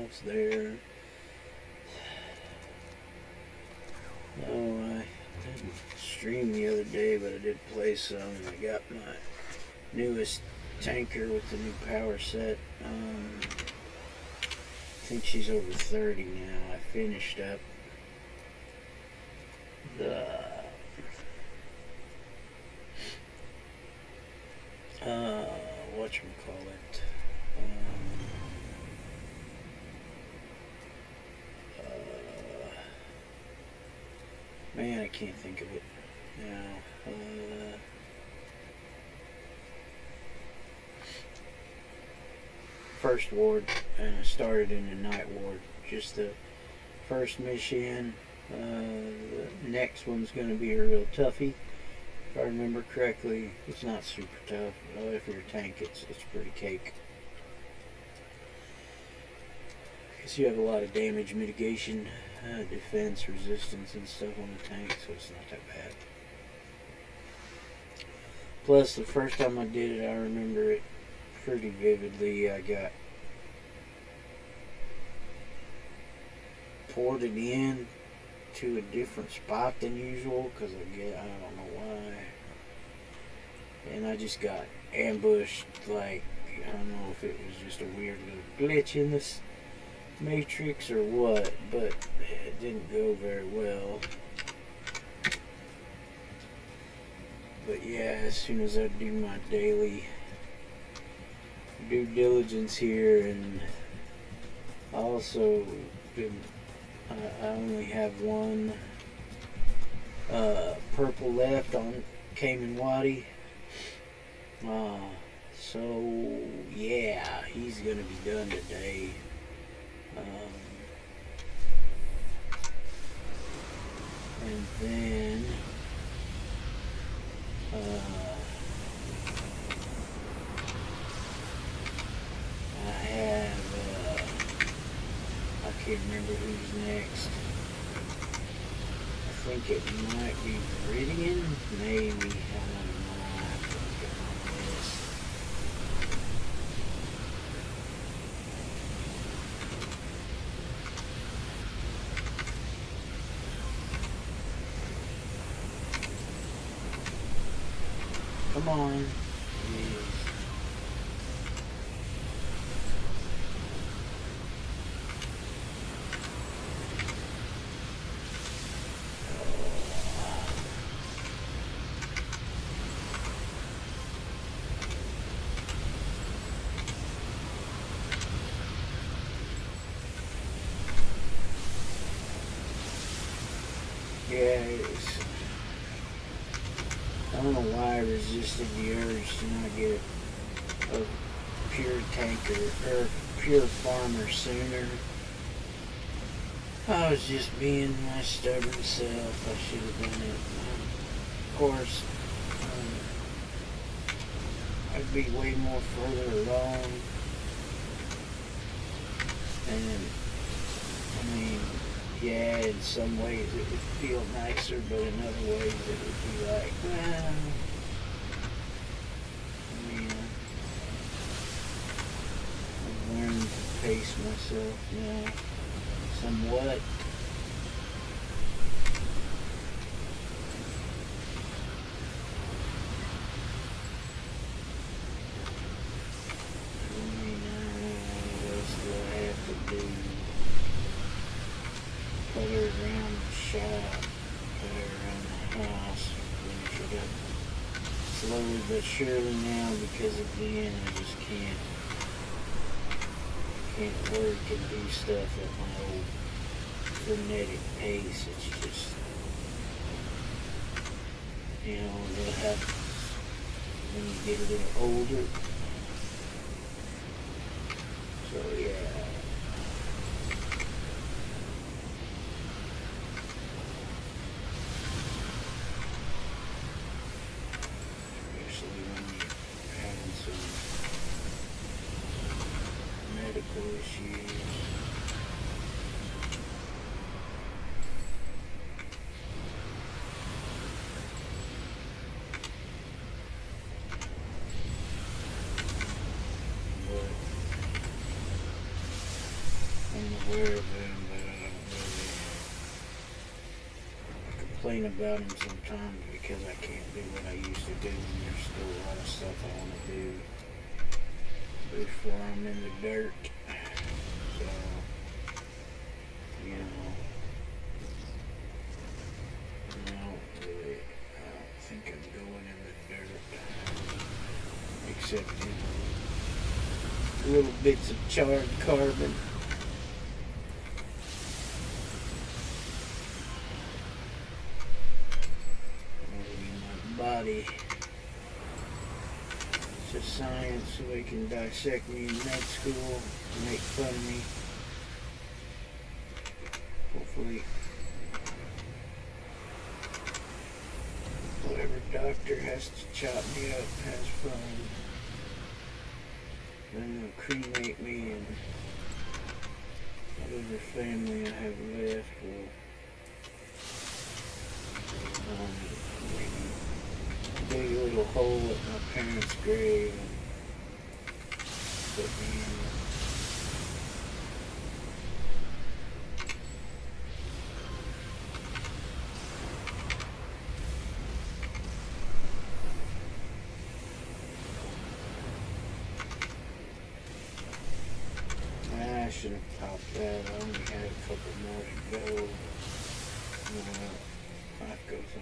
almost there. Oh, I didn't stream the other day, but I did play some, and I got my newest tanker with the new power set. I think she's over 30 now. I finished up the whatchamacallit, man, I can't think of it now. First ward, and I started in the night ward. Just the first mission. The next one's going to be a real toughie. If I remember correctly, it's not super tough. If you're a tank, it's pretty cake. Because you have a lot of damage mitigation, defense, resistance, and stuff on the tank, so it's not that bad. Plus, the first time I did it, I remember it pretty vividly. I got ported in to a different spot than usual because I don't know why, and I just got ambushed. Like, I don't know if it was just a weird little glitch in this matrix or what, but it didn't go very well. But yeah, as soon as I do my daily due diligence here, and also I only have one purple left on Cayman Wadi. So yeah, he's gonna be done today. And then I have I can't remember who's next. I think it might be Meridian, maybe. I don't know. I have to look at my list. Come on. Please. Yeah, I don't know why I resisted the urge to not get a pure tanker or pure farmer sooner. I was just being my stubborn self. I should have done it. Of course, I'd be way more further along. And I mean, yeah, in some ways it would feel nicer, but in other ways it would be like, well, I mean, I've learned to pace myself now somewhat. I mean, what else do I have to do? Put her around the shop, put her around the house, finish it up slowly but surely now, because again, I just can't work and do stuff at my old frenetic pace. It's just, you know, what happens when you get a little older. So yeah. Medical issues. But aware of them, but I don't really complain about them sometimes because I can't do what I used to do, and there's still a lot of stuff I want to do before I'm in the dirt. So, you know, I don't think I'm going in the dirt, except in little bits of charred carbon. Body. It's a science, so they can dissect me in med school and make fun of me. Hopefully, whatever doctor has to chop me up has fun. Then they'll cremate me, and whatever family I have left will dig a little hole at my parents' grave and put me in it. I should have popped that. I only had a couple more to go. Life goes on.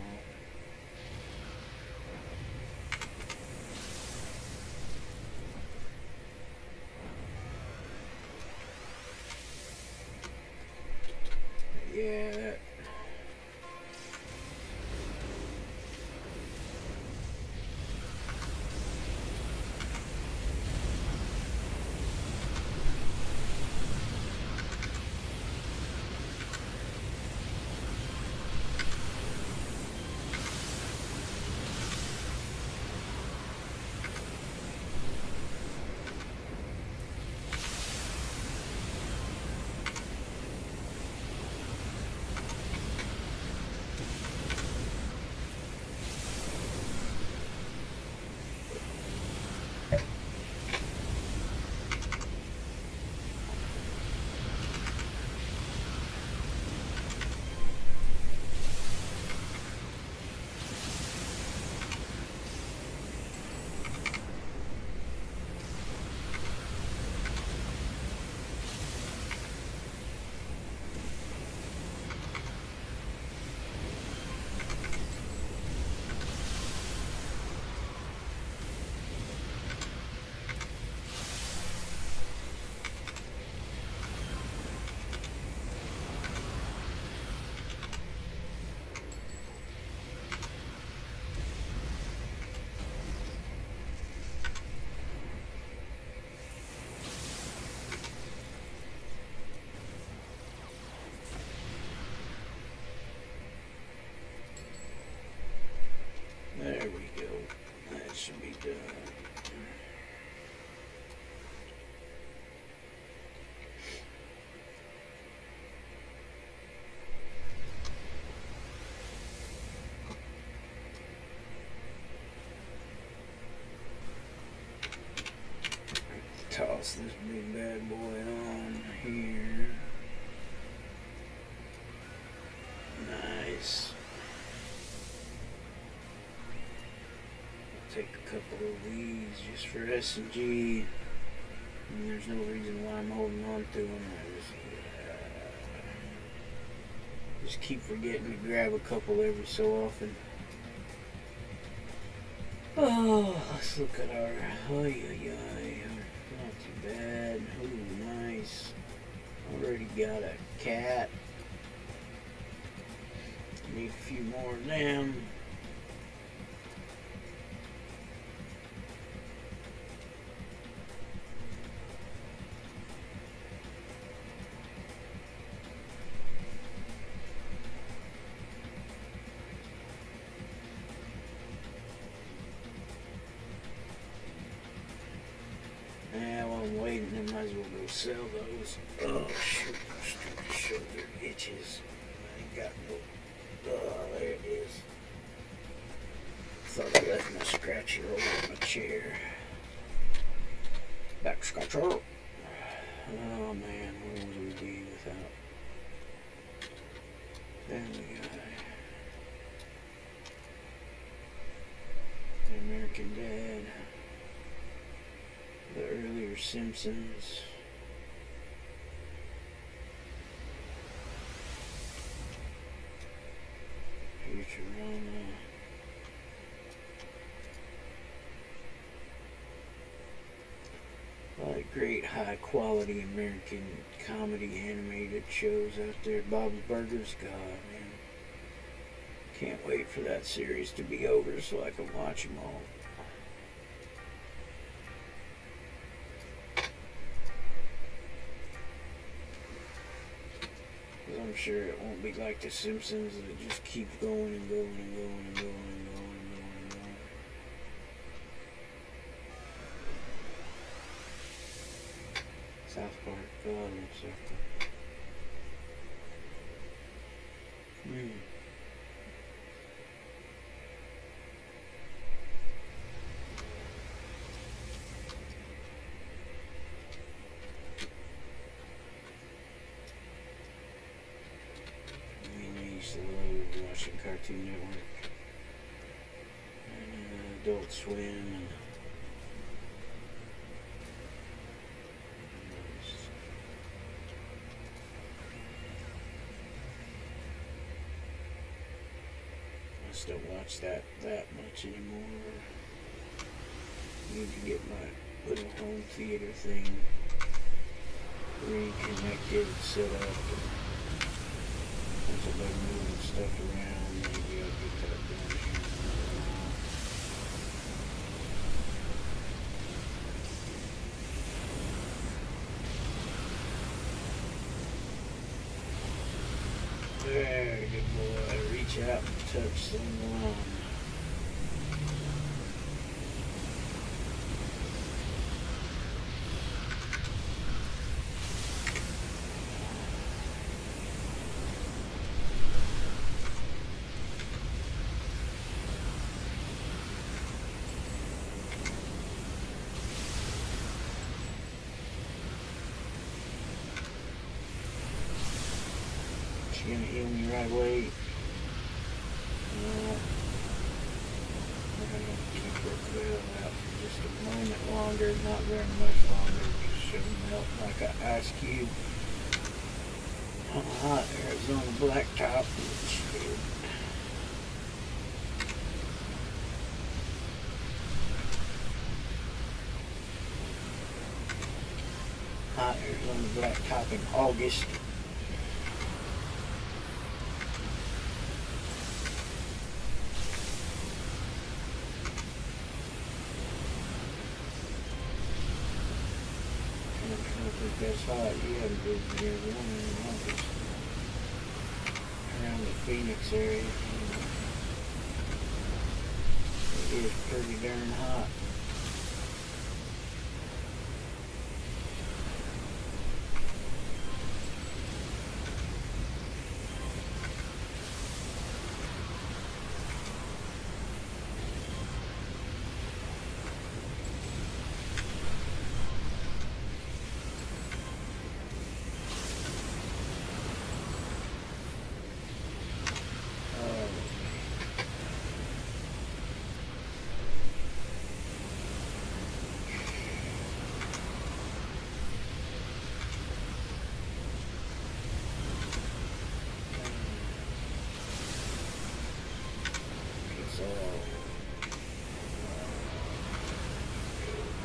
Yeah, that there we go. That should be done. Toss this big bad boy on here. Nice. Take a couple of these just for S&G. And there's no reason why I'm holding on to them. I just keep forgetting to grab a couple every so often. Oh, let's look at our not too bad. Ooh, nice. Already got a cat. Need a few more of them. Yeah, while I'm waiting, I might as well go sell those. Oh, shoot, my stupid shoulder itches. I ain't got no. Oh, there it is. Thought I left my scratcher over my chair. Back scratcher. Oh man, what was we doing? Simpsons. Futurama. A lot of great high quality American comedy animated shows out there. Bob's Burgers, God, man. Can't wait for that series to be over so I can watch them all. Because I'm sure it won't be like The Simpsons that just keeps going and going and going and going and going and going and going. South Park, God, I love South Park. I used to love watching Cartoon Network and Adult Swim and I just don't watch that much anymore. I need to get my little home theater thing reconnected, set up. Once I've been moving stuff around, maybe I'll get that done here. There, good boy. Reach out and touch someone. She's gonna heal me right away. We're gonna keep her coil out for just a moment longer, not very much longer. Just she'll melt like an ice cube on a hot Arizona blacktop. Hot Arizona blacktop in August. That's hot. You haven't been here in August. Around the Phoenix area. It is pretty darn hot.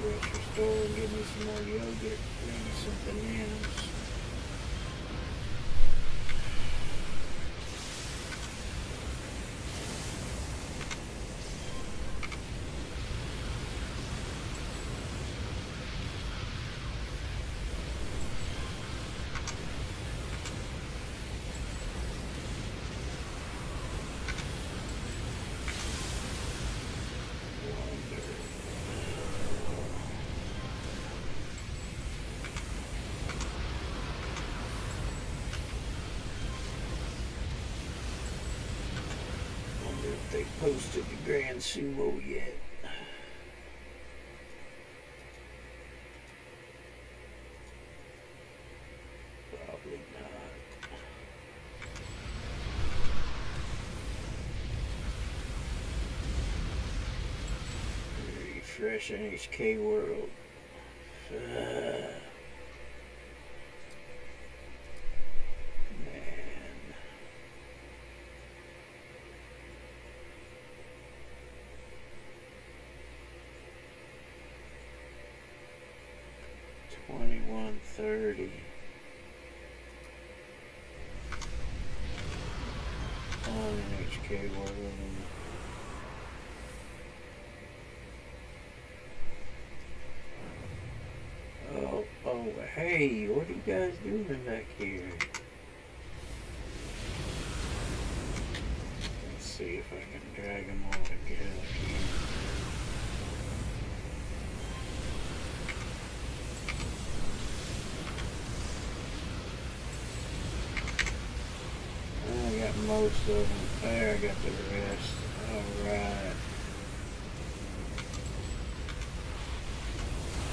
Grocery store and get me some more yogurt, maybe some bananas. They posted the Grand Sumo yet. Probably not. Refresh NHK World. Man. $21.30. On HK World. Oh, hey, what are you guys doing back here? Let's see if I can drag them all together here. I got most of them. There, I got the rest. Alright.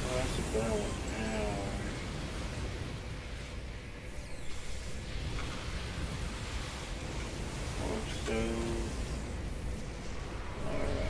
Well, that's about an hour. Or so. Alright.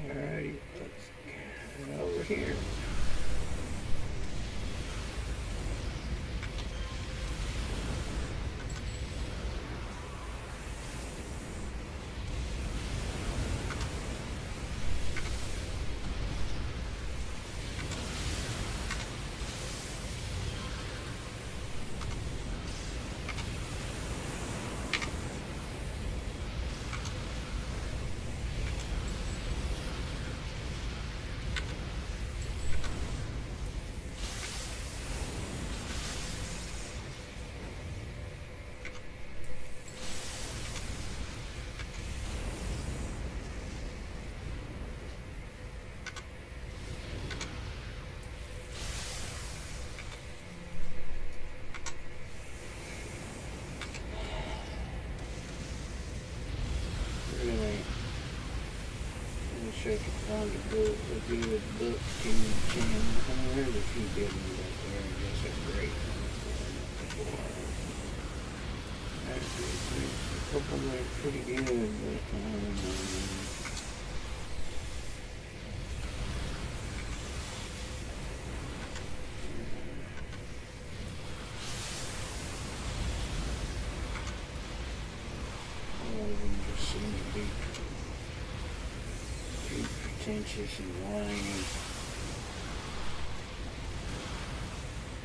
Alrighty, let's get over here. I could find a good book to channel. There's a few good ones out there. I guess they're great. There's a couple that are pretty good, but all of them just seem to be pretentious and whiny.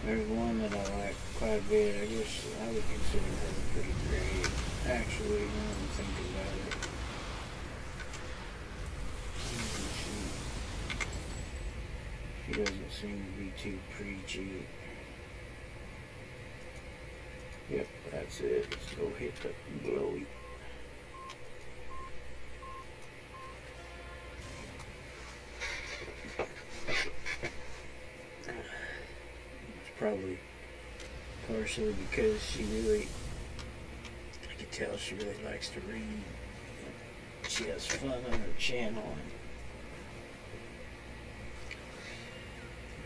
There's one that I like quite a bit. I guess I would consider her pretty great. Actually, now that I think about it. She doesn't seem to be too preachy. Yep, that's it. Let's go hit the glowy. Probably partially because she really, I can tell she really likes to read. She has fun on her channel.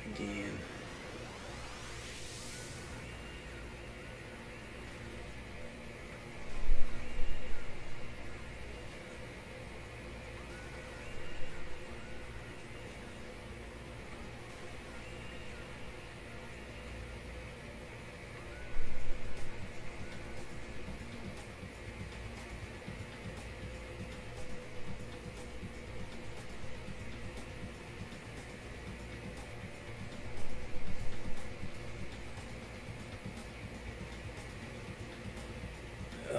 And again,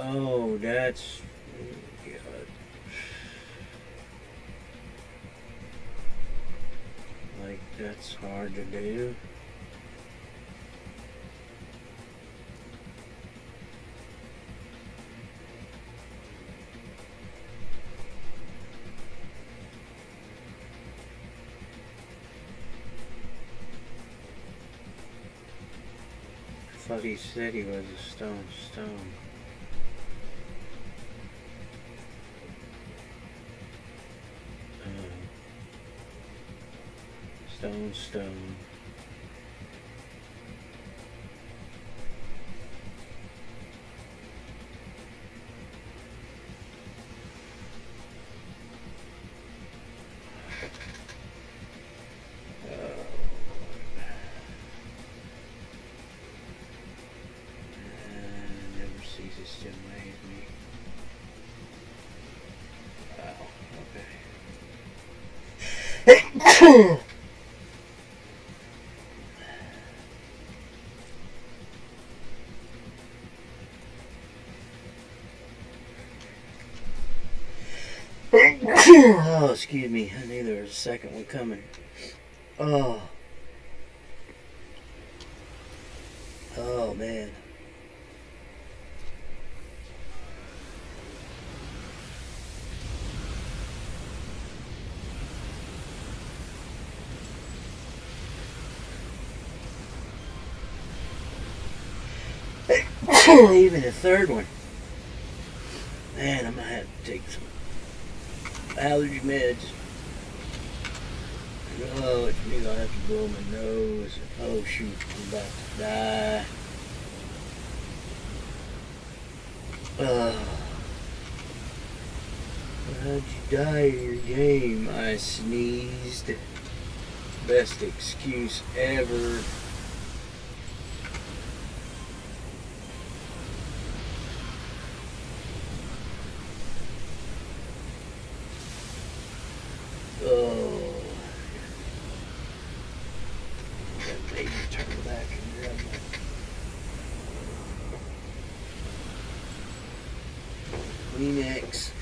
oh, that's good. Like, that's hard to do. thought he said he was a stone. Stone. Never ceases to amaze me. Wow, okay. Oh, excuse me. I knew there was a second one coming. Oh. Oh, man. Even the third one. Man, I might have to take some allergy meds. Oh, it means I'll have to blow my nose. Oh shoot, I'm about to die. How'd you die in your game? I sneezed. Best excuse ever. Oh. That baby turn back and grab my Kleenex.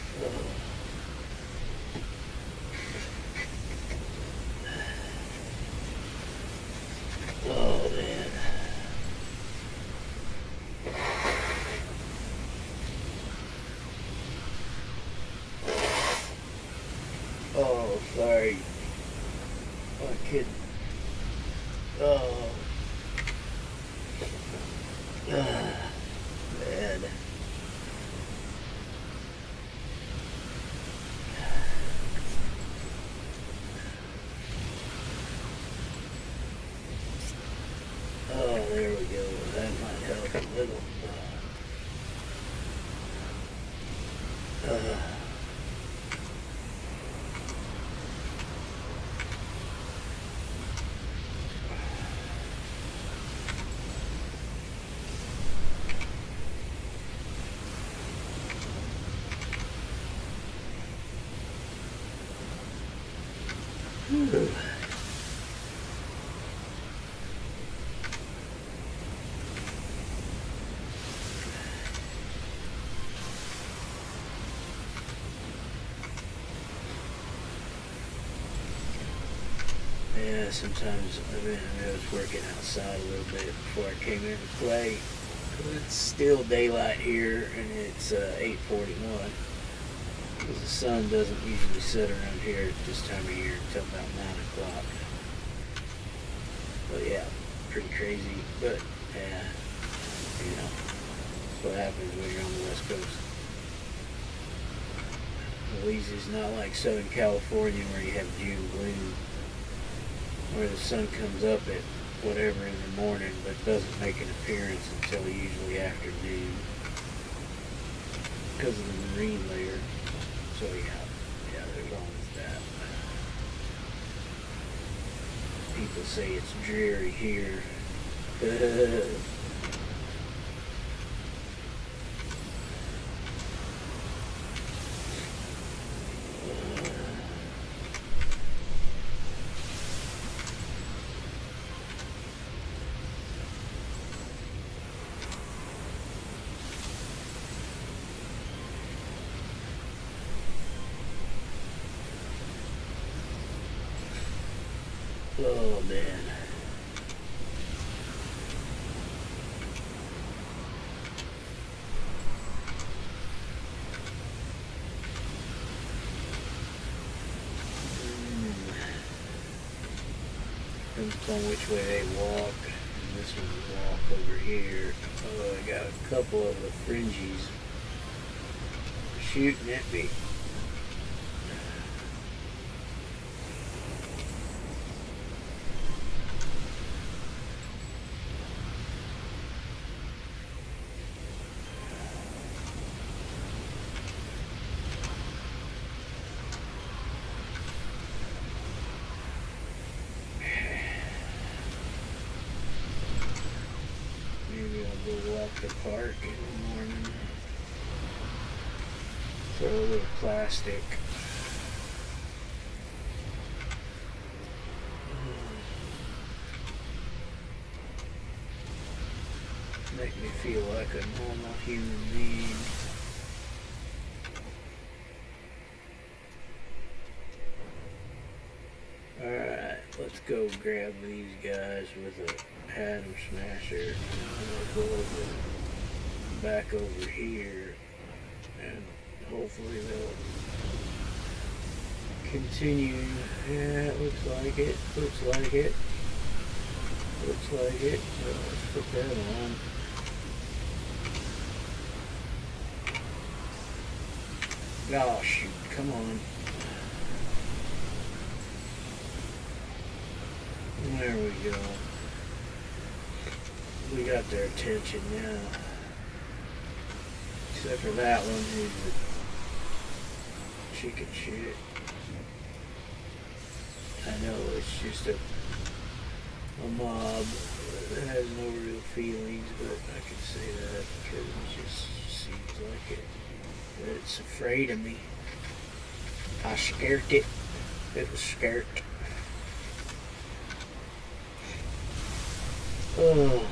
Oh, man. Oh, sorry. My kid. Oh. Man. Oh, there we go. That might help a little. Yeah, sometimes I was working outside a little bit before I came in to play. It's still daylight here, and it's 8:41. Because the sun doesn't usually set around here at this time of year until about 9 o'clock. But yeah, pretty crazy. But yeah, that's what happens when you're on the West Coast. At least it's not like Southern California where you have June gloom, where the sun comes up at whatever in the morning but doesn't make an appearance until usually afternoon because of the marine layer. So yeah, there's always that. People say it's dreary here. Oh man. Depends on which way they walk. this one's walk over here. Oh, I got a couple of the fringies shooting at me. Walk the park in the morning. Throw a little plastic. Make me feel like a normal human being. Alright, let's go grab these guys with a Atom Smasher. I'm gonna go back over here and hopefully they'll continue. Yeah, it looks like it. Looks like it. Looks like it. So let's put that on. Oh shoot, come on. There we go. We got their attention now. Except for that one who's the chicken shit. I know it's just a mob that has no real feelings, but I can say that because it just seems like it. But it's afraid of me. I scared it. It was scared. Oh.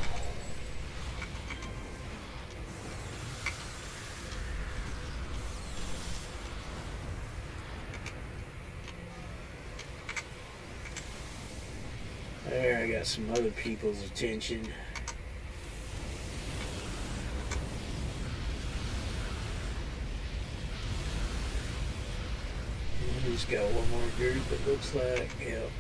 There, I got some other people's attention. We just got one more group, it looks like. Yep.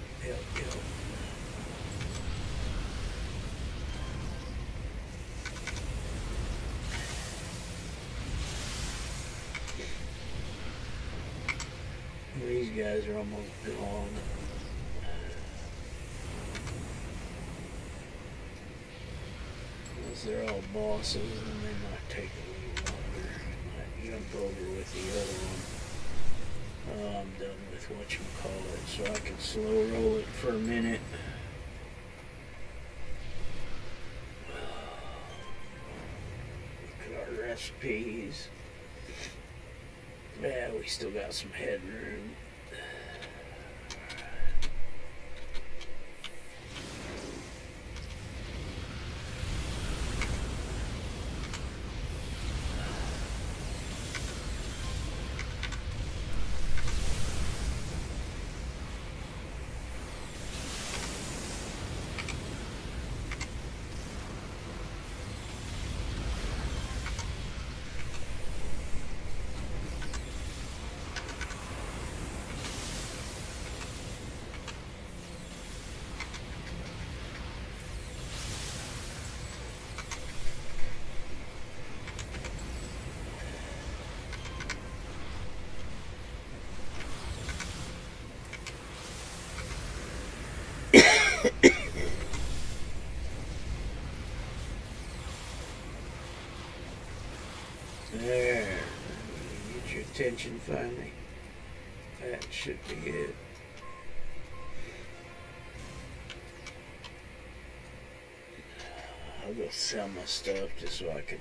These guys are almost gone. Unless they're all bosses, then they might take a little longer. Might jump over with the other one. Oh, I'm done with whatchamacallit, so I can slow roll it for a minute. Look at our recipes. Yeah, we still got some headroom. There. Get your attention finally. That should be it. I'll go sell my stuff just so I can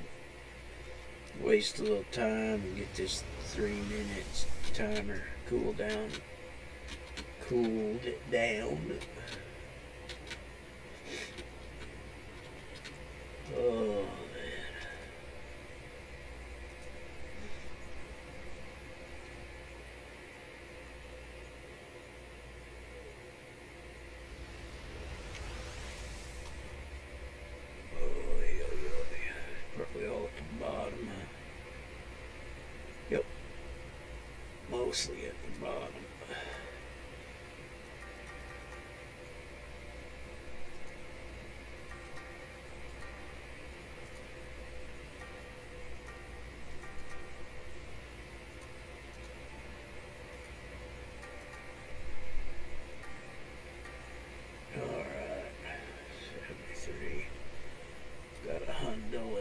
waste a little time and get this 3 minutes timer cooled down. Cooled it down. Oh. Probably all at the bottom. Yep. Mostly at the bottom.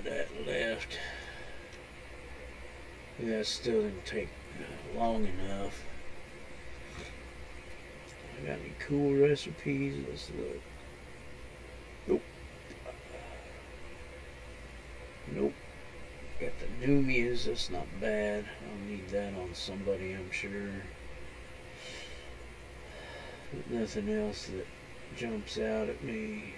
of that left. That still didn't take long enough. I got any cool recipes? Let's look. Nope. Nope. Got the Numias, that's not bad. I'll need that on somebody, I'm sure. But nothing else that jumps out at me.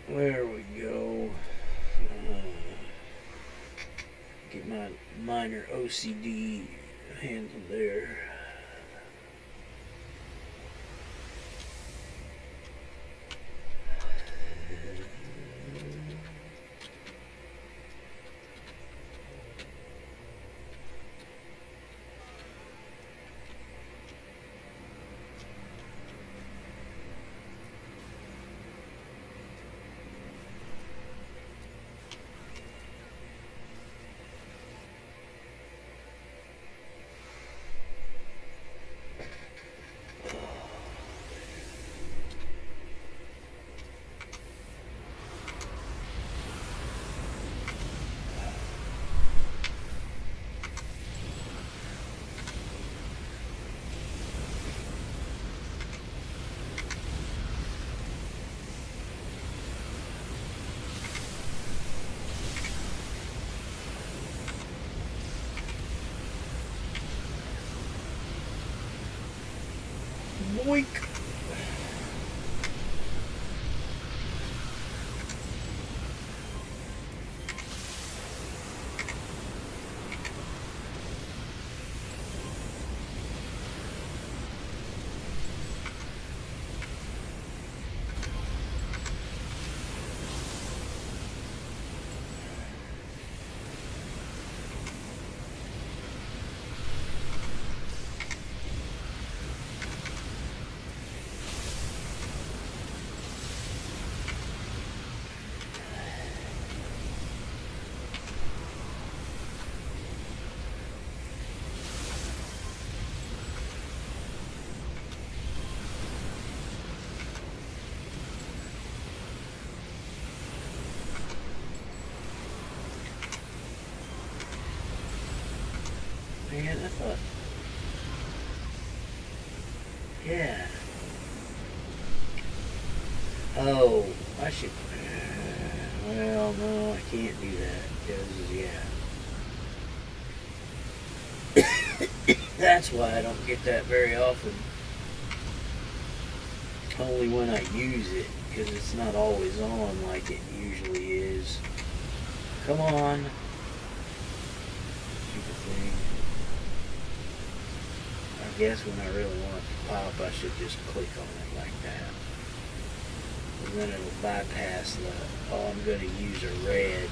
There we go. Get my minor OCD handled there. Boink. Man, I thought, yeah. Oh, I should, well, no, I can't do that, because, yeah. That's why I don't get that very often. Only when I use it, because it's not always on like it usually is. Come on. Stupid thing. I guess when I really want it to pop, I should just click on it like that. And then it'll bypass the, oh, I'm going to use a red.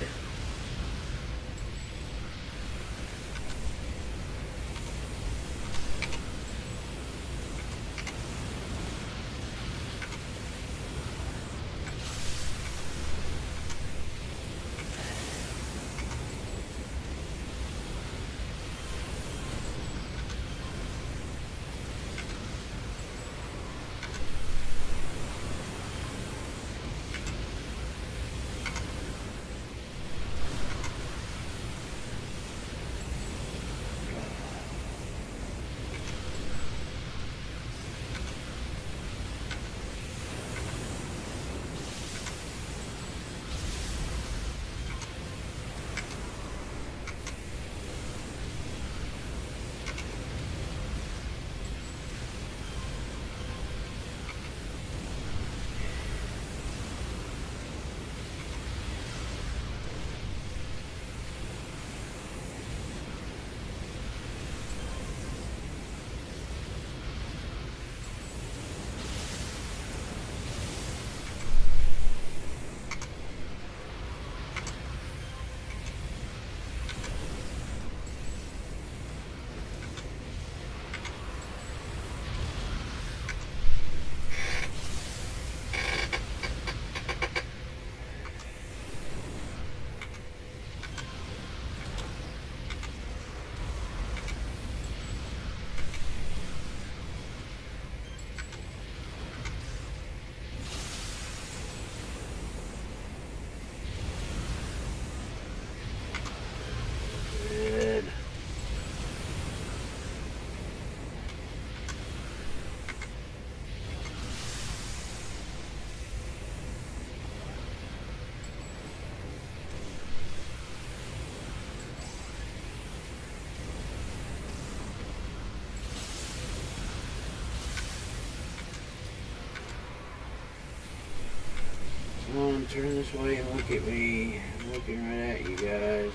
turn this way and look at me. I'm looking right at you guys.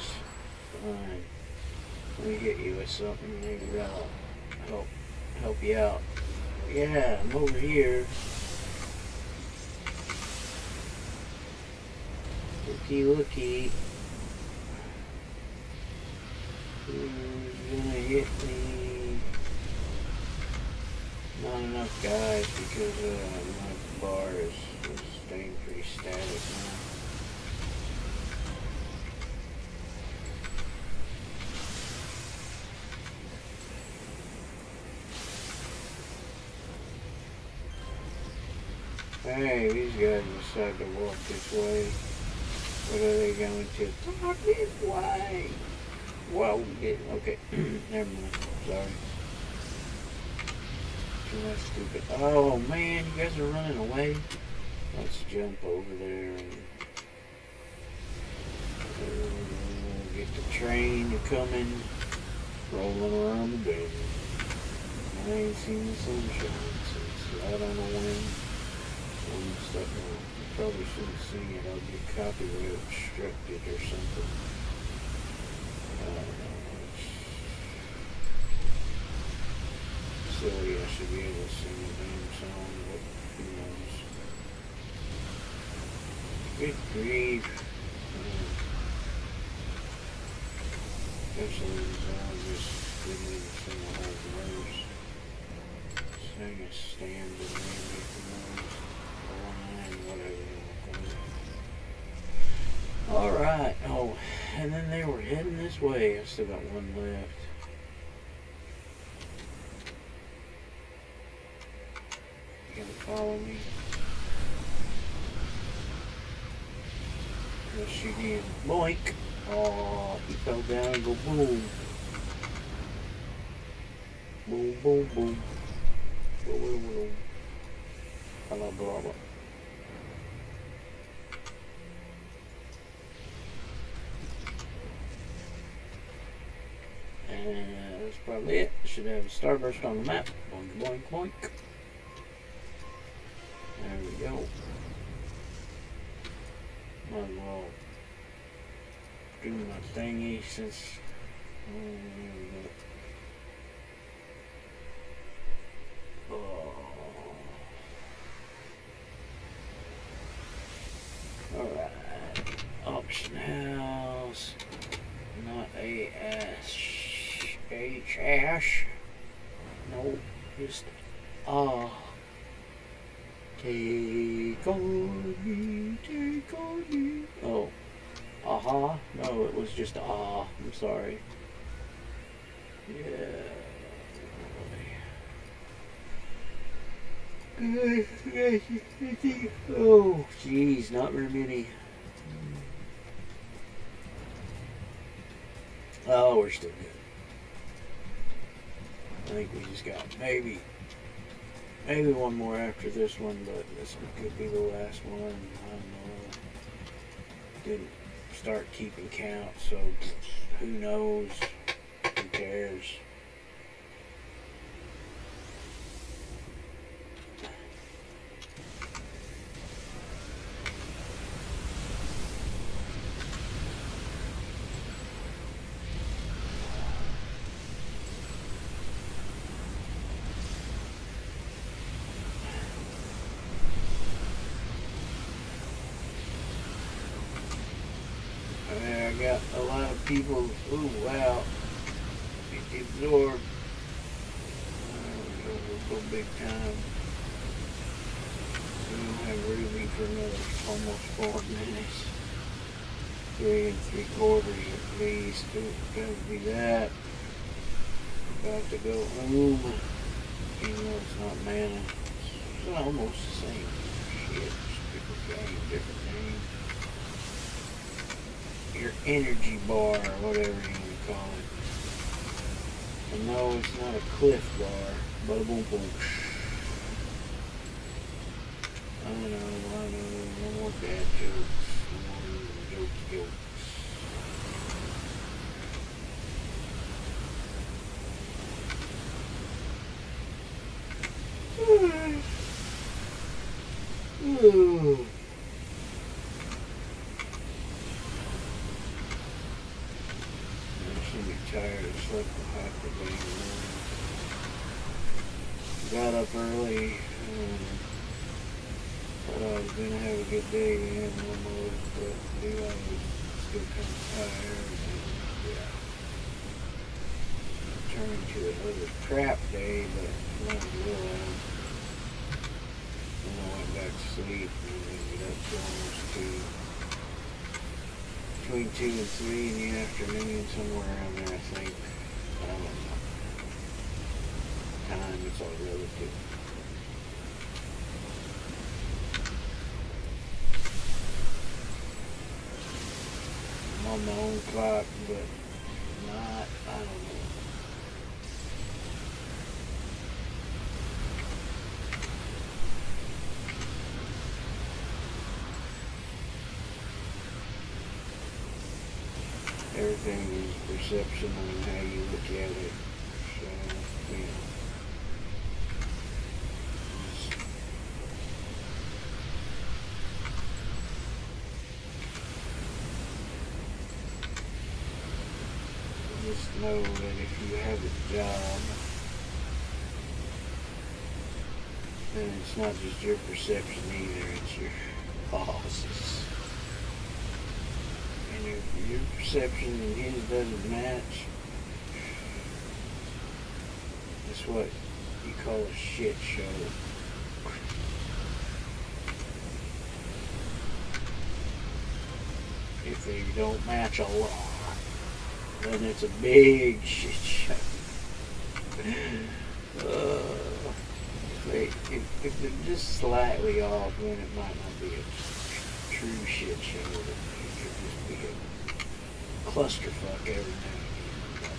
Fine. Let me hit you with something. Maybe that'll help you out. Yeah, I'm over here. Looky. Who's gonna hit me? Not enough guys because my bar is staying pretty static now. Hey, these guys decide to walk this way. What are they going to? Talk this way. Whoa, okay. Never mind. Sorry. Too much stupid. Oh man, you guys are running away. Let's jump over there and get the train coming, rolling around the bend. I ain't seen the sunshine since I don't know when. Stuff I probably shouldn't sing it. I'll get copyright restricted or something. It's silly. I should be able to sing a damn song, but who knows? Good grief. Especially as I just didn't even sing the whole verse. Sing a stanza maybe for noise. Alright, oh, and then they were heading this way. I still got one left. You gonna follow me? Yes, you did. Boink! Oh, he fell down and go boom. Boom, boom, boom. Boom, boom, boom. Blah, blah, blah. And that's probably it. Should have a starburst on the map. Boink, boink, boink. There we go. Might as well do my thingy since. Oh, there we go. Alright, auction house, not A-S-H-H, no, just take on me, oh, no, it was just I'm sorry, yeah. Oh, jeez, not very many. Oh, we're still good. I think we just got maybe one more after this one, but this could be the last one. I don't know. Didn't start keeping count, so who knows? Who cares? I got a lot of people. Ooh, wow. Get absorbed. We'll go big time. We don't have Ruby for another almost 4 minutes. 3 3/4 at least. Gotta be that. About to go home. Even though it's not mana. It's almost the same. Shit. Different game, different name. Your energy bar, or whatever you want to call it. And no, it's not a cliff bar. Bada boom boom. I know. No more bad jokes. No more jokes. Ooh. tired. I slept half the day. Got up early. Thought I was gonna have a good day and almost, but I was still kind of tired. And, yeah. Turned to another crap day, but not really. And I went back to sleep and ended up till almost 2. Between 2 and 3 in the afternoon, somewhere around there, I think. I don't know. Time, it's all relative. I'm on my own clock, but not, I don't know. Everything is perception on how you look at it. So, you know. Just know that if you have a job, then it's not just your perception either, it's your boss's. And if your perception and his doesn't match, that's what you call a shit show. If they don't match a lot, then it's a big shit show. If they're just slightly off, then it might not be a true shit show. It could just be a clusterfuck every now and then.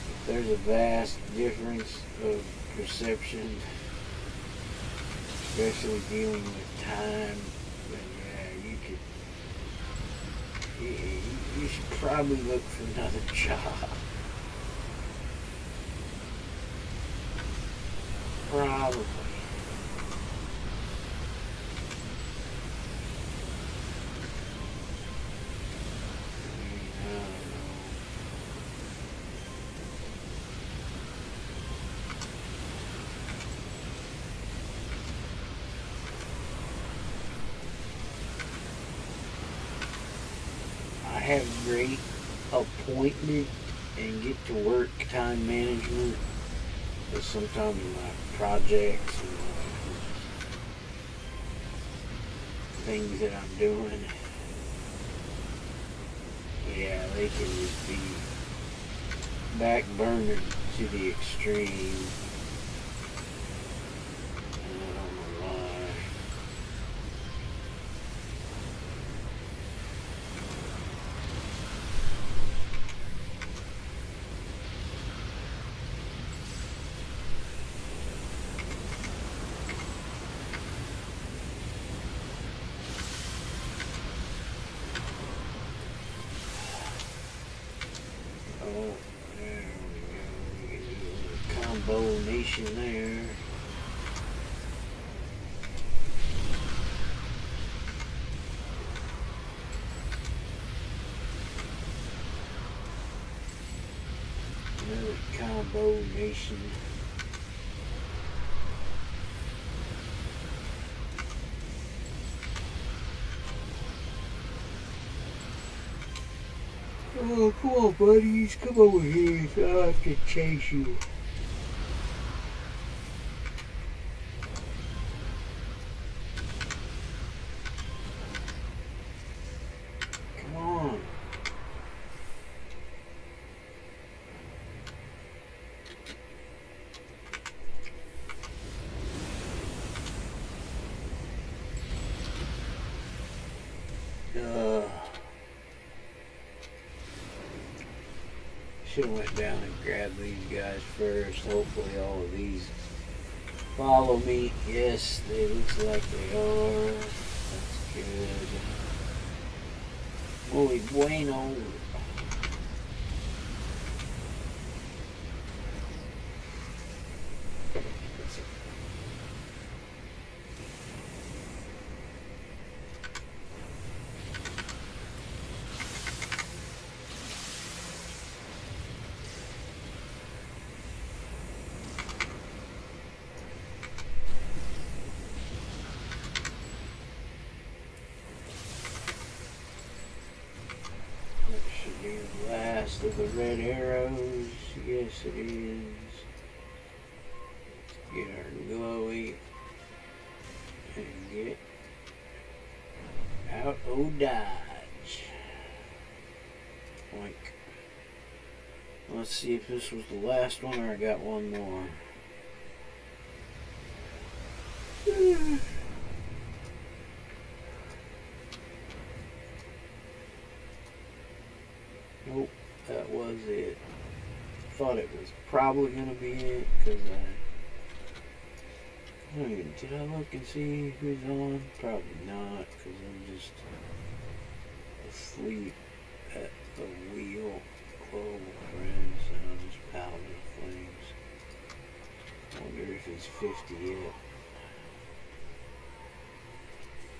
If there's a vast difference of perception, especially dealing with time, then yeah, you should probably look for another job. Probably. I have great appointment and get to work time management, but sometimes my projects and things that I'm doing, yeah, they can just be backburnered to the extreme. And I don't know why. Oh, there we go. We can do a combo nation there. Another combo nation. Oh, come on, buddies. Come over here so I have to chase you. Come on. Should have went down and grabbed these guys first. Hopefully all of these follow me. Yes, they looks like they are. That's good. Muy bueno. last of the red arrows. Yes, it is. Get our glowy and get out o' dodge. Like, let's see if this was the last one or I got one more. Nope, that was it. Thought it was probably gonna be it because I don't even, did I look and see who's on? Probably not, because I'm just asleep at the wheel. Global friends, and I'll just power the flames. Wonder if he's 50 yet.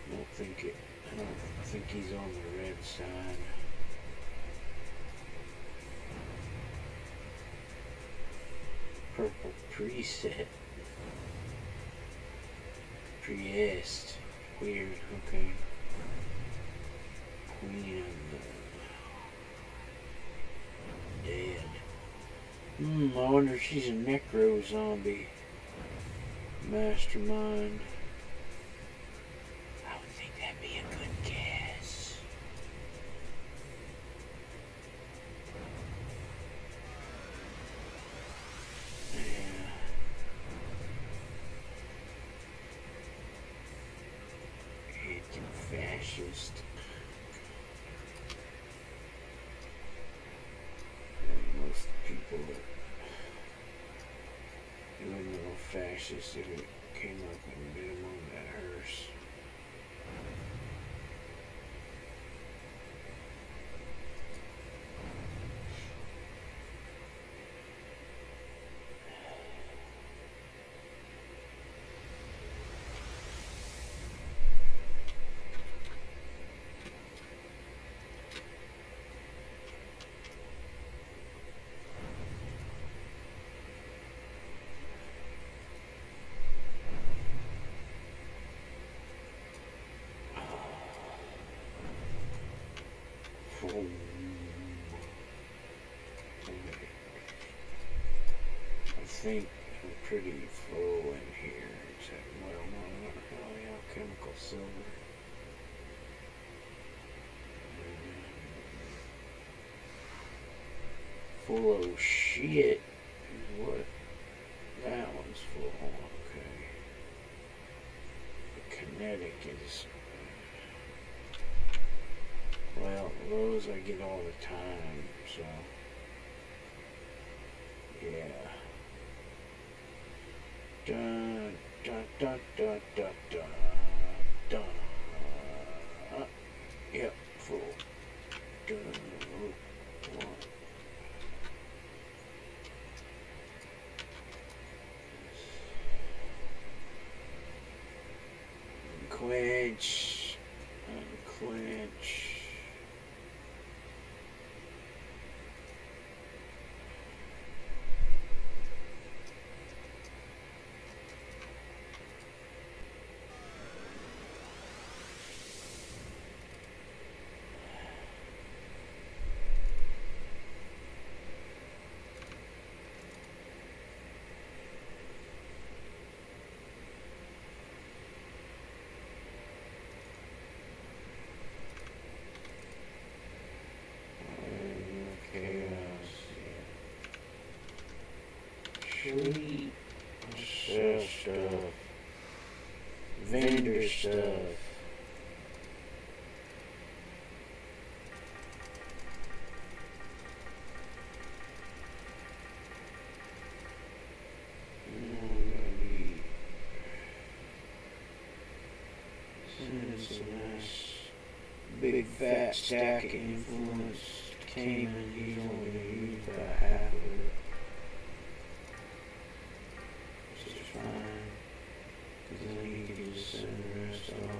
I don't think he's on the red side. Purple preset. Priest. Weird, okay. Queen of the Dead. I wonder if she's a necro zombie. Mastermind. I would think that'd be a good guess. Yeah. Anti-fascist. Most people that even little fascists if it came up and bit them on that hearse. I think I'm pretty full in here, except, well, no, not really, alchemical silver. Full of shit is what that one's full of, okay. The kinetic is, well, those I get all the time, so, yeah. Dun, dun, dun, dun, dun, dun, dun. Yep, full. Dun, one. Quench, unclench. Sweet stuff, vendor stuff. It's a nice big fat stack of influence came in. He's only going to use about half of it. Fine, because then you can just send the rest off.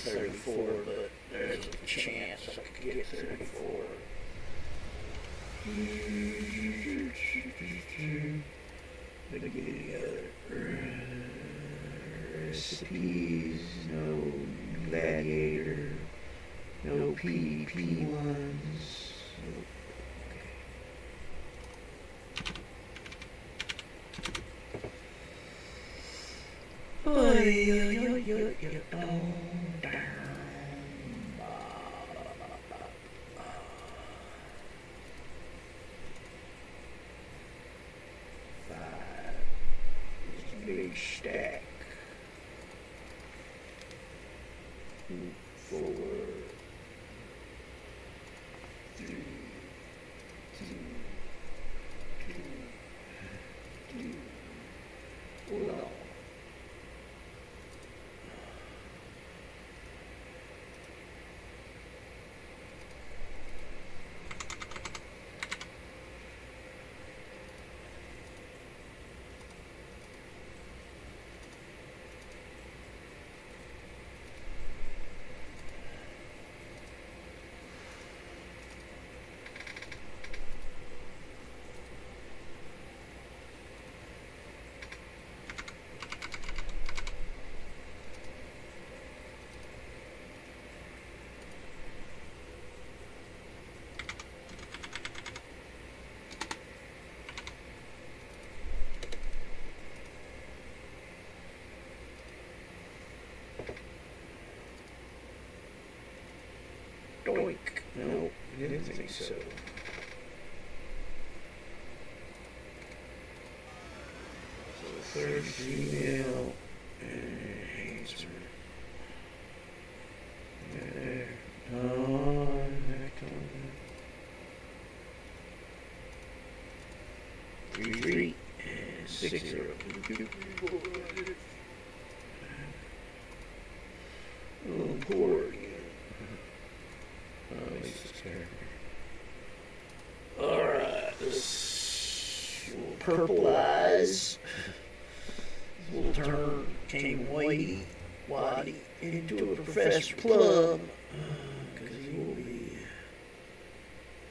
34, but there's a chance I could get 34. Look at the other recipes. No gladiator. No PvP ones. Nope. Big stack. 4, 3, 2, 2. Hold on. Doink. No, I didn't think so. So 33 mil enhancer. There. Back on. 3 and 6 0. Oh, poor again. Alright, this little purple eyes will turn King Whitey into a Professor Plum, because he will be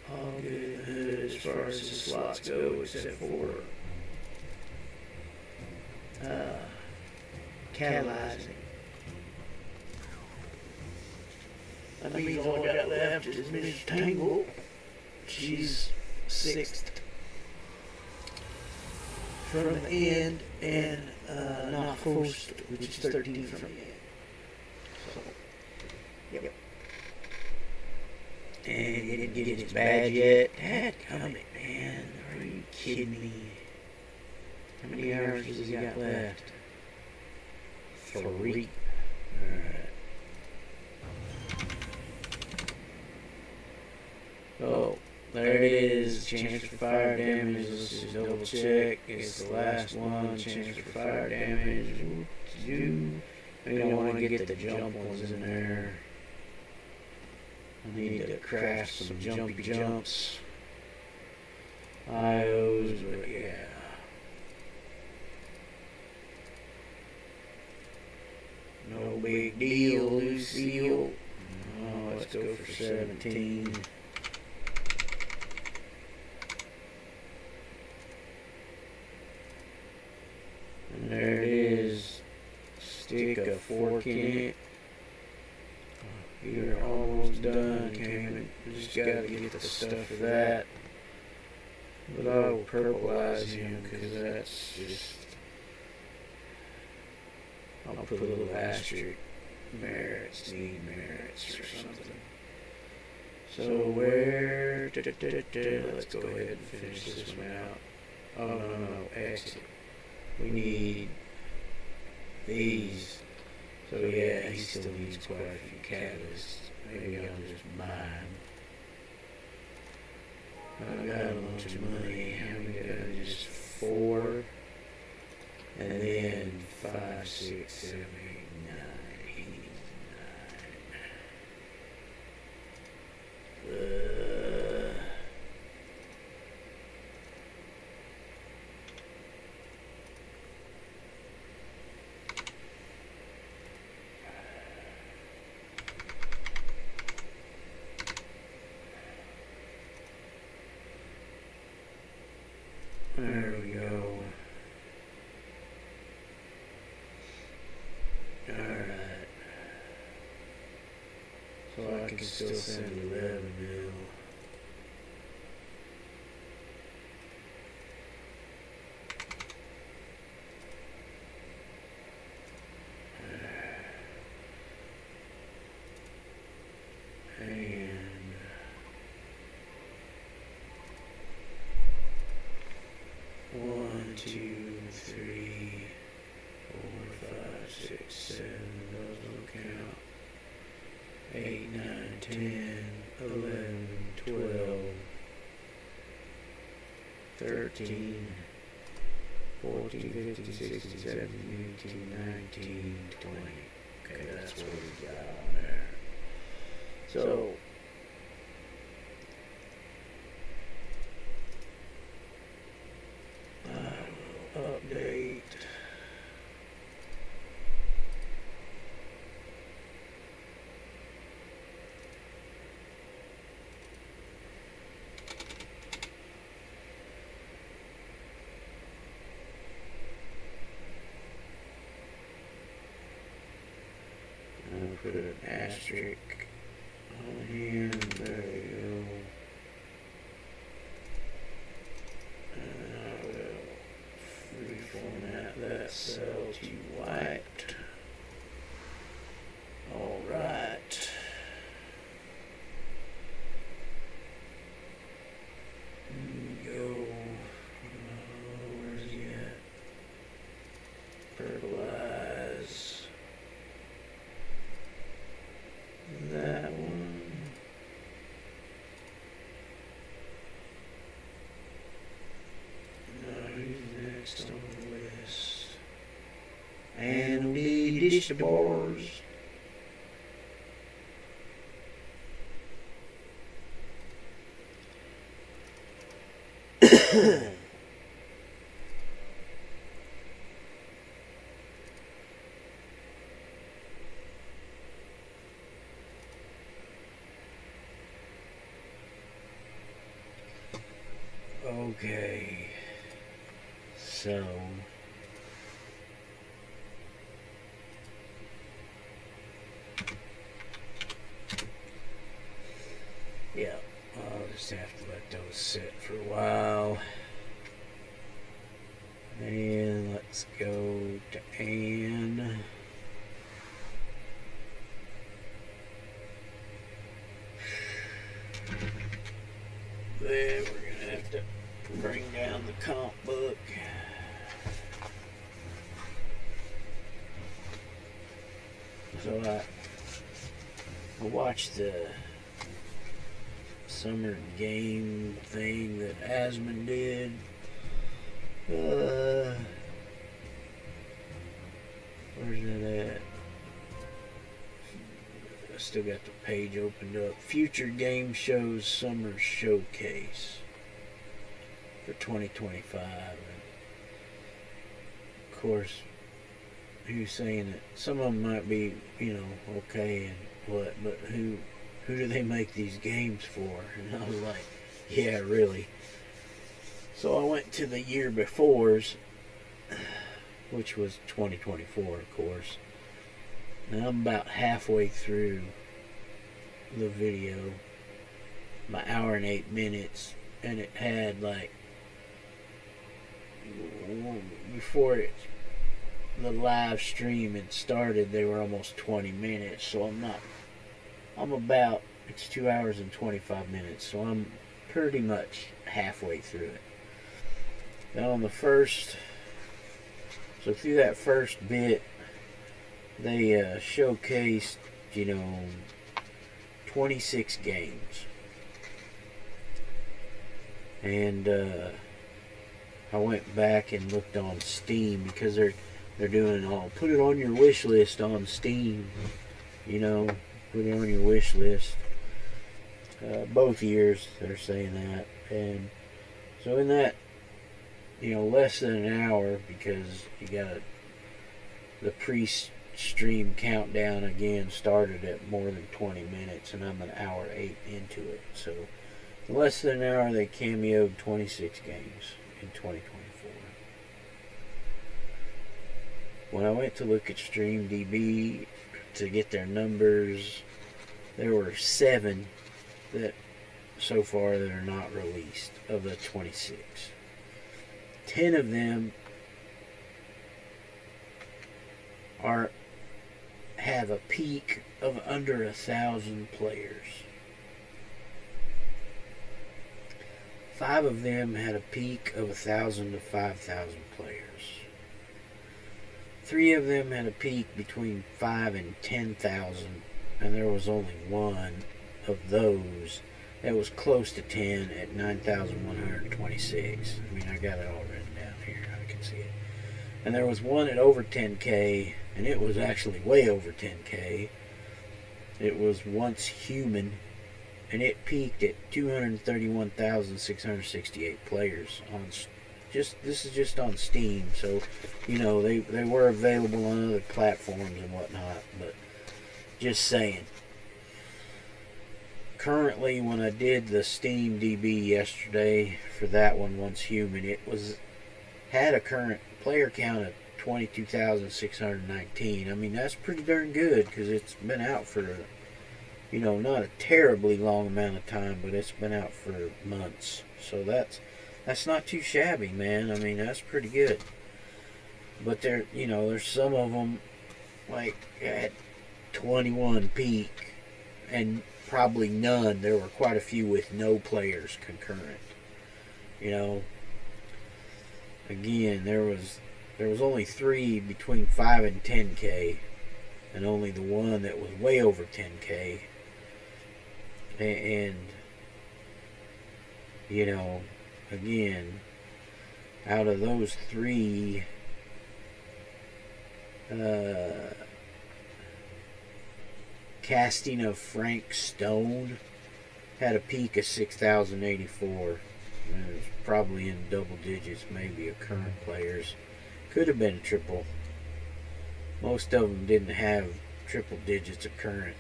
all good as far as his slots go, except for catalyzing. That means all I got left is Miss Tangle. She's 6th from the end, and not first, which is 13 from the end. So, yep. And he didn't get his badge yet. Dadgummit, man. Are you kidding me? How many hours has he got left? 3. Alright. Oh, there it is. Chance for fire damage. Let's just double check. It's the last one. Chance for fire damage. Maybe I don't want to get the jump ones in there. I need to craft some jumpy jumps. IOs, but yeah. No big deal, Lucille. Oh, let's go for 17. And there it is. Stick a fork in it. You're almost done, Cameron. You just gotta get the stuff for that. But I will purpleize him, because that's just... I'll put a little asterisk. Merits, need merits or something. So where... Let's go ahead and finish this one out. Oh, no, exit. We need these. So yeah, he still needs quite a few catalysts. Maybe I'll just buy them. I got a bunch of money. How many got? Just 4. And then 5, 6, 7, 8, 9. He needs 9. can still send 11 now. And 1, 2, 3, 4, 5, 6, 7. Those don't count. 8, 9, 10, 11, 12, 13, 14, 15, 16, 17, 18, 19, 20. Okay, that's what we got on there. So, I will update. I'll put an asterisk on here. There you go. And I will reformat that cell to white. Alright. Go. Where's he at? Purplize. That one. No, who's next on the list? And we dish the bars. Okay, so yeah, I'll just have to let those sit for a while. And let's go to Anne. Then we're gonna have to bring down the comp book. So I watched the summer game thing that Asmund did. Where's that at? I still got the page opened up. Future Game Shows Summer Showcase for 2025. And of course, he was saying that some of them might be, okay and what, but who do they make these games for? And I was like, yeah, really. So I went to the year before's, which was 2024, of course. Now I'm about halfway through the video, my hour and 8 minutes, and it had like, before the live stream had started, they were almost 20 minutes, so it's 2 hours and 25 minutes, so I'm pretty much halfway through it. Now on so through that first bit, they showcased, 26 games. And I went back and looked on Steam because they're doing put it on your wish list on Steam. Put it on your wish list. Both years they're saying that. And so in that, less than an hour, because you got the pre-stream countdown again started at more than 20 minutes, and I'm an hour 8 into it. So in less than an hour, they cameoed 26 games in 2024. When I went to look at StreamDB to get their numbers, There were 7 that so far that are not released of the 26. 10 of them have a peak of under 1,000 players. 5 of them had a peak of 1,000 to 5,000 players. 3 of them had a peak between 5 and 10,000, and there was only one of those that was close to 10 at 9,126. I mean, I got it all written down here. I can see it. And there was one at over 10K, and it was actually way over 10K. It was Once Human, and it peaked at 231,668 players on this is just on Steam. So, you know, they were available on other platforms and whatnot, but just saying. Currently, when I did the Steam DB yesterday for that one, Once Human, it had a current player count of 22,619. I mean, that's pretty darn good because it's been out for, you know, not a terribly long amount of time, but it's been out for months. So that's not too shabby, man. I mean, that's pretty good. But there's some of them like at 21 peak and probably none. There were quite a few with no players concurrent. You know, again, there was only 3 between 5 and 10K, and only the one that was way over 10K. And you know, again, out of those 3, Casting of Frank Stone had a peak of 6,084. And it was probably in double digits, maybe, of current players. Could have been triple. Most of them didn't have triple digits of current,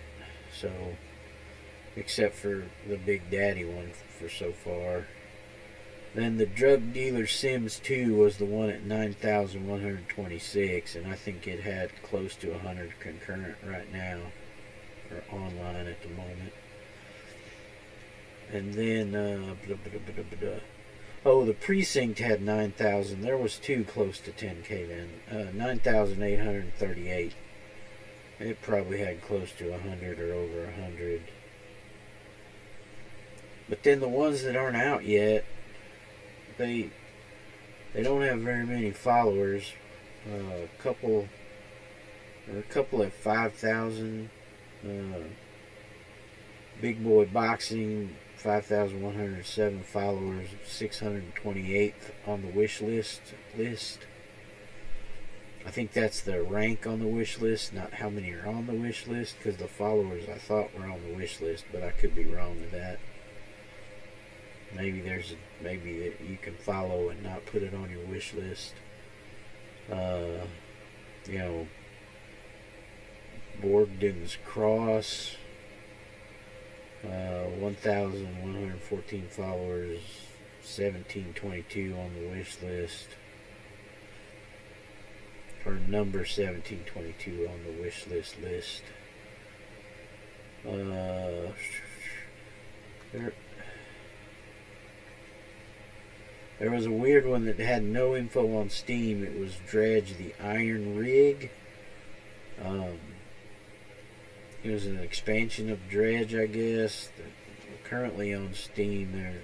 so except for the Big Daddy one for so far. Then the Drug Dealer Sims 2 was the one at 9,126, and I think it had close to 100 concurrent right now, or online at the moment. And then, the Precinct had 9,000. There was 2 close to 10K then. 9,838. It probably had close to 100 or over 100. But then the ones that aren't out yet, they don't have very many followers. A couple at 5,000. Big Boy Boxing, 5,107 followers, 628th on the wish list. I think that's the rank on the wish list, not how many are on the wish list, because the followers I thought were on the wish list, but I could be wrong with that. Maybe that you can follow and not put it on your wish list. Borgden's Cross, 1,114 followers, 1,722 on the wish list, or number 1,722 on the wish list. There was a weird one that had no info on Steam. It was Dredge the Iron Rig. It was an expansion of Dredge, I guess. Currently on Steam,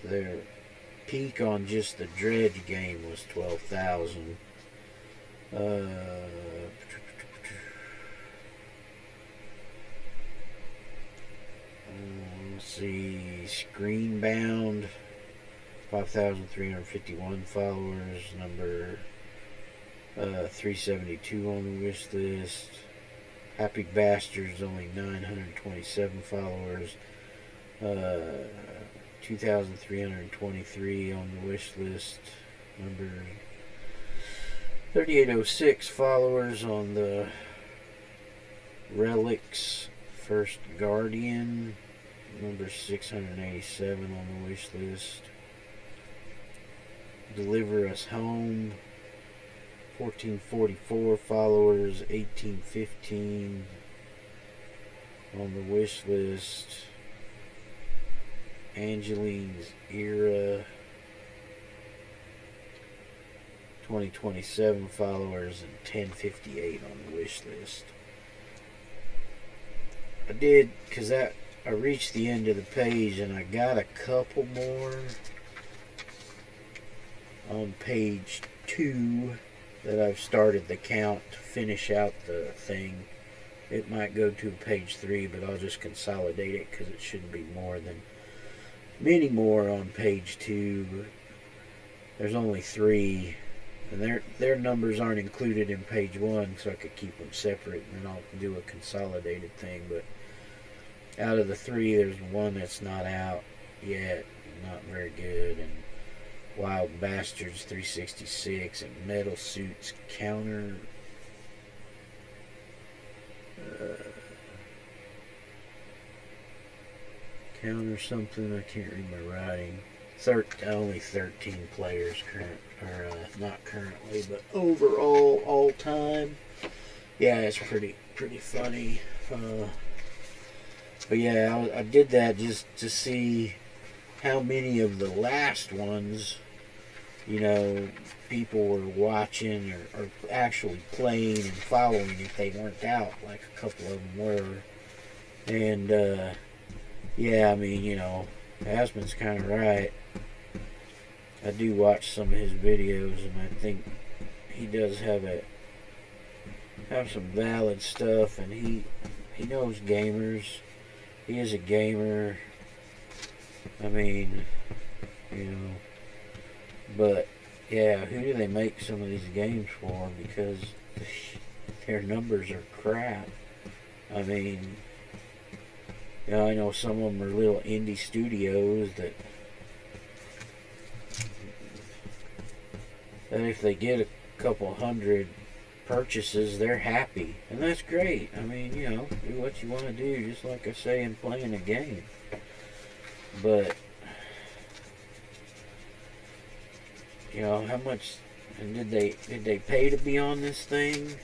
their peak on just the Dredge game was 12,000. Let's see, Screenbound, 5,351 followers, number 372 on the wish list. Happy Bastards, only 927 followers, 2,323 on the wish list. Number 3806 followers on the Relics First Guardian. Number 687 on the wish list. Deliver Us Home, 1,444 followers, 1,815. on the wish list. Angeline's Era, 2027 followers, and 1058 on the wish list. I did, because I reached the end of the page and I got a couple more on page 2 that I've started the count to finish out the thing. It might go to page 3, but I'll just consolidate it because it shouldn't be more than many more on page 2. There's only 3, and their numbers aren't included in page 1, so I could keep them separate, and then I'll do a consolidated thing. But out of the 3, there's one that's not out yet, not very good, and Wild Bastards 366 and Metal Suits Counter something, I can't read my writing. Only 13 players not currently, but overall, all time. Yeah, it's pretty funny. But yeah, I did that just to see how many of the last ones, people were watching or actually playing and following if they weren't out, like a couple of them were. And yeah, I mean, Asman's kind of right. I do watch some of his videos, and I think he does have some valid stuff, and he knows gamers. He is a gamer. I mean, but yeah, who do they make some of these games for? Because their numbers are crap. I mean, I know some of them are little indie studios that if they get a couple hundred purchases, they're happy, and that's great. I mean, do what you want to do, just like I say in playing a game. But how much did they pay to be on this thing?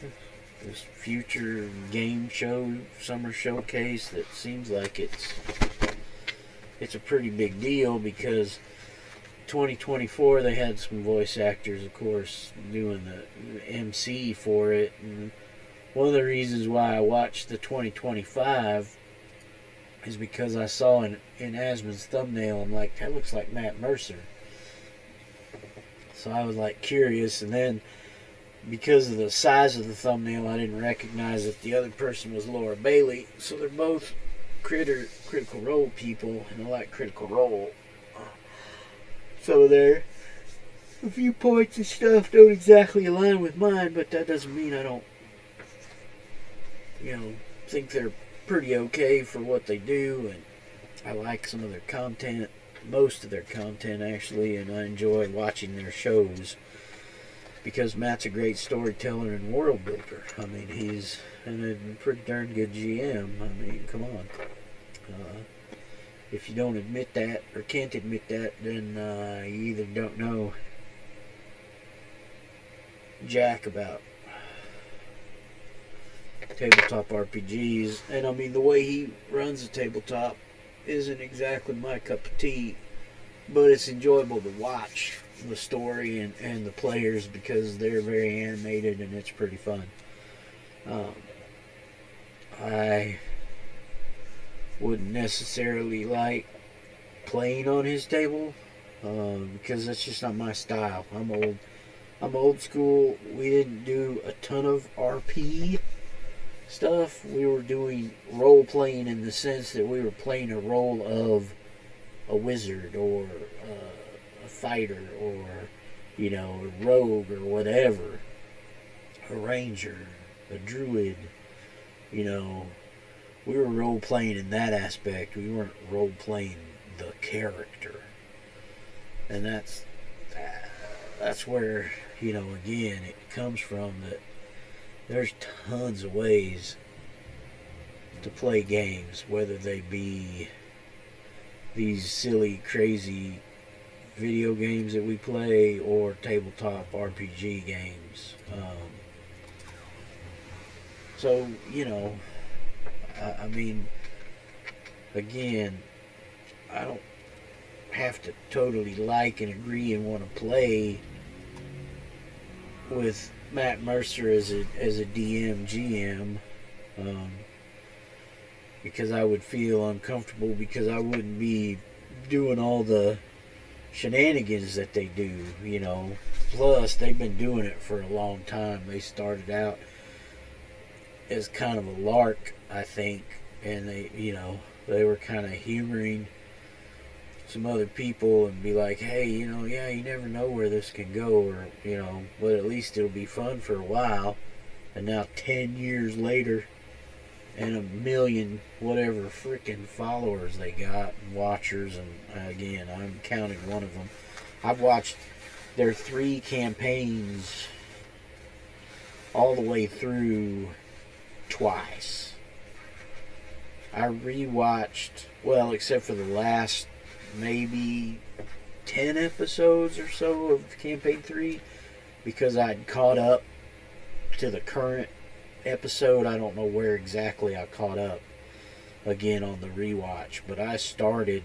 This future game show, summer showcase, that seems like it's a pretty big deal, because 2024 they had some voice actors, of course, doing the MC for it. And one of the reasons why I watched the 2025 is because I saw in Asman's thumbnail, I'm like, that looks like Matt Mercer. So I was like curious, and then because of the size of the thumbnail, I didn't recognize that the other person was Laura Bailey. So they're both Critical Role people, and I like Critical Role. Some of their viewpoints and stuff don't exactly align with mine, but that doesn't mean I don't, think they're pretty okay for what they do, and I like some of their content, most of their content actually, and I enjoy watching their shows because Matt's a great storyteller and world builder. I mean, he's a pretty darn good GM. I mean, come on. If you don't admit that or can't admit that, then you either don't know jack about tabletop RPGs. And I mean, the way he runs a tabletop isn't exactly my cup of tea, but it's enjoyable to watch the story and the players, because they're very animated and it's pretty fun. I wouldn't necessarily like playing on his table, because that's just not my style. I'm old school. We didn't do a ton of RP stuff. We were doing role playing in the sense that we were playing a role of a wizard or a fighter or a rogue or whatever, a ranger, a druid. We were role playing in that aspect. We weren't role playing the character, and that's where again it comes from, that there's tons of ways to play games, whether they be these silly, crazy video games that we play or tabletop RPG games. So, I mean, again, I don't have to totally like and agree and want to play with Matt Mercer as a DM GM, um, because I would feel uncomfortable, because I wouldn't be doing all the shenanigans that they do, you know. Plus, they've been doing it for a long time. They started out as kind of a lark, I think, and they were kind of humoring some other people and be like, hey, yeah, you never know where this can go, or, but at least it'll be fun for a while. And now 10 years later, and a million whatever freaking followers they got and watchers, and again, I'm counting one of them. I've watched their 3 campaigns all the way through twice. I rewatched, well, except for the last maybe 10 episodes or so of campaign 3, because I'd caught up to the current episode. I don't know where exactly I caught up again on the rewatch, but I started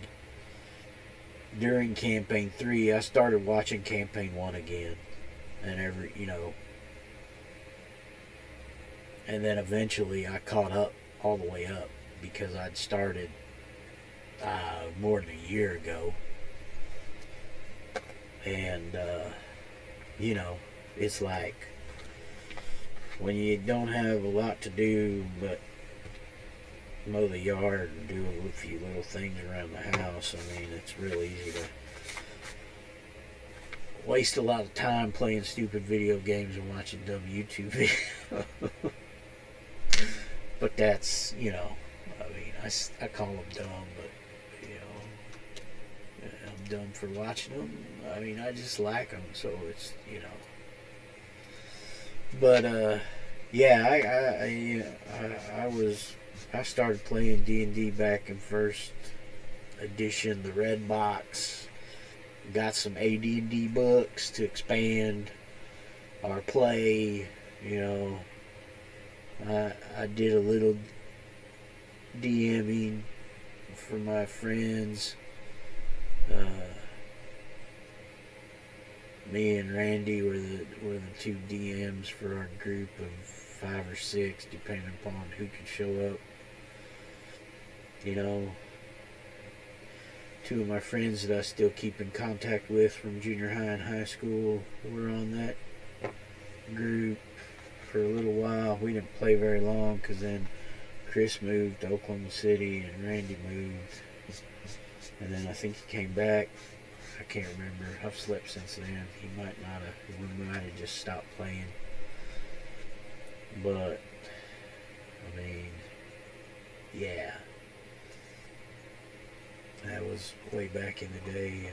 during campaign 3. I started watching campaign 1 again, and and then eventually I caught up all the way up, because I'd started more than a year ago. And it's like when you don't have a lot to do but mow the yard and do a few little things around the house, I mean, it's real easy to waste a lot of time playing stupid video games and watching dumb YouTube videos. But that's, I mean, I call them dumb, but, I'm dumb for watching them. I mean, I just like them, so it's, But, yeah, I started playing D&D back in first edition, the red box. Got some AD&D books to expand our play, I did a little DMing for my friends. Me and Randy were the 2 DMs for our group of 5 or 6, depending upon who could show up. 2 of my friends that I still keep in contact with from junior high and high school were on that group for a little while. We didn't play very long, because then Chris moved to Oklahoma City and Randy moved, and then I think he came back. I can't remember. I've slept since then. He might not have. We might have just stopped playing. But I mean, yeah, that was way back in the day,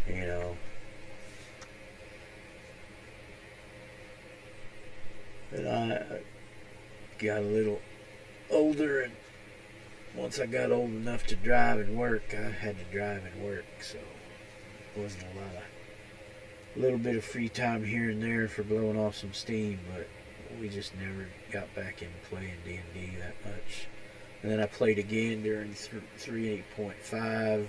and and I got a little older, and once I got old enough to drive and work, I had to drive and work, so it wasn't a little bit of free time here and there for blowing off some steam, but we just never got back into playing D&D that much. And then I played again during 3.8.5,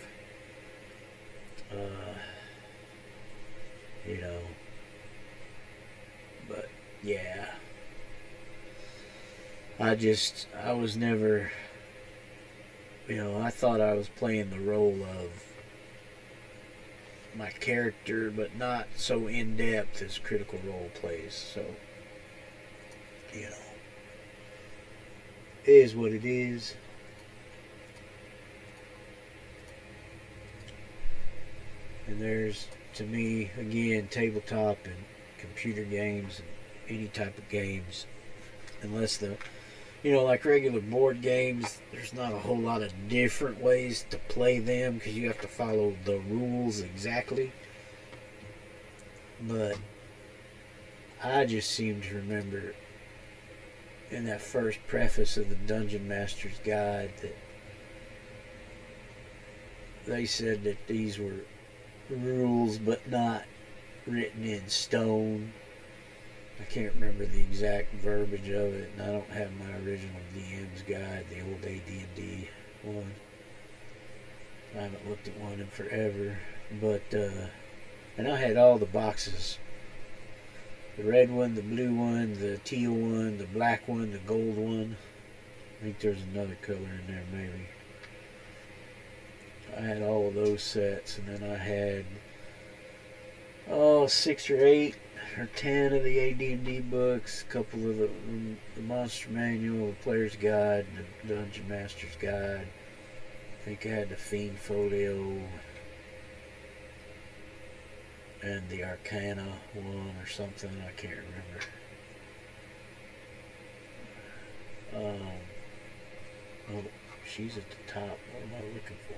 but yeah, I was never, I thought I was playing the role of my character, but not so in-depth as Critical Role plays, so, it is what it is. And there's, to me, again, tabletop and computer games and any type of games, unless like regular board games, there's not a whole lot of different ways to play them, because you have to follow the rules exactly. But I just seem to remember in that first preface of the Dungeon Master's Guide that they said that these were rules but not written in stone. I can't remember the exact verbiage of it, and I don't have my original DM's guide, the old AD&D one. I haven't looked at one in forever, but and I had all the boxes: the red one, the blue one, the teal one, the black one, the gold one. I think there's another color in there, maybe. I had all of those sets, and then I had 6 or 8 or 10 of the AD&D books, a couple of the Monster Manual, the Player's Guide, the Dungeon Master's Guide. I think I had the Fiend Folio and the Arcana one or something. I can't remember. Oh, she's at the top. What am I looking for?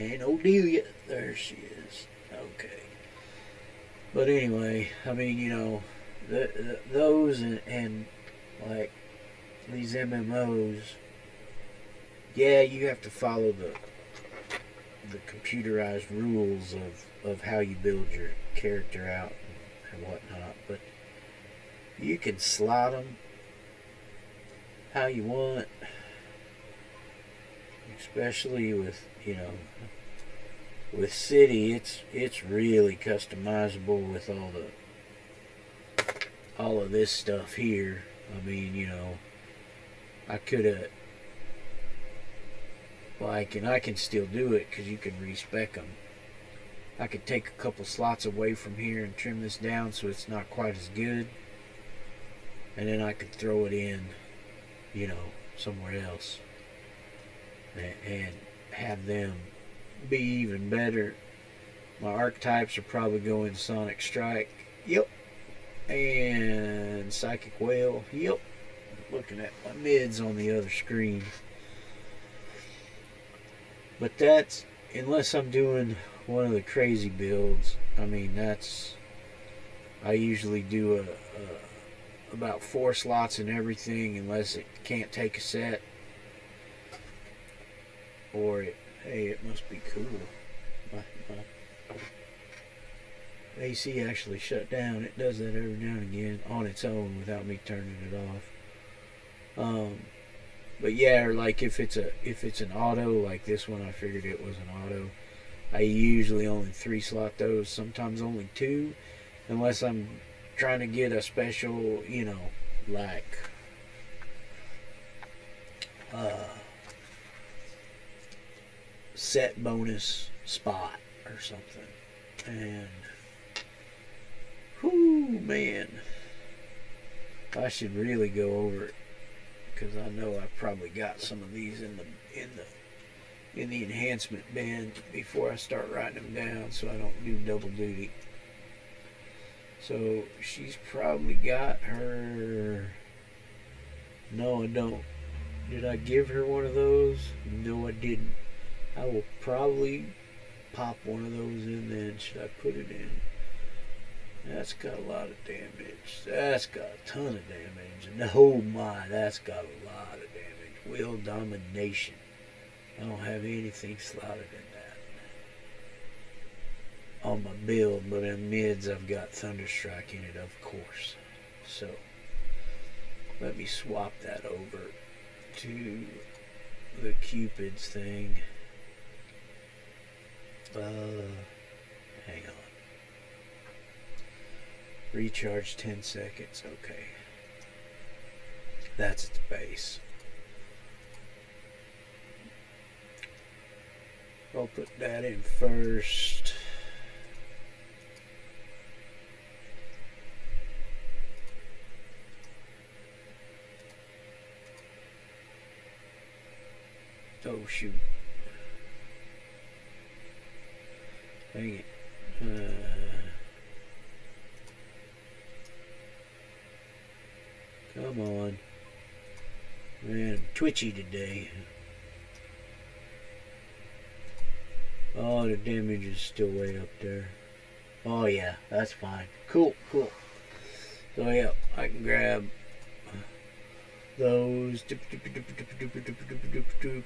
And Odelia. There she is. Okay. But anyway, I mean, you know, those and like these MMOs, yeah, you have to follow the computerized rules of how you build your character out and whatnot, but you can slot them how you want, especially with, you know, with City. It's really customizable with all of this stuff here. I mean, you know, I could have, like, and I can still do it because you can respec them. I could take a couple slots away from here and trim this down so it's not quite as good, and then I could throw it in, you know, somewhere else and have them be even better. My archetypes are probably going Sonic Strike. Yep. And Psychic Whale. Yep. Looking at my mids on the other screen. But that's, unless I'm doing one of the crazy builds, I mean, that's, I usually do about 4 slots in everything, unless it can't take a set, or it, hey, it must be cool. My AC actually shut down. It does that every now and again on its own without me turning it off. But yeah, like if it's an auto like this one, I figured it was an auto. I usually only 3 slot those, sometimes only 2, unless I'm trying to get a special, you know, like set bonus spot or something. And whoo, man, I should really go over it, because I know I probably got some of these in the enhancement bin before I start writing them down, so I don't do double duty. So she's probably got her. No, I don't. Did I give her one of those? No, I didn't. I will probably pop one of those in then. Should I put it in? That's got a lot of damage. That's got a ton of damage. And oh my, that's got a lot of damage. Will Domination. I don't have anything slotted in that on my build, but in mids I've got Thunderstrike in it, of course. So let me swap that over to the Cupid's thing. Hang on. Recharge 10 seconds. Okay. That's its base. I'll put that in first. Oh shoot. Dang it. Come on. Man, I'm twitchy today. Oh, the damage is still way up there. Oh yeah, that's fine. Cool, cool. So yeah, I can grab those.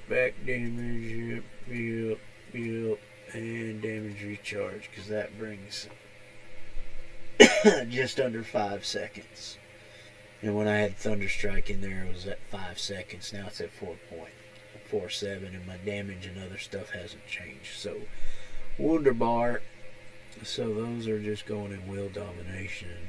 Back damage. Yep. And damage recharge, because that brings just under 5 seconds. And when I had Thunderstrike in there, it was at 5 seconds. Now it's at 4.47, and my damage and other stuff hasn't changed. So, Wunderbar. So those are just going in will domination.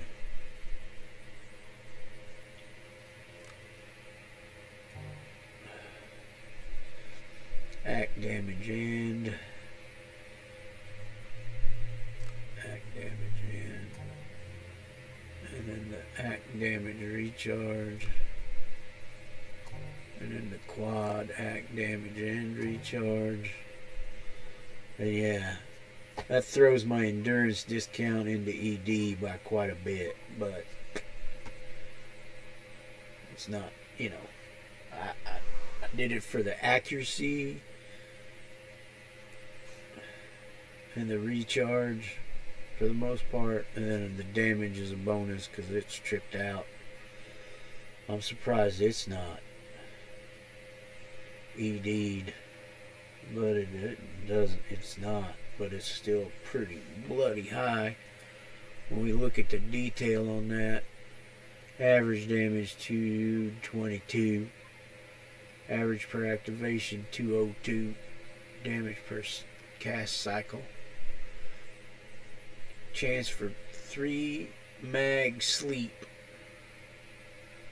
Act damage end. Act damage end. And then the act damage recharge. And then the quad act damage end recharge. But yeah, that throws my endurance discount into ED by quite a bit, but it's not, you know, I did it for the accuracy and the recharge for the most part, and then the damage is a bonus because it's tripped out. I'm surprised it's not ED'd, but it doesn't. It's not, but it's still pretty bloody high. When we look at the detail on that, average damage 222, average per activation 202, damage per cast cycle. Chance for 3 mag sleep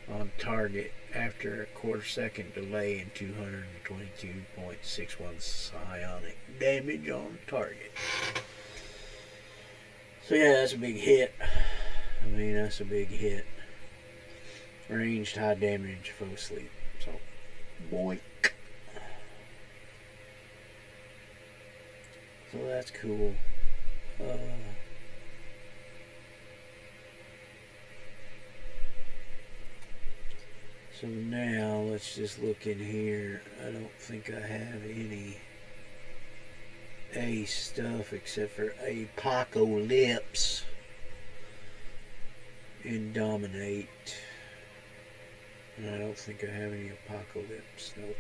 on target after a quarter-second delay and 222.61 psionic damage on target. So yeah, that's a big hit. I mean, that's a big hit. Ranged high damage, foe sleep. So, boink. So that's cool. So now let's just look in here. I don't think I have any A stuff except for Apocalypse and Dominate. And I don't think I have any Apocalypse. Nope.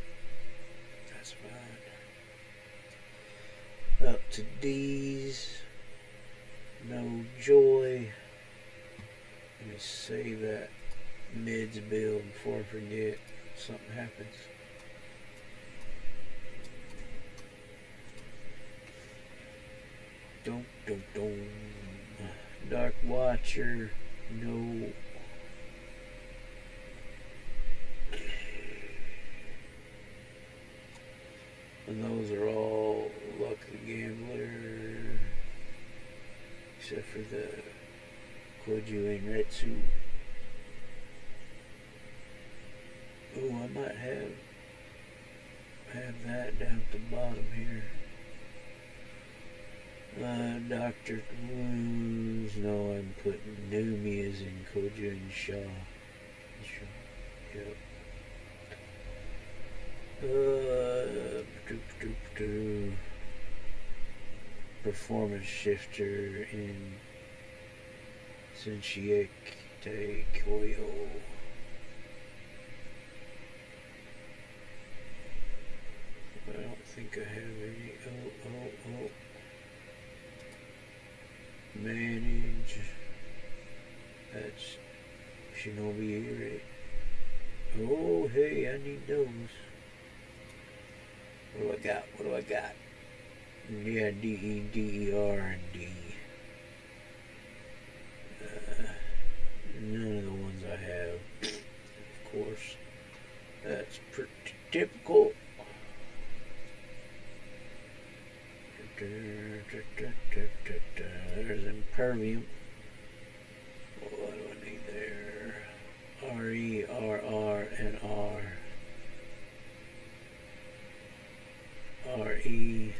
That's fine. Up to D's. No Joy. Let me save that mids build before I forget something happens. Don't. Dark Watcher, no. And those are all Luck the Gambler, except for the Koju and Retsu. Oh, I might have that down at the bottom here. Dr. Wounds. No, I'm putting Numias in Koja and Shaw. Yep. Performance Shifter in Senshiek Koyo. I don't think I have any. Oh. Manage. That's Shinobi, right? Oh, hey, I need those. What do I got? Yeah, D-E-D-E-R and D. None of the ones I have. Of course. That's pretty typical. There's Impervium. What do I need there? R-E, R-R, and R. R-E.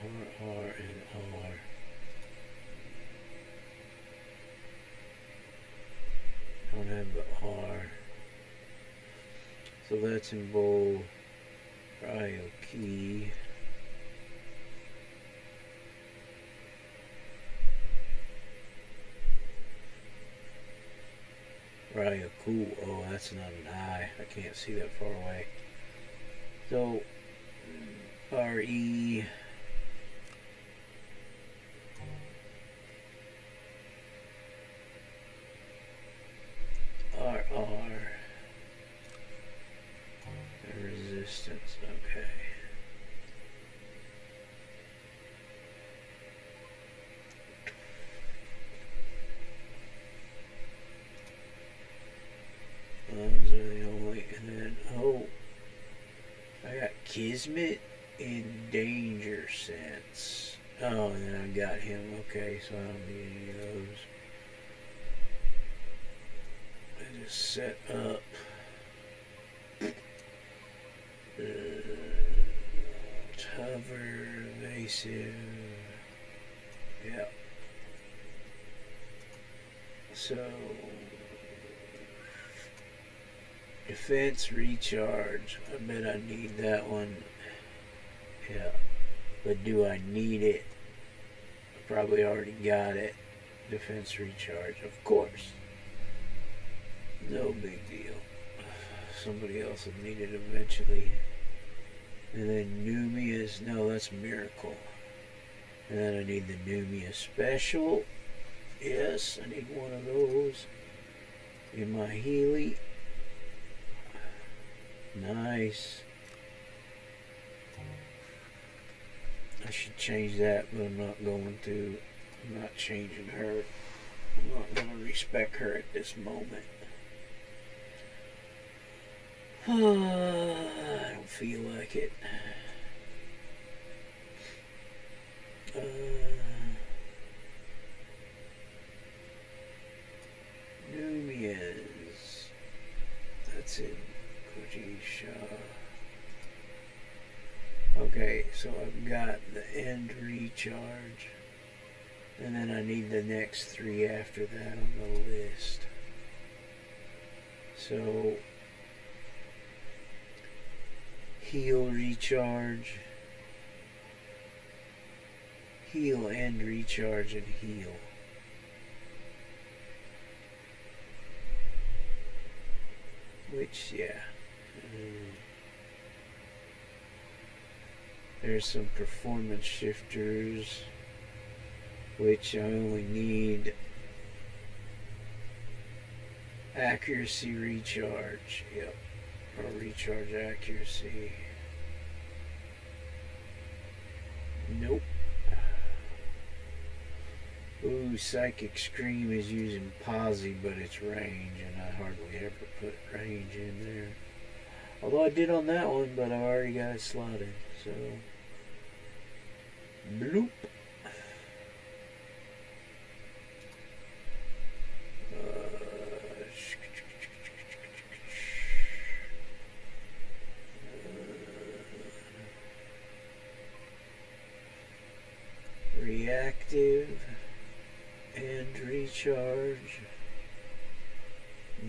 R-R, and R. I don't have the R. So that's in bowl. Ryoki. Ryoku. Oh, that's not an I. I can't see that far away. So R-E. ranger sets. Oh, and then I got him. Okay, so I don't need any of those. I just set up hover, evasive. Yeah. So defense recharge. I bet I need that one. Yeah. But do I need it? I probably already got it. Defense recharge, of course. No big deal. Somebody else will need it eventually. And then Numia's, no, that's Miracle. And then I need the Numia Special. Yes, I need one of those. In my Healy. Nice. I should change that, but I'm not going to. I'm not changing her. I'm not going to respec her at this moment. I don't feel like it. Numias. That's in Kojisha. Okay, so I've got the end recharge. And then I need the next 3 after that on the list. So heal recharge. Heal and recharge and heal. Which, yeah. There's some performance shifters, which I only need accuracy recharge. Yep. Or recharge accuracy. Nope. Ooh, Psychic Scream is using Posse, but it's range, and I hardly ever put range in there. Although I did on that one, but I already got it slotted, so... Bloop. Reactive and recharge.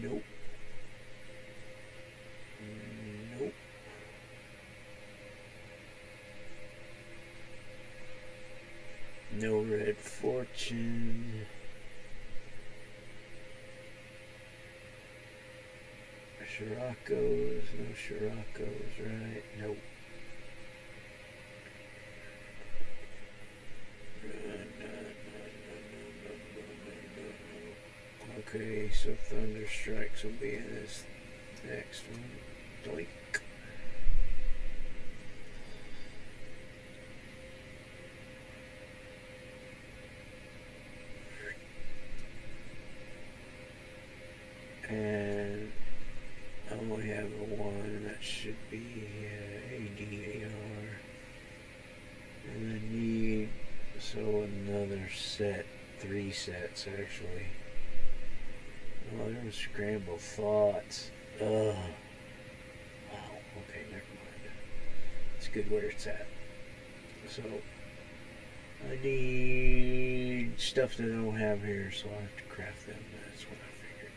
Nope. Nope. No Red Fortune. Scirocco's, no Scirocco's, right? Nope. Okay, so Thunderstrikes will be in this next one. Doink. And I only have a 1, that should be ADAR. And I need, so another set, 3 sets actually. Oh, there was Scrambled Thoughts. Ugh. Oh, okay, never mind. It's good where it's at. So, I need stuff that I don't have here, so I have to craft them. That's what I figured.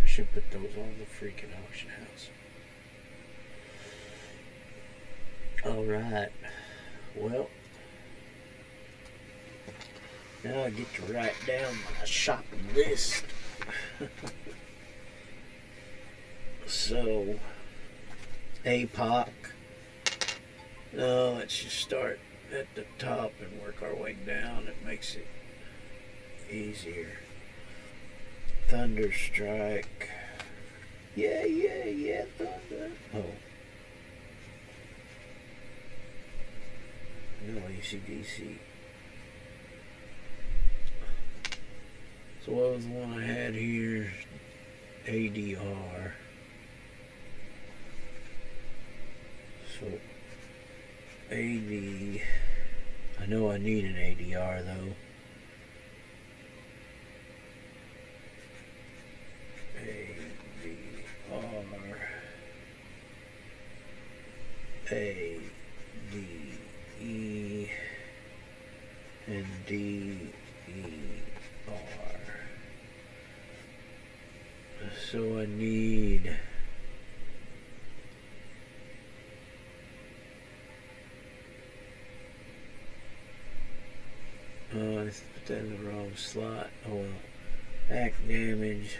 I should put those on the freaking auction house. Alright. Well, now I get to write down my shopping list. So, APOC. Let's just start at the top and work our way down. It makes it easier. Thunderstrike. Yeah, Thunder. Oh. No ACDC. So what was the one I had here? ADR. So AD. I know I need an ADR though. ADR. ADE and DER. So I need I put that in the wrong slot. Oh well. Act damage,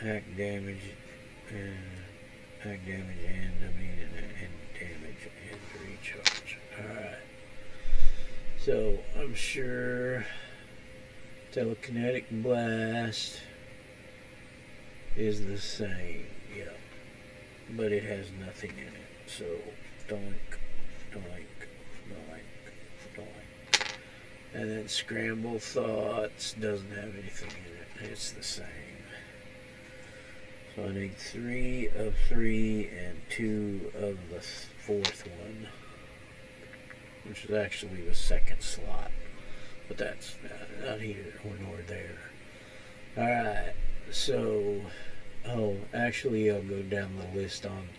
and damage and damage and recharge. Alright. So I'm sure telekinetic blast is the same, yeah. But it has nothing in it. So doink, doink, doink, doink. And then scramble thoughts doesn't have anything in it. It's the same. So I need 3 of 3 and 2 of the 4th one, which is actually the 2nd slot. But that's not here nor there. Alright, so actually I'll go down the list on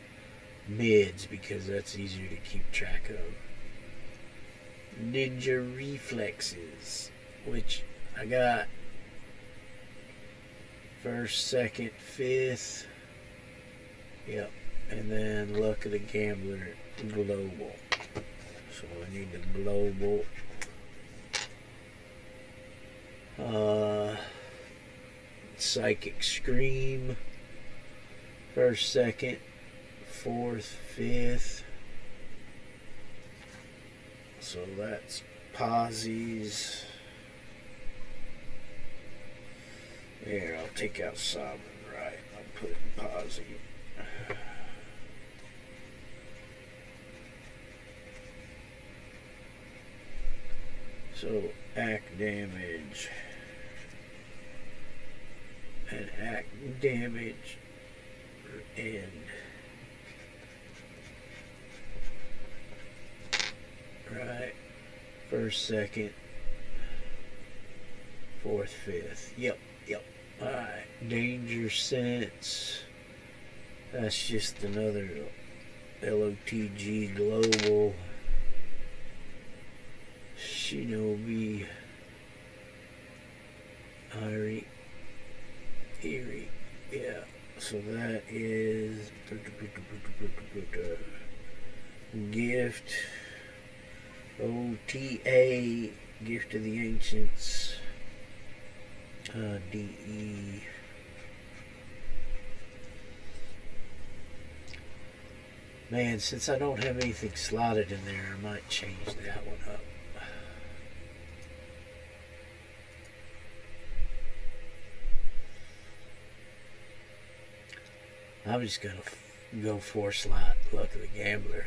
mids because that's easier to keep track of. Ninja reflexes, which I got 1st, 2nd, 5th. Yep. And then luck of the gambler global. So I need the global. Psychic scream. 1st, 2nd, 4th, 5th. So that's posies. Here, I'll take out sovereign right. I'll put it in posi. So act damage and act damage end. Right. 1st, 2nd, 4th, 5th. Yep. Alright. Danger sense. That's just another LOTG global. Shinobi. Eerie. Yeah. So that is gift. OTA, Gift of the Ancients, DE. Man, since I don't have anything slotted in there, I might change that one up. I'm just gonna go 4 slot Luck of the Gambler.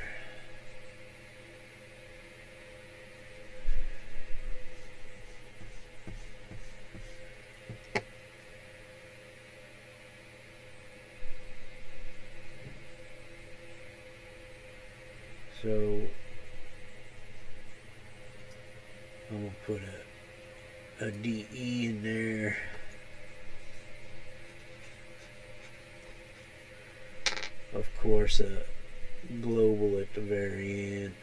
So I'm gonna put a DE in there. Of course, a global at the very end.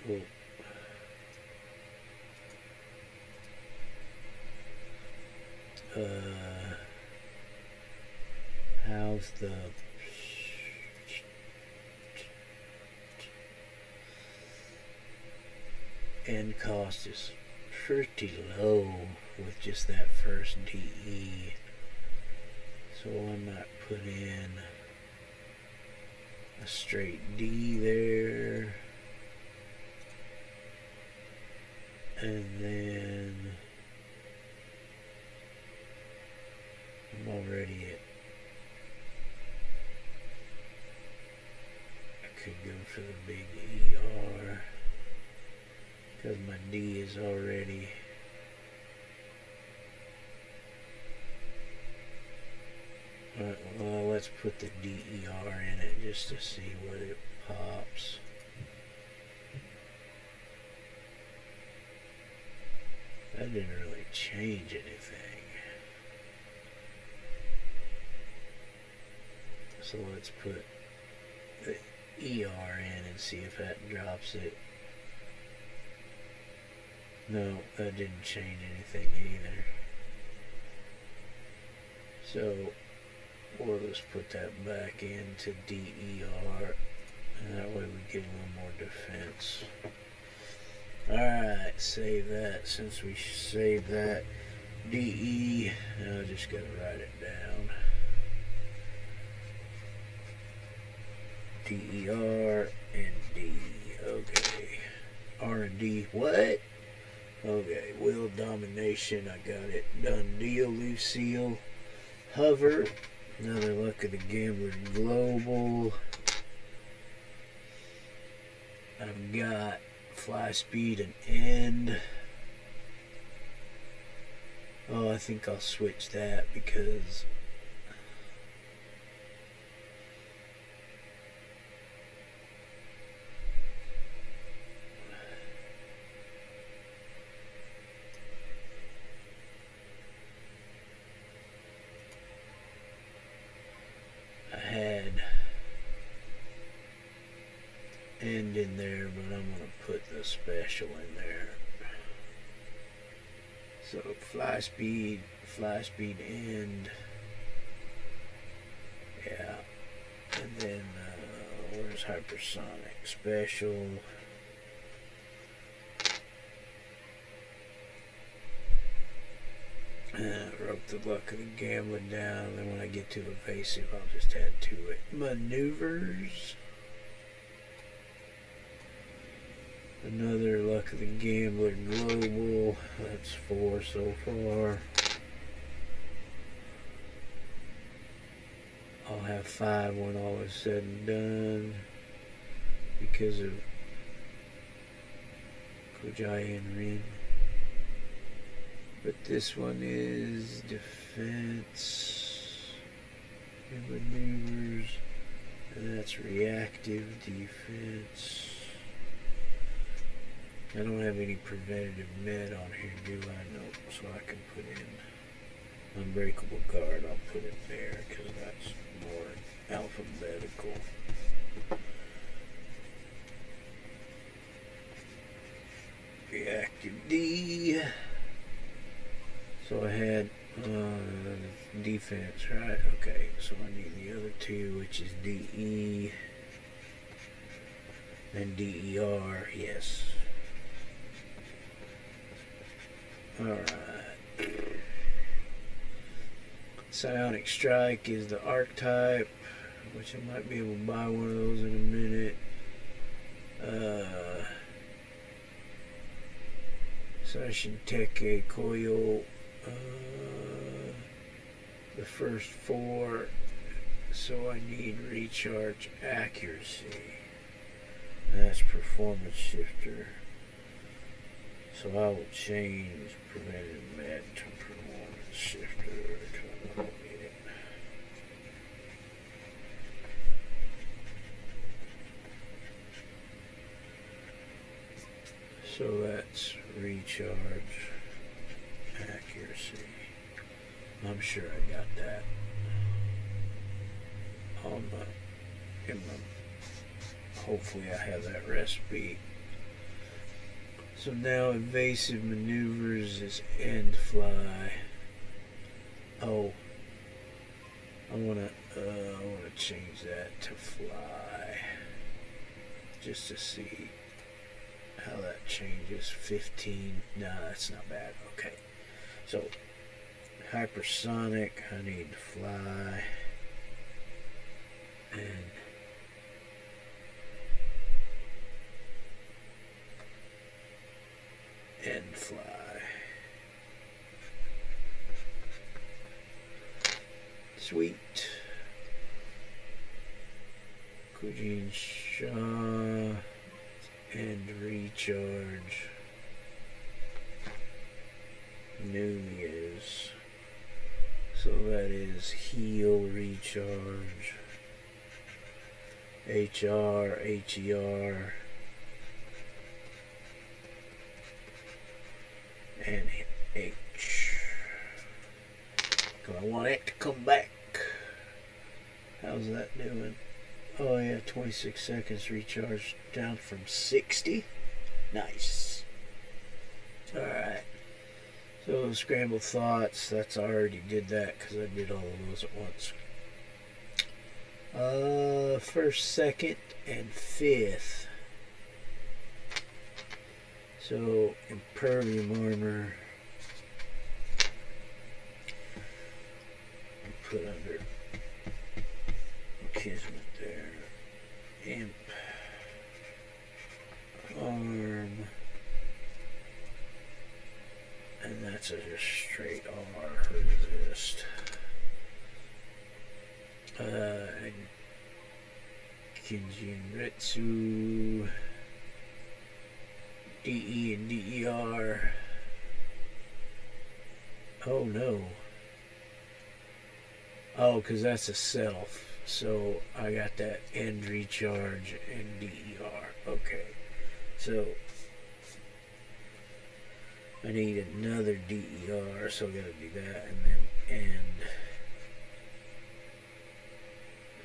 How's the end cost is pretty low with just that first DE, so I might put in a straight D there, and then I'm already at, I could go for the big ER because my D is already well, let's put the DER in it just to see what it pops. That didn't really change anything. So let's put the ER in and see if that drops it. No, that didn't change anything either. So we'll just put that back into DER, and that way we get a little more defense. Alright, save that. Since we saved that, DE, I just gotta write it down. DER and D. Okay. R and D. What? Okay. Will domination. I got it. Done deal. Lucille. Hover. Another luck of the gambler. Global. I've got fly speed and end. Oh, I think I'll switch that because I had end in there, but I'm going to put the special in there. So fly speed end. Yeah. And then where's hypersonic special? I wrote the luck of the gambling down, and then when I get to evasive, I'll just add to it. Maneuvers. Another luck of the gambler global. That's 4 so far. I'll have 5 when all is said and done because of Kojai and Rin. But this one is defense and maneuvers, and that's reactive defense. I don't have any preventative med on here, do I? No, so I can put in unbreakable guard. I'll put it there because that's more alphabetical. Reactive D. So I had defense, right? Okay, so I need the other two, which is DE and DER, yes. Alright. Psionic Strike is the archetype, which I might be able to buy one of those in a minute. Session Tech A Coil. The first 4, so I need recharge accuracy. That's performance shifter. So I will change preventive med to performance shifter because I don't need it. So that's recharge accuracy. I'm sure I got that on hopefully I have that recipe. So now evasive maneuvers is end fly. Oh, I wanna change that to fly just to see how that changes. 15. Nah, that's not bad. Okay, so hypersonic, I need to fly, and fly. Sweet. Kujin Shah and recharge. Nunez. So that is heal, recharge, HR, HER, and on it to come back. How's that doing? Oh yeah, 26 seconds recharge, down from 60. Nice. Alright. So scrambled thoughts, that's I already did that because I did all of those at once. First, second, and fifth. So impervium armor. Put under Kismet there. Imp. Arm. And that's a just straight R resist. And Kinjin DE and DER. Oh no. Oh, because that's a self. So I got that end recharge and DER. Okay. So I need another DER, so I gotta do that and then end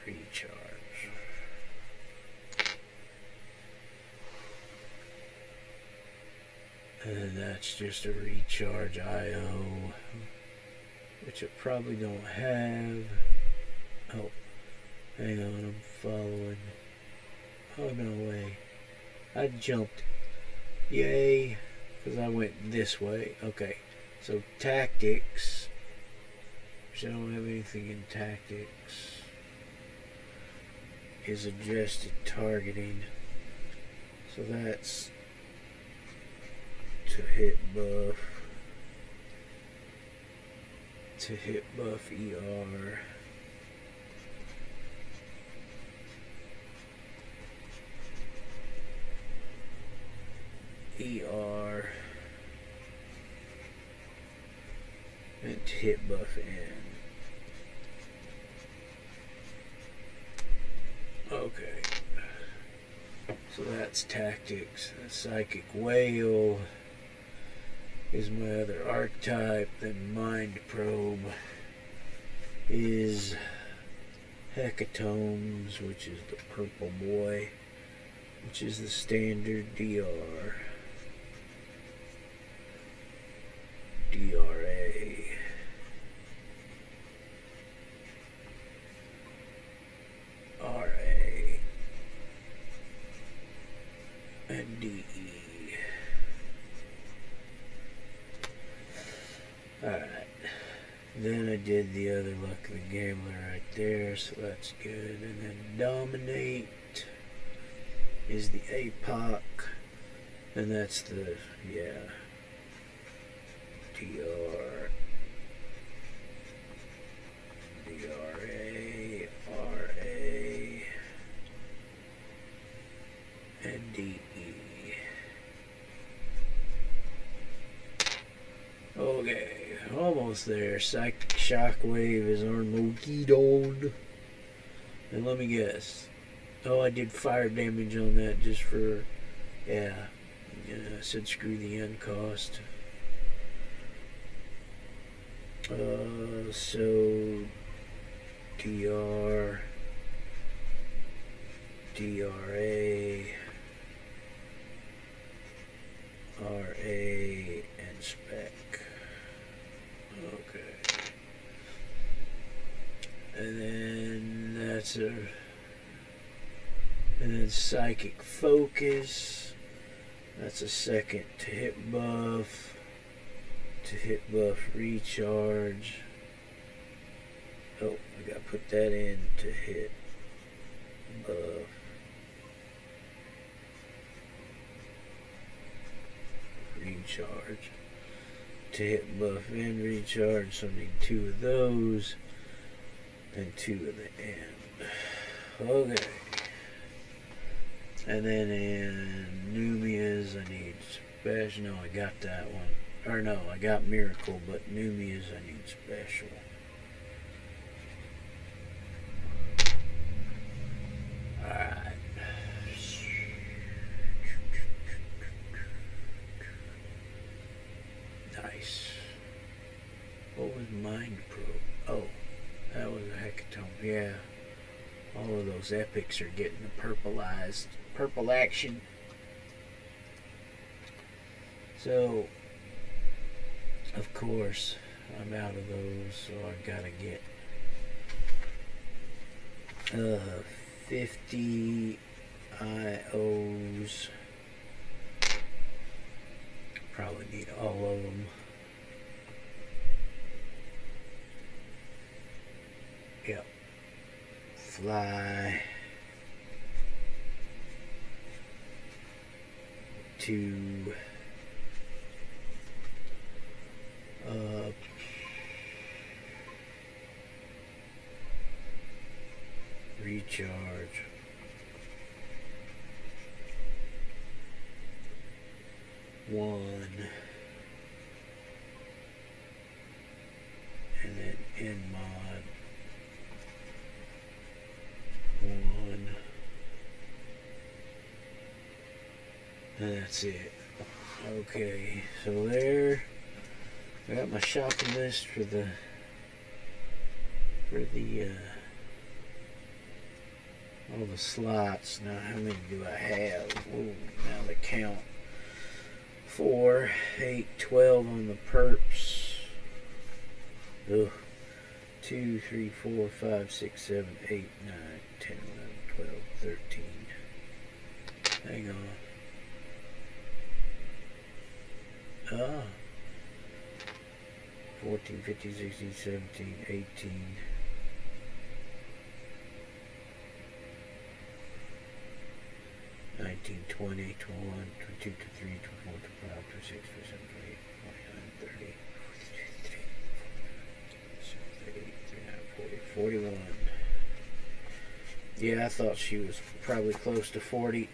recharge. And that's just a recharge IO, which I probably don't have. Oh, hang on, I'm following. Oh, no way. I jumped. Yay, because I went this way. Okay, so tactics, which I don't have anything in tactics, is adjusted targeting. So that's to hit buff, ER. ER and to hit buff N. Okay, so that's tactics. Psychic whale is my other archetype. Then mind probe is hecatombs, which is the purple boy, which is the standard DR. DRA. RA. And DE. Alright. Then I did the other Luck of the Gambler right there, so that's good. And then Dominate is the APOC. And that's the, yeah. DR, DRA, RA, and DE. Okay, almost there. Psychic Shockwave is Armageddon. And let me guess. Oh, I did fire damage on that just for, yeah. I said screw the end cost. So DR, DRA, RA, and spec. Okay. And then that's a, and then Psychic Focus. That's a second to hit buff. To hit buff recharge. Oh, I gotta put that in to hit buff. Recharge. To hit buff and recharge, so I need 2 of those and 2 of the end. Okay. And then in Numia's I need special. No, I got that one. Or no, I got Miracle, but Numia's I need special. Alright. Nice. What was Mind Probe? Oh. Yeah, all of those epics are getting the purple action. So, of course, I'm out of those, so I gotta get 50 IOs. Probably need all of them. Yep. Fly to recharge. One. And then in mod. One. And that's it. Okay, so there. I got my shopping list for the all the slots. Now how many do I have? Ooh, now the count. 4, 8, 12 on the perps. Ugh. 2, 3, 4, 5, 6, 7, 8, 9, 10, 11, 12, 13. Hang on. Ah. 14, 15, 16, 17, 18. 19, 20, 21, 22, 23, 24, 25, 26, 27, 28, 29, 30, 41. Yeah, I thought she was probably close to 40.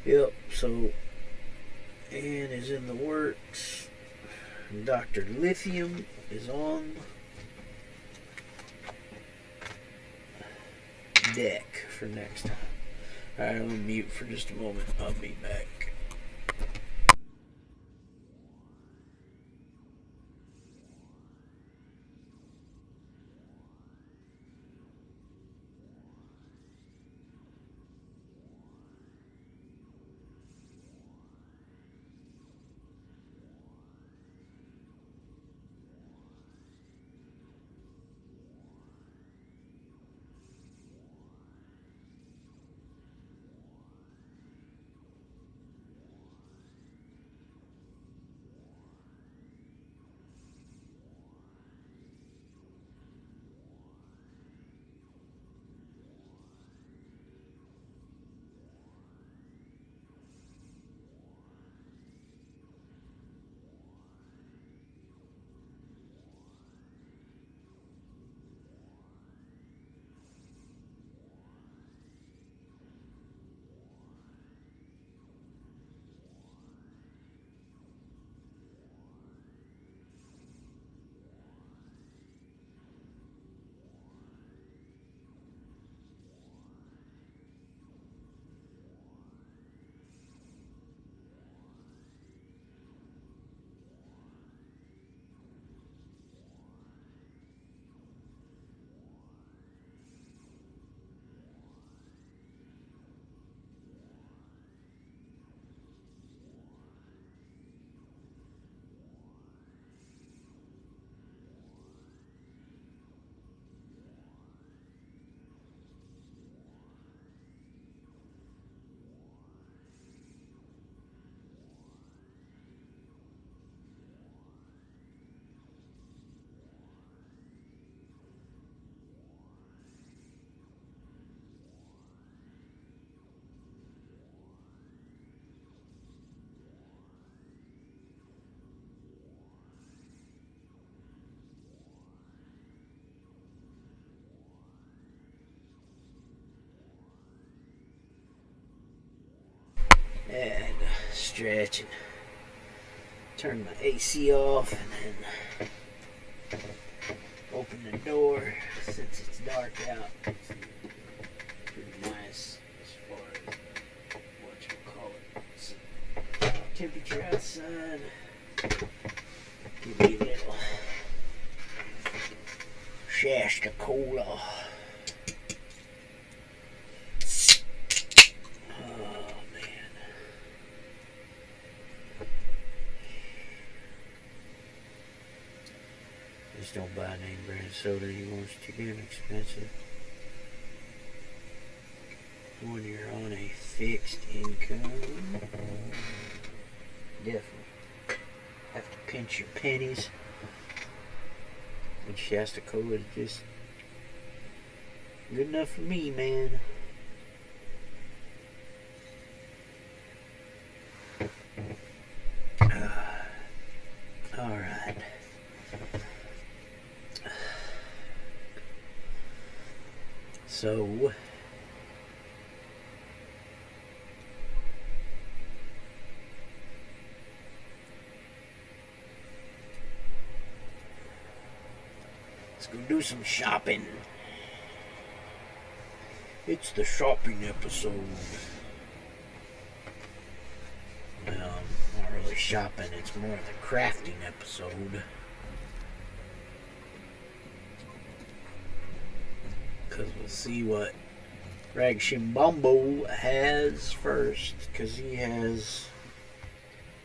Yep, so Anne is in the works. Dr. Lithium is on deck for next time. Alright, I'm gonna mute for just a moment. I'll be back. And stretch and turn my AC off and then open the door since it's dark out. It's pretty nice as far as what you call it. Temperature outside. Give me a little Shasta Cola. Oh, man. Just don't buy name brand soda anymore. It's too damn expensive. When you're on a fixed income, definitely have to pinch your pennies. And Shasta Cola is just good enough for me, man. Alright. So, let's go do some shopping. It's the shopping episode. Well, not really shopping, it's more the crafting episode. Because we'll see what Ragshimbombo has first. Because he has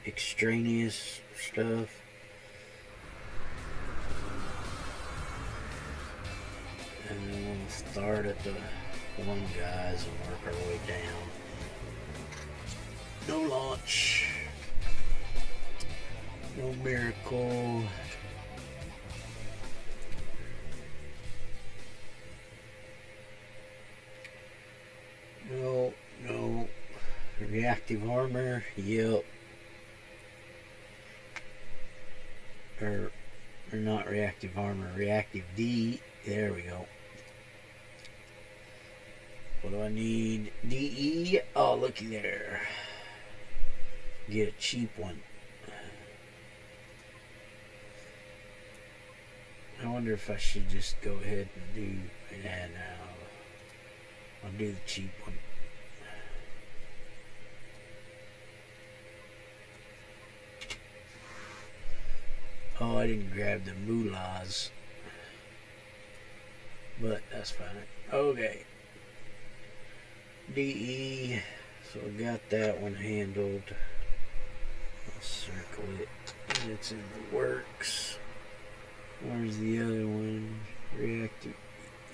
extraneous stuff. And then we'll start at the one guys and work our way down. No launch. No miracle. No. Reactive armor. Yep. Or not reactive armor. Reactive D. There we go. What do I need? DE. Oh, looky there. Get a cheap one. I wonder if I should just go ahead and do. Yeah, no. I'll do the cheap one. Oh, I didn't grab the moolahs. But that's fine. Okay. DE. So I got that one handled. I'll circle it. It's in the works. Where's the other one? Reactive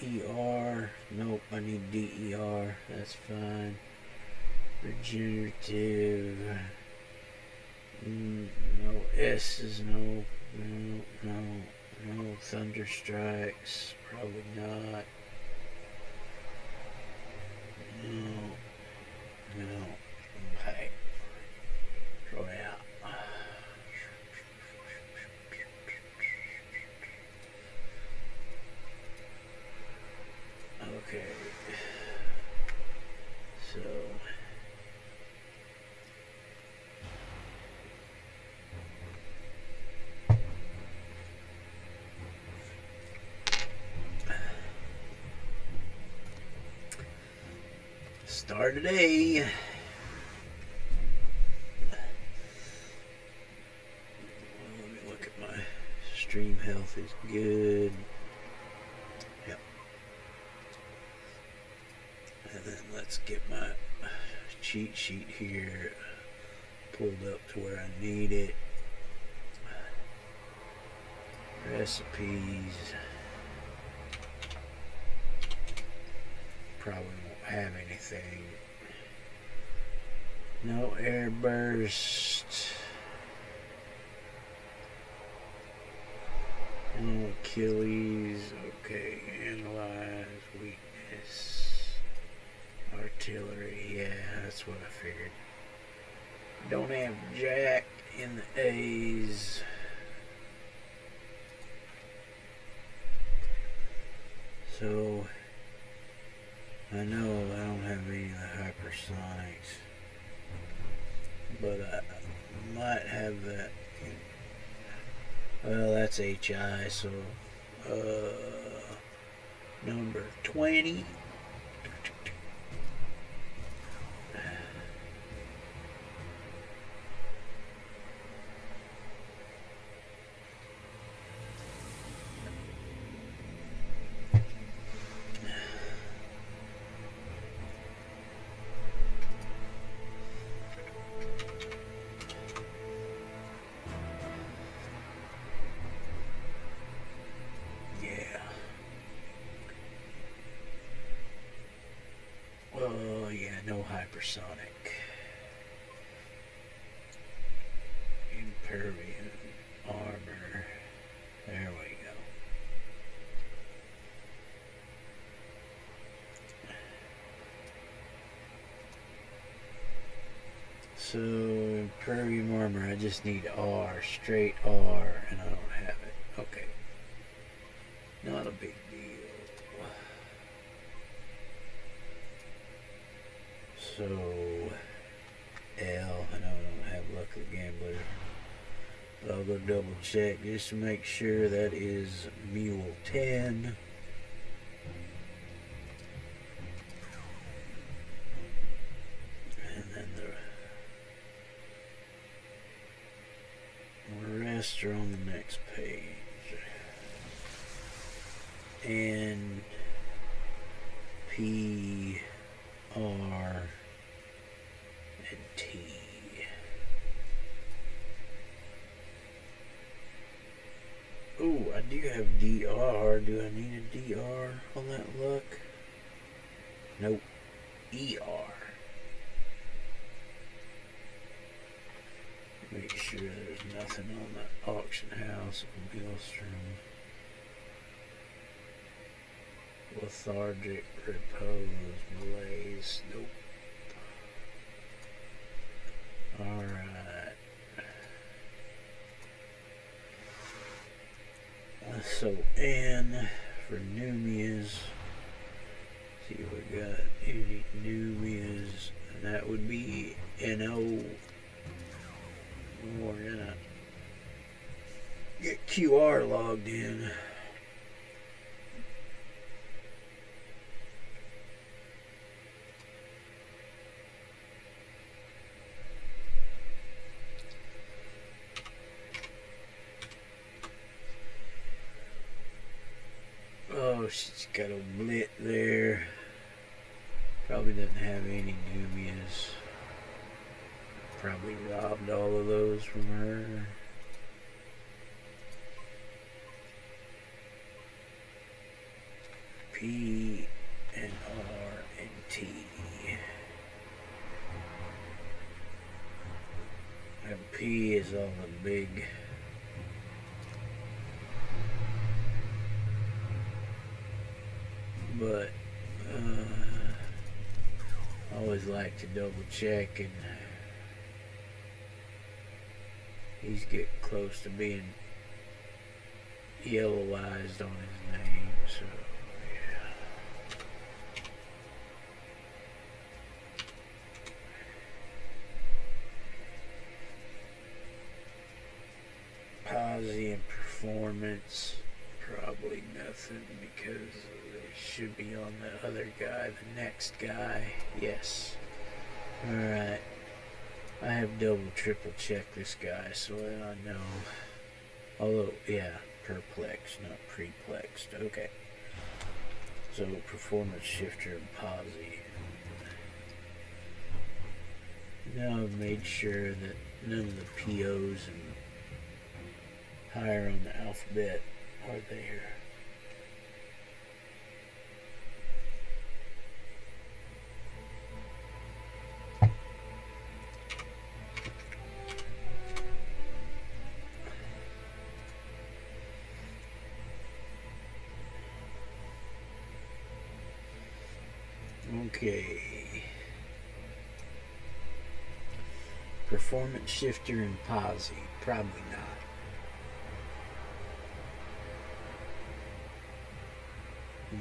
ER. Nope, I need DER. That's fine. Regenerative. No S's. No. Thunder strikes. Probably not. No. Okay. Throw it out. Okay. So. Start today. Let me look at my stream health is good. Yep. And then let's get my cheat sheet here pulled up to where I need it. Recipes. Probably won't have anything. No air burst. No Achilles. Okay, analyze weakness. Artillery. Yeah, that's what I figured. Don't have Jack in the A's. So I know I don't have any of the hypersonics, but I might have that. Well, that's HI, so number 20. Impervious armor. There we go. So, impervious armor, I just need R, straight R, and I don't have it. Okay. Not a big deal. So, L, I know I don't have luck of the gambler, but I'll go double check just to make sure that is Mule 10. And then the rest are on the next page. N, P, R, and T. Oh, I do have DR. Do I need a DR on that luck? Nope. ER. Make sure there's nothing on the auction house or Maelstrom. Lethargic, repose, malaise. Nope. Alright. So N for Numias. See what we got. Any Numias. And that would be NO. We're gonna get QR logged in. Oh, she's got a blit there. Probably doesn't have any Numias. Probably robbed all of those from her. P and R and T. And P is all the big. But I always like to double check, and he's getting close to being yellowized on his name, so yeah. Posy and performance, probably nothing because they should be on the other guy, the next guy. Yes. Alright. I have double, triple checked this guy so I know. Although, yeah, perplexed, not preplexed. Okay. So, performance shifter and posy. Now I've made sure that none of the POs and higher on the alphabet are there. Okay. Performance shifter and posy. Probably not.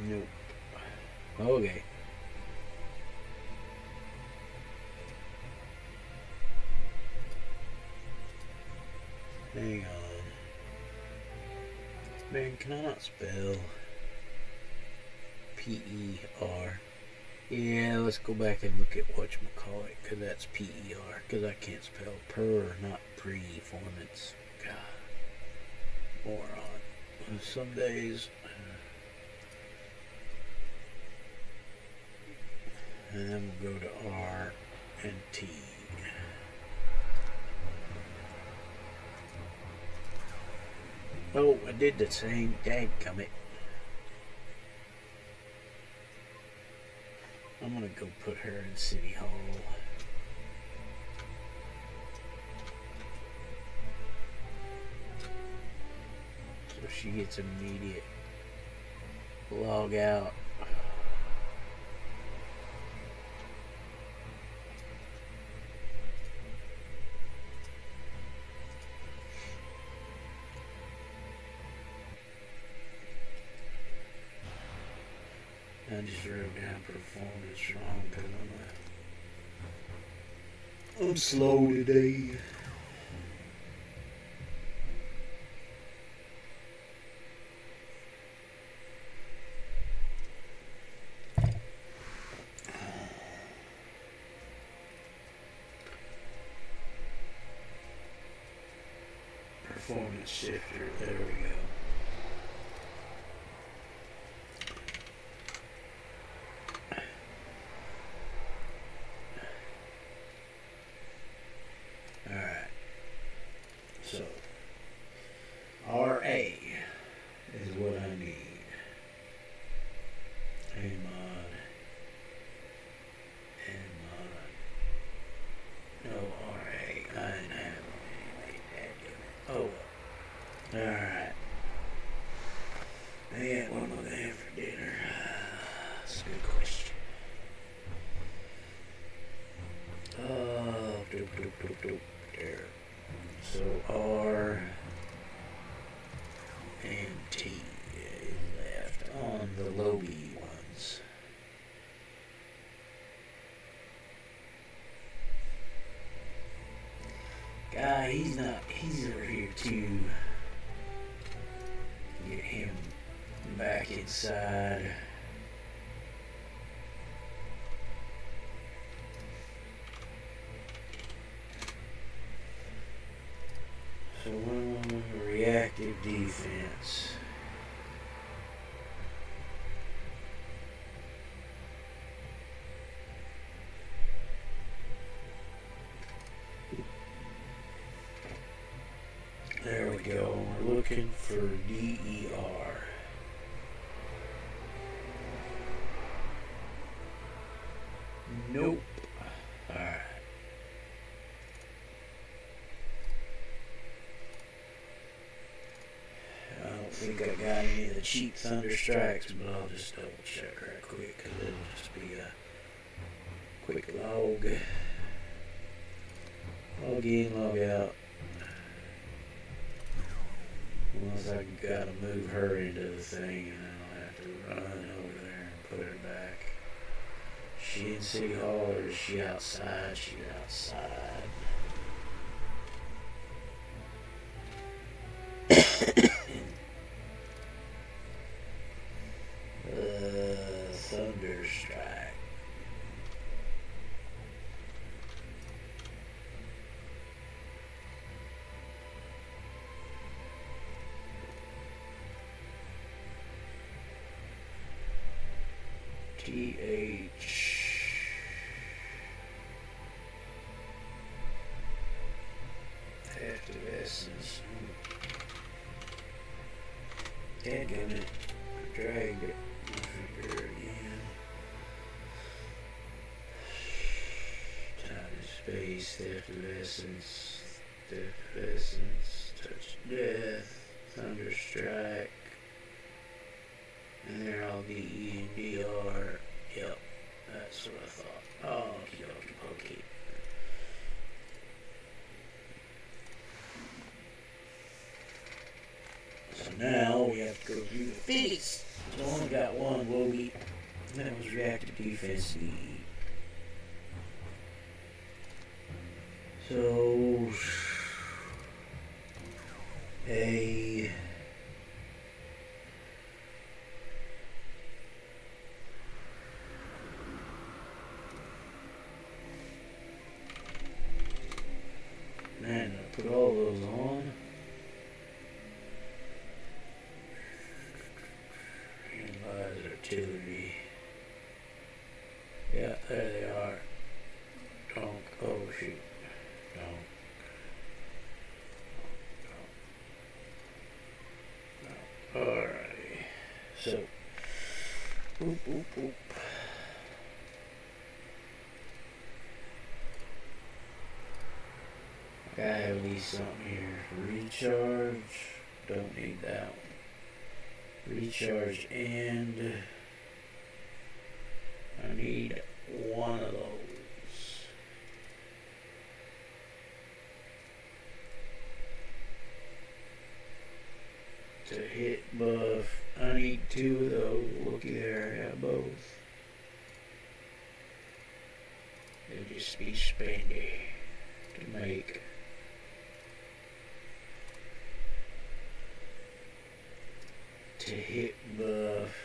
Nope. Okay. Hang on. Man, can I not spell? P-E-R. Yeah, let's go back and look at whatchamacallit, because that's P-E-R, because I can't spell per, not performance. God. Moron. Some days... and then we'll go to R and T. Oh, I did the same. Dadgummit. I'm gonna go put her in City Hall. She gets immediate log out. I just wrote down performance wrong because I'm slow today. Performance shifter, there we go. Alright, so RA is what I need. Amon. No RA, I didn't have anything. Oh well. Alright. Man, what am I gonna have for dinner? That's a good question. There. So R and T is left on the Logie ones. Guy, he's over here too. Get him back inside. So reactive defense. There we go. We're looking for DER. Nope. Alright. I don't think I got any of the cheap thunder strikes, but I'll just double check right quick because it'll just be a quick log. Log in, log out. Unless I gotta move her into the thing and then I'll have to run over there and put her back. Is she in City Hall or is she outside? She's outside. Thunderstrike. TH. Active Essence. Dadgummit. Dragged it. Figure again. Time and space. Active Essence. Active Essence. Touch Death. Thunderstrike. And they're all DE and DR. Yep, that's what I thought. Oh, okie pokey. So now we have to go through the fitties. So I only got one Logie. That was reactive defense DE. So a man, I put all those on. Analyze artillery. Yeah, there they are. Donk. Oh shoot. Donk. Alrighty. So, boop, boop, boop. I have at least something here. Recharge. Don't need that one. recharge, and I need one of those. To hit buff, I need two of those. Looky there, I got both. They'll just be spendy to make. To hit buff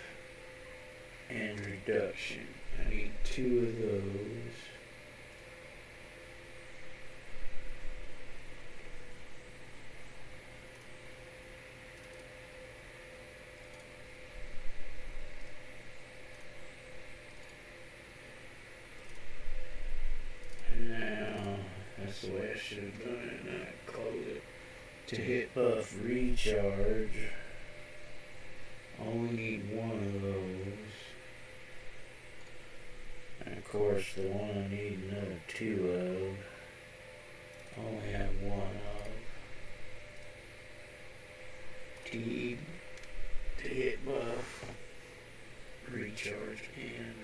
and reduction. I need two of those. Now, that's the way I should have done it, and I close it. To hit buff recharge, only need one of those. And of course, the one I need another two of, I only have one of. T to hit buff, recharge, and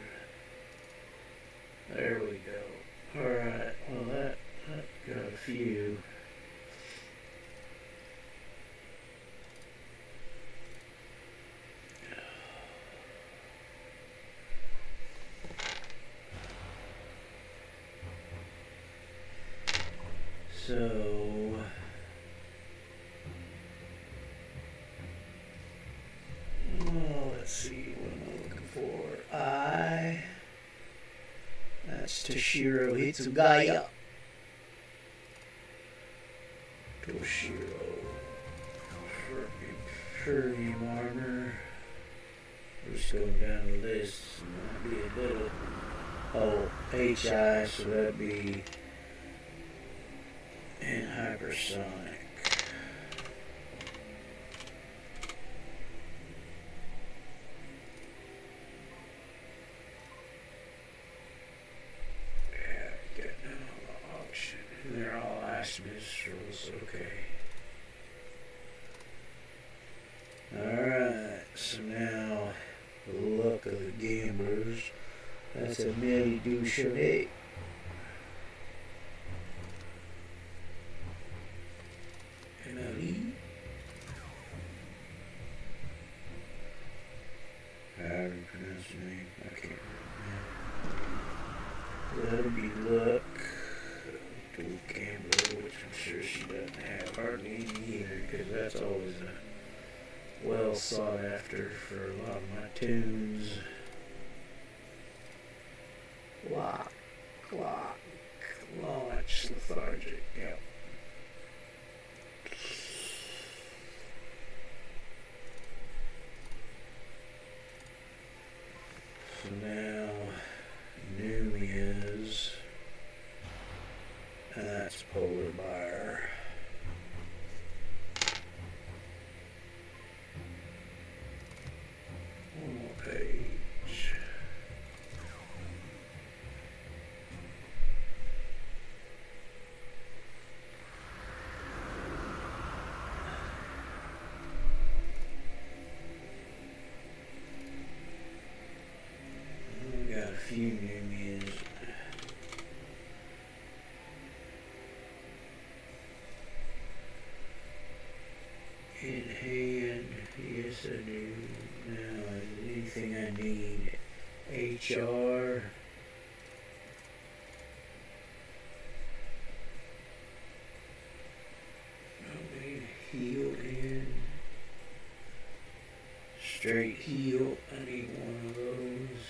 there we go. Alright, well that got a few. So, well, let's see what am I looking for. That's Toshiro Hitsugaya. Toshiro. Premium armor. We're just going down the list. Might be a little. Oh, HI, so that'd be. And hypersonic. Yeah, getting them on the auction. And they're all ice mistrals, okay. Alright, so now the luck of the gamblers. That's a Millie Duchesne. How do you pronounce your name? I can't remember. That'll be luck. To gambler, which I'm sure she doesn't have hardly any either, because that's always a well sought after for a lot of my tunes. Lock, launch, lethargic, yep. So now, Numia's, and that's Polar Bear. One more page. We got a few Numias. In hand, yes I do. Now, anything I need, HR, I need heal in, straight heal, I need one of those.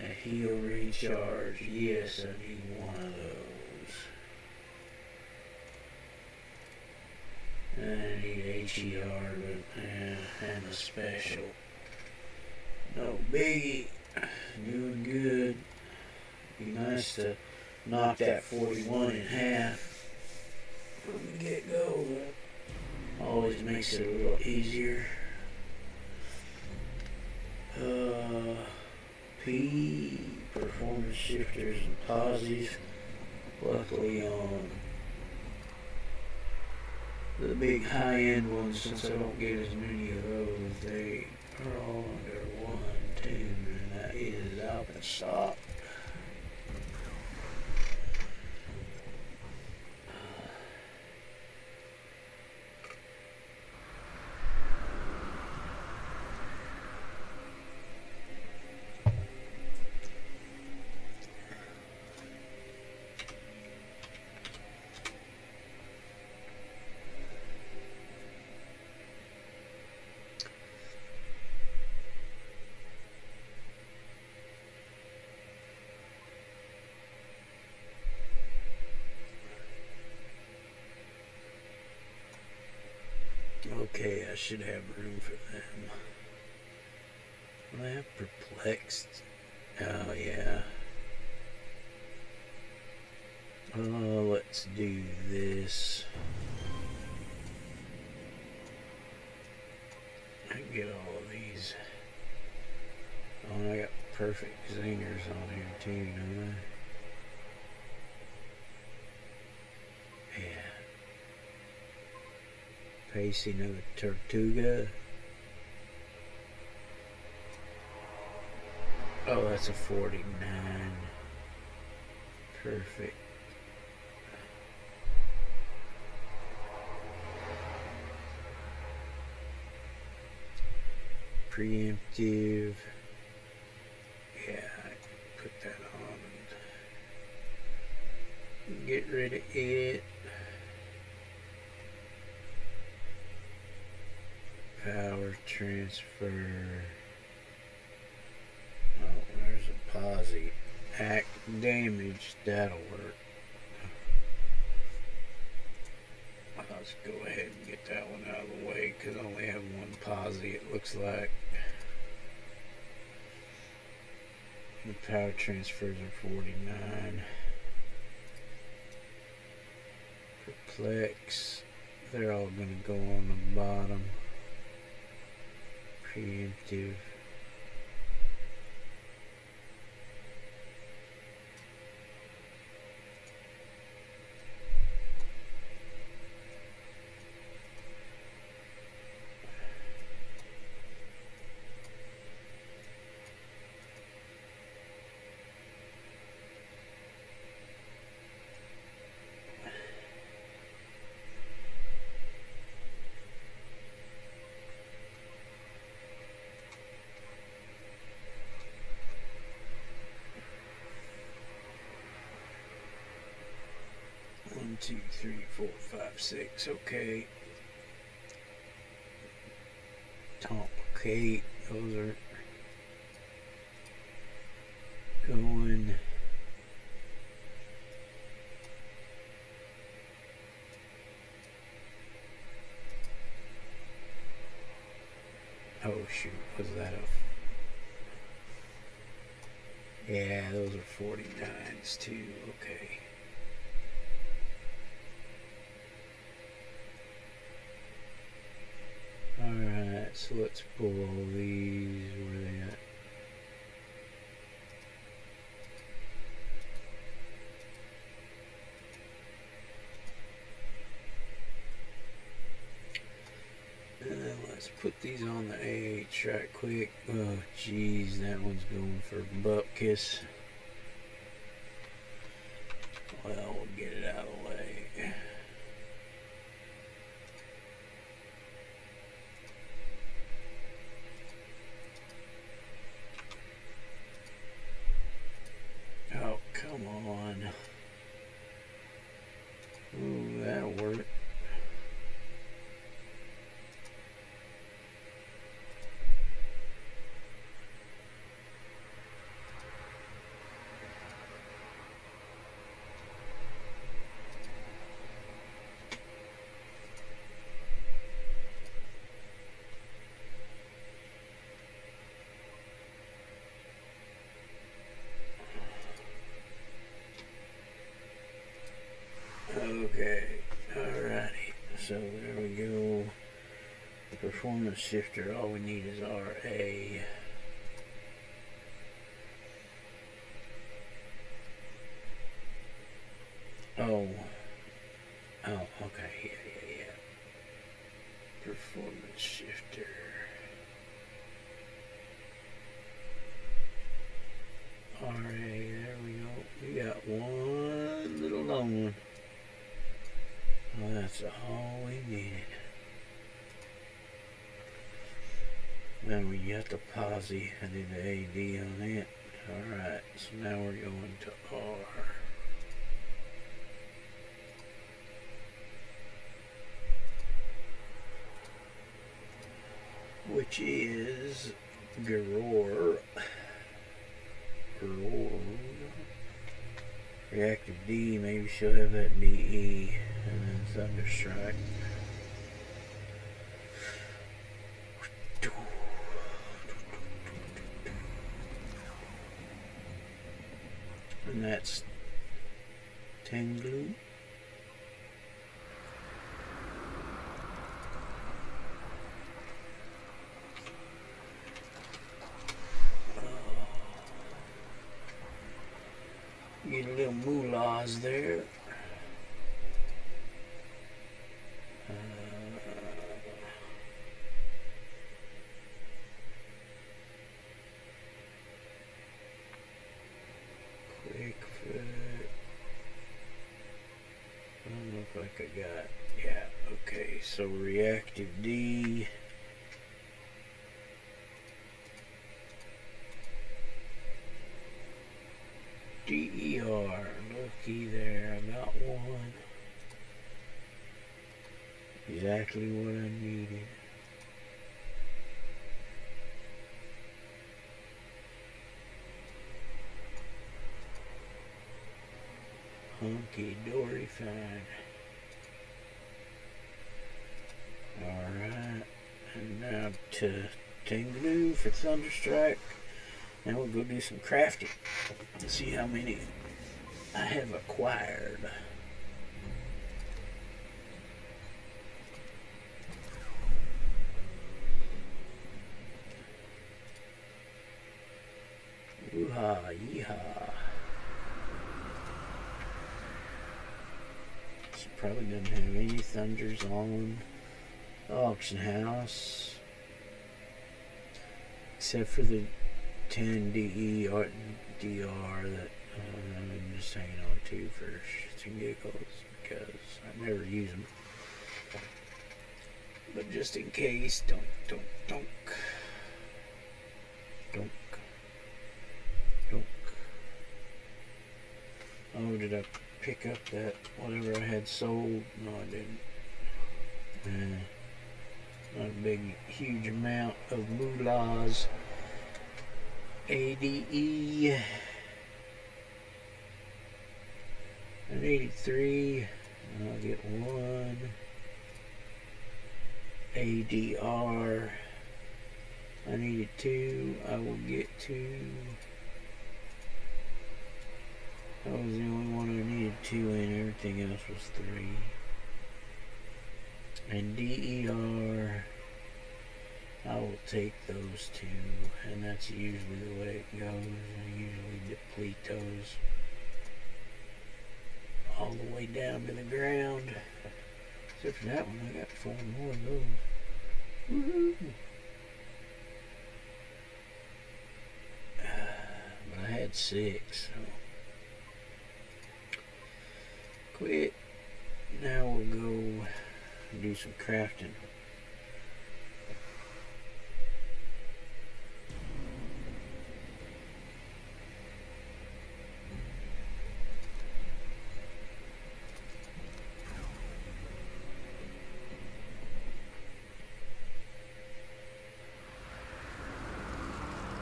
A heal recharge, yes I need one of those. I need HER, but and a special. No biggie. Doing good. Be nice to knock that 41 in half from the get-go. That always makes it a little easier. P, performance shifters and posies. Luckily on the big high-end ones, since I don't get as many of those, they are all under one tune, and that is Alpenstock. Okay, I should have room for them. Will I have perplexed? Oh, yeah. Let's do this. I can get all of these. Oh, and I got perfect zingers on here too, don't I? Yeah. Pacing of the Tortuga. Oh, that's a 49. Perfect. Preemptive. Yeah, I put that on and get rid of it. Power transfer. Oh, there's a posse. Act damage, that'll work. Let's go ahead and get that one out of the way because I only have one posse, it looks like. The power transfers are 49. Perplex, they're all going to go on the bottom. Preemptive. One, two, three, four, five, six. Okay. Complicate. Those are going. Oh shoot, was that a? Yeah, those are 49s too. Okay. Alright, so let's pull all these. Where are they at? And then let's put these on the AH right quick. Oh, geez, that one's going for Bupkis. Well, we'll get it out of the way. Oh, come on. Ooh, that'll work. Okay, alrighty, so there we go. The performance shifter, all we need is RA. Oh, okay, yeah. performance shifter. Alright, there we go. We got one little long one. Well, that's all we needed. Then we got the posse. I did the AD on it. Alright, so now we're going to R. Which is Garor. Reactive D, maybe she'll have that DE, and then Thunderstrike. And that's Tanglu. Get a little moolahs there. Quick foot. I don't look like I got. Yeah, okay, so reactive D. DER, looky there, I got one. Exactly what I needed. Hunky dory fine. Alright, and now to Tengu for Thunderstrike. Now we'll go do some crafting and see how many I have acquired. Woo-ha, yeehaw. She probably doesn't have any thunders on the auction house. Except for the 10 DE or DR that I'm just hanging on to for shits and giggles because I never use them. But just in case, don't. Oh, did I pick up that whatever I had sold? No, I didn't. Not a big, huge amount of moolahs. ADE. I needed 3. I'll get 1. ADR. I needed 2. I will get 2. That was the only one I needed 2 in. Everything else was 3. And DER. I will take those 2, and that's usually the way it goes. I usually deplete those all the way down to the ground. Except for that one, I got 4 more of those. Woohoo! But I had 6, so. Quit. Now we'll go do some crafting.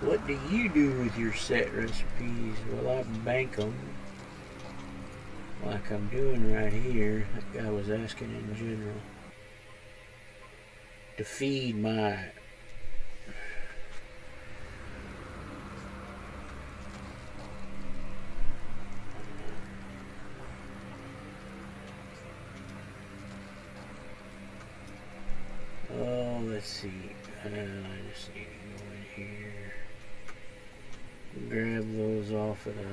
What do you do with your set recipes? Well, I bank them like I'm doing right here. That guy was asking in general. To feed my let's see. I just need to go in here. Grab those off of the.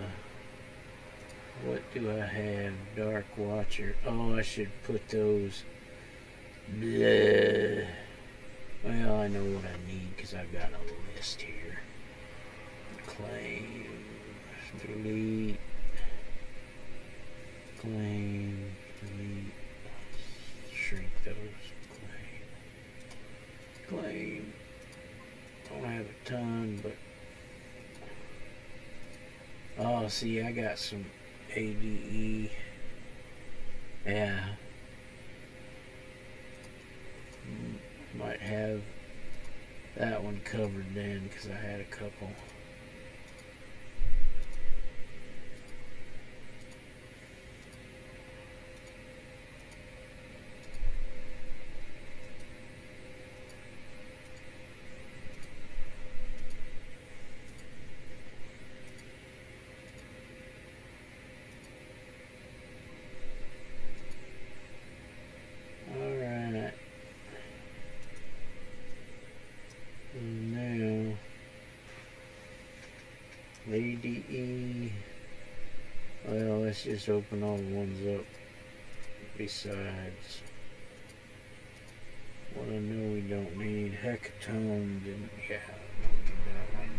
What do I have? Dark Watcher. Oh, I should put those. Bleh. Well, I know what I need because I've got a list here. Claim, delete, claim, delete, shrink those, claim. Don't have a ton, but oh, see, I got some ADE. Yeah. Might have that one covered then because I had a couple. ADE. Well, let's just open all the ones up besides what I know we don't need. Hecatone, didn't, yeah, I don't need that one.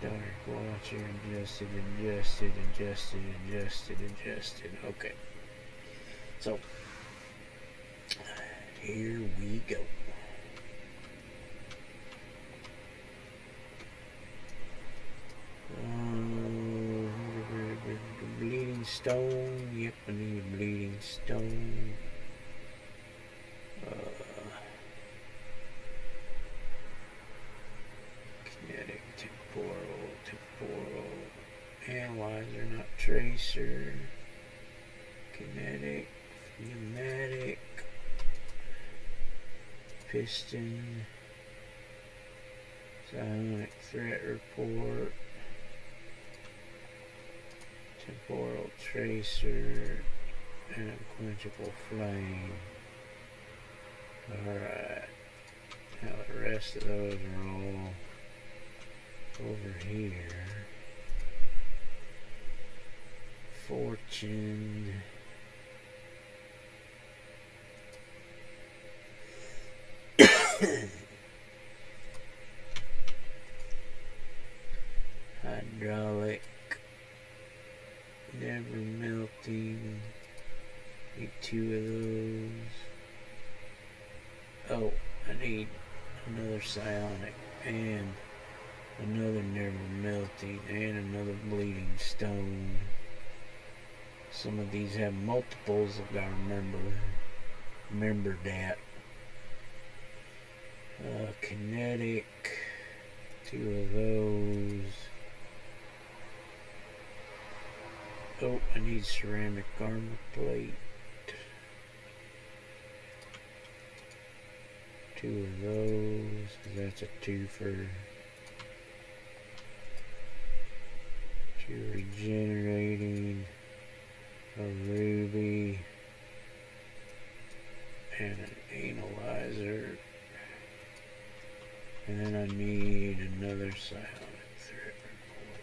Dark Watcher, adjusted. Okay. So, here we go. Bleeding stone. Yep, I need a bleeding stone. Kinetic, temporal. Analyzer, not tracer. Kinetic, pneumatic. Piston. Psionic threat report. Temporal tracer and unquenchable flame. Alright. Now the rest of those are all over here. Fortune. Hydraulic. Never melting. Need 2 of those. Oh, I need another psionic and another never melting and another bleeding stone. Some of these have multiples. I've got to remember that. Kinetic. 2 of those. Oh, I need ceramic armor plate. 2 of those, 'cause that's a 2 for 2 regenerating, a ruby, and an analyzer. And then I need another psionic threat report.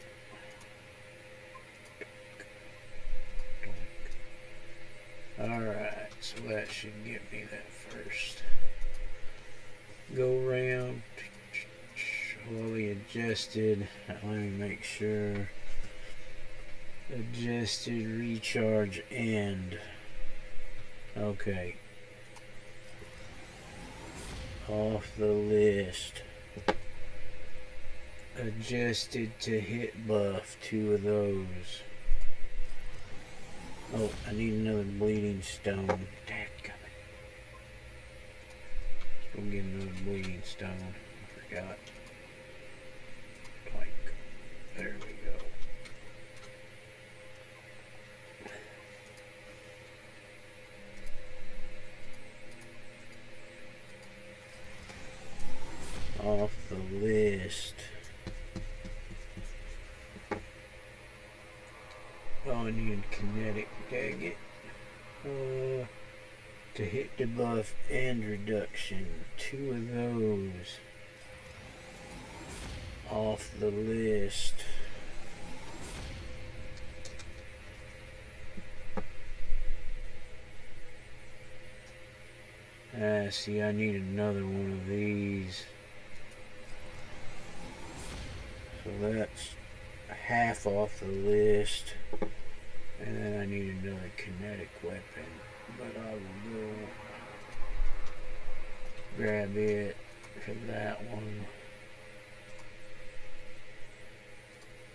Alright, so that should get me that first go round. Fully adjusted. Let me make sure. Adjusted, recharge, end. Okay. Off the list. Adjusted to hit buff, 2 of those. Oh, I need another bleeding stone. Dadgummit. Let's go get another bleeding stone. I forgot. Like, there we go. Off the list. Oh, I need kinetic, dang it. To hit debuff and reduction. 2 of those. Off the list. see, I need another one of these. So that's half off the list. And then I need another kinetic weapon. But I will go grab it for that one.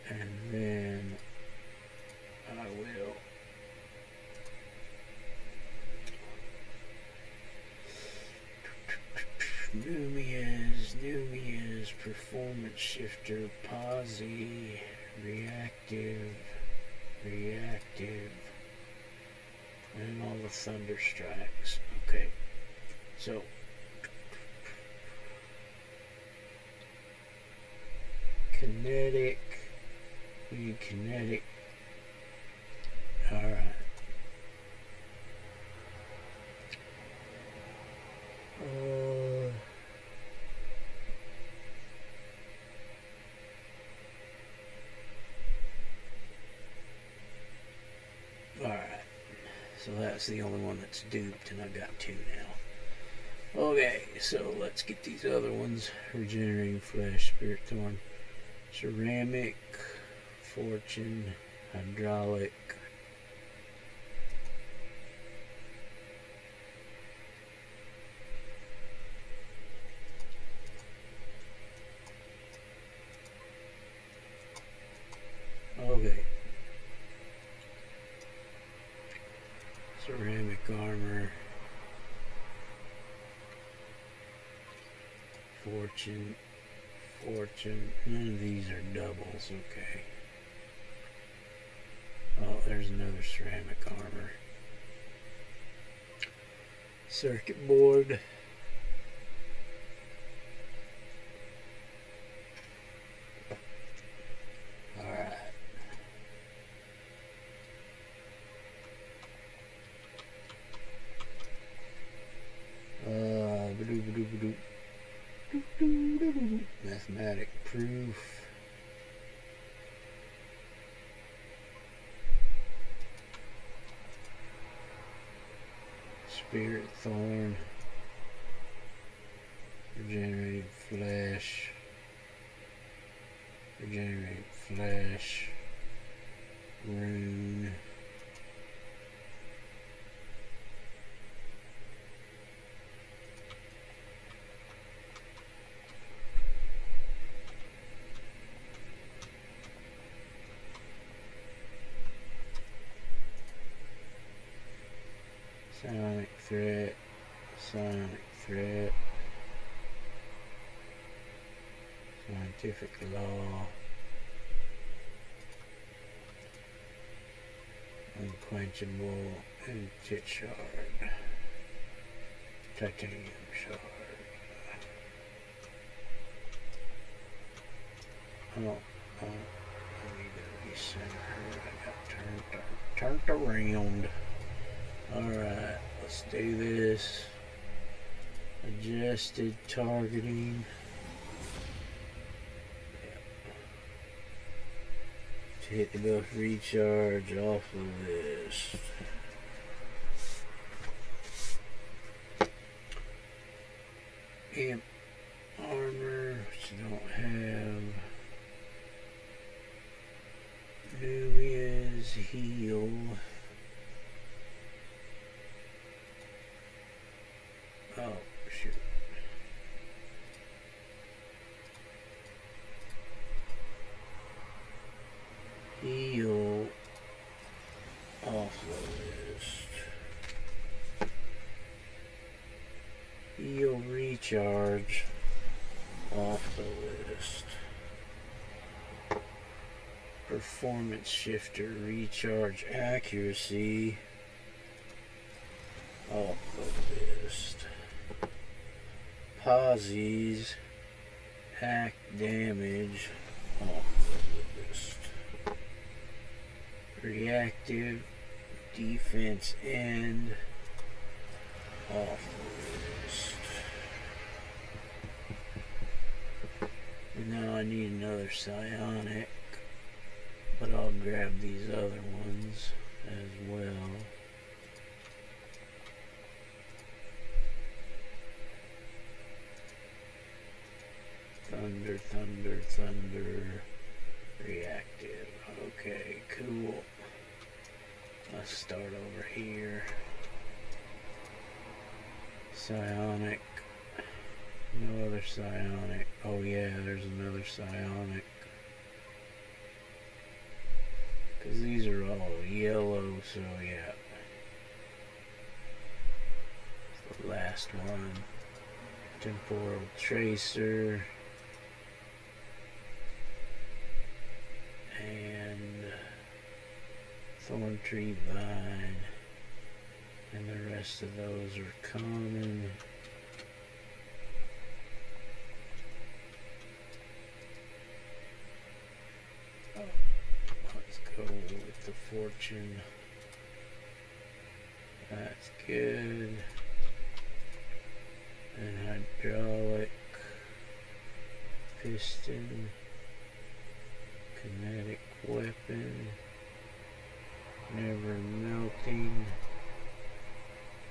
And then I will Numia's performance shifter, posi, reactive, and all the thunder strikes. Okay, so kinetic, we need kinetic. All right. Alright, so that's the only one that's duped, and I got two now. Okay, so let's get these other ones. Regenerating flesh, spirit thorn, ceramic, fortune, hydraulic. Okay. Ceramic armor, fortune, none of these are doubles, okay. Oh, there's another ceramic armor. Circuit board. Alright. Mathematic proof. Spirit thorn. Regenerating flesh. Rune. Sonic threat, scientific law, unquenchable, and tit shard, titanium shard. I need to recenter. I got turned around. Alright, let's do this. Adjusted targeting. Yep. To hit the buff recharge off the list. Amp armor, which I don't have. Numia's heal. Oh, shoot. Heal off the list. Heal recharge off the list. Performance shifter recharge accuracy off the list. Posies, hack damage off the list. Reactive defense end off the list. And now I need another psionic, but I'll grab these other ones as well. Thunder, thunder, thunder. Reactive. Okay, cool. Let's start over here. Psionic. No other psionic. Oh yeah, there's another psionic. Because these are all yellow, so yeah. The last one. Temporal Tracer. And Thorn Tree Vine. And the rest of those are common. Let's go with the Fortune. That's good. And Hydraulic. Piston. Kinetic Weapon. Never Melting.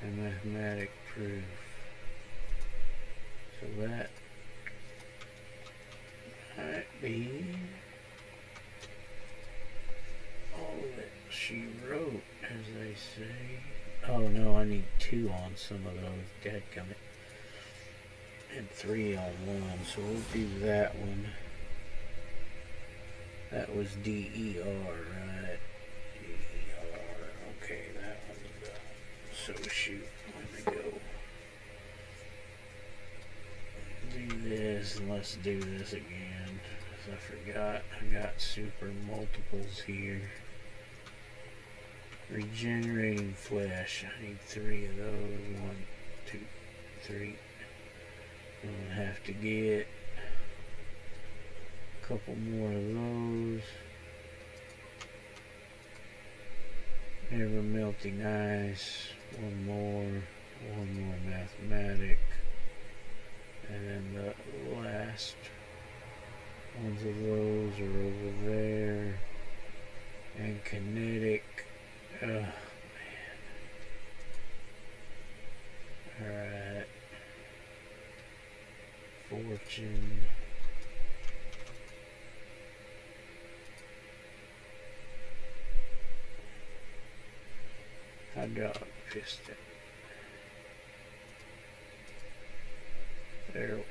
And Mathematic Proof. So that might be all that she wrote, as they say. Oh no, I need 2 on some of those. Dadgummit. And 3 on one, so we'll do that one. That was DER, right? DER. Okay, that one's done. So shoot, let me go. Do this, and let's do this again. Because I forgot, I got super multiples here. Regenerating Flesh. I need 3 of those. 1, 2, 3. I'm going to have to get a couple more of those. Never Melting Ice. One more Mathematic. And then the last ones of those are over there. And Kinetic. Oh, man. Alright. Fortune. Hydraulic Piston. There we go.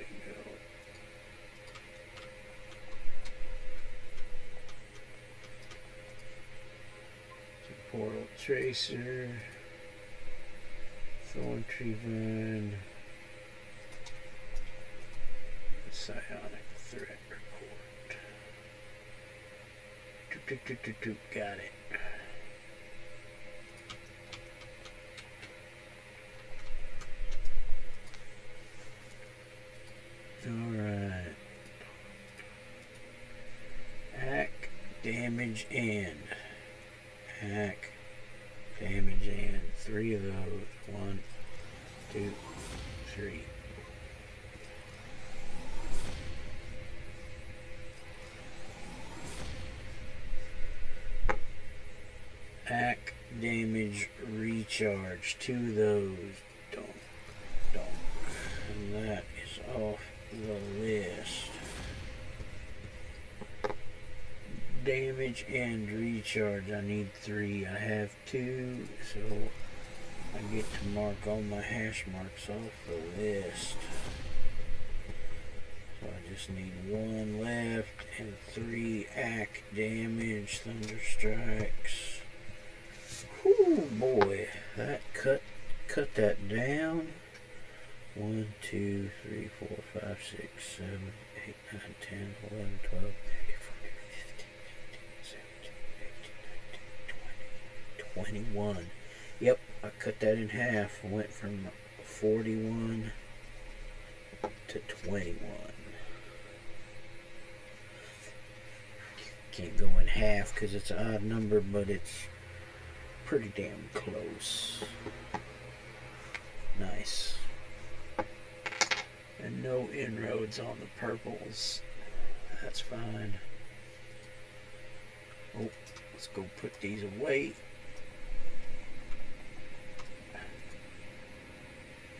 Temporal Tracer. Thorn Tree Vine. Psionic Threat Report. Got it. Alright. Hack, damage, and. Hack, damage, and. 3 of those. 1, 2, 3. Hack, damage, recharge. 2 of those. Don't. And that is off the list. Damage and recharge. I need 3. I have 2, so I get to mark all my hash marks off the list. So I just need 1 left and 3 hack damage, thunder strikes. Whoo boy, that cut that down. 1, 2, 3, 4, 5, 6, 7, 8, 9, 10, 11, 12, 13, 14, 15, 16, 17, 18, 19, 20, 21. Yep, I cut that in half. Went from 41 to 21. Can't go in half because it's an odd number, but it's pretty damn close. Nice. And no inroads on the purples. That's fine. Oh, let's go put these away.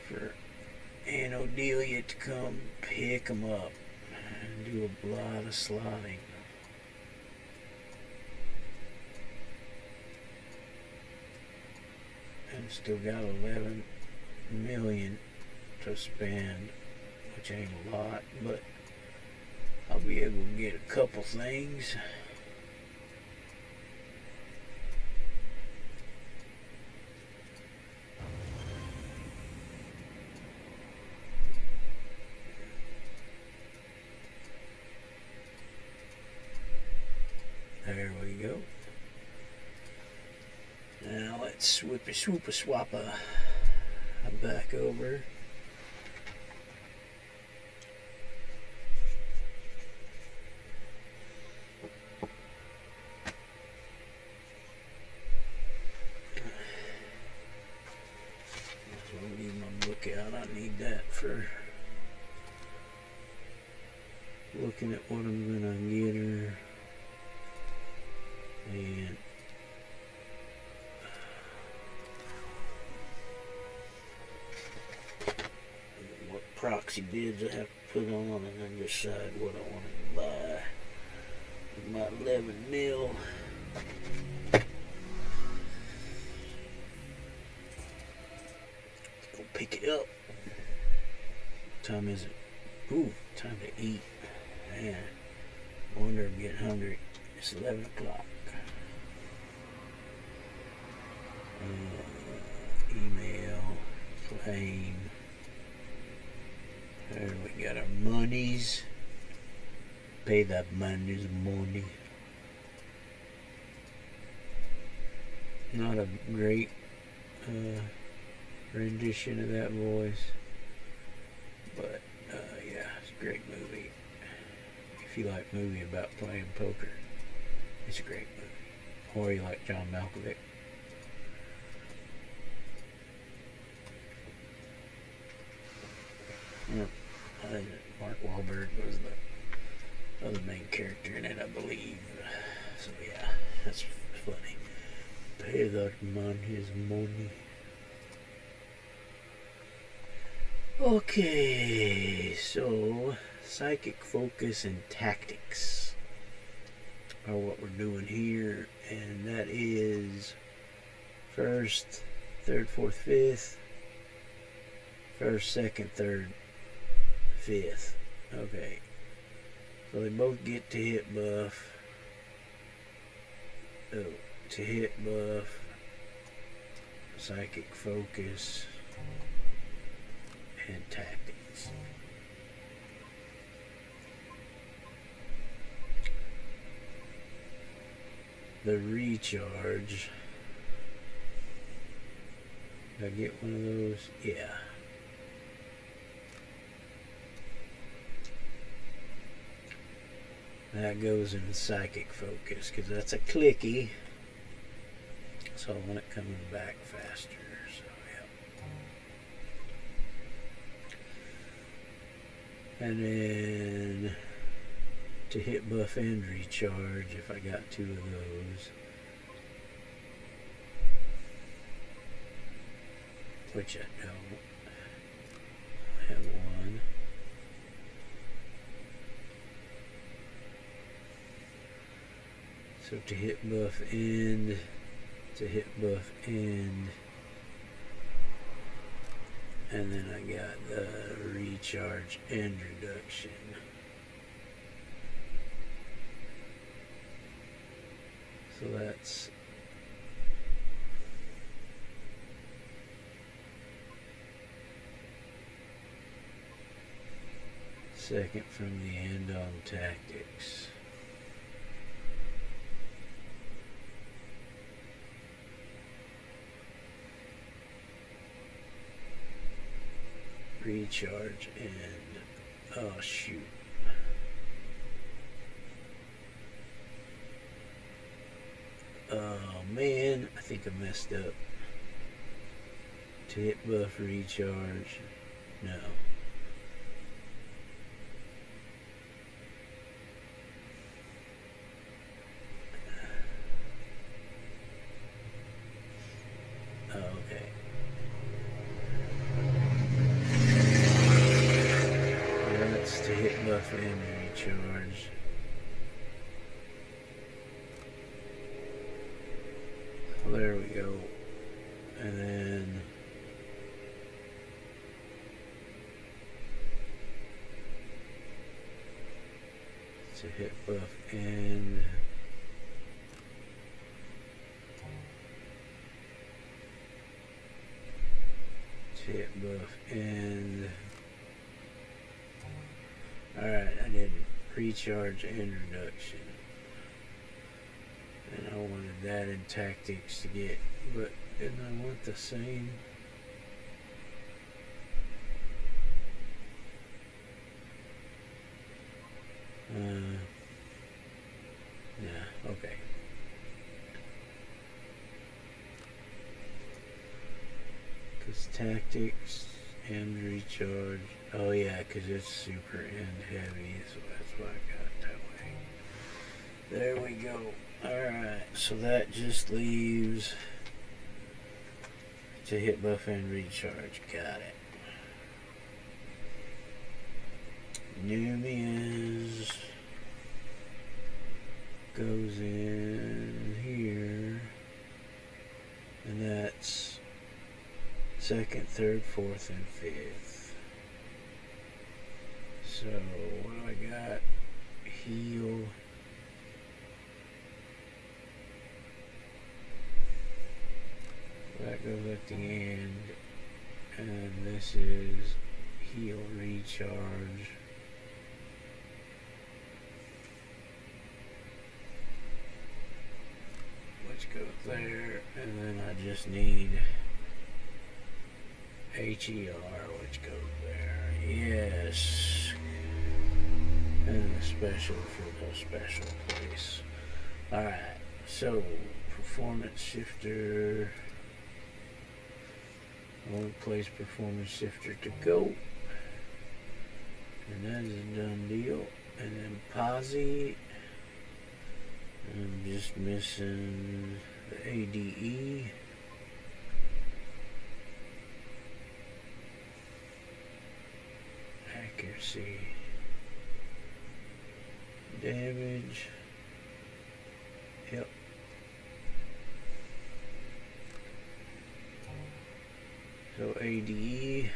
For Anodelia to come pick them up. and do a lot of slotting. And still got 11 million to spend, which ain't a lot, but I'll be able to get a couple things. There we go. Now let's swoopy swoopa swappa back over. I'll leave my book out. I need that for looking at what I'm gonna get her. And what proxy bids I have to put on and then decide what I want to buy with my 11 mil. Let's go pick it up. What time is it? Ooh, time to eat. Man, I wonder if I'm getting hungry. It's 11 o'clock. Email, claim. There we got our monies. Pay that man his money. Not a great rendition of that voice, but yeah, it's a great movie. If you like a movie about playing poker, it's a great movie. Or you like John Malkovich. Yeah, I think Mark Wahlberg was the other main character in it, I believe. So yeah, that's funny. Pay that man his money. Okay, so psychic focus and tactics are what we're doing here, and that is first, third, fourth, fifth, first, second, third, fifth. Okay, so they both get to hit buff. Oh, to hit buff, psychic focus, and tactics. The recharge. Did I get one of those? Yeah. That goes in psychic focus because that's a clicky. So I want it coming back faster. So yeah. And then to hit buff and recharge if I got two of those. Which I don't. I have one. So to hit buff end, to hit buff end, and then I got the recharge and reduction. So that's second from the end on tactics. Recharge and oh shoot. Oh man, I think I messed up. To hit buff recharge. No. Oh, okay. That's to hit buff and recharge. There we go. And then to hit buff end. To hit buff end. Alright, I did recharge and reduction. And I wanted that in tactics to get, but didn't I want the same? Yeah, okay. Because tactics and recharge. Oh yeah, because it's super end heavy, so that's why I got it that way. There we go. Alright, so that just leaves to hit buff and recharge. Got it. Numia's goes in here, and that's second, third, fourth, and fifth. So what do I got? Heal. That goes at the end, and this is heal recharge. Which goes there, and then I just need HER, which goes there. Yes. And the special for the special place. Alright, so performance shifter. One place performance shifter to go. And that is a done deal. And then Posse. I'm just missing the ADE. Accuracy. Damage. Yep. So ADE.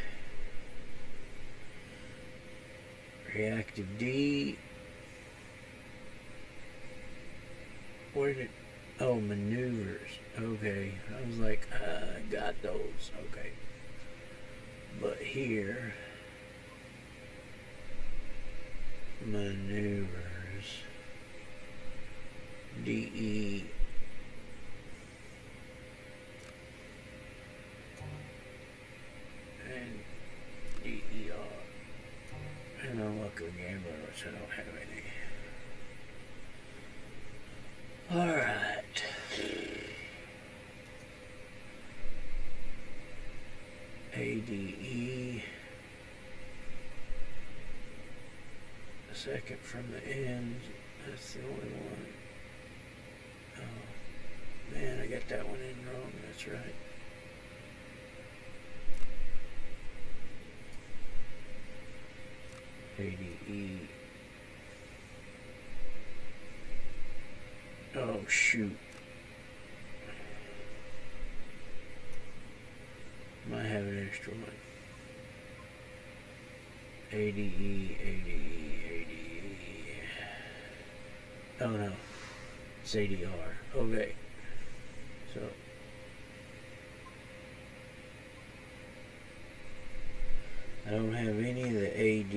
Reactive D. Where did... Oh, maneuvers. Okay. I was like, I got those. Okay. But here... Maneuvers. DE. And DER. And unlock the gambler, which I don't have any. Alright. ADE. Second from the end. That's the only one. Oh, man, I got that one in wrong. That's right. ADE. Oh, shoot. Might have an extra one. ADE, ADE, ADE. Oh no. It's ADR. Okay. So. I don't have any of the AD.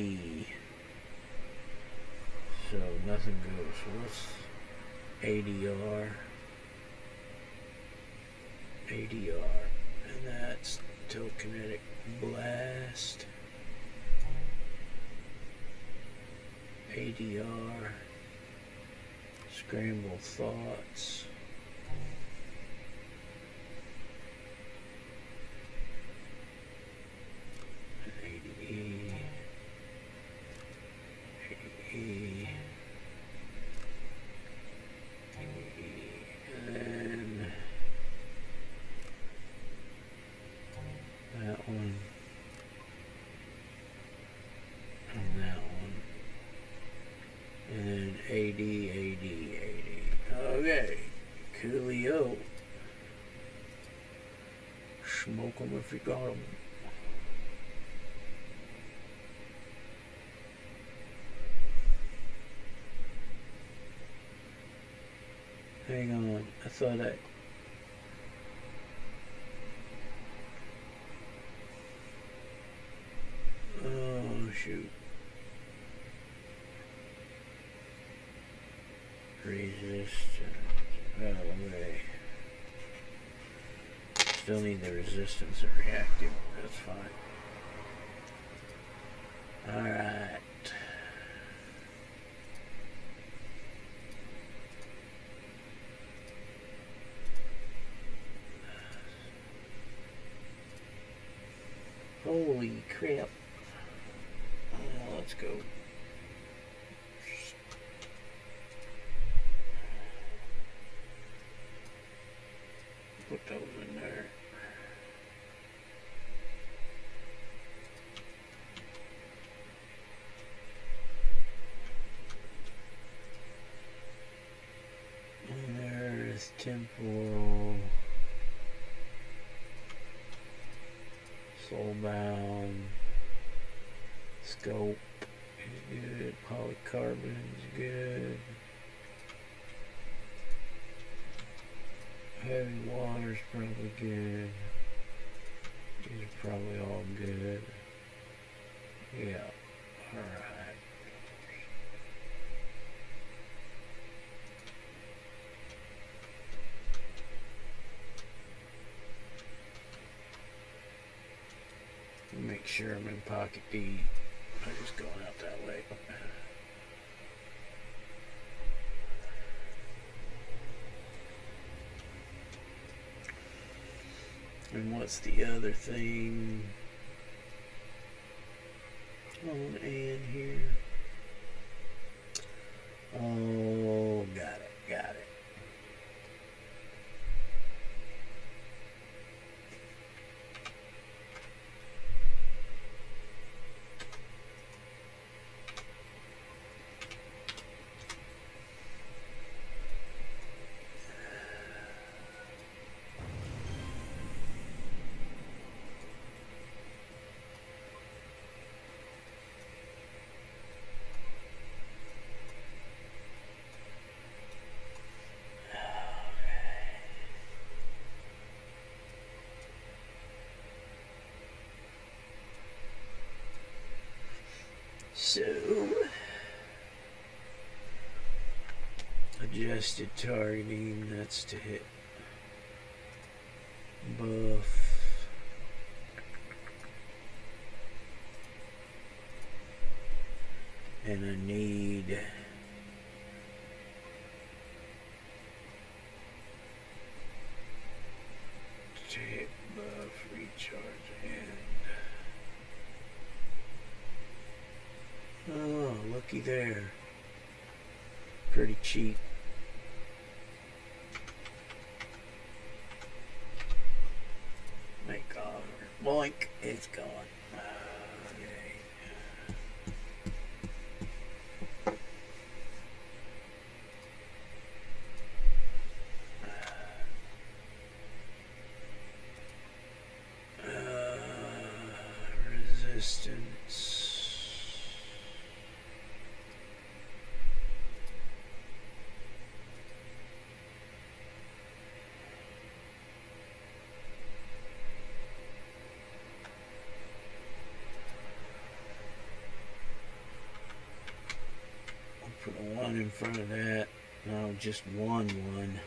So nothing goes. So what's ADR? ADR. And that's telekinetic blast. ADR. Scramble thoughts. ADE. ADE. And then that one. And that one. Okay, coolio. Smoke 'em if you got 'em. Hang on, I thought I... Oh, shoot. Resistance. Out of the way. Still need the resistance of reactive. That's fine. Alright. Holy crap. Let's go. Put those in there. And there's temporal. Soulbound. Scope is good. Polycarbon is good. Heavy water's probably good. These are probably all good. Yeah. Alright. Make sure I'm in pocket D. I'm just going out that way. And what's the other thing on N here? Oh, got it, got it. So, adjusted targeting, that's to hit buff. And I need to hit buff, recharge, and oh, looky there. Pretty cheap. Make offer. Boink, it's gone. Resistance. Put a 1 in front of that. No, just 1 1.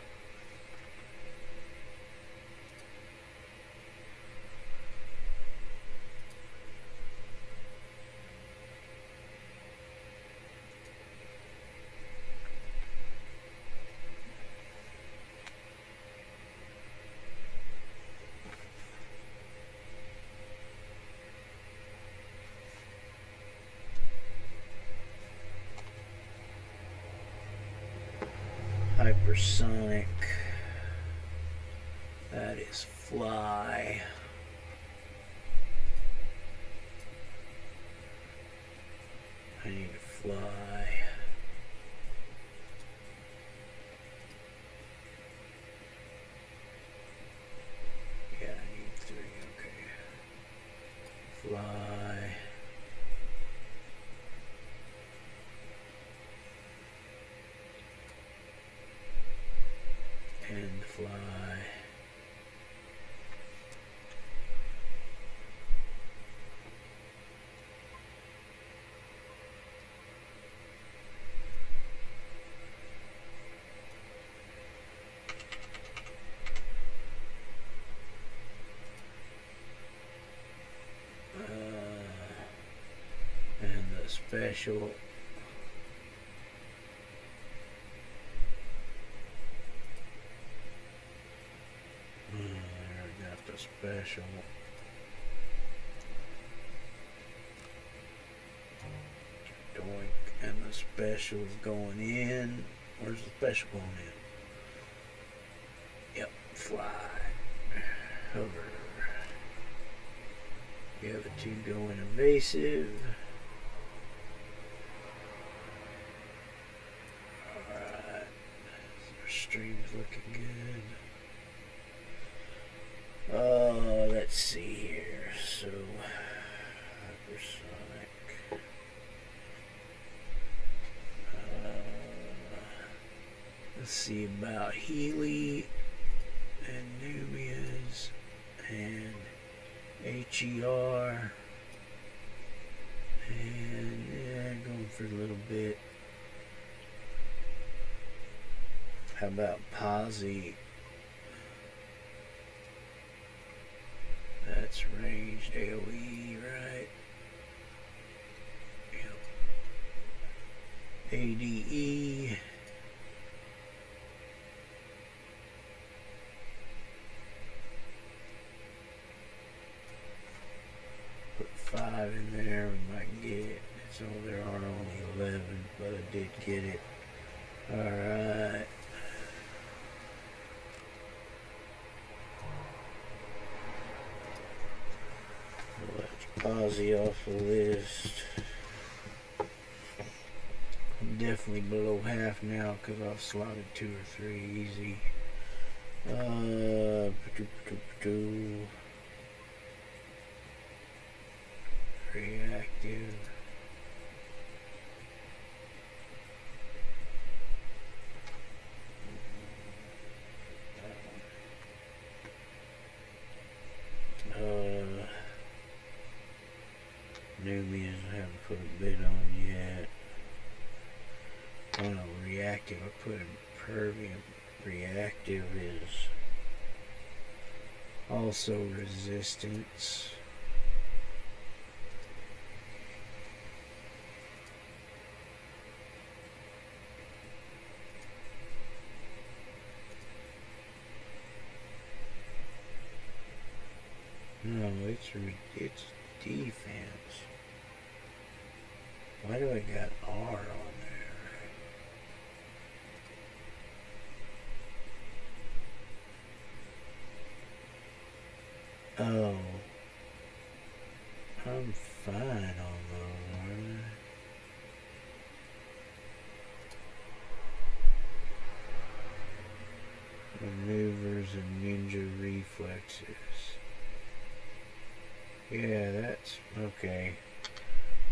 Hypersonic. That is fly. I need to fly. and fly. And the special. There, got the special. Doink, and the special's going in. Where's the special going in? Yep, fly. Hover. The other two going evasive. Alright. Our stream's looking good. Let's see here. So, hypersonic. Let's see about Healy and Numia's and HER. And yeah, going for a little bit. How about Posse? That's ranged AoE, right? Yep. ADE. Put 5 in there, we might get it. So there are only 11, but I did get it. Alright. Posse off the list. I'm definitely below half now because I've slotted 2 or 3 easy. Reactive. Nubians I haven't put a bid on yet. Oh no, reactive I put in Pervium. Reactive is also resistance. No, it's defense. Why do I got R on there? Oh, I'm fine on those, aren't I? Maneuvers and ninja reflexes. Yeah, that's okay.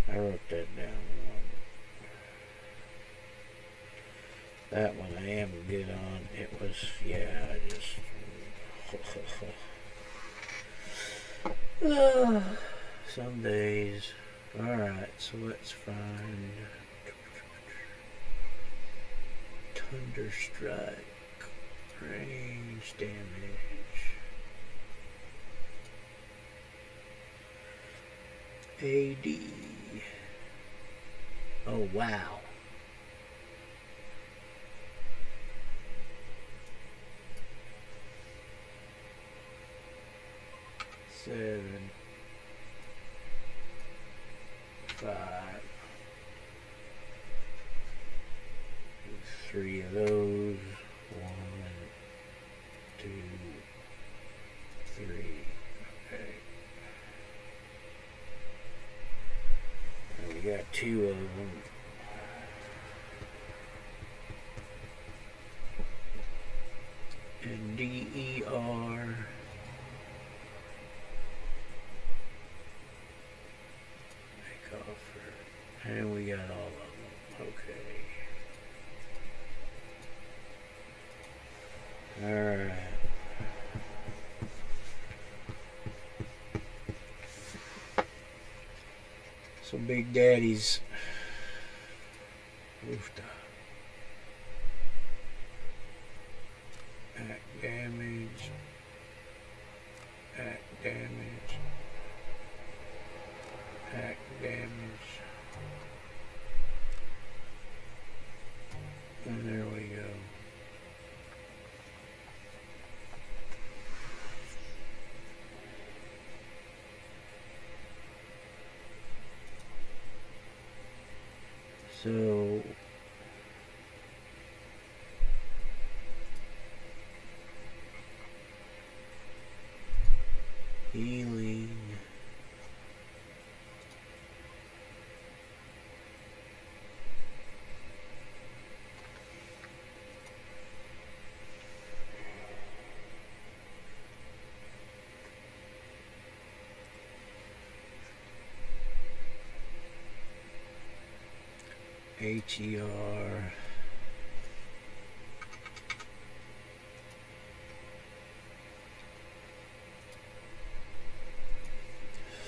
I wrote that down wrong. That one I am good on. It was, yeah, I just... some days. Alright, so let's find... Thunderstrike. Range damage. AD. Oh, wow. Seven. 5. 3 of those. 1, 2, 3. Okay. And we got 2 of them. And DER. Make offer. And we got all of them. Okay. Alright. So Big Daddy's rooftop. Act damage. Act damage. Act damage. And there we go. So healing. HER.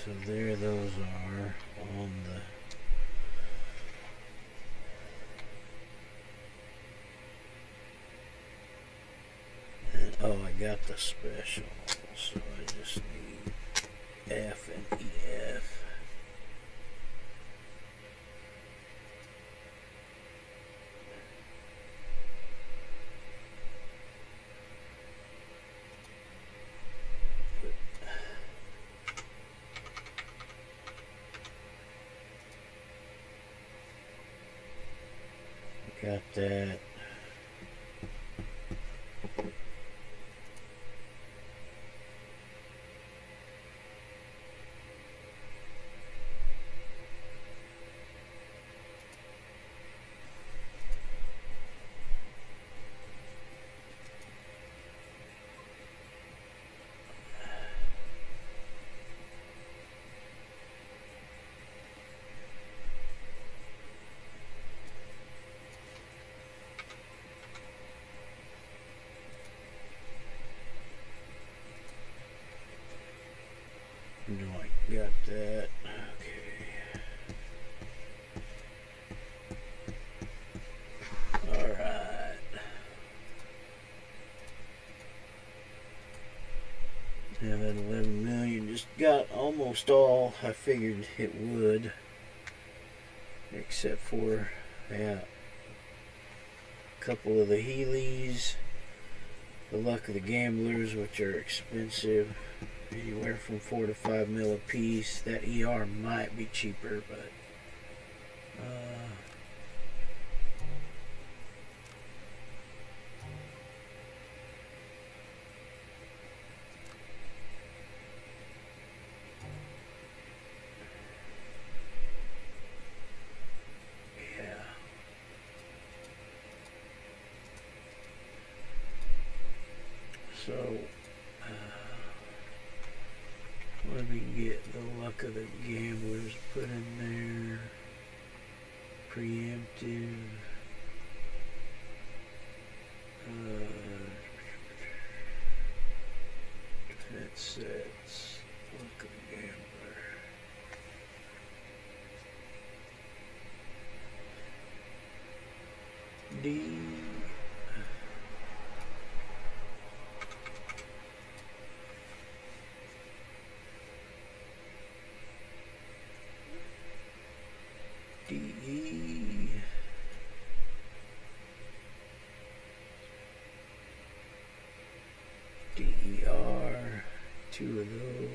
So there those are on the and oh, I got the special, so I just need F and EF. Got that. Got that. Okay. Alright. Yeah, that 11 million just got almost all I figured it would. Except for, yeah, a couple of the Heelys, the Luck of the Gamblers, which are expensive. Anywhere from 4 to 5 mil a piece. That ER might be cheaper, but yeah. So let me get the Luck of the Gamblers put in there. Preemptive. Defense sets. Luck of the Gambler. D. DE. DER. 2 of those.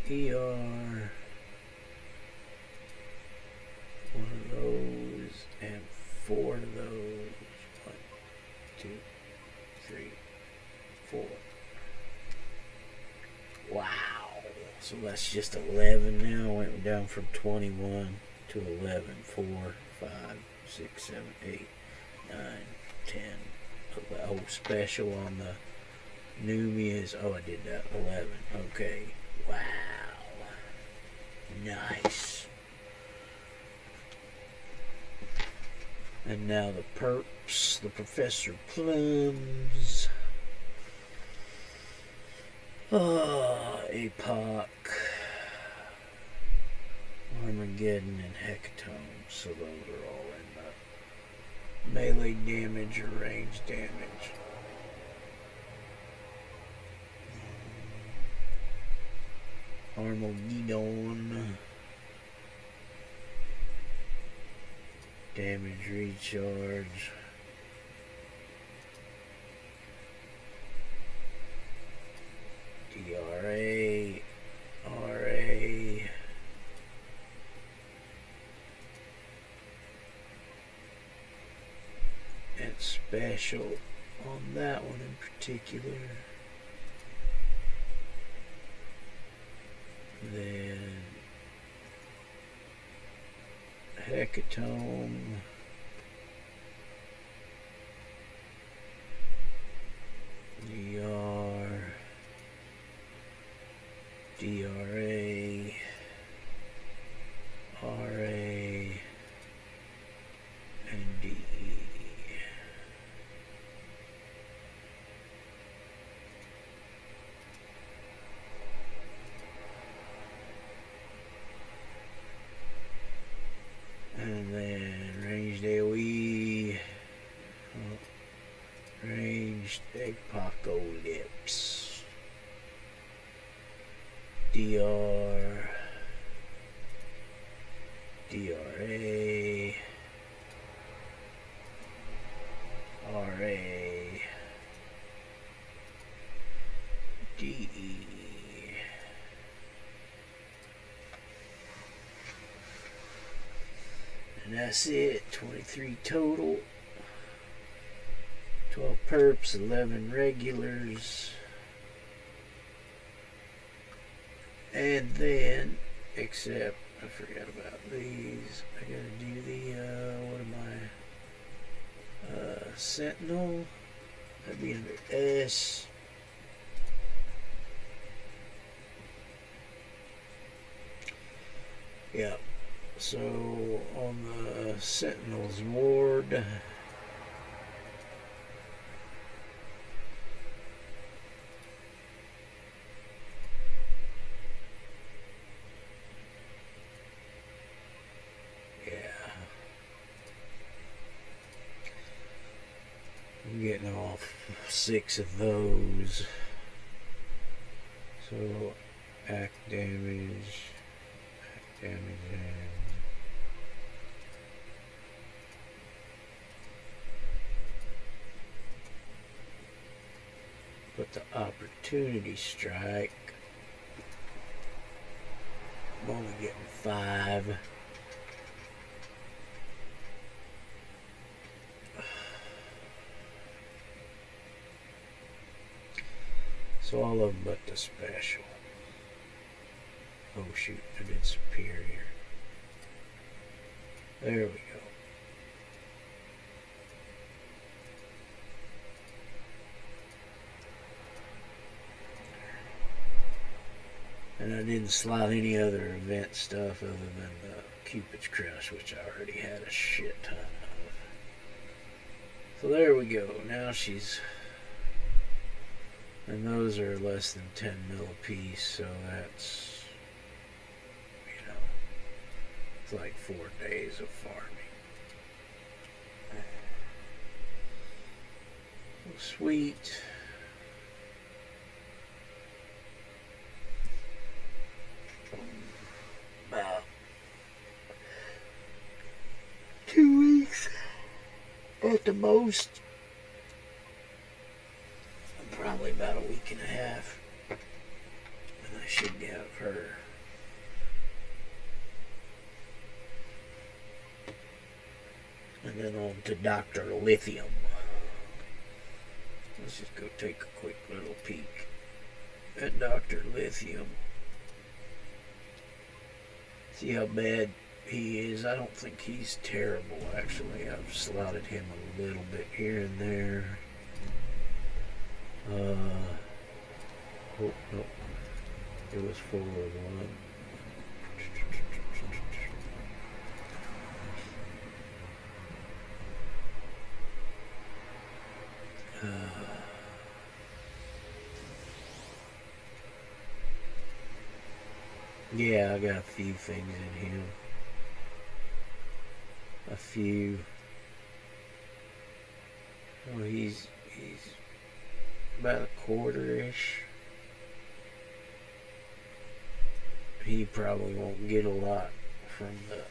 ER. 1 of those and 4 of those. 1, 2, 3, 4. Wow. So that's just 11 now. Went down from 21 to 11. 4, 5, 6, 7, 8, 9, 10. Oh, special on the Numi is, oh, I did that. 11. Okay. Wow. Nice. And now the perps, the Professor Plums. APOC, Armageddon, and Hecatome. So those are all in the melee damage or range damage. Armageddon. Damage recharge. DRA. RA. And special on that one in particular. Then Hecatome, DR, DRA, RA, and DE. And then ranged AoE, ranged Apocalypse, DR, DRA, RA, DE. And that's it, 23 total, 12 perps, 11 regulars, and then, except, I forgot about these, I gotta do the, what am I, Sentinel, that'd be under S. Yeah. So on the Sentinel's ward, I'm getting off 6 of those. So act damage, and put the opportunity strike. I'm only getting 5. So all of them but the special. Oh shoot, I did superior. There we go. And I didn't slot any other event stuff other than the Cupid's Crush, which I already had a shit ton of. So there we go. Now she's... And those are less than 10 mil a piece, so that's... You know... It's like 4 days of farming. Oh, sweet. About 2 weeks at the most. Probably about a week and a half, and I should have her. And then on to Dr. Lithium. Let's just go take a quick little peek at Dr. Lithium. See how bad he is. I don't think he's terrible, actually. I've slotted him a little bit here and there. Oh, no. It was 401. Yeah, I got a few things in him. A few. Well, he's about a quarter-ish. He probably won't get a lot from the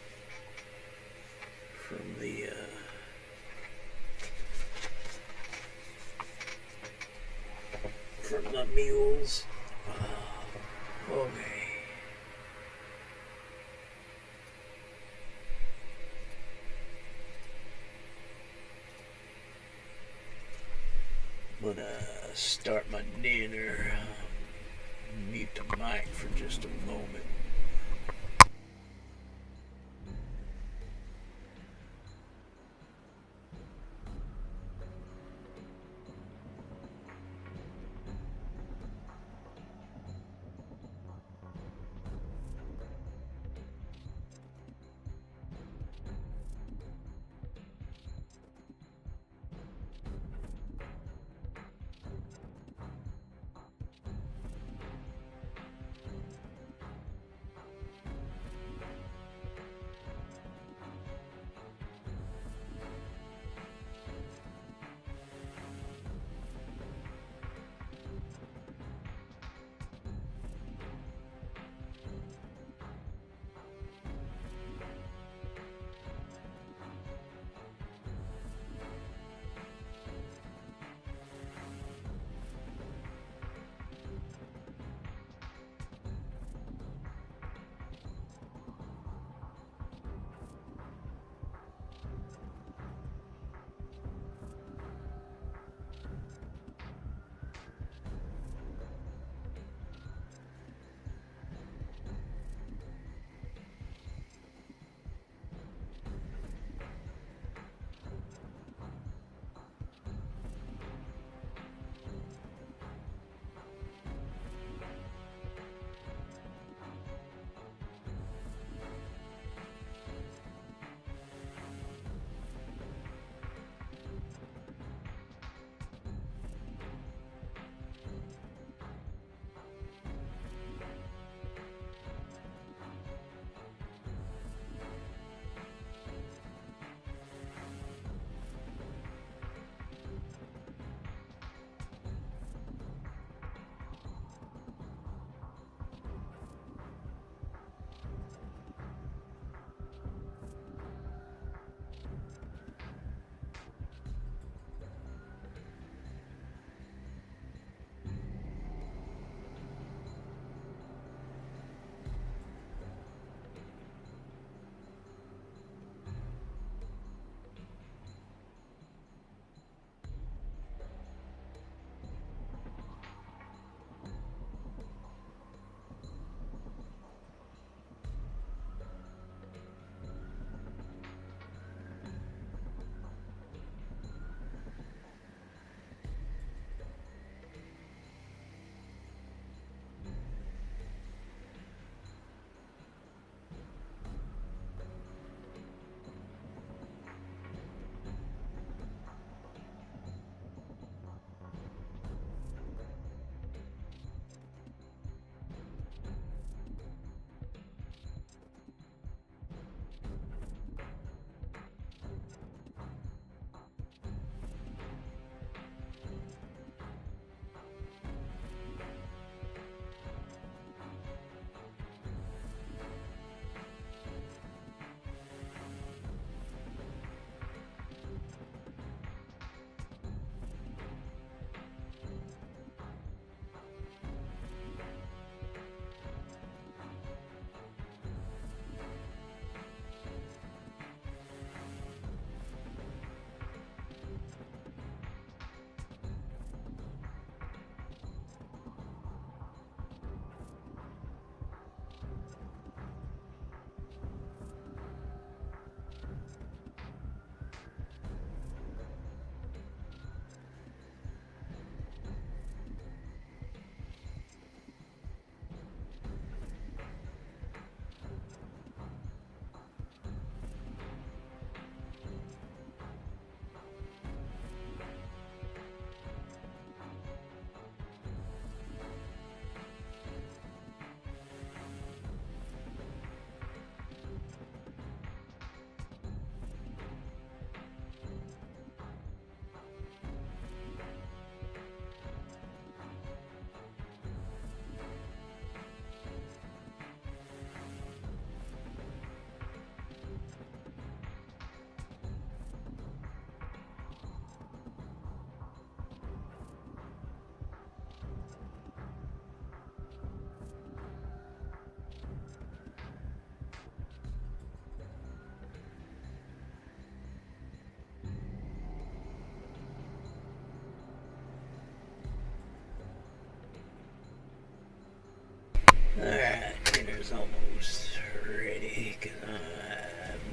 from the mules. Okay. I'm gonna start my dinner. Mute the mic for just a moment.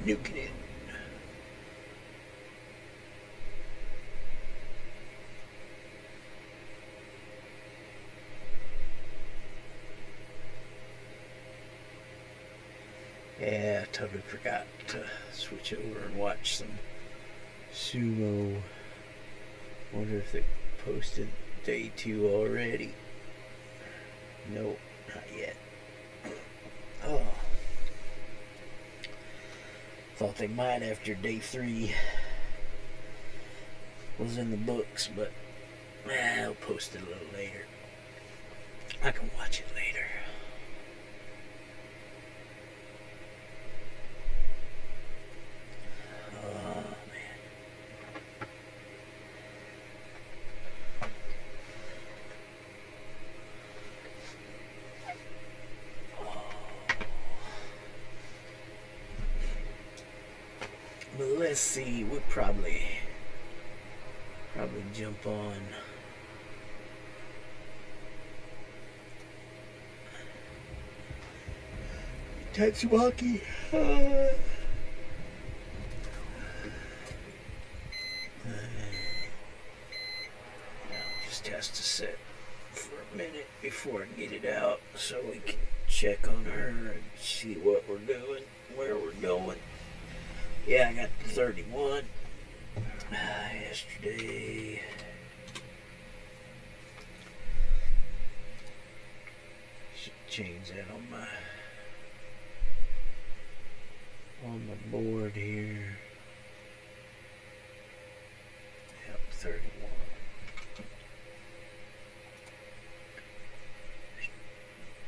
Nuking it. Yeah, I totally forgot to switch over and watch some sumo. Wonder if they posted day 2 already. Nope, not yet. Oh. Thought they might after day 3 was in the books, but I'll post it a little later. I can watch it later. Oh, man. But let's see, we'll probably jump on Tatsumaki. Just has to sit for a minute before I get it out so we can check on her and see what we're doing, where we're going. Yeah, I got 31 yesterday. Should change that on my board here. Yep, 31.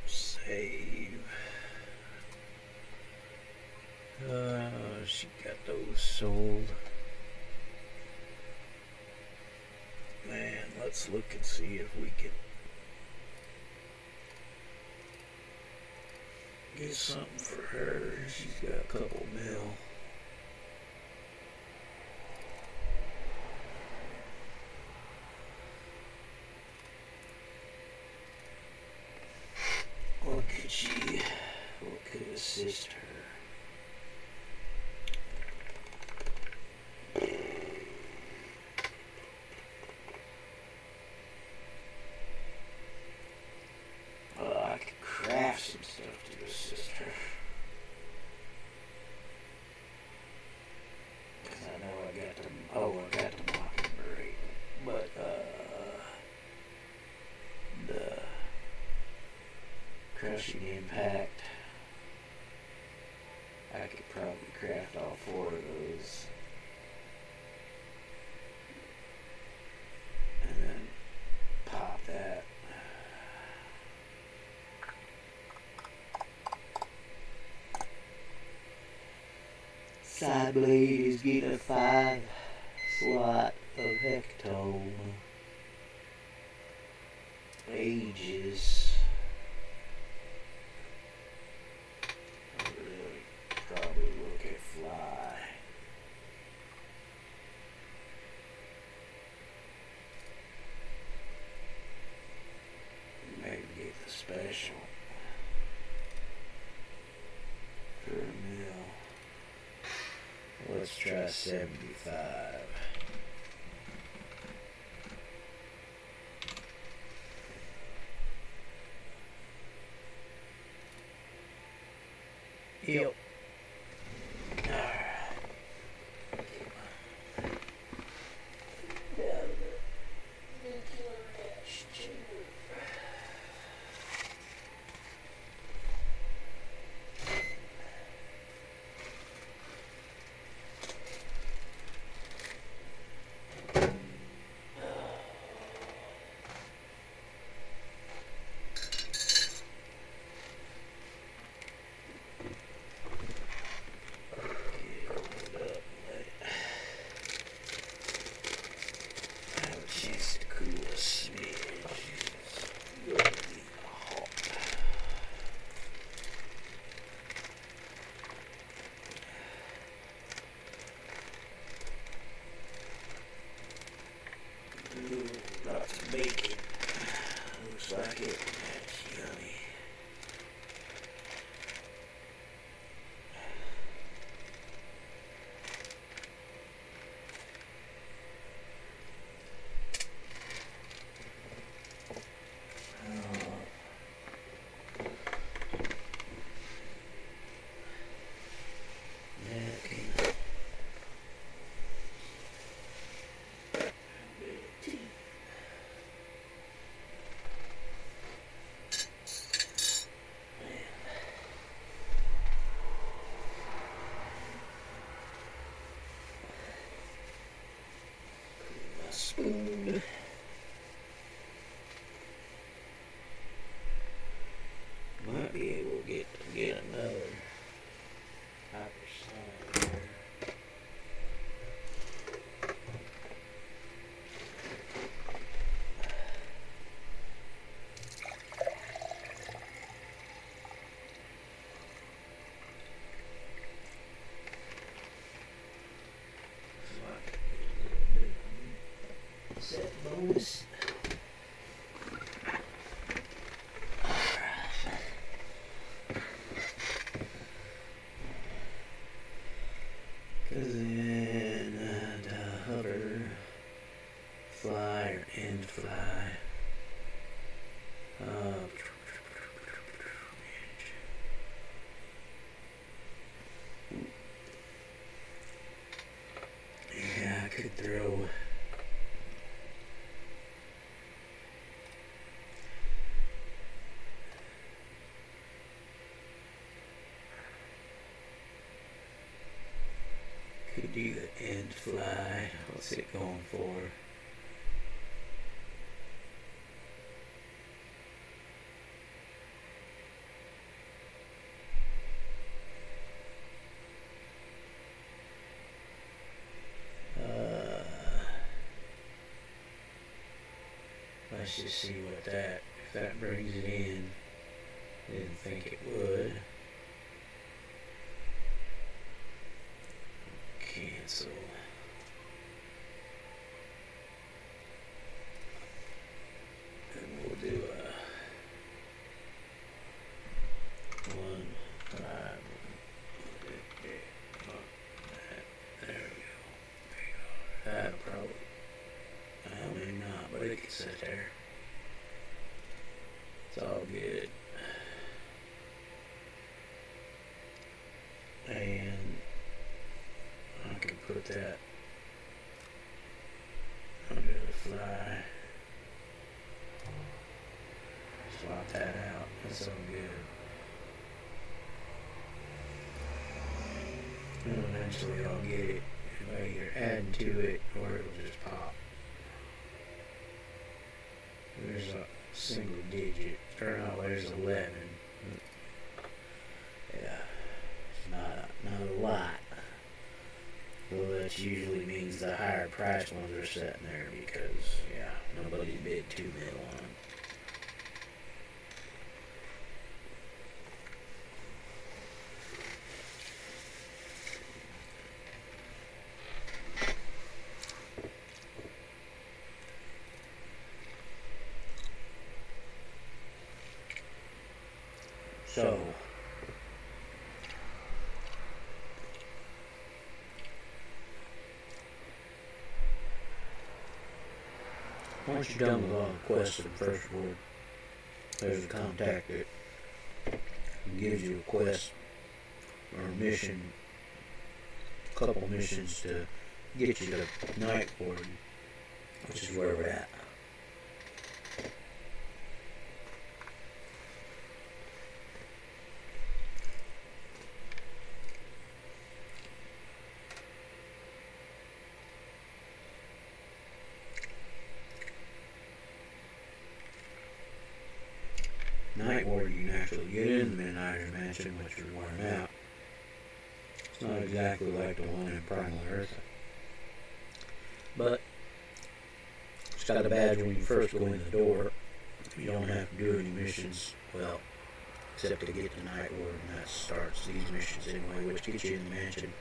Save. She got those sold. Man, let's look and see if we can get something for her. She's got a couple mil. What could assist her? I could craft some stuff to assist her. Because I know I got the Mockingbird. But, the Crushing Impact, I could probably craft all 4 of those. And then pop that. Side blade is getting a 5 slot of Hectome. Ages. I really probably look at Fly. Maybe get the special for a meal. Let's try 75. Yep. Alright. throw. Could do the end fly. What's it going for? Let's just see what if that brings it in. Didn't think it would. Cancel. And we'll do a 1, 5. There we go. That'll probably. Maybe not, but it can sit there. It's all good. And I can put that under the fly. Swap that out. That's all good. And eventually I'll get it by either adding to it or it'll just pop. There's a single digit. Or no, there's 11. Yeah, it's not a lot. Well, that usually means the higher priced ones are sitting there because, yeah, nobody bid $2 million on them. So, once you're done with all the quests in the first ward, there's a contact that gives you a quest or a mission, a couple missions to get you to Night Ward, which is where we're at. Night Ward, you can actually get in the Midnighter's Mansion, which would wear him out. It's not exactly like the one in Primal Earth, but it's got a badge when you first go in the door. You don't have to do any missions, well, except to get to Night Ward, and that starts these missions anyway, which gets you in the mansion.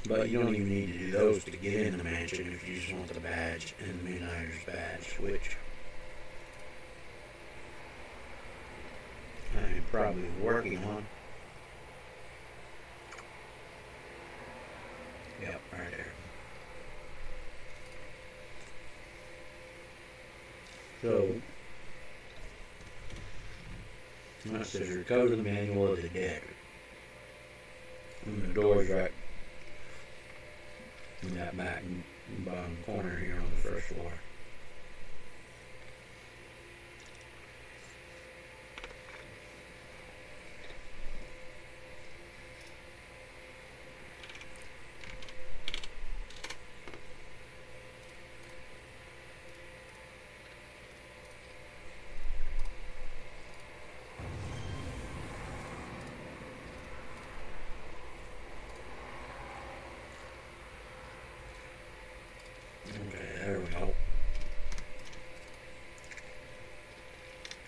But you don't even need to do those to get in the mansion if you just want the badge and the Midnighter's badge, which I'm probably working on. Yep, right there. So, that says recover the manual of the dead. And the door's right in that back bottom corner here on the first floor.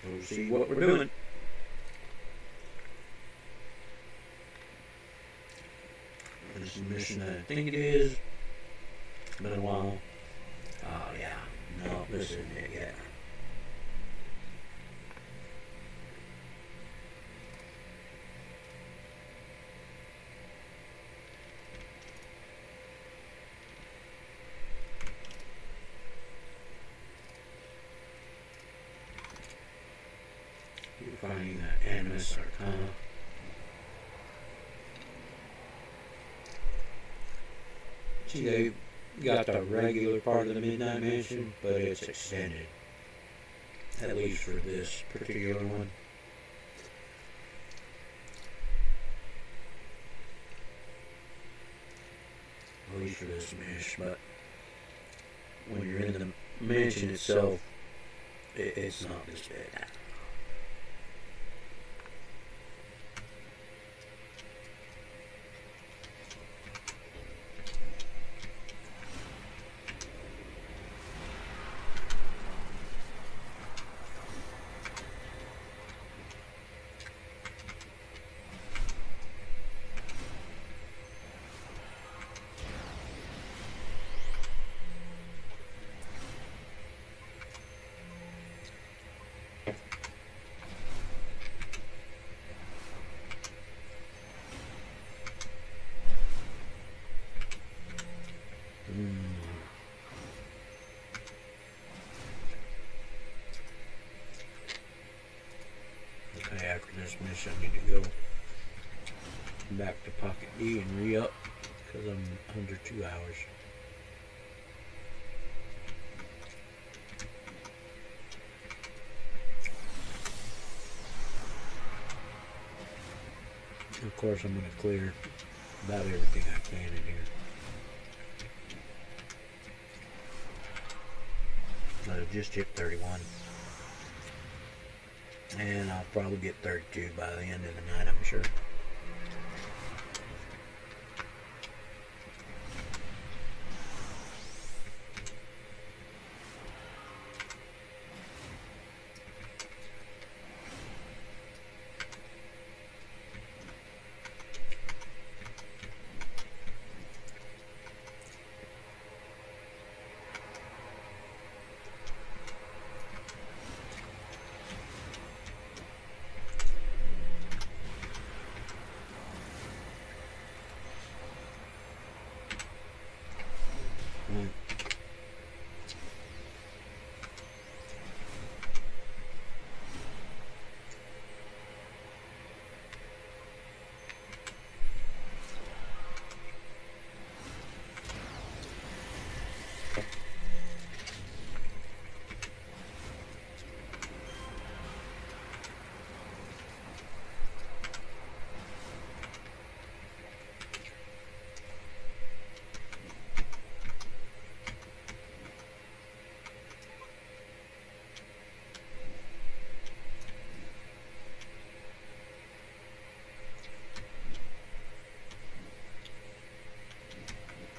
We'll see what we're doing. This is the mission that I think it is. It's been a while. Oh yeah. No, this isn't it yet. finding the Animus Arcana. See, they got the regular part of the Midnight Mansion, but it's extended. At least for this particular one. At least for this mesh, but when you're in the mansion itself, it's not this bad. Okay, after this mission I need to go back to Pocket D and re-up because I'm under 2 hours. Of course I'm going to clear about everything I can in here. I just hit 31. And I'll probably get 32 by the end of the night, I'm sure.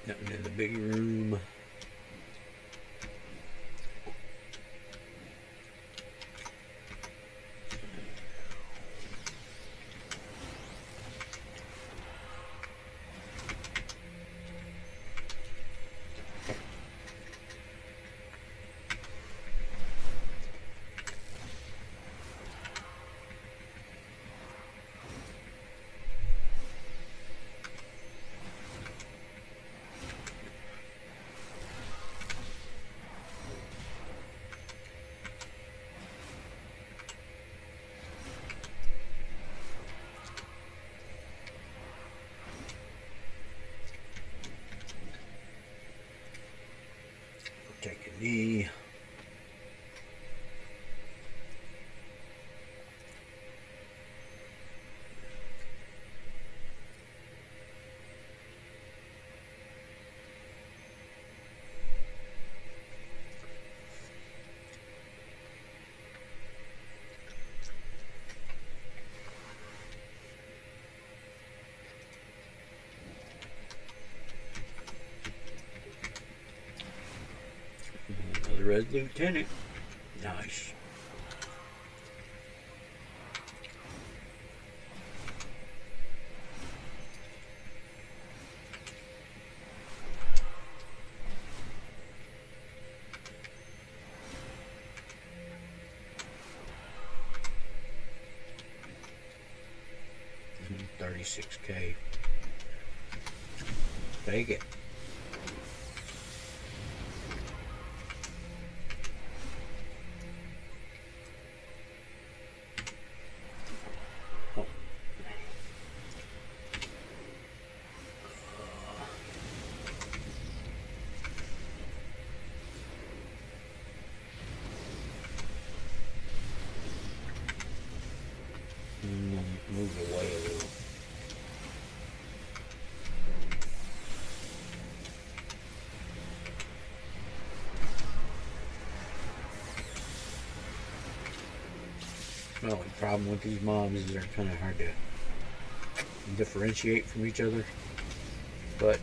Nothing in the big room. Take a knee. Another red lieutenant. Nice. $36K. Take it. The only problem with these mobs is they're kind of hard to differentiate from each other. But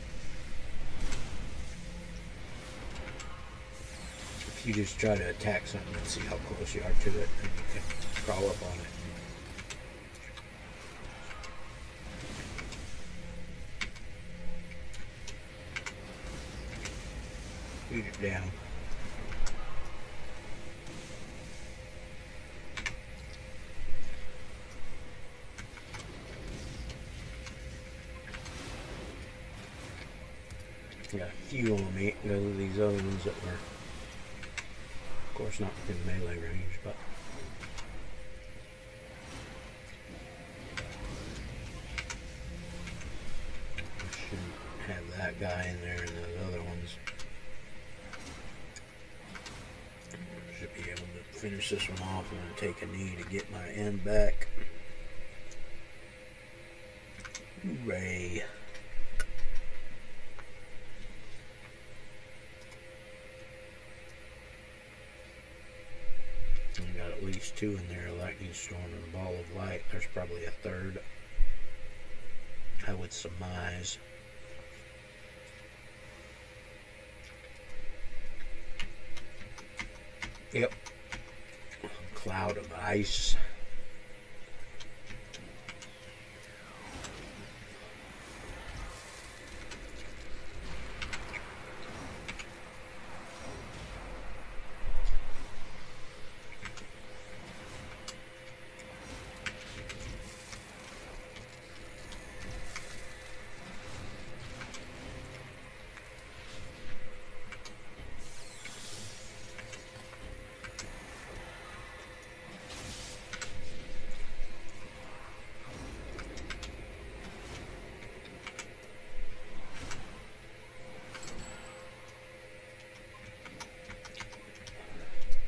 if you just try to attack something and see how close you are to it, then you can crawl up on it. Beat it down. Got a few on me because of these other ones that were, of course, not within melee range, but I shouldn't have that guy in there and those other ones. Should be able to finish this one off. I'm going to take a knee to get my end back. Hooray. I got at least two in there, a lightning storm and a ball of light. There's probably a third, I would surmise. Yep. Cloud of ice.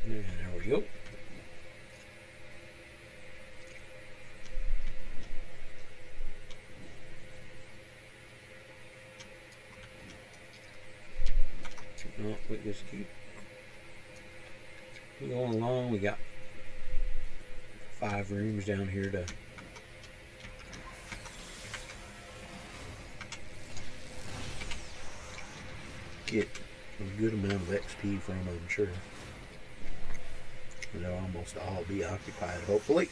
And there we go. No, we just keep going along. We got 5 rooms down here to get a good amount of XP from, I'm sure. They'll almost all be occupied, hopefully.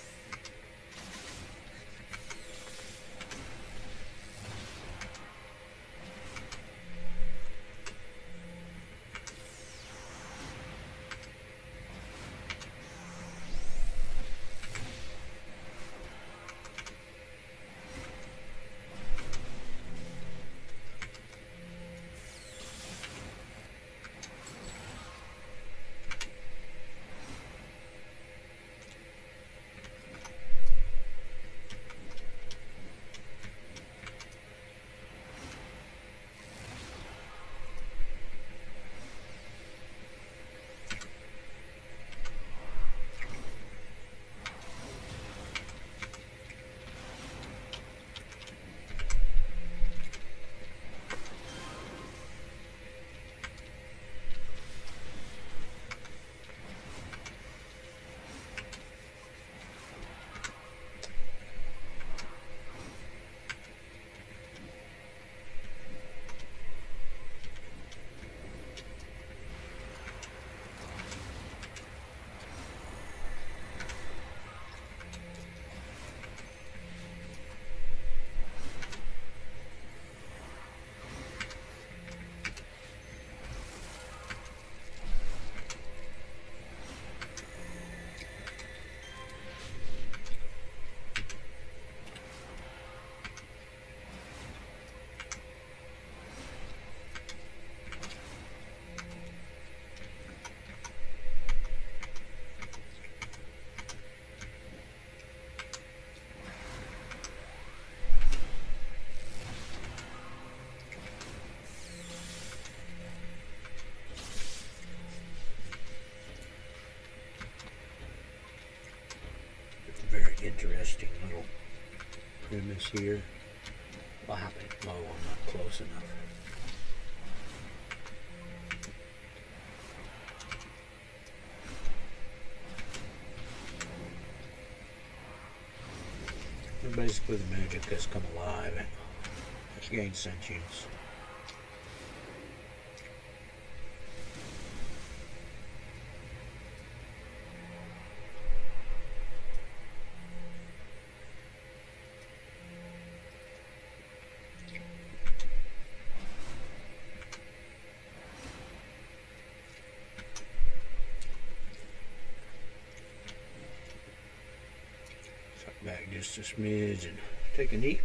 Interesting little premise here. What happened? Oh, I'm not close enough. And basically, the magic has come alive and has gained sentience. Back just a smidge and take a knee.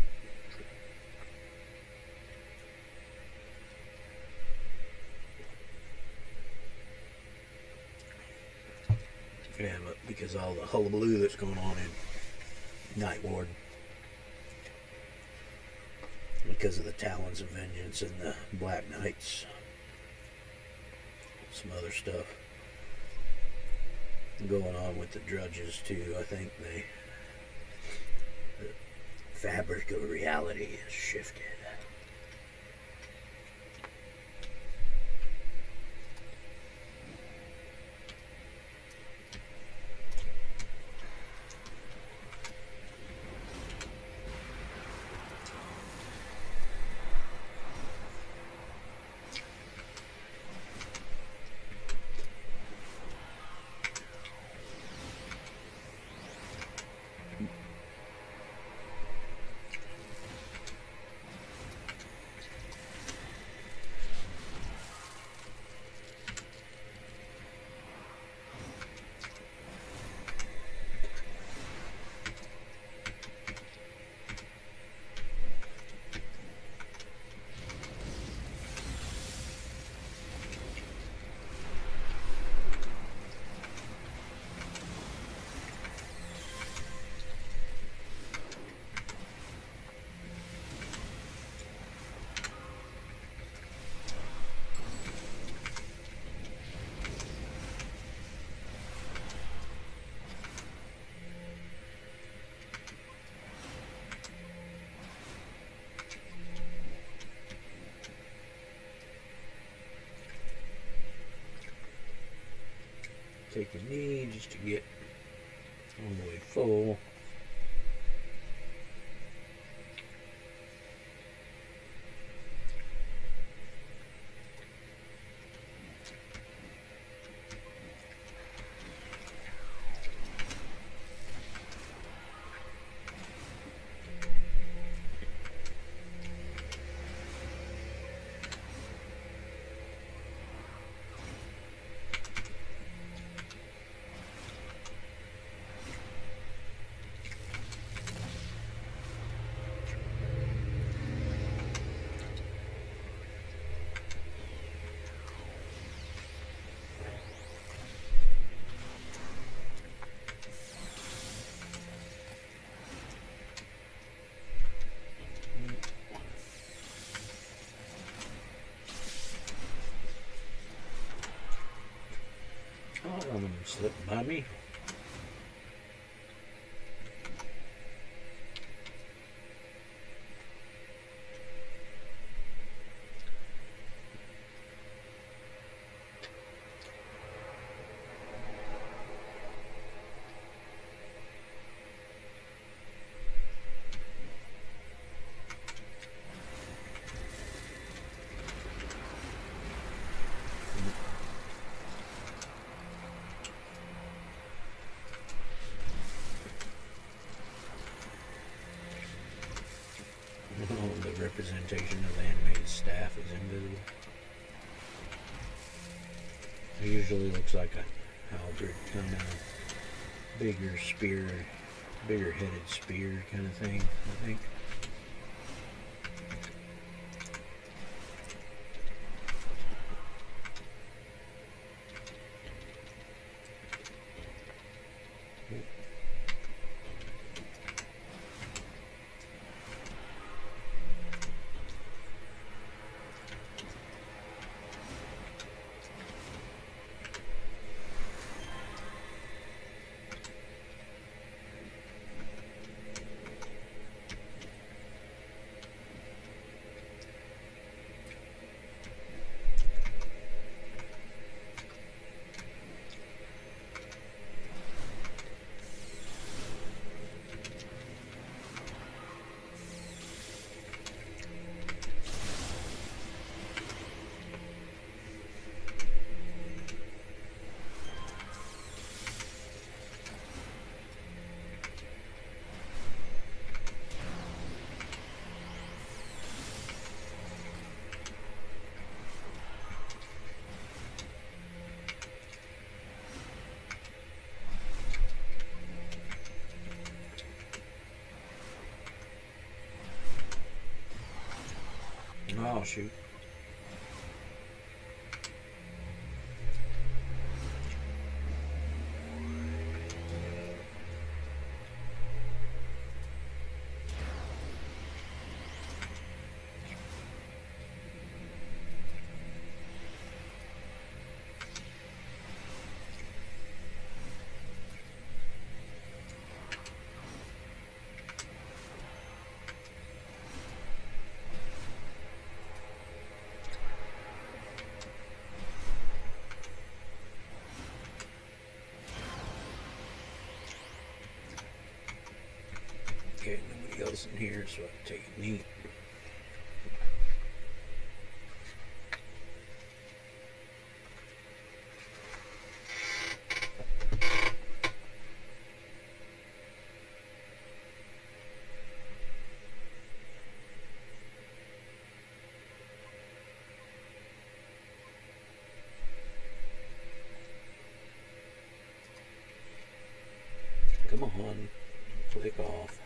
Yeah, but because of all the hullabaloo that's going on in Night Ward, because of the Talons of Vengeance and the Black Knights, some other stuff going on with the Drudges too. I think the fabric of reality has shifted. Take a knee just to get all the way full. Oh, one of them slipped by me. The representation of the animated staff is invisible. It usually looks like a halberd, kind of bigger spear, bigger headed spear kind of thing, I think. I'll shoot. Okay, nobody else in here, so I can take a neat. Come on, click off.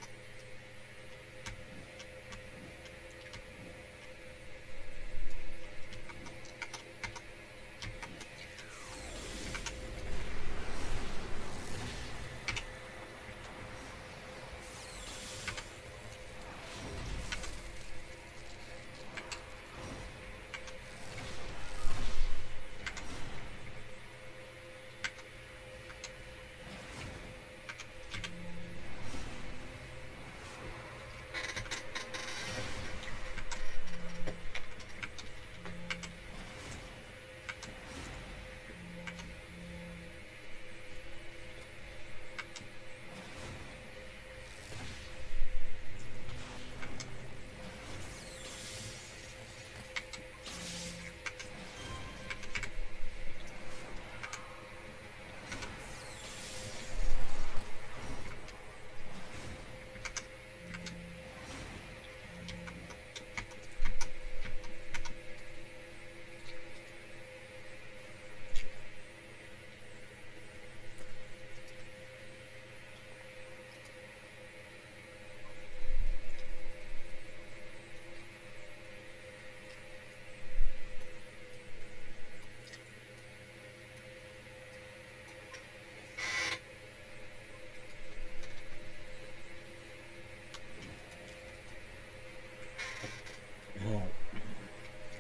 Oh,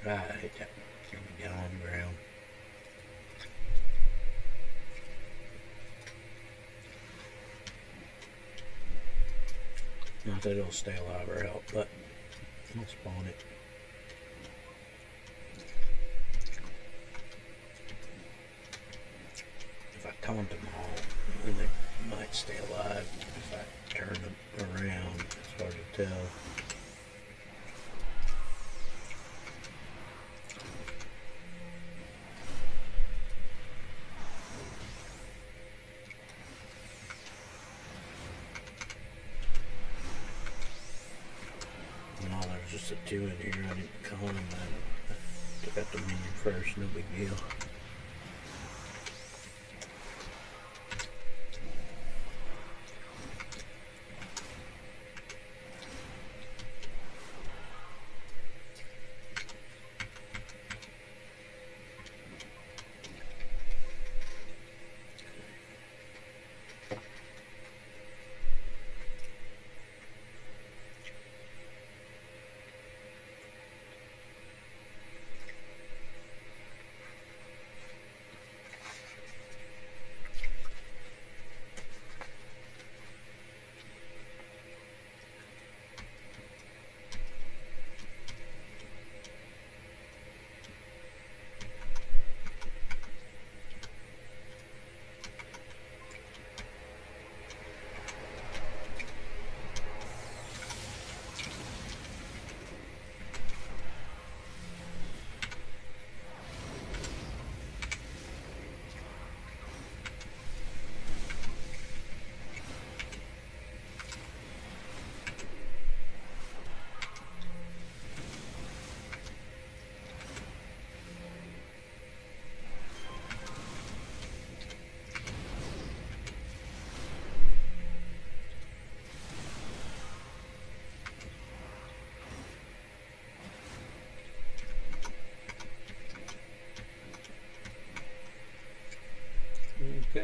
right, hit that. Get on the ground. Not that it'll stay alive or help, but I'll spawn it. If I taunt them all, then they might stay alive. If I turn them around, it's hard to tell. No, there's just a two in here. I didn't call them. I took out the minion first. No big deal.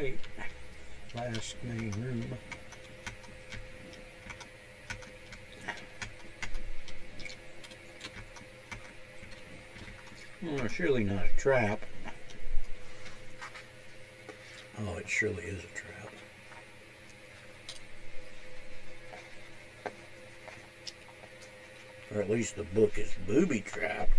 Alright. Last main room. Oh, surely not a trap. Oh, it surely is a trap. Or at least the book is booby-trapped.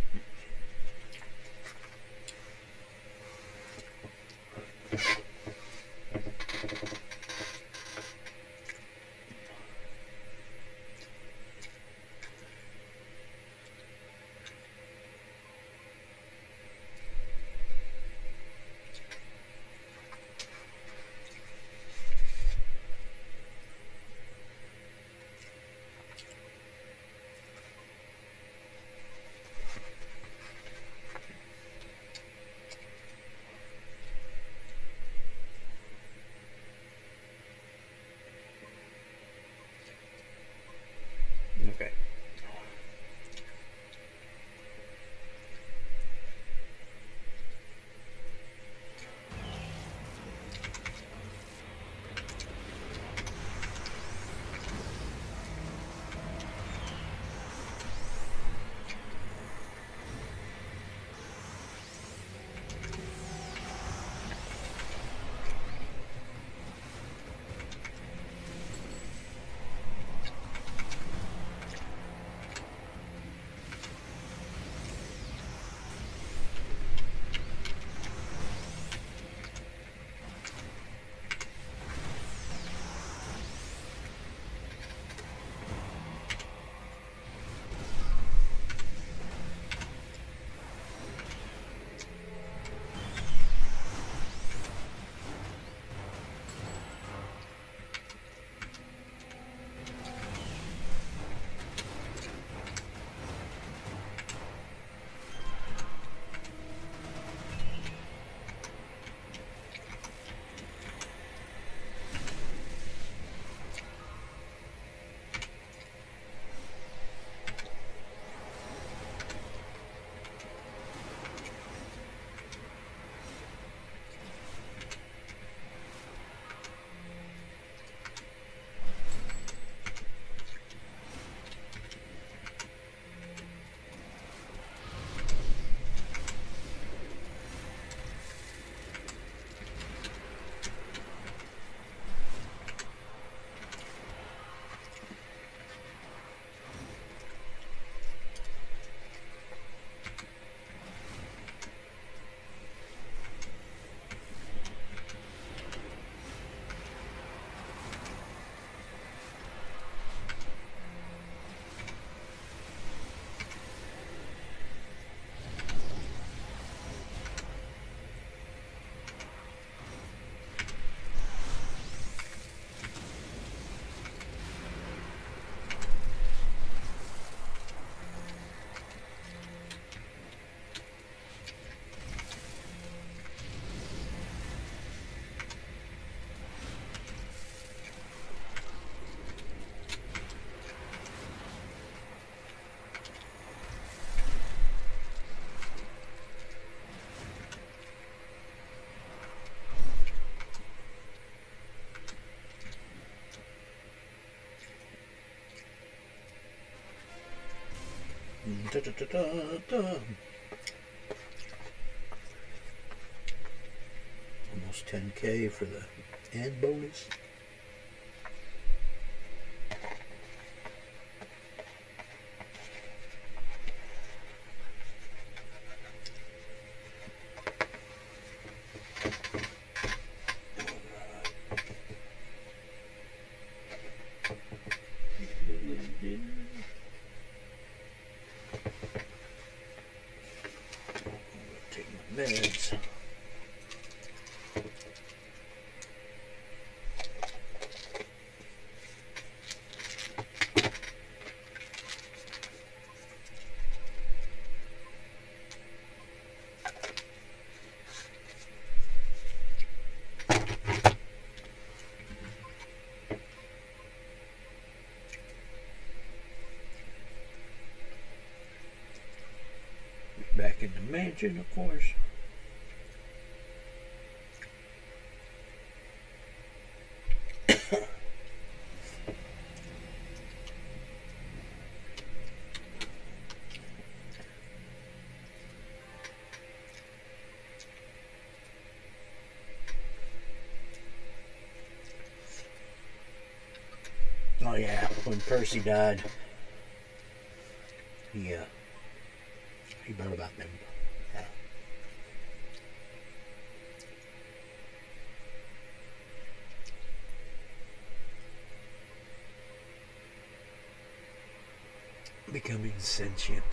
Okay. Da, da, da, da, da. Almost 10K for the end bonus. Take my meds. Back in the mansion, of course. when Percy died, he brought about them. Becoming sentient.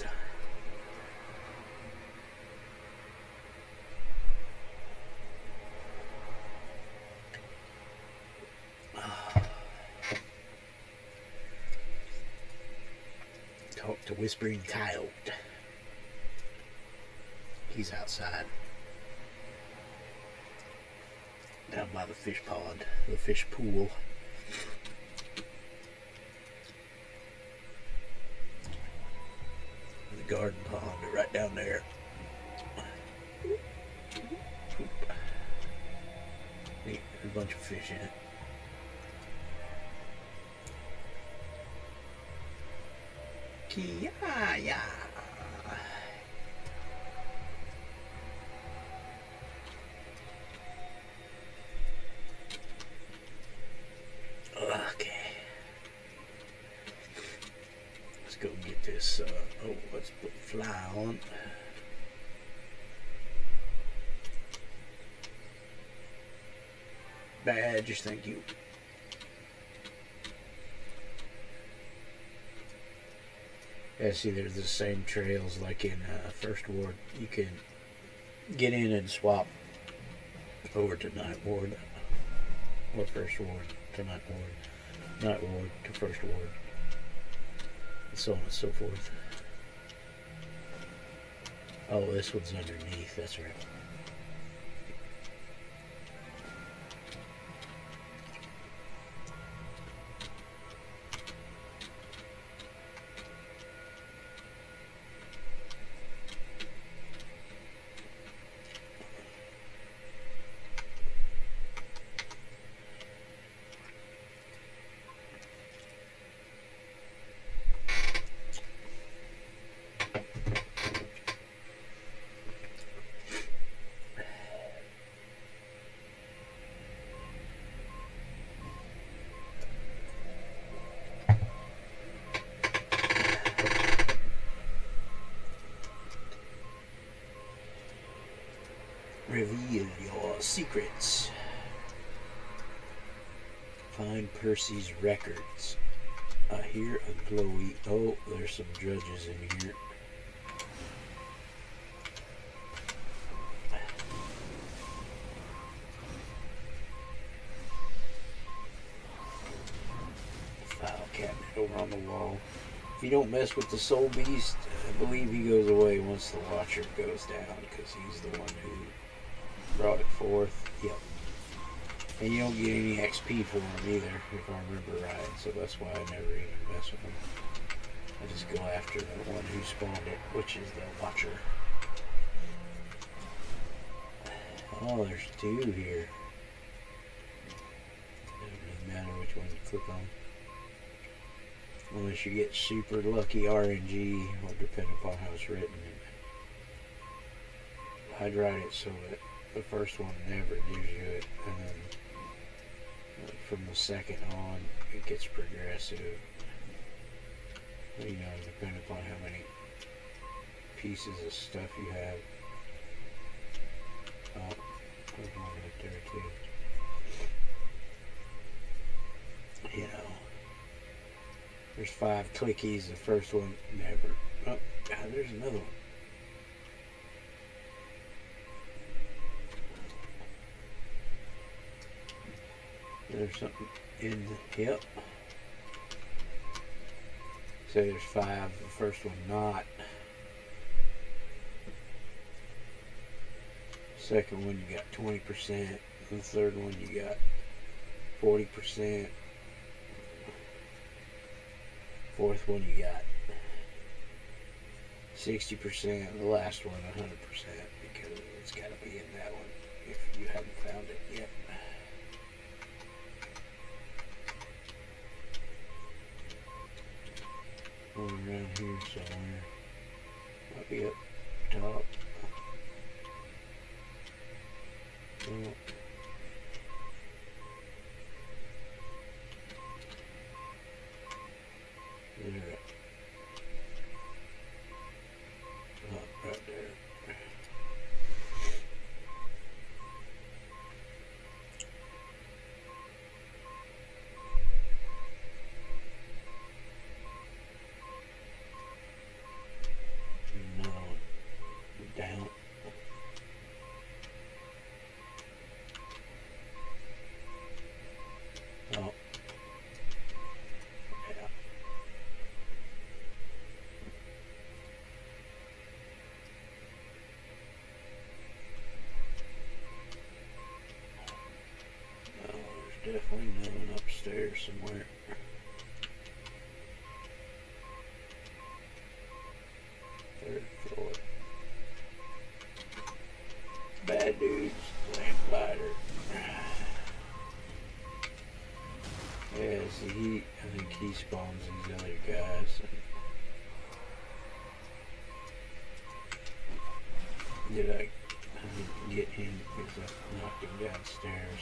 Talk to Whispering Coyote. He's outside. Down by the fish pond, the fish pool. The garden pond, right down there. There's a bunch of fish in it. Kia-ya. Okay. Let's go get this. Let's put fly on. Badge, thank you. Yeah, see, there's the same trails like in First Ward. You can get in and swap over to Ninth Ward, or First Ward to Ninth Ward, Ninth Ward to First Ward, and so on and so forth. Oh, this one's underneath, that's right. Reveal your secrets. Find Percy's records. I hear a glowy. Oh, there's some drudges in here. File cabinet over on the wall. If you don't mess with the soul beast, I believe he goes away once the watcher goes down, because he's the one who brought it forth. Yep. And you don't get any XP for him either, if I remember right. So that's why I never even mess with him. I just go after the one who spawned it, which is the Watcher. Oh, there's two here. Doesn't really matter which one you click on. Unless you get super lucky RNG, or depending upon how it's written. I'd write it so that the first one never gives you it, and then from the second on, it gets progressive. You know, depending upon how many pieces of stuff you have. Oh, there's one right there too. You know, there's 5 clickies. The first one never. Oh, God, there's another one. There's something in the hip. So there's 5. The first one not. Second one you got 20%. The third one you got 40%. Fourth one you got 60%. The last one 100%, because it's got to be in that one if you haven't found it yet. Around here somewhere. Might be up top. Oh. somewhere. Third floor. Bad dudes. Lamplighter. Yeah, see, I think he spawns these other guys. Did I didn't get him because I knocked him downstairs.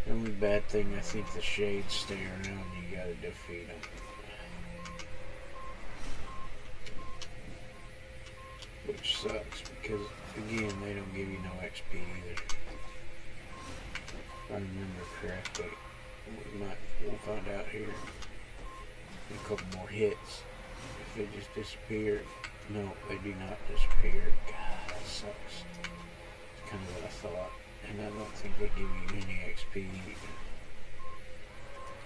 The only bad thing, I think the shades stay around and you gotta defeat them. Which sucks because, again, they don't give you no XP either. If I remember correctly. We'll find out here in a couple more hits if they just disappear. No, they do not disappear. God, that sucks. That's kind of what I thought. And I don't think they give you any XP,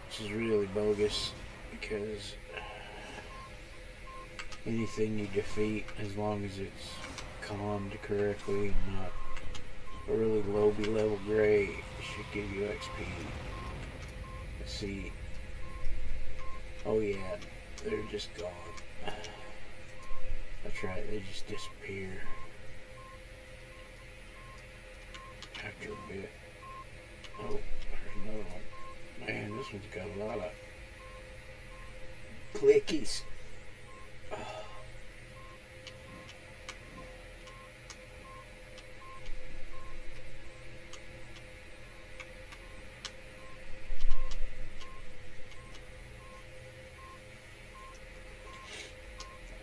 which is really bogus because anything you defeat, as long as it's calmed correctly and not a really low level gray, it should give you XP. Let's see. Oh yeah, they're just gone. That's right, they just disappear after a bit. Oh, there's another one. Man, this one's got a lot of clickies. Oh.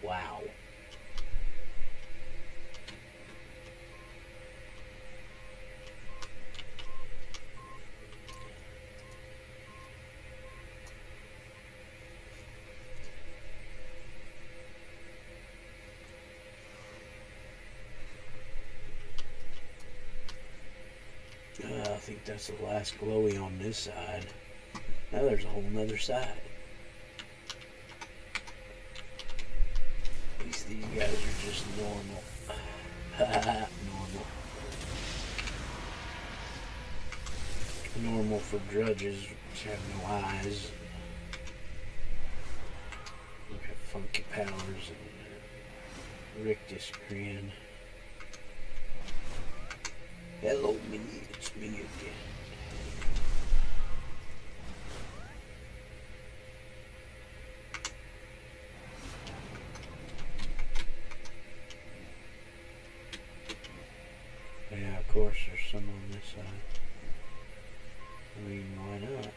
Wow. I think that's the last glowy on this side. Now there's a whole nother side. At least these guys are just normal. Normal for drudges which have no eyes. Look at funky powers and rictus grin. Hello, me, it's me again. Yeah, of course, there's some on this side. I mean, why not?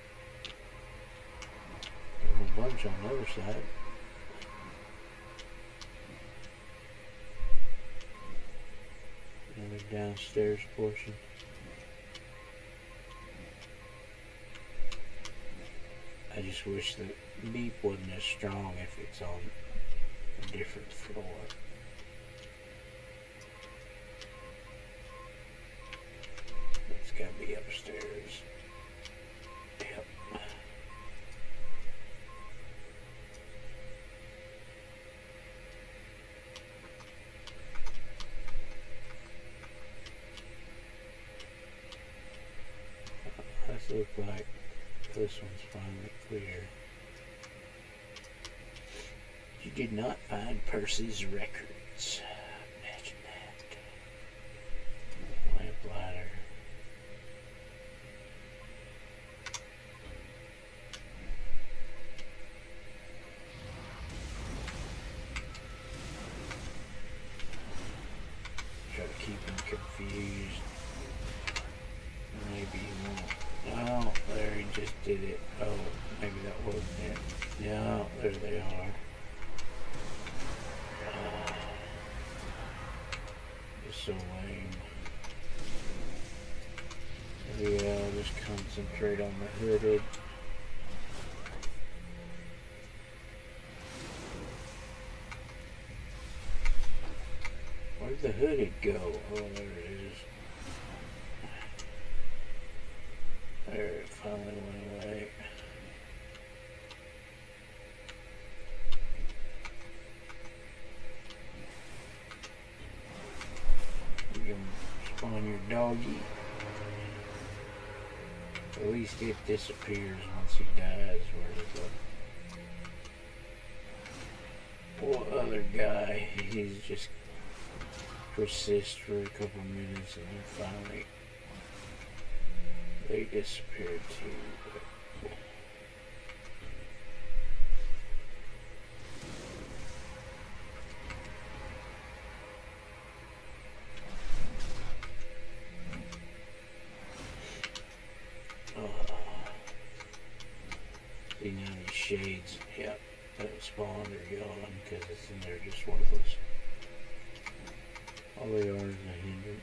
There's a bunch on the other side. Another downstairs portion. I just wish the beep wasn't as strong if it's on a different floor. It's gotta be upstairs. Yep. This looks like this one's finally clear. You did not find Percy's records. Imagine that. Lamplighter. Try to keep him confused. Maybe he won't. Oh, there he just did it. Oh, maybe that wasn't it. Yeah, there they are. It's so lame. Yeah, I'll just concentrate on the hooded. Where'd the hooded go? Oh, there it is. There, it finally went away. You can spawn your doggy. At least it disappears once he dies, where the poor other guy, he's just persists for a couple minutes and then finally they disappeared too. See now these shades, yep, that spawned are gone because it's in there just worthless. All they are is a hindrance.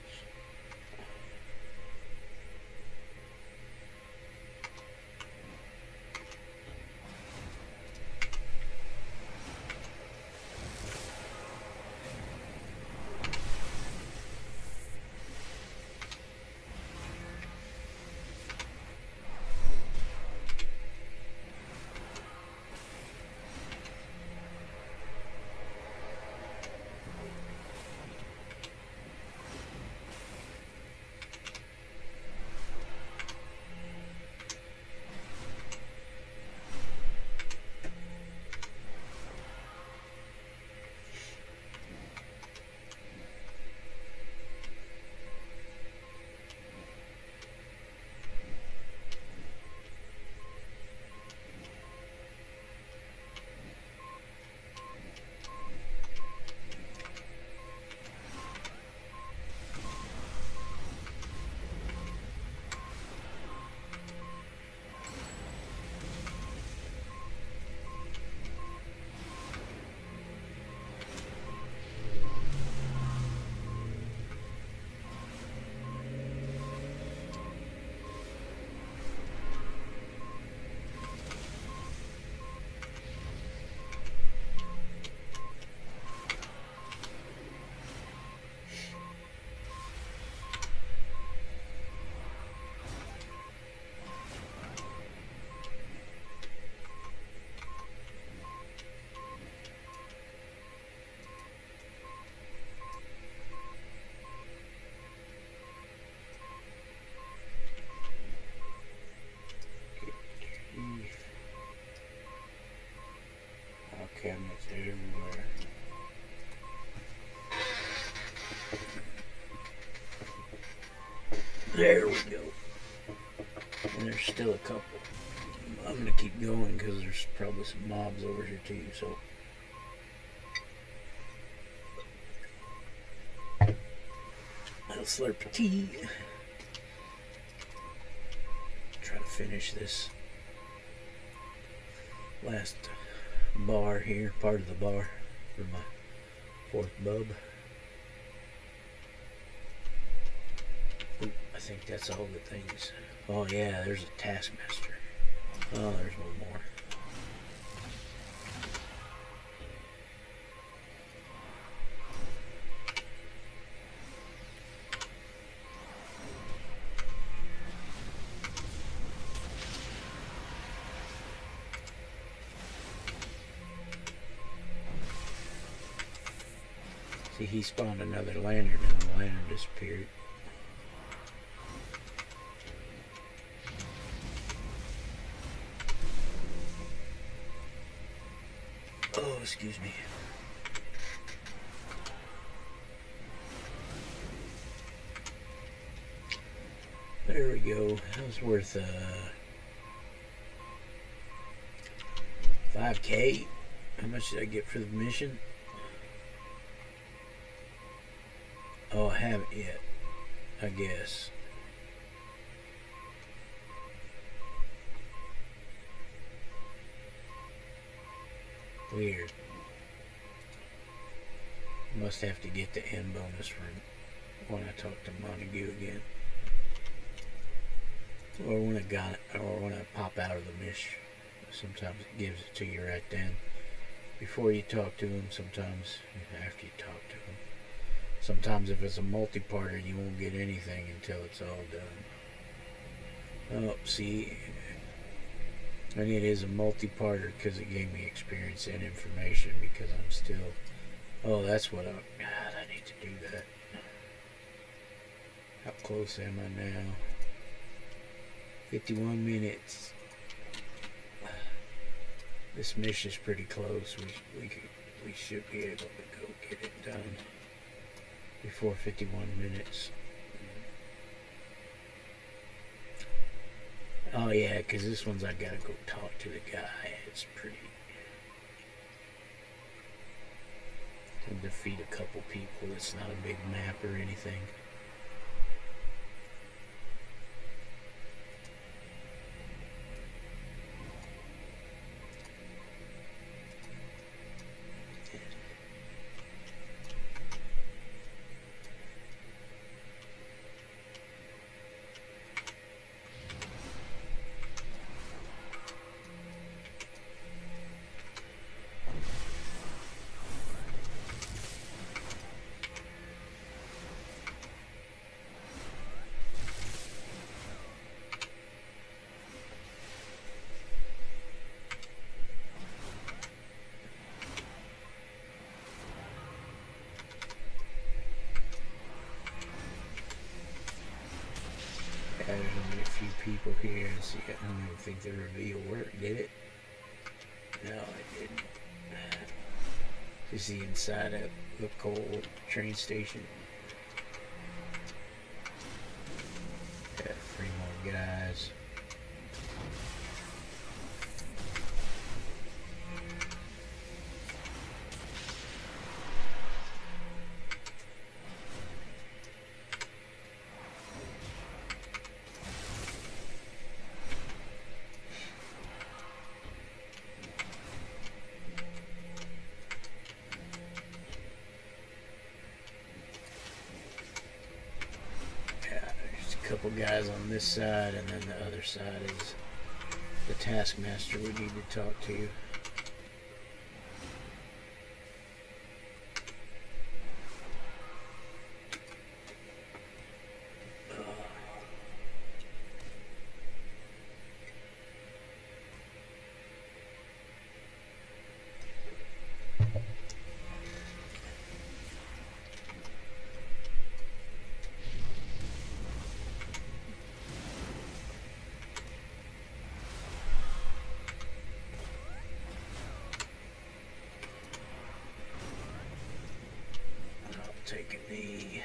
Cabinets everywhere. There we go. And there's still a couple. I'm gonna keep going because there's probably some mobs over here too, so. I'll slurp a tea. Try to finish this last bar here, part of the bar for my fourth bub. Ooh, I think that's all the things. Oh yeah, there's a taskmaster. Oh, there's one more. See, he spawned another lantern and the lantern disappeared. Oh, excuse me. There we go. That was worth 5K. How much did I get for the mission? Oh, I haven't yet, I guess. Weird. Must have to get the end bonus from when I talk to Montague again. Or when I pop out of the mission. Sometimes it gives it to you right then. Before you talk to him, sometimes after you talk to him. Sometimes if it's a multi-parter, you won't get anything until it's all done. Oh, see, and it is a multi-parter because it gave me experience and information because I'm still, oh, that's what God, I need to do that. How close am I now? 51 minutes. This mission's pretty close. We should be able to go get it done before 51 minutes. Oh yeah, because this one's I gotta go talk to the guy. It's pretty. And defeat a couple people. It's not a big map or anything. There's only a few people here, and see, I don't even think the reveal worked, did it? No, it didn't. Is the inside of the coal train station? Got 3 more guys. Couple guys on this side, and then the other side is the taskmaster we need to talk to. Take a knee.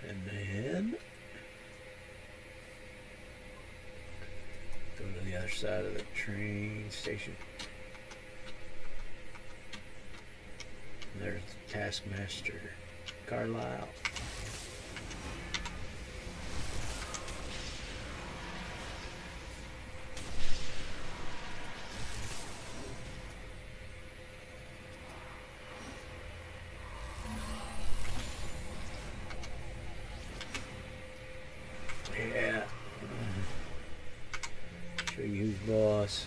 And then go to the other side of the train station. And there's the taskmaster, Carlisle. Yeah. Show you who's boss.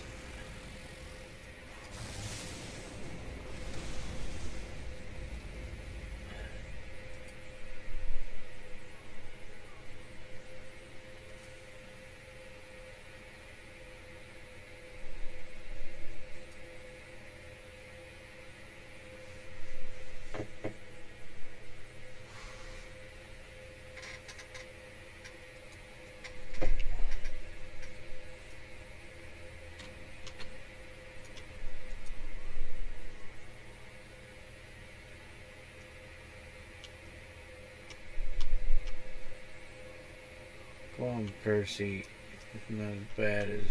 Come on, Percy. It's not as bad as,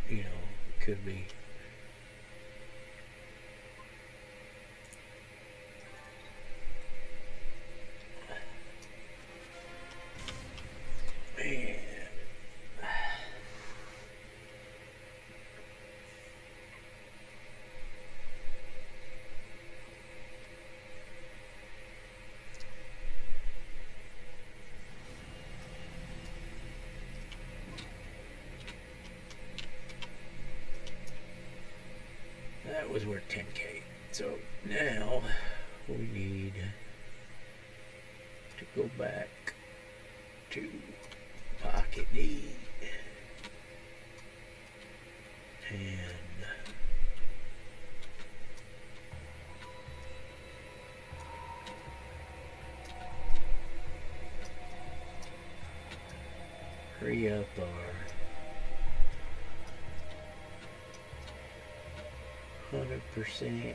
it could be. Man. That was worth 10K. So now we need to go back to Pocket D and Hurry up our 100%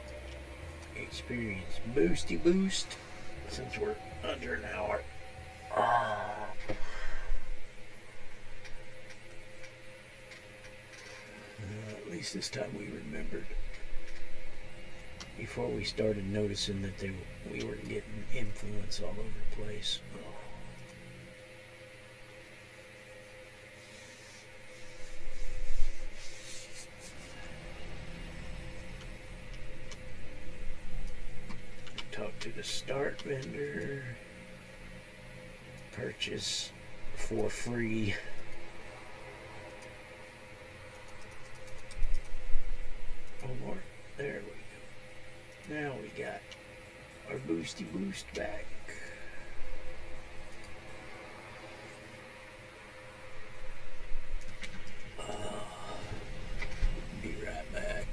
experience boosty boost since we're under an hour. At least this time we remembered before we started noticing that we were getting influence all over the place. Talk to the start vendor. Purchase for free. One more. There we go. Now we got our boosty boost back. Be right back.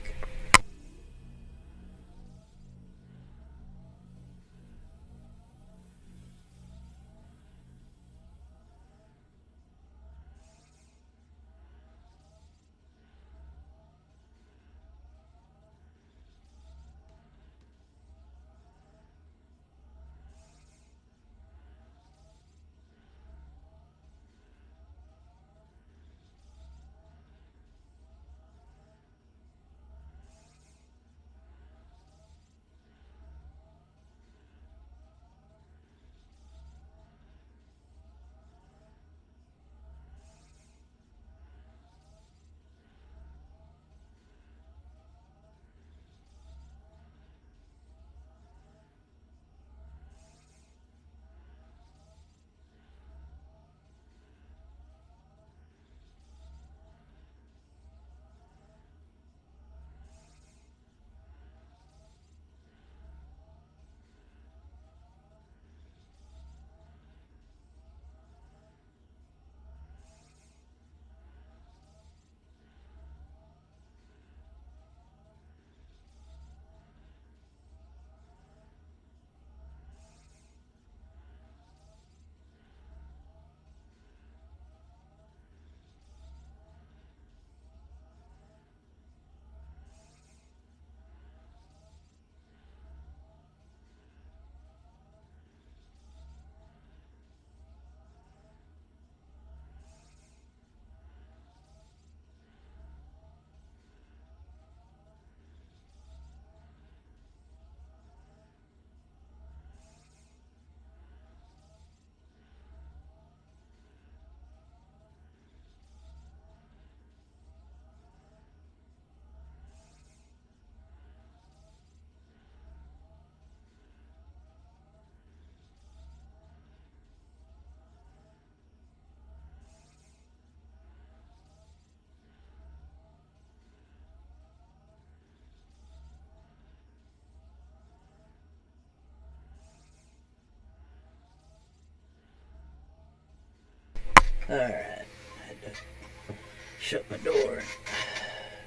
Alright, I had to shut my door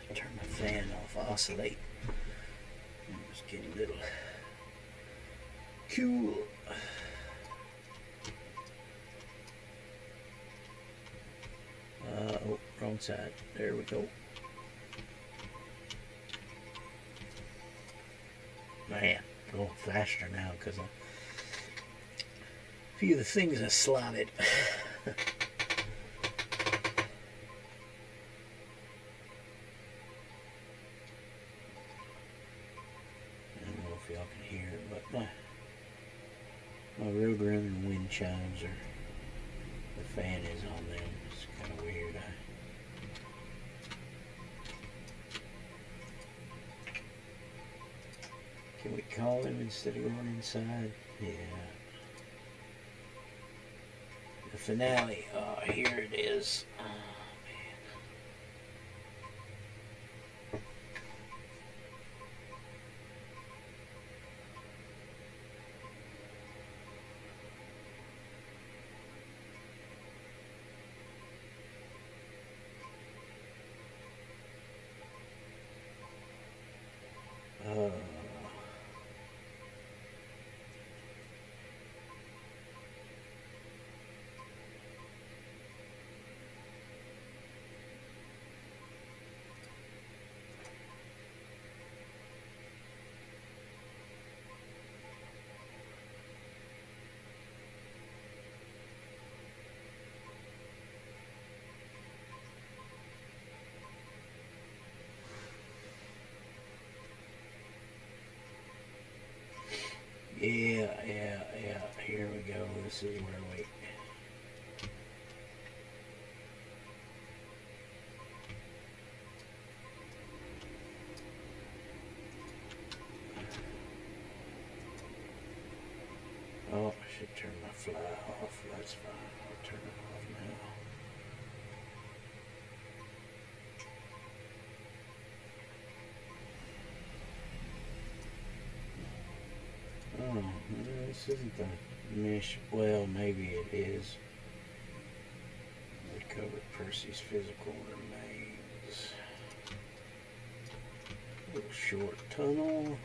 and turn my fan off, oscillate. It was getting a little cool. Oh, wrong side. There we go. Man, going faster now because a few of the things I slotted. Y'all can hear it, but my road running wind chimes are, the fan is on them. It's kind of weird. Can we call him instead of going inside? Yeah. The finale. Oh, here it is. off. That's fine. I'll turn it off now. Oh, this isn't the mesh. Well, maybe it is. Recover Percy's physical remains. Little short tunnel.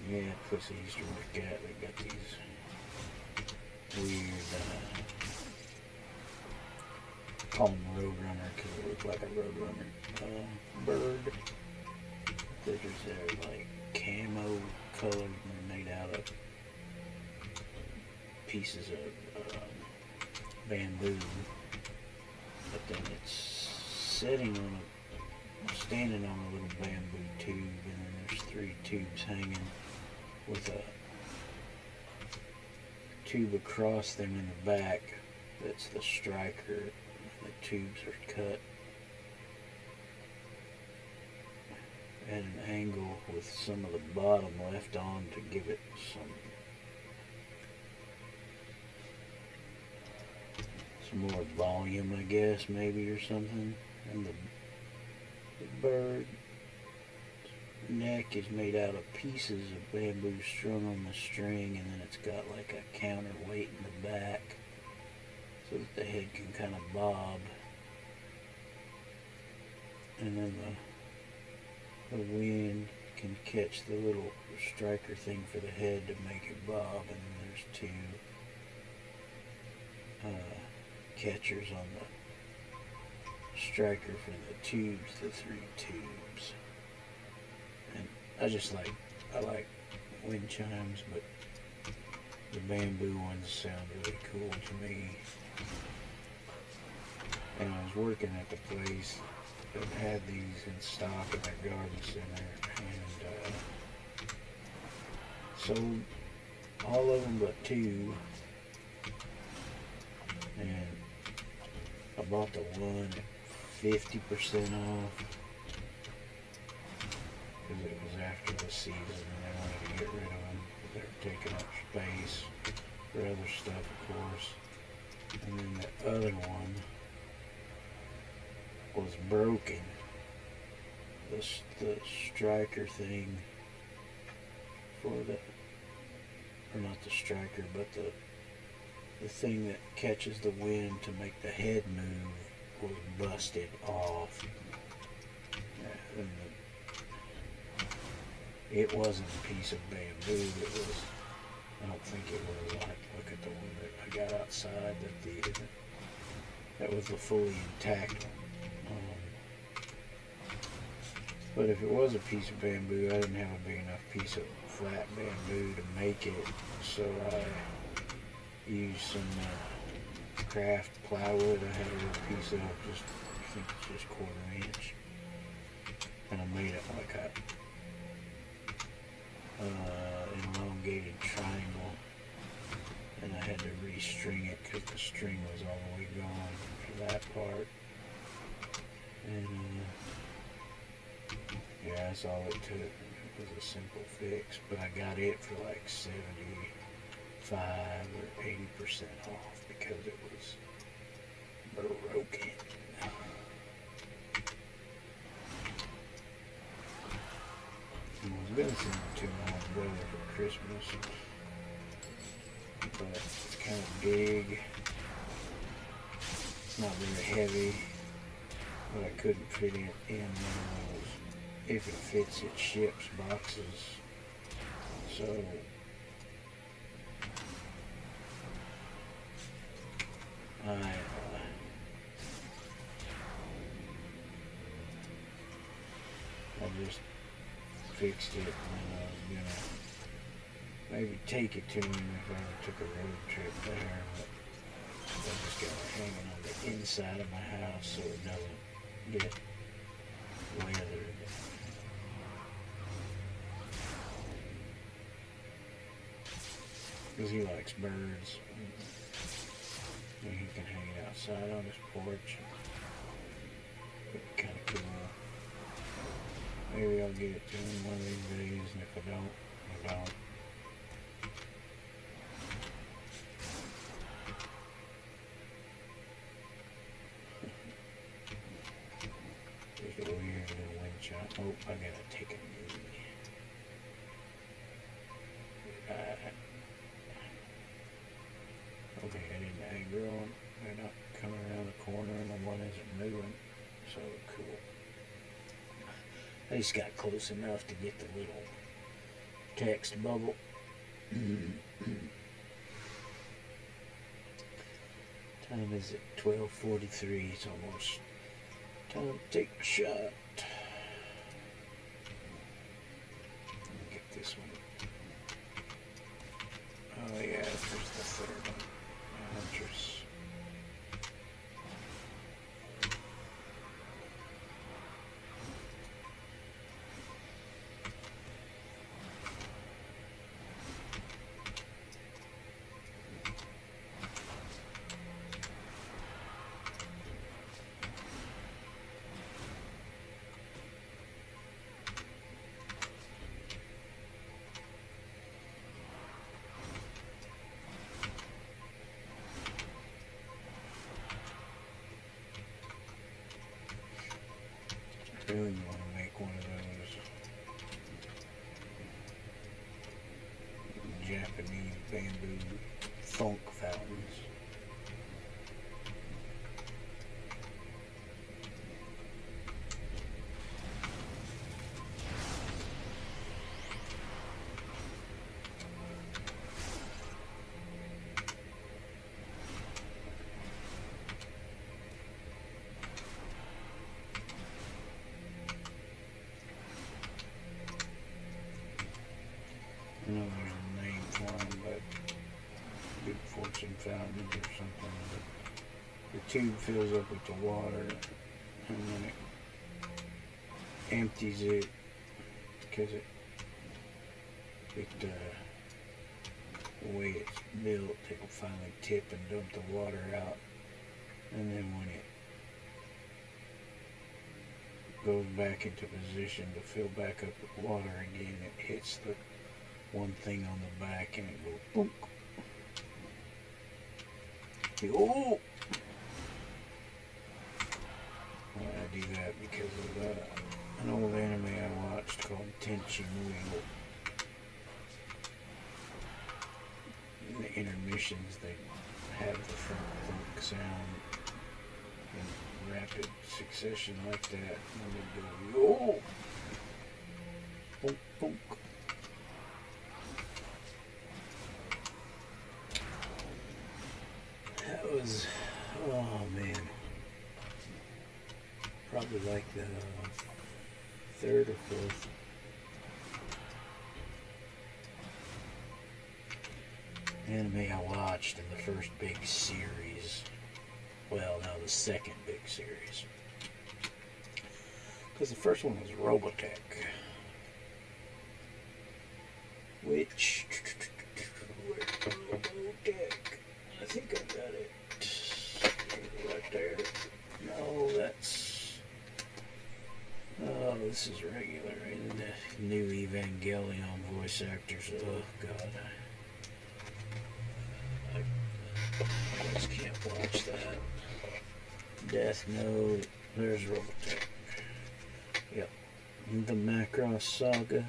Yeah, plus I used to work at. They got these weird, call them roadrunner because it looks like a roadrunner bird. They're just like camo colored and they're made out of pieces of bamboo. But then it's standing on a little bamboo tube, and then there's 3 tubes hanging with a tube across them in the back. That's the striker. The tubes are cut at an angle with some of the bottom left on to give it some more volume, I guess, maybe, or something. And the bird neck is made out of pieces of bamboo strung on the string, and then it's got like a counterweight in the back so that the head can kind of bob, and then the wind can catch the little striker thing for the head to make it bob, and then there's 2 catchers on the striker for the tubes, the 3 tubes. And I like wind chimes, but the bamboo ones sound really cool to me. And I was working at the place that had these in stock at their garden center, and sold all of them but 2. And I bought the one at 50% off because it was after the season and they wanted to get rid of them. They were taking up space for other stuff, of course. And then the other one was broken. The striker thing for or not the striker, but the thing that catches the wind to make the head move was busted off. And it wasn't a piece of bamboo. I don't think it was. Look at the one that I got outside. That was a fully intact one. But if it was a piece of bamboo, I didn't have a big enough piece of flat bamboo to make it, so I used some craft plywood. I had a little piece of, I think it's just 1/4 inch, and I made it like a elongated triangle, and I had to restring it because the string was all the way gone for that part. And yeah, that's all it took. It was a simple fix, but I got it for like 75 or 80% off because it was broken. I was going to send it to my brother for Christmas, but it's kind of big. It's not very heavy, but I couldn't fit it in one of those. If it fits, it ships boxes. So I just fixed it, and I was gonna maybe take it to him if I ever took a road trip there, but I just got it hanging on the inside of my house so it doesn't get weathered. Because he likes birds, and he can hang it outside on his porch. Kind of cool. Maybe I'll get it to him one of these days, and if I don't, I don't. There's a weird little wind chime. Oh, I gotta take a knee. Okay, I didn't aggro them. They're not coming around the corner, and the one isn't moving. So cool. I just got close enough to get the little text bubble. Time is it? 12:43. It's almost time to take a shot. Let me get this one. Oh yeah, there's the third one. Huntress. I really want to make one of those Japanese bamboo funk fountains. I know there's a name for them, but good fortune fountains or something. But the tube fills up with the water, and then it empties it because the way it's built, it will finally tip and dump the water out, and then when it goes back into position to fill back up with water again, it hits the one thing on the back and it goes boom. Oh! Well, I do that because of an old anime I watched called Tenchi Muyo. In the intermissions, they have the funk sound in rapid succession like that, and they go, oh! Bonk, bonk. That was, oh man, probably like the third or fourth anime I watched in the first big series. Well, now the second big series. Because the first one was Robotech. Which, Robotech, I think I got it right there. No, that's, oh, this is regular. And the new Evangelion voice actors, oh god. I just can't watch that. Death Note, there's Robotech. Yep. The Macross Saga,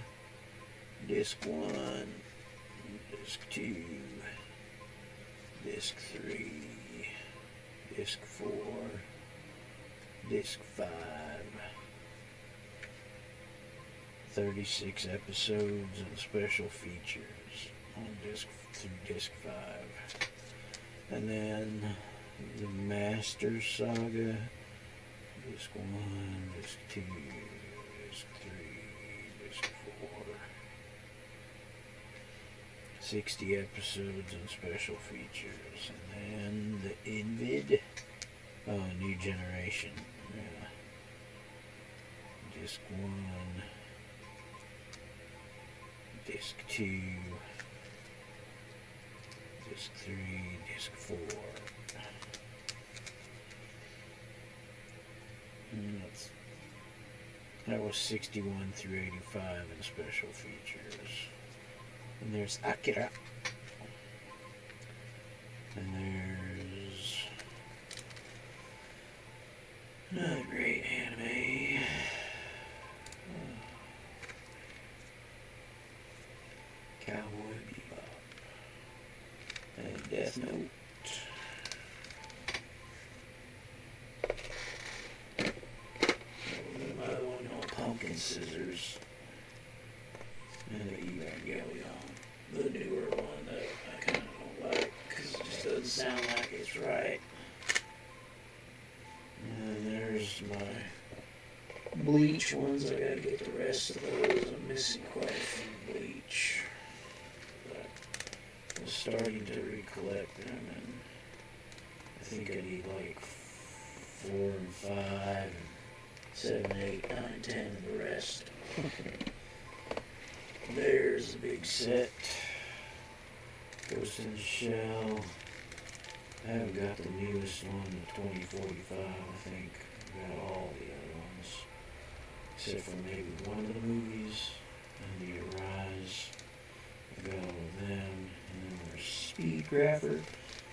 Disc 1, Disc 2, Disc 3, Disc 4, Disc 5. 36 episodes and special features on Disc through Disc 5. And then The Master Saga. Disc 1, Disc 2, Disc 3, Disc 4. 60 episodes and special features. And then the Invid. Oh, New Generation. Yeah. Disc 1, Disc 2, Disc 3, Disc 4. And that was 61 through 85 in special features. And there's Akira. And there's another great anime. Cowboy Bebop. And Death Note. Another one on Pumpkin Scissors. And the Evangelion. The newer one that I kind of don't like because it just doesn't sound like it's right. And there's my Bleach ones. I gotta get the rest of those. I'm missing quite a few Bleach. But I'm starting to recollect them, and I think I need like 4 and 5 and 7, 8, 9, 10 and the rest. There's a big set. Ghost in the Shell. I haven't got the newest one, the 2045, I think. I got all the other ones. Except for maybe one of the movies. And the Arise. I got all of them. And then there's Speed Grapher.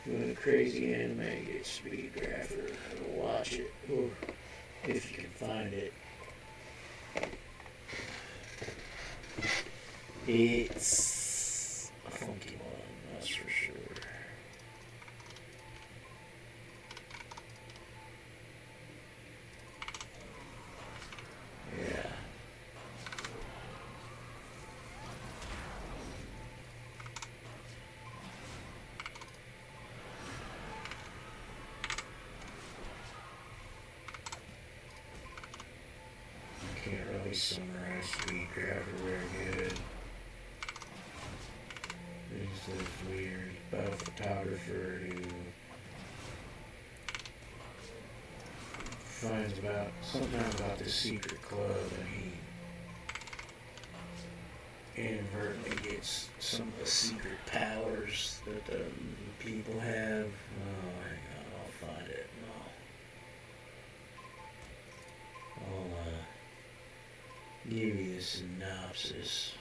Doing a crazy anime, get Speed Grapher. Go watch it. Or if you can find it. It's a funky one, that's for sure. Yeah. I can't really summarize Speed Grabber very good. There's this weird photographer who finds about something out about this secret club, and he inadvertently gets some of the secret powers that the people have. Oh, hang on, I'll find it. I'll give you the synopsis.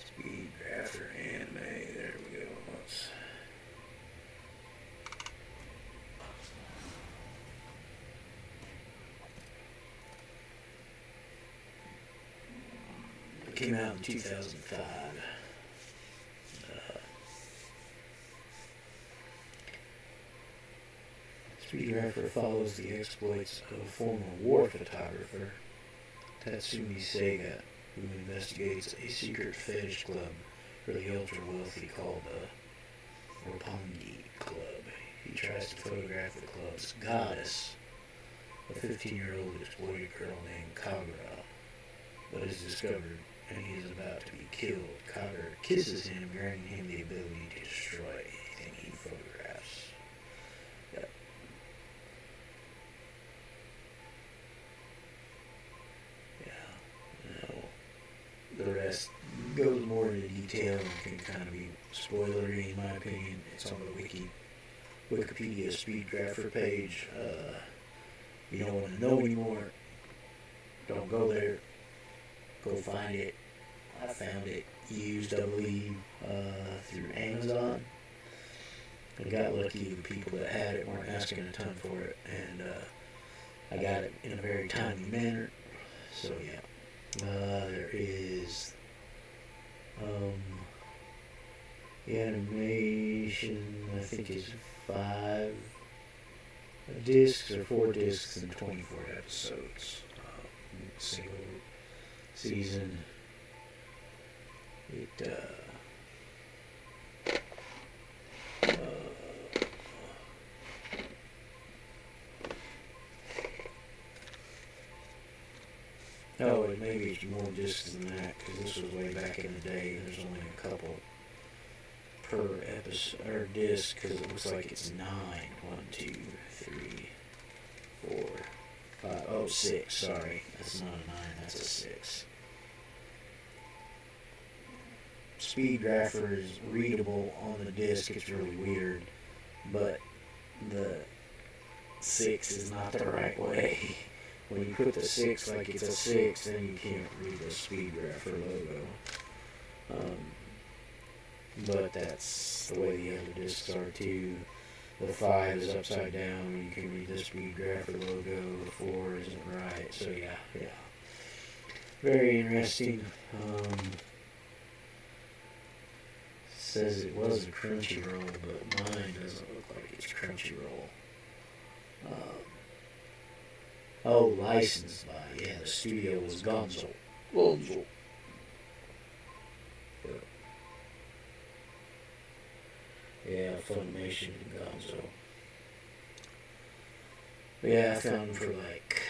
Speed Grapher anime, there we go. It came out in 2005. Speed Grapher follows the exploits of a former war photographer, Tatsumi Sega, who investigates a secret fetish club for the ultra-wealthy called the Roppongi Club. He tries to photograph the club's goddess, a 15-year-old exploited girl named Kagura, but is discovered and he is about to be killed. Kagura kisses him, granting him the ability to destroy anything he photographs. Yep. The rest goes more into detail and can kind of be spoilery in my opinion. It's on the Wikipedia Speed Grapher page. If you don't want to know anymore, don't go there. Go find it. I found it used, I believe, through Amazon. I got lucky. The people that had it weren't asking a ton for it, and I got it in a very timely manner. So yeah. There is the animation, I think, is 5 discs, or 4 discs and 24 episodes. Single season. It oh, and maybe it's more discs than that, because this was way back in the day. There's only a couple per episode or disc, because it looks like it's 9. 1, 2, 3, 4, 5. Oh, 6. Sorry, that's not a 9. That's a 6. Speed Grapher is readable on the disc. It's really weird, but the 6 is not the right way. When you put the 6 like it's a 6, then you can't read the Speed Grapher logo. But that's the way the other discs are too. The 5 is upside down and you can read the Speed Grapher logo. The 4 isn't right. So yeah. Very interesting. Says it was a Crunchyroll, but mine doesn't look like it's Crunchyroll. Licensed by, the studio was Gonzo. Yeah, Funimation and Gonzo. But yeah, I found them for like,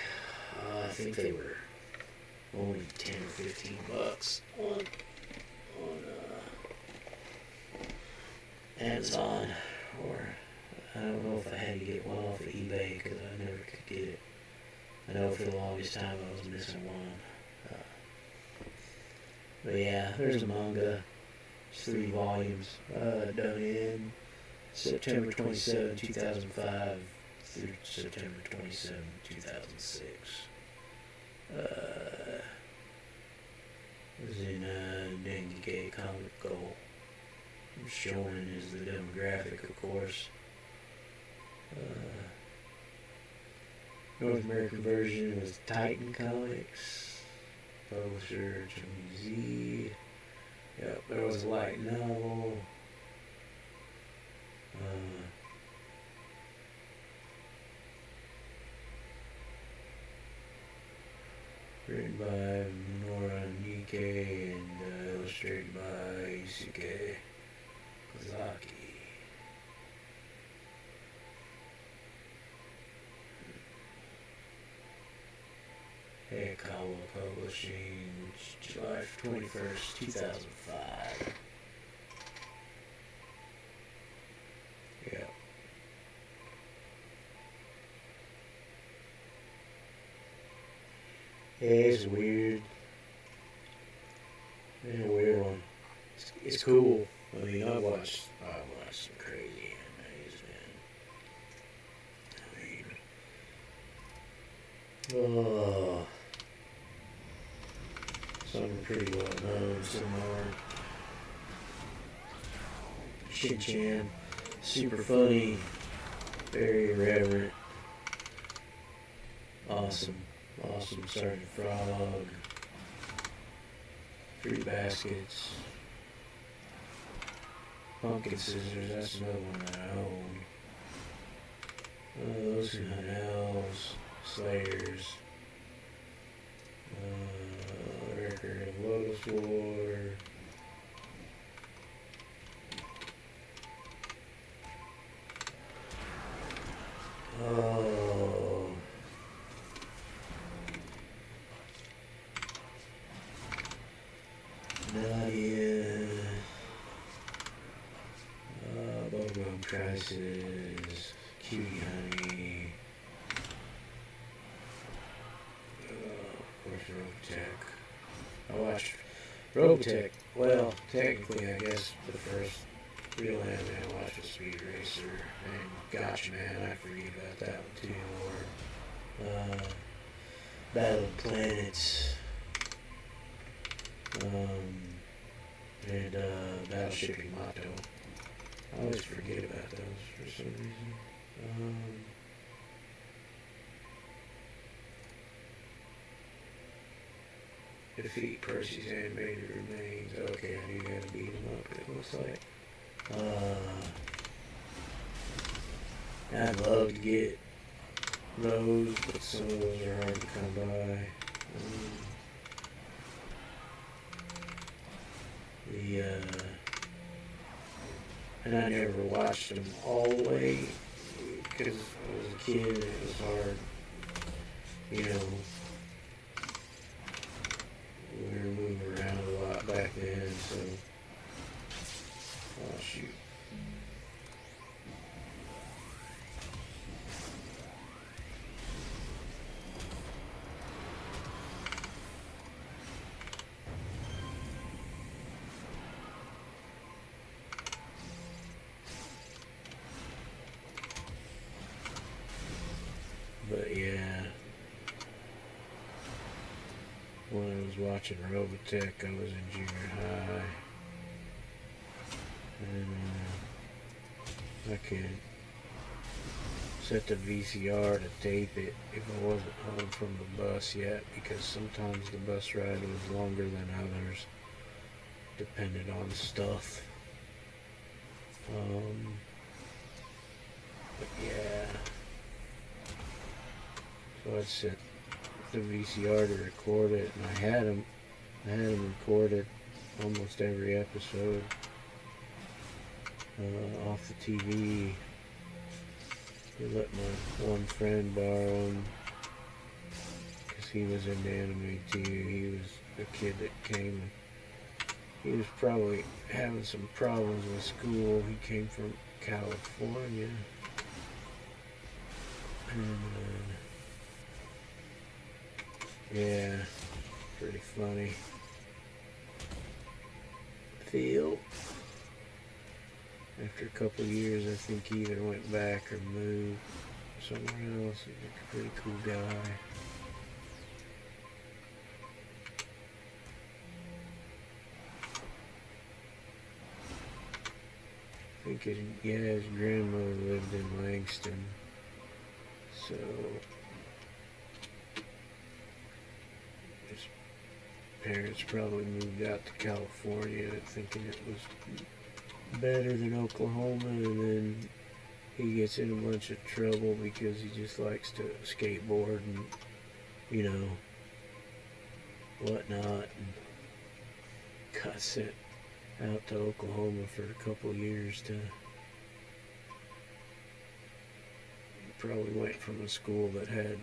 I think they were only 10 or 15 bucks on Amazon, or I don't know if I had to get one off of eBay because I never could get it. I know for the longest time I was missing one. But yeah, there's a manga. It's 3 volumes. Done in September 27, 2005 through September 27, 2006. It was in Dengeki Comic Goal. Showing is the demographic, of course. North American version was Titan Comics. Publisher Z. Yep, there was a light novel. Written by Nora Nike and illustrated by Isuke Kozaki. Kawa Publishing, July 21st, 2005. Yeah. Yeah, it's weird. It's a weird one. It's cool. I mean, I watched some crazy animes, man. Oh. Some are pretty well known, some aren't. Shin-chan, super funny, very irreverent, awesome, Sergeant Frog, Fruit Baskets, Pumpkin Scissors, that's another one that I own. Those Who Hunt Elves, Slayers, Record of Lotus War. Oh. Nadia. Bubblegum Crisis. Cutie Honey. Of course, Robotech. I watched Robotech. Well, technically, I guess the first real anime I watched was Speed Racer. And Gotcha Man, I forget about that one too. Or Battle of the Planets. And Battleship Yamato. I always forget about those for some reason. Defeat Percy's animated remains. Okay, I knew you had to beat him up, it looks like. I'd love to get those, but some of those are hard to come by. And I never watched them all the way because I was a kid and it was hard. You know, we were moving around a lot back then, so. Oh, shoot. But yeah, when I was watching Robotech, I was in junior high, and I could set the VCR to tape it if I wasn't home from the bus yet, because sometimes the bus ride was longer than others, depending on stuff. But yeah. So I'd set the VCR to record it, and I had them recorded almost every episode off the TV. I let my one friend borrow them because he was into anime too. He was a kid that came. He was probably having some problems with school. He came from California, and yeah, pretty funny. Phil, after a couple of years, I think he either went back or moved somewhere else. He's a pretty cool guy. I think his grandmother lived in Langston, so his parents probably moved out to California thinking it was better than Oklahoma, and then he gets in a bunch of trouble because he just likes to skateboard and, you know, whatnot, and got sent out to Oklahoma for a couple of years to probably went from a school that had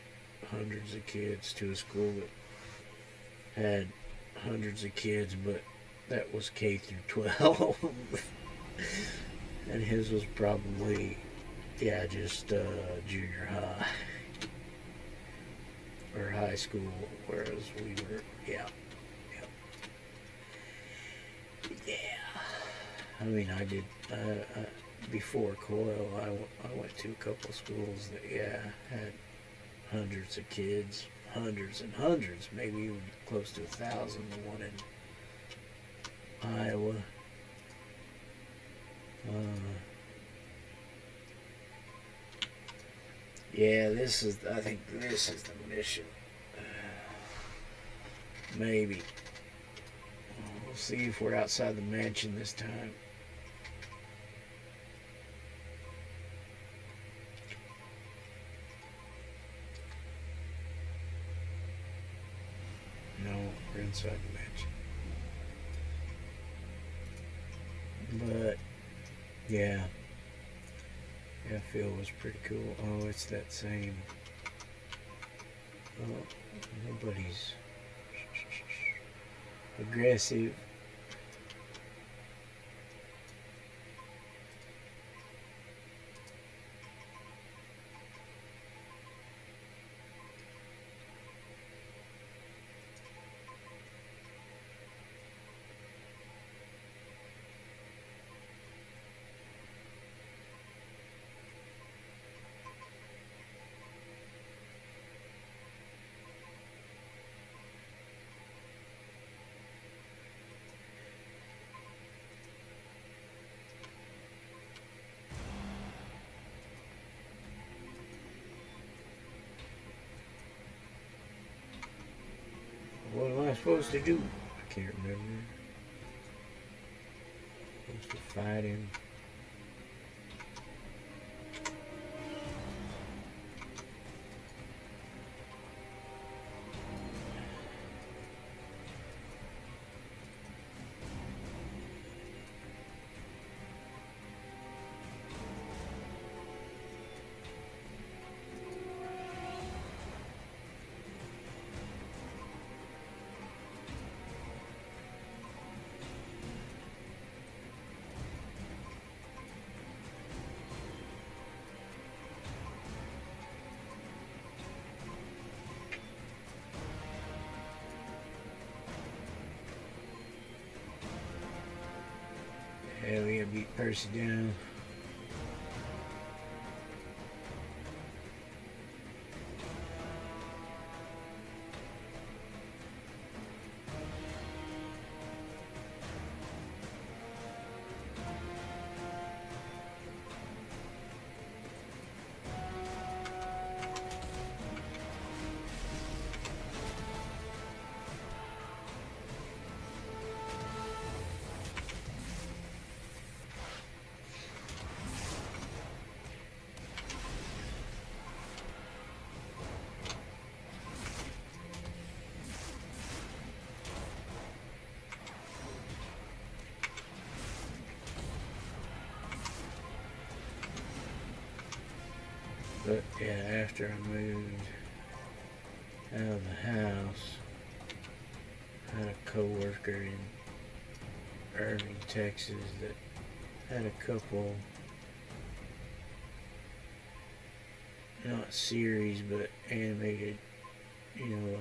hundreds of kids to a school that had hundreds of kids, but that was K through 12. And his was probably, yeah, just junior high or high school, whereas we were, yeah. I mean, I did, before Coil, I went to a couple schools that, yeah, had hundreds of kids, hundreds and hundreds, maybe even close to 1,000, the one in Iowa. Yeah, I think this is the mission. Maybe. We'll see if we're outside the mansion this time. No, we're inside the mansion. But, yeah. Yeah, Phil was pretty cool. Oh, it's that same. Oh, nobody's aggressive. What am I supposed to do? I can't remember. Supposed to fight him. beat Percy down. But yeah, after I moved out of the house, I had a coworker in Irving, Texas that had a couple, not series, but animated,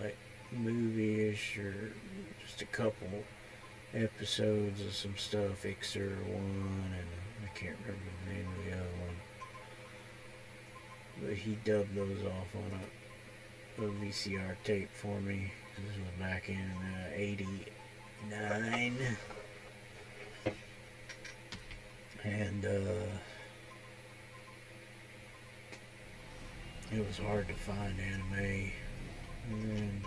like movie-ish or just a couple episodes of some stuff, Ixer one, and I can't remember the name of the other one. But he dubbed those off on a VCR tape for me. This was back in '89. And it was hard to find anime. And then,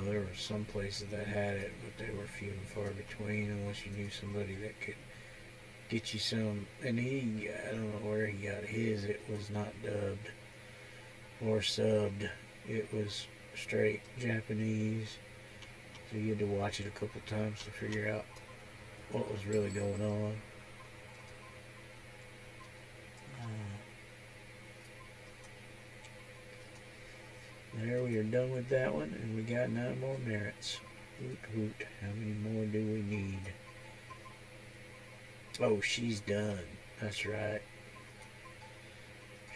there were some places that had it, but they were few and far between unless you knew somebody that could get you some. And I don't know where he got his. It was not dubbed or subbed. It was straight Japanese. So you had to watch it a couple times to figure out what was really going on. There, we are done with that one, and we got 9 more merits. Hoot hoot. How many more do we need? Oh, she's done. That's right.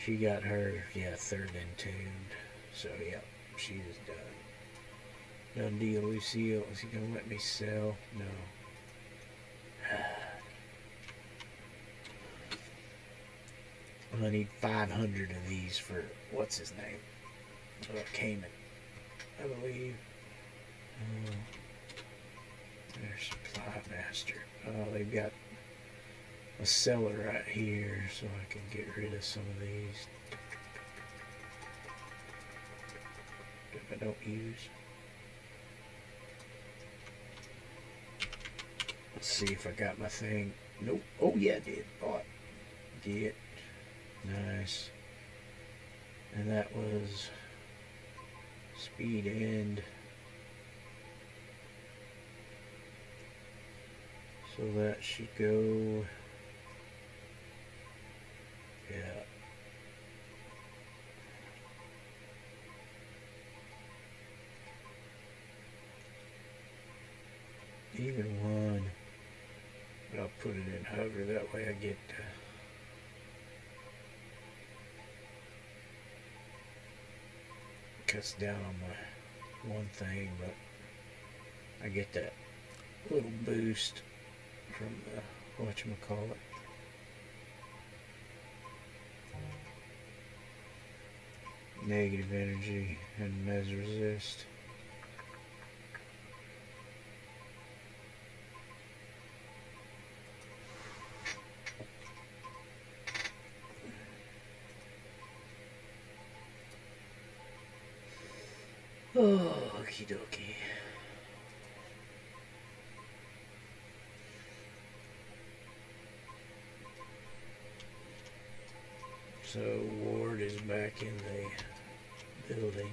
She got her, 3rd entombed. So, yeah, she is done. Done deal, Lucille. Is he going to let me sell? No. I'm going to need 500 of these for, what's his name? Cayman, I believe. There's Supply Master. Oh, they've got a cellar right here, so I can get rid of some of these that I don't use. Let's see if I got my thing. Nope. Oh yeah, I did. Bought. Get. Nice. And that was speed end. So that should go. Yeah. Even one. But I'll put it in hover. That way I get. Cuts down on my one thing, but I get that little boost from the whatchamacallit. Negative energy and mes resist. Oh, okie dokie. So Ward is back in the building.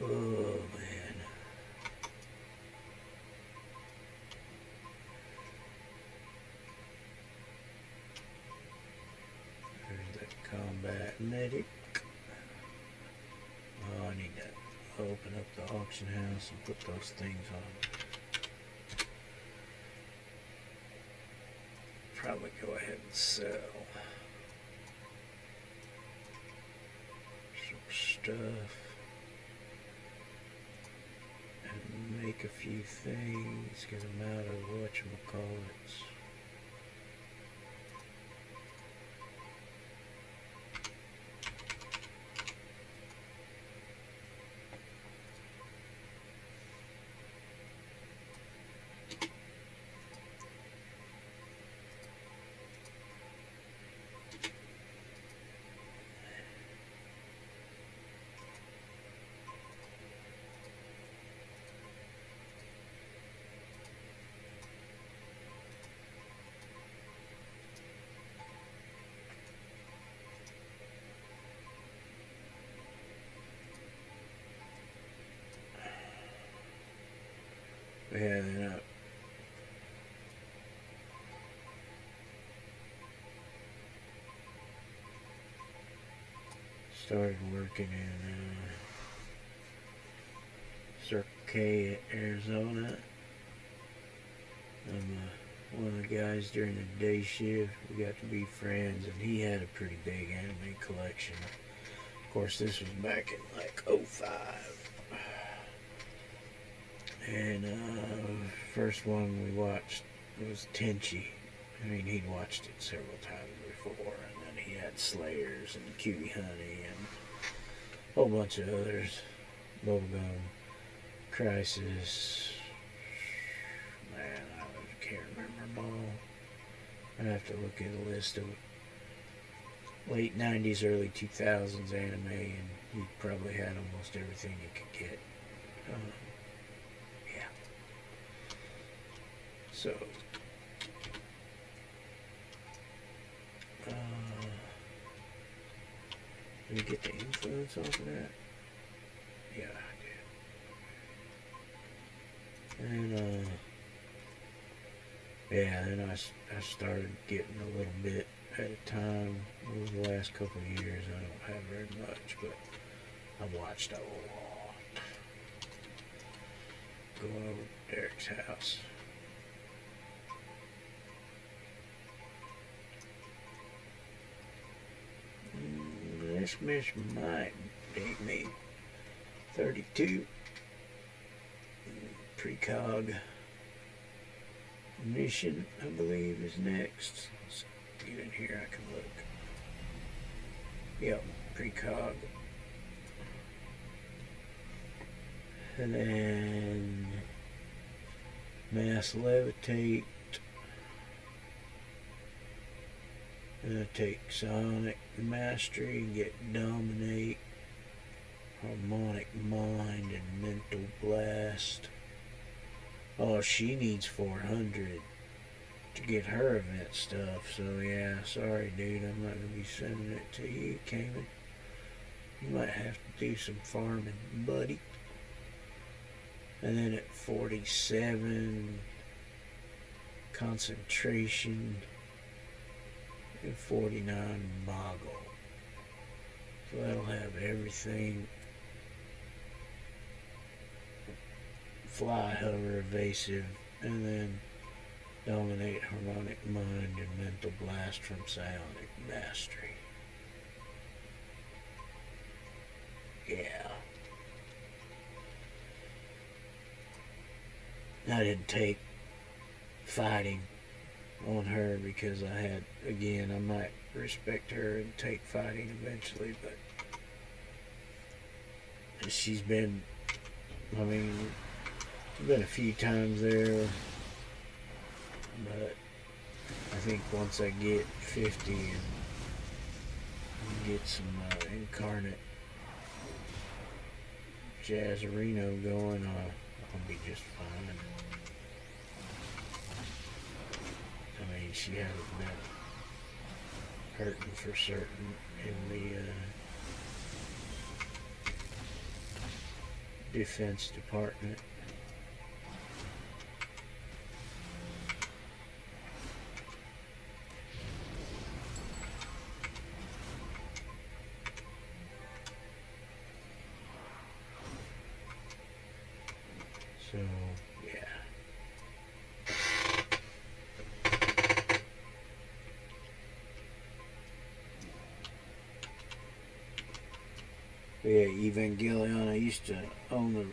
Oh man. Medic. Oh, I need to open up the auction house and put those things on. Probably go ahead and sell some stuff and make a few things, get them out of whatchamacallits. Yeah, then I started working in Circle K, Arizona. I'm one of the guys during the day shift. We got to be friends, and he had a pretty big anime collection. Of course, this was back in like '05. And first one we watched was Tenchi. I mean, he'd watched it several times before, and then he had Slayers and Cutie Honey and a whole bunch of others. Bubblegum Crisis. Man, I can't remember them all. I'd have to look at a list of late 90s, early 2000s anime, and he probably had almost everything you could get. Yeah. So, did we get the influence off of that? Yeah, I did. And, yeah, then I started getting a little bit at a time. Over the last couple of years, I don't have very much, but I've watched a lot. Going over to Derek's house. This mission might take me 32. Precog mission, I believe, is next. Let's get in here, I can look. Yep, precog. And then mass levitate. Gonna take sonic mastery and get dominate, harmonic mind, and mental blast. Oh, she needs 400 to get her event stuff. So yeah, sorry dude, I'm not gonna be sending it to you, Cayman. You might have to do some farming, buddy. And then at 47, concentration, and 49, boggle. So that'll have everything. Fly, hover, evasive, and then dominate, harmonic mind, and mental blast from psionic mastery. Yeah. I didn't take fighting on her because I had, again, I might respect her and take fighting eventually, but she's been, I mean, been a few times there, but I think once I get 50 and get some incarnate Jazzerino going, I'll be just fine. I mean, she hasn't been hurting for certain in the defense department. So, yeah. But yeah, Evangelion. I used to own the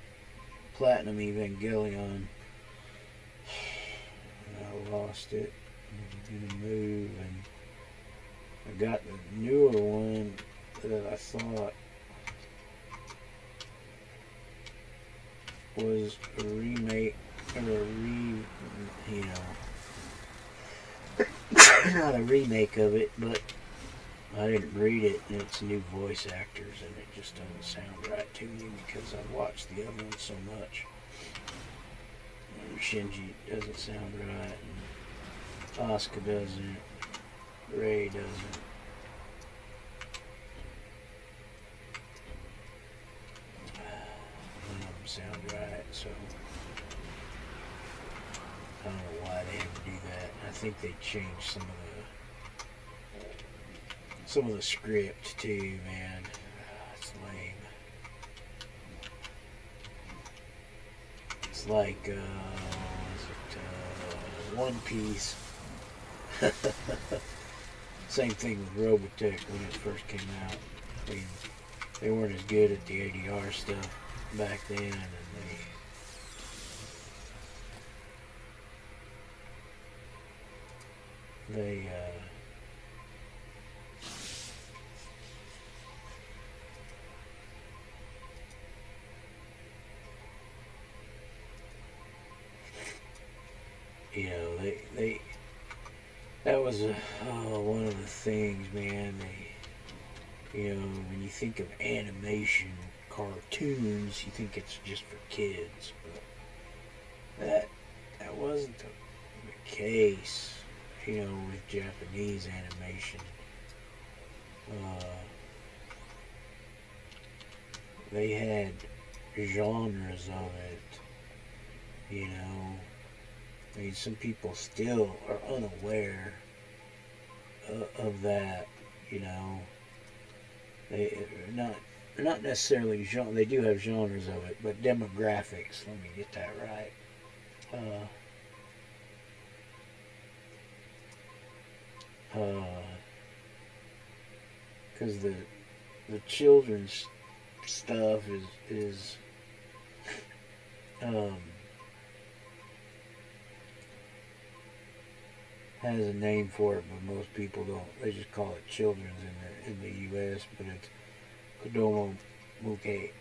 Platinum Evangelion. I lost it in a move, and I got the newer one that I thought was a remake or you know, not a remake of it, but I didn't read it, and it's new voice actors, and it just doesn't sound right to me because I've watched the other one so much. And Shinji doesn't sound right, and Asuka doesn't, Ray doesn't. None of them sound right, so I don't know why they had to do that. I think they changed some of the script too, man. It's lame. It's like One Piece. Same thing with Robotech when it first came out. I mean, they weren't as good at the ADR stuff back then, and they you know, they that was one of the things, man. You know, when you think of animation cartoons, you think it's just for kids, but that wasn't the case. You know, with Japanese animation, uh, they had genres of it. You know, I mean, some people still are unaware of that. You know, they're not necessarily genre. They do have genres of it, but demographics. Let me get that right. Because the children's stuff is um, has a name for it, but most people don't. They just call it children's in the U.S., but it's Kodomo Muke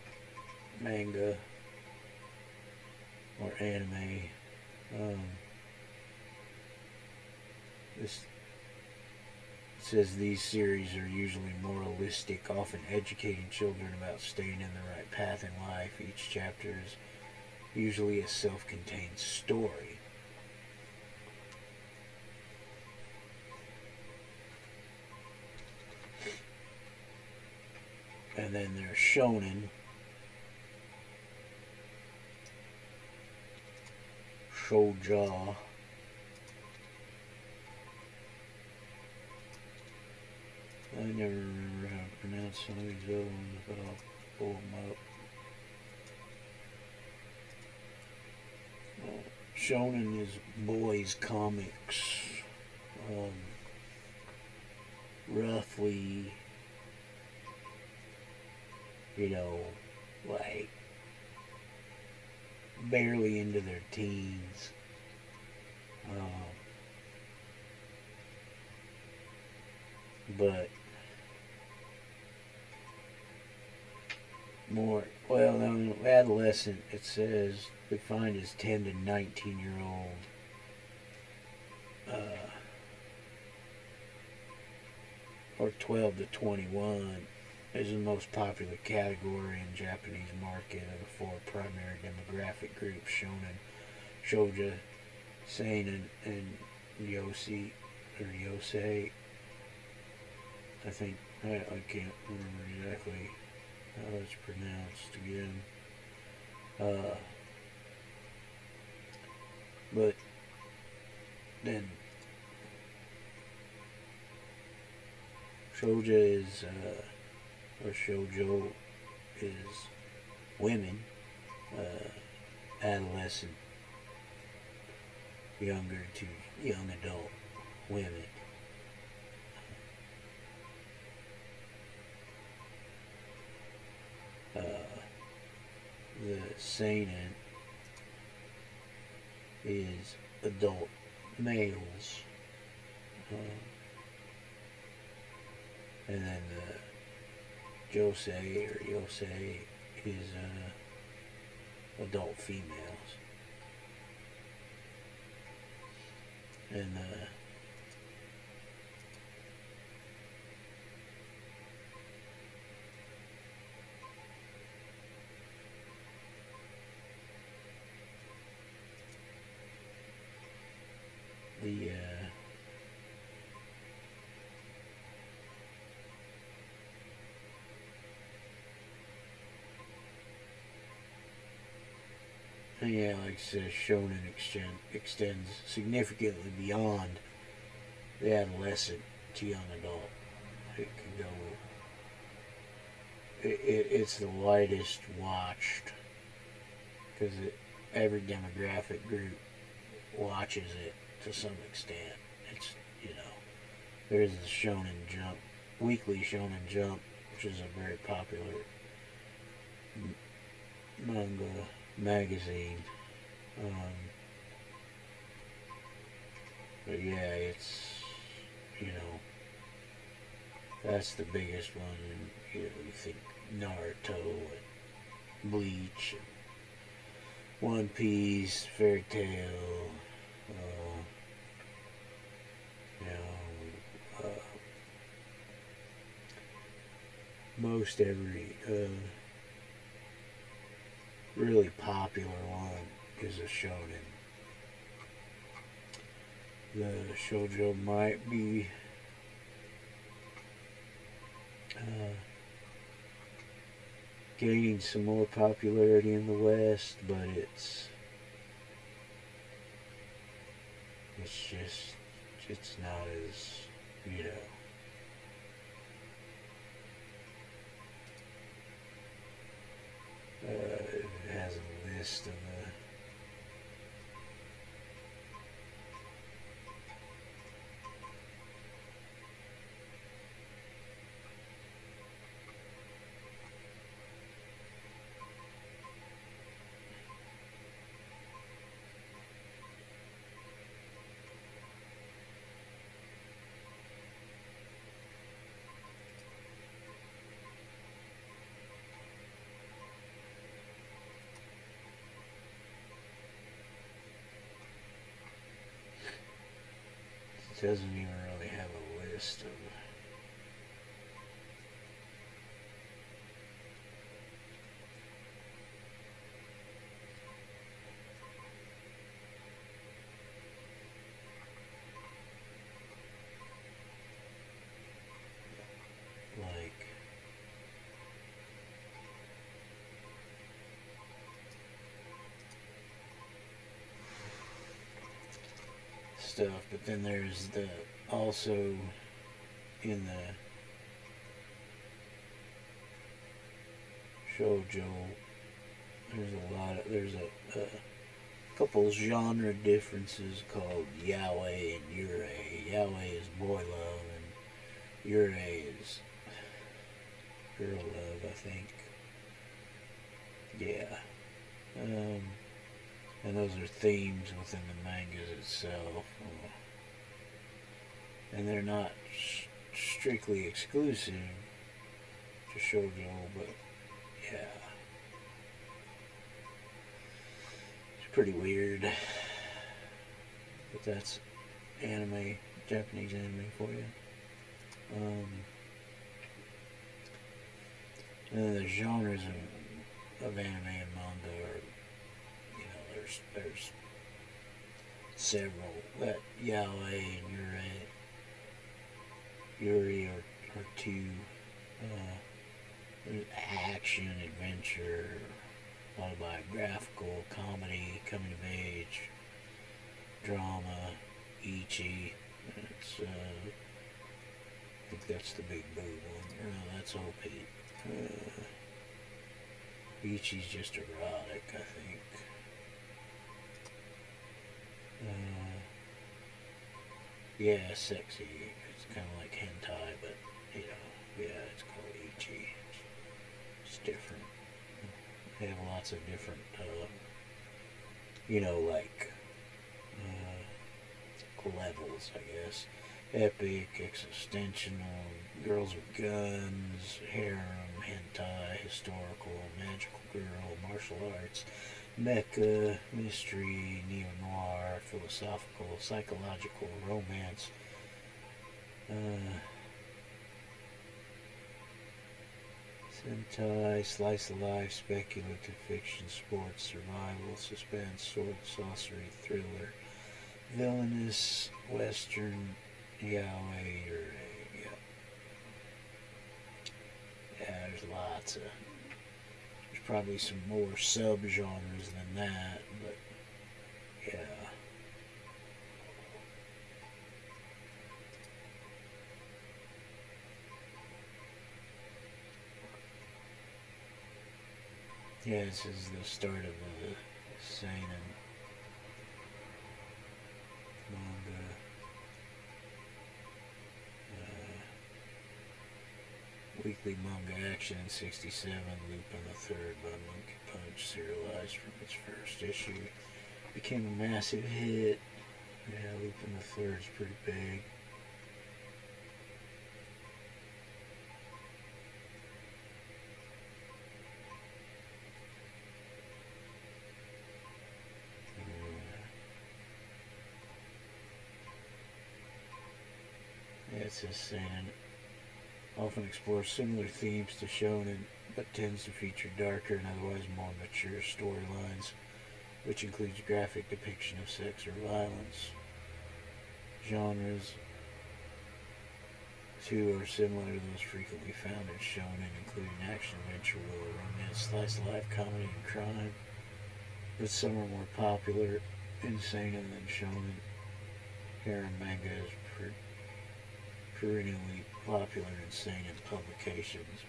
manga or anime. This says these series are usually moralistic, often educating children about staying in the right path in life. Each chapter is usually a self-contained story. And then there's shonen. Shoujo. I never remember how to pronounce some of these other ones, but I'll pull them up. Shonen is boys' comics. Roughly, you know, like barely into their teens. But more, well, no, adolescent, it says, defined as 10 to 19-year-old. Or 12 to 21 is the most popular category in Japanese market of the four primary demographic groups: shonen, shoujo, seinen, and yosei or yosei. I think I can't remember exactly how it's pronounced again. But then shoujo is or shoujo is women. adolescent, younger to young adult women. The seinen is adult males, and then the josei or yosei is adult females, and the yeah, like I said, shonen extends significantly beyond the adolescent to young adult. It can go. It's the widest watched because every demographic group watches it to some extent. It's, there's the Shonen Jump, weekly Shonen Jump, which is a very popular manga magazine. But yeah, it's, that's the biggest one. You think Naruto and Bleach and One Piece, Fairy Tail, most every really popular one is a shonen. The shoujo might be gaining some more popularity in the West, but it's just, it's not as, it has a list of the it doesn't even really have a list of like stuff, but then there's the also in the shoujo there's a couple genre differences called yaoi and yurei. Yaoi is boy love and yurei is girl love, I think. Yeah. And those are themes within the mangas itself. And they're not strictly exclusive to shoujo, but yeah. It's pretty weird. But that's anime, Japanese anime for you. And then the genres of anime and manga are, there's several. That yaoi and yuri are two. There's action, adventure, autobiographical, comedy, coming of age, drama, ichi. It's I think that's the big boo one. No, that's OP. Ichi's just erotic, I think. Yeah, sexy. It's kind of like hentai, but you know, yeah, it's called ichi. It's different. They have lots of different, like levels, I guess. Epic, existential, girls with guns, harem, hentai, historical, magical girl, martial arts, mecha, mystery, neo noir, philosophical, psychological, romance. Uh, Sentai, slice of life, speculative fiction, sports, survival, suspense, sword, sorcery, thriller, villainous, western, yaoi, or yeah, there's lots of. There's probably some more subgenres than that, but yeah. Yeah, this is the start of the seinen manga. Weekly manga action in '67, Lupin the Third by Monkey Punch, serialized from its first issue. Became a massive hit. Yeah, Lupin the Third's pretty big. Yeah, it says seinen. Often explores similar themes to shonen, but tends to feature darker and otherwise more mature storylines, which includes graphic depiction of sex or violence. Genres, too, are similar to those frequently found in shonen, including action, adventure, war, romance, slice of life, comedy, and crime. But some are more popular in seinen than shonen. Harem manga is perennially popular in seinen publications.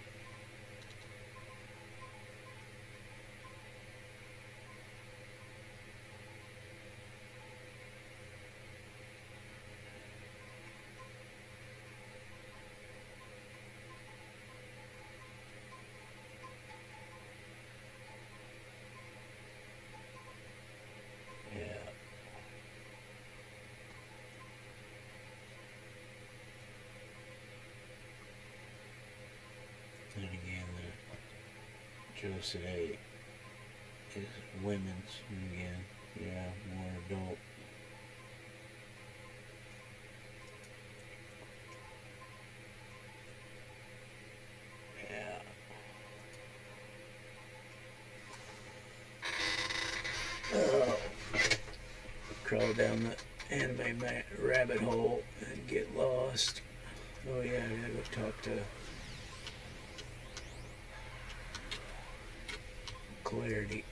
Yeah. And again, the Josei is women's. And again, yeah, more adult. Yeah. Oh, crawl down the anime rabbit hole and get lost. Oh yeah, I gotta go talk to Clarity.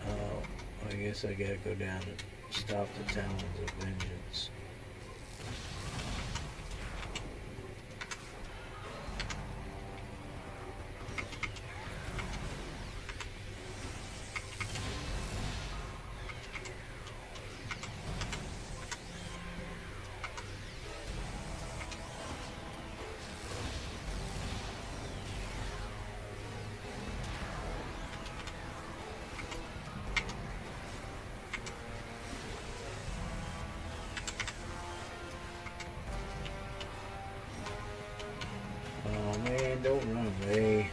Oh, I guess I gotta go down and stop the Talons of Vengeance. Oh man, don't run away.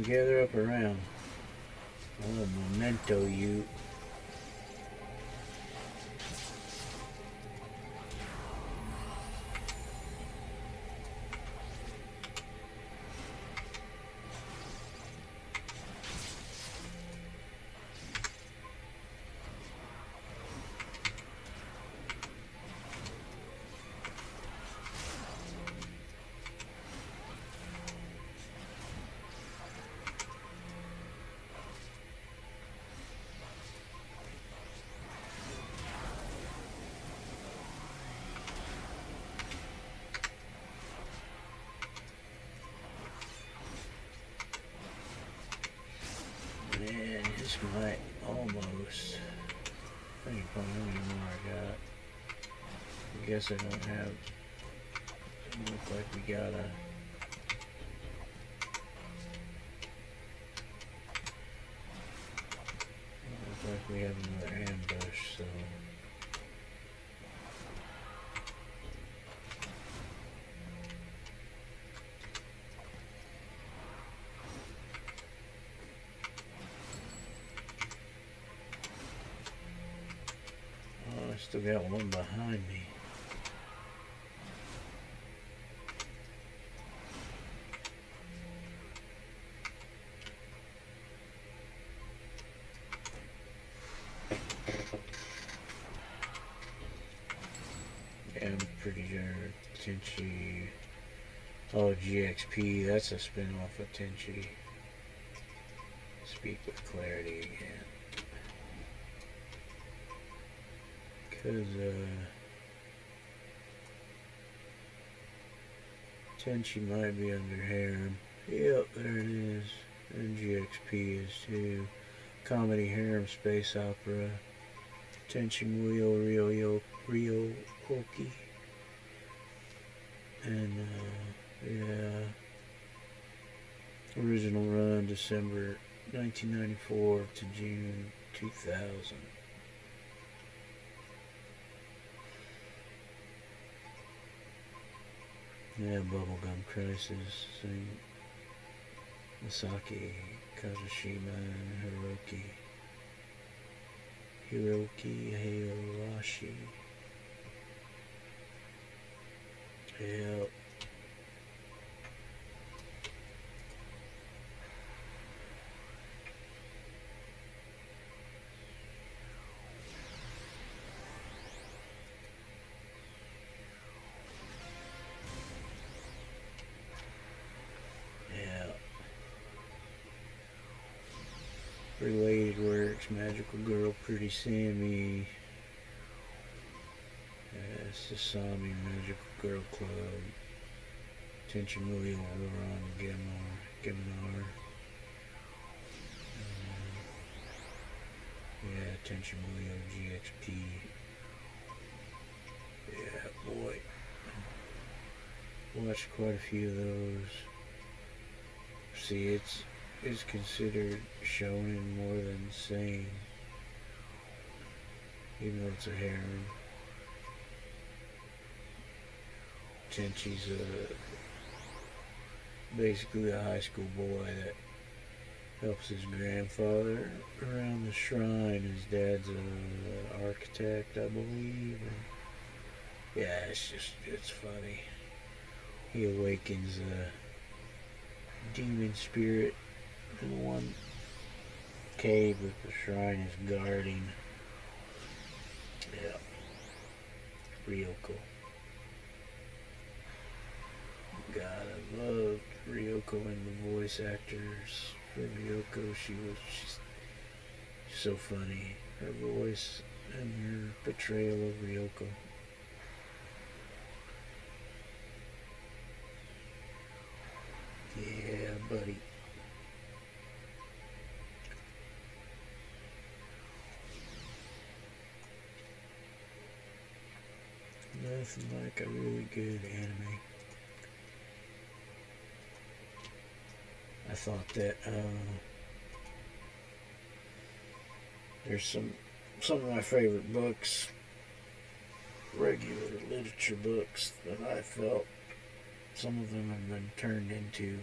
gather up around. Oh, memento you. Man, this might almost. I think how many more I got. I guess I don't have. It look like we gotta. Looks like we have another ambush, so. Oh, I still got one behind me. Yeah, I'm pretty sure Tenchi. Oh, GXP, that's a spin-off of Tenchi. Speak with clarity again. Because, Tenchi might be under harem. Yep, there it is. And GXP is too. Comedy harem space opera. Tenchi Muyo Ryo Oki. And, yeah. Original run December 1994 to June 2000. Yeah, Bubblegum Crisis, sing Masaki, Kazushima, and Hiroki Hayashi. Yep. Related works, Magical Girl, Pretty Sammy, Sasami, Magical Girl Club, Tenchimuyo, Roran, Geminar, yeah, Tenchimuyo, GXP, yeah, boy, watched quite a few of those. See, it's considered shonen more than seinen, even though it's a harem. Tenchi's basically a high school boy that helps his grandfather around the shrine. His dad's an architect, I believe. And yeah, it's funny. He awakens a demon spirit in one cave that the shrine is guarding. Yeah. Ryoko. God, I loved Ryoko and the voice actors for Ryoko. She's so funny. Her voice and her portrayal of Ryoko. Yeah, buddy. Nothing like a really good anime. I thought that there's some of my favorite books, regular literature books, that I felt some of them have been turned into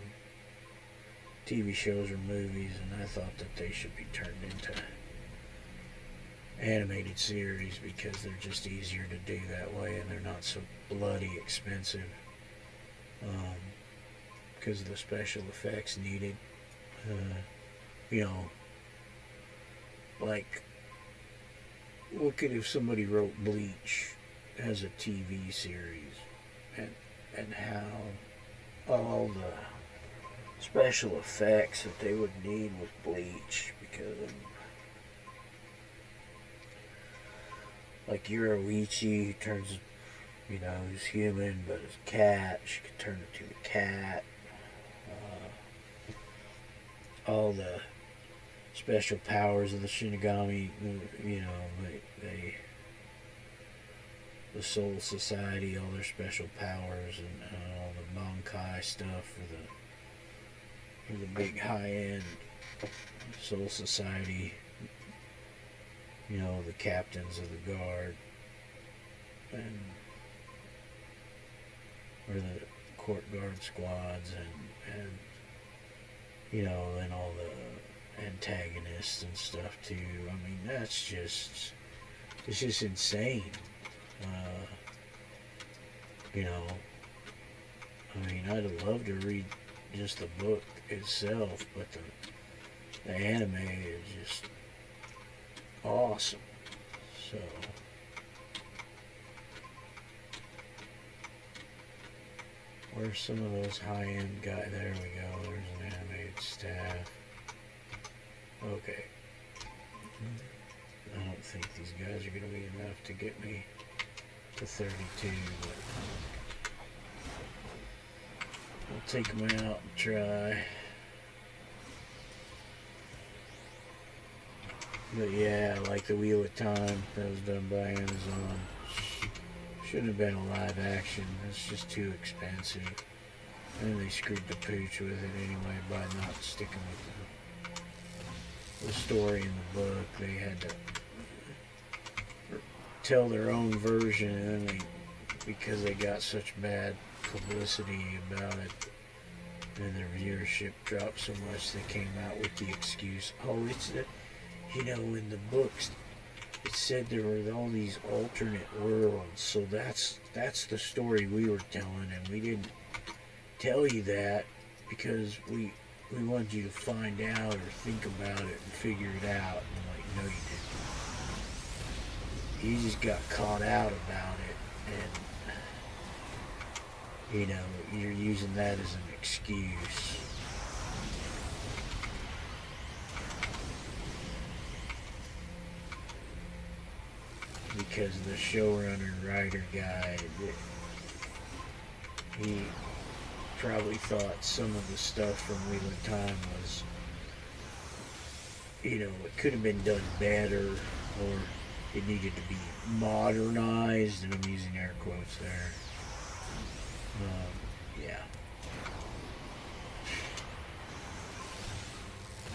TV shows or movies, and I thought that they should be turned into animated series because they're just easier to do that way and they're not so bloody expensive because of the special effects needed. You know, like, look at if somebody wrote Bleach as a TV series and how all the special effects that they would need with Bleach because like Yoruichi who turns, you know, who's human but is a cat, she could turn into a cat. All the special powers of the Shinigami, you know, the Soul Society, all their special powers and all the Bankai stuff for the big high-end Soul Society, you know, the captains of the guard and or the court guard squads and you know, and all the antagonists and stuff too. I mean, that's just, it's just insane. You know, I mean, I'd love to read just the book itself, but the anime is just awesome. So, where's some of those high-end guys? There we go. There's an animated staff. Okay. I don't think these guys are going to be enough to get me to 32, but I'll take them out and try. But yeah, like the Wheel of Time that was done by Amazon. Shouldn't have been a live action. It's just too expensive. And they screwed the pooch with it anyway by not sticking with the story in the book. They had to tell their own version, and then because they got such bad publicity about it, and their viewership dropped so much, they came out with the excuse, oh, it's the, you know, in the books it said there were all these alternate worlds, so that's the story we were telling, and we didn't tell you that because we wanted you to find out or think about it and figure it out. And I'm like, no, you didn't. You just got caught out about it, and you know, you're using that as an excuse. Because the showrunner writer guy, he probably thought some of the stuff from Wheel of Time was, you know, it could have been done better, or it needed to be modernized, and I'm using air quotes there. Yeah.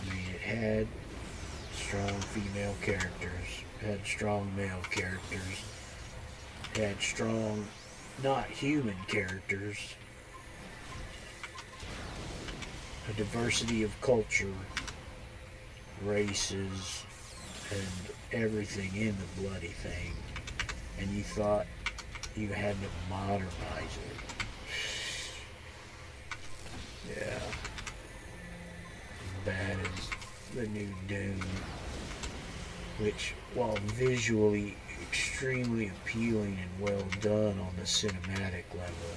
I mean, it had strong female characters, had strong male characters, had strong, not human characters, a diversity of culture, races, and everything in the bloody thing, and you thought you had to modernize it. Yeah. Bad as the new Doom, which, while visually extremely appealing and well done on the cinematic level,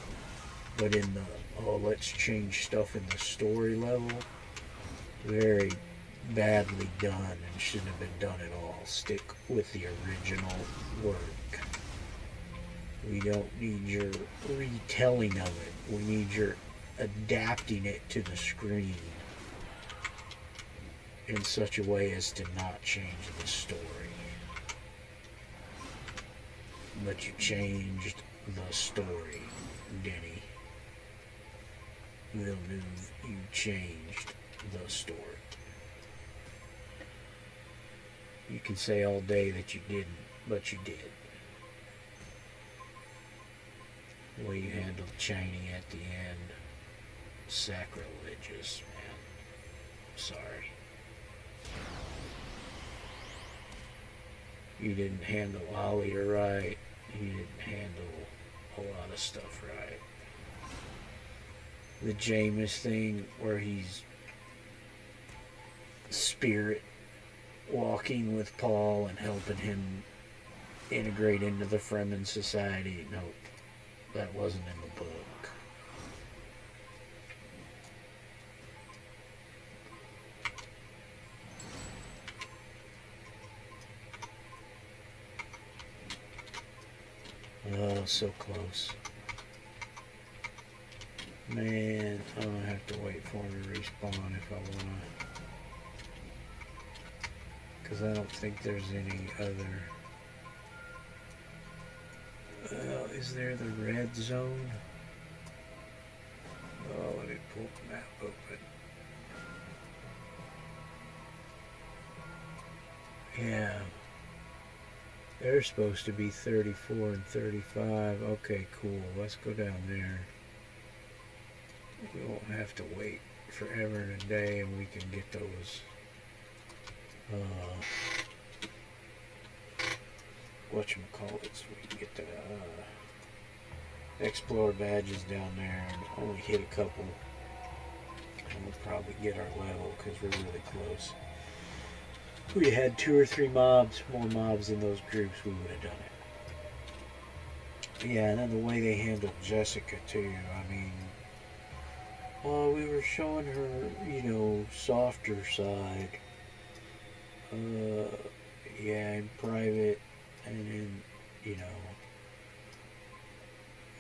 but in the, oh, let's change stuff in the story level, very badly done and shouldn't have been done at all. Stick with the original work. We don't need your retelling of it. We need your adapting it to the screen in such a way as to not change the story. But you changed the story, Denny. Villeneuve, you changed the story. You can say all day that you didn't, but you did. The way you handled Cheney at the end, sacrilegious, man. sorry. You didn't handle Alia right. You didn't handle a lot of stuff right. The Jameis thing, where he's spirit walking with Paul and helping him integrate into the Fremen society. No, that wasn't in the book. Oh, so close. Man, I'm gonna have to wait for him to respawn if I wanna. Because I don't think there's any other. Is there the red zone? Oh, let me pull the map open. Yeah. They're supposed to be 34 and 35. Okay, cool. Let's go down there. We won't have to wait forever and a day, and we can get those whatchamacallits, so we can get the Explorer badges down there and only hit a couple. And we'll probably get our level because we're really close. If we had 2 or 3 mobs, more mobs in those groups, we would have done it. Yeah, and then the way they handled Jessica too, I mean, we were showing her, softer side. Yeah, in private, and then,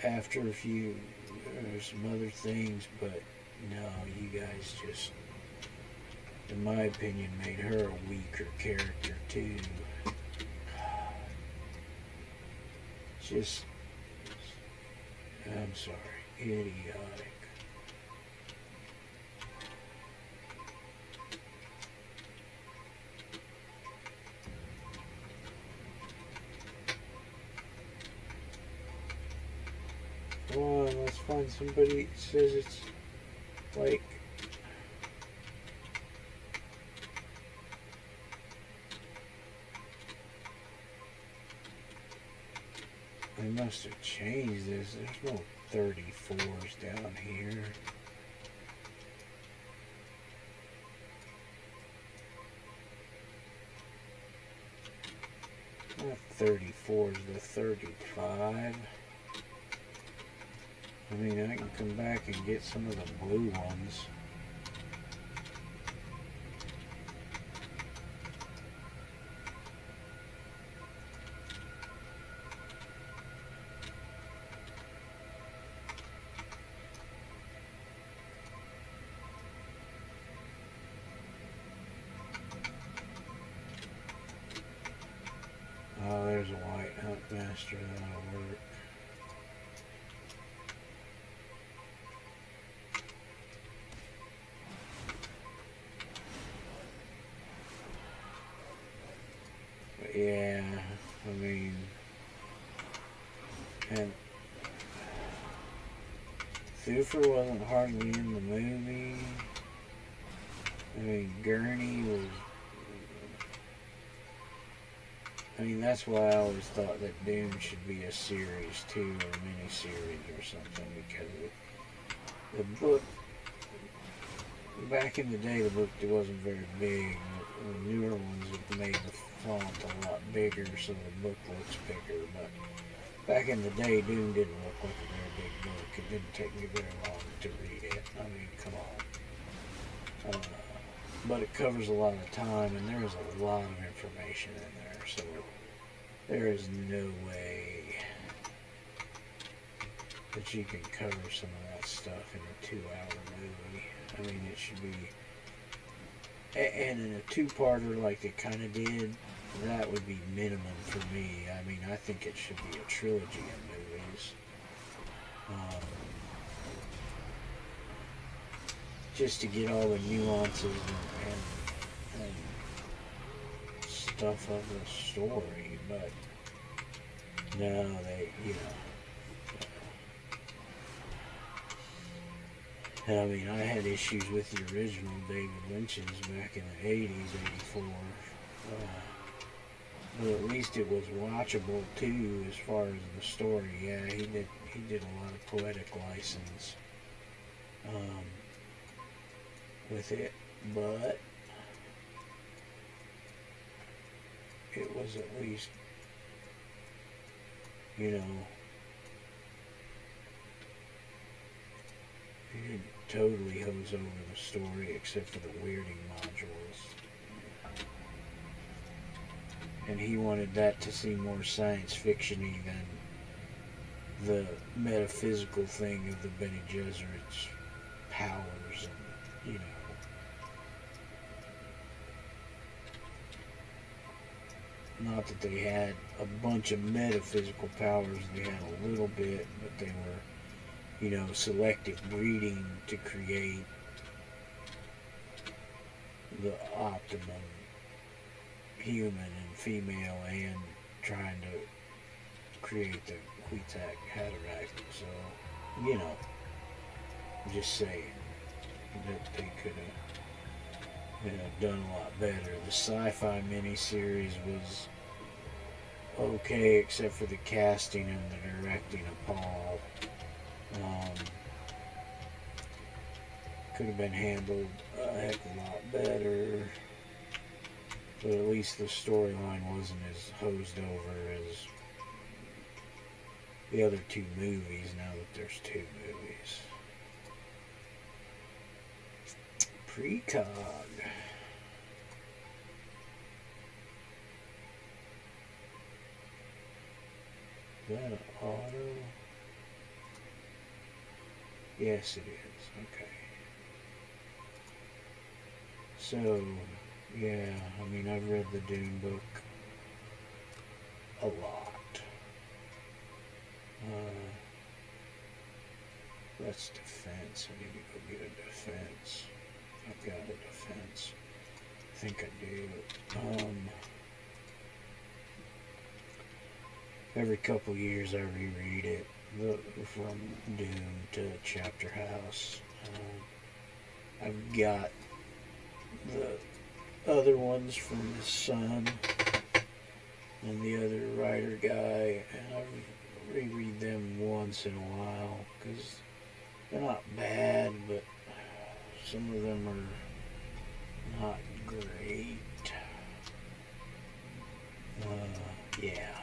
after a few, some other things, but no, you guys just, in my opinion, made her a weaker character too. Just, I'm sorry, idiotic. Come on, let's find somebody that says it's like they must have changed this. There's no 34s down here. Not 34s, the 35. I mean, I can come back and get some of the blue ones. Oh, there's a white Huntmaster. That'll work. Yeah, I mean, and Thufir wasn't hardly in the movie. I mean, Gurney was. I mean, that's why I always thought that Doom should be a series too, or a mini-series or something, because the book, back in the day, the book wasn't very big. The newer ones have made the font a lot bigger, so the book looks bigger, but back in the day, Doom didn't look like a very big book. It didn't take me very long to read it. I mean, come on. But it covers a lot of time, and there's a lot of information in there, so there is no way that you can cover some of that stuff in a 2-hour movie. I mean, it should be, and in a 2-parter like it kind of did, that would be minimum for me. I mean, I think it should be a trilogy of movies. Just to get all the nuances and stuff of the story, but no, they, And I mean, I had issues with the original David Lynch's back in the 80s, 84. But at least it was watchable too, as far as the story. Yeah, he did a lot of poetic license with it, but it was at least, you know, he didn't totally hose over the story except for the weirding modules. And he wanted that to seem more science fiction-y than the metaphysical thing of the Bene Gesserit's powers and, you know. Not that they had a bunch of metaphysical powers, they had a little bit, but they were, you know, selective breeding to create the optimum human and female, and trying to create the Huitak Haderach. So, you know, just saying that they could have done a lot better. The sci-fi miniseries was okay, except for the casting and the directing of Paul. Could have been handled a heck of a lot better, but at least the storyline wasn't as hosed over as the other two movies, now that there's two movies. Precog. Is that an auto? Yes, it is. Okay. So, yeah, I mean, I've read the Dune book a lot. That's defense. I need to go get a defense. I've got a defense. I think I do. Every couple years I reread it, from Dune to Chapter House. I've got the other ones from his son and the other writer guy, and I reread them once in a while because they're not bad, but some of them are not great. Yeah.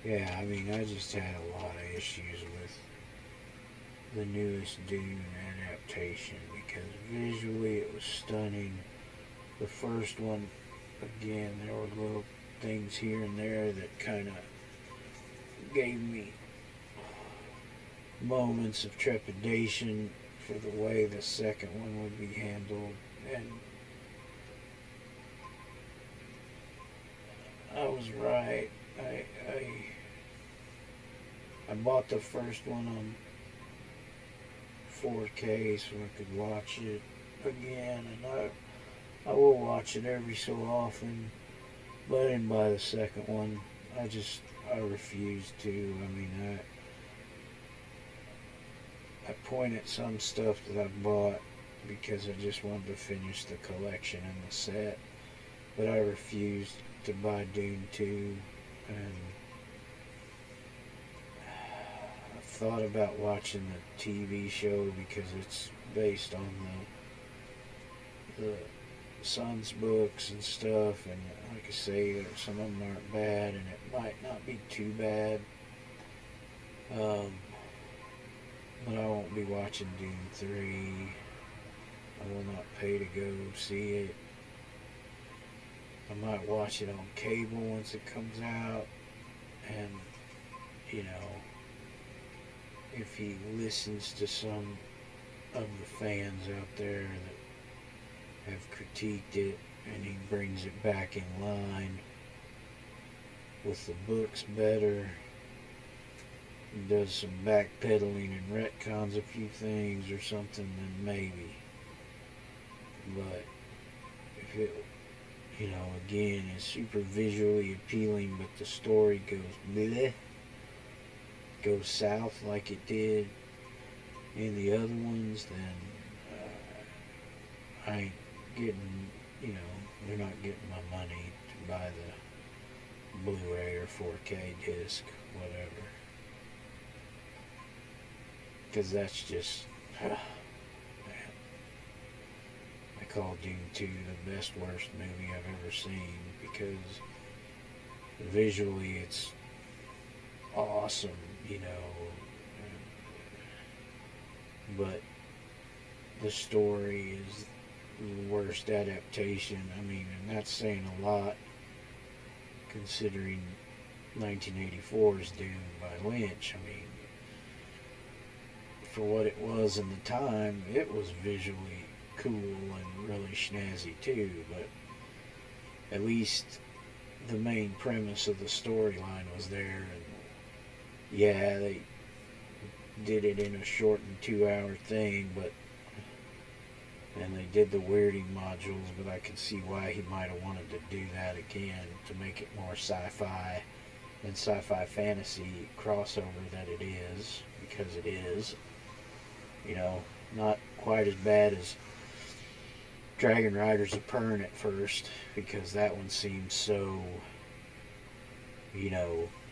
Yeah, I mean, I just had a lot of issues with the newest Dune adaptation because visually it was stunning. The first one, again, there were little things here and there that kind of gave me moments of trepidation for the way the second one would be handled, and I was right. I bought the first one on 4K so I could watch it again, and I will watch it every so often, but I didn't buy the second one. I refused to. I mean, I point at some stuff that I bought because I just wanted to finish the collection and the set, but I refused to buy Dune 2, and I thought about watching the TV show because it's based on the son's books and stuff, and like I say, some of them aren't bad, and it might not be too bad. But I won't be watching Dune 3. I will not pay to go see it. I might watch it on cable once it comes out, and, you know, if he listens to some of the fans out there that have critiqued it and he brings it back in line, with the books better. Does some backpedaling and retcons a few things or something, then maybe. But if it, again, is super visually appealing, but the story goes south like it did in the other ones, then I ain't getting, they're not getting my money to buy the Blu-ray or 4K disc, whatever. Because that's just, man. I call Dune 2 the best, worst movie I've ever seen, because visually it's awesome, but the story is the worst adaptation. I mean, and that's saying a lot, considering 1984's Dune by Lynch. I mean, for what it was in the time, it was visually cool and really snazzy too, but at least the main premise of the storyline was there, and yeah, they did it in a shortened 2-hour thing, and they did the weirding modules, but I could see why he might have wanted to do that again to make it more sci-fi and sci-fi fantasy crossover that it is, because it is. Not quite as bad as Dragon Riders of Pern at first, because that one seems so,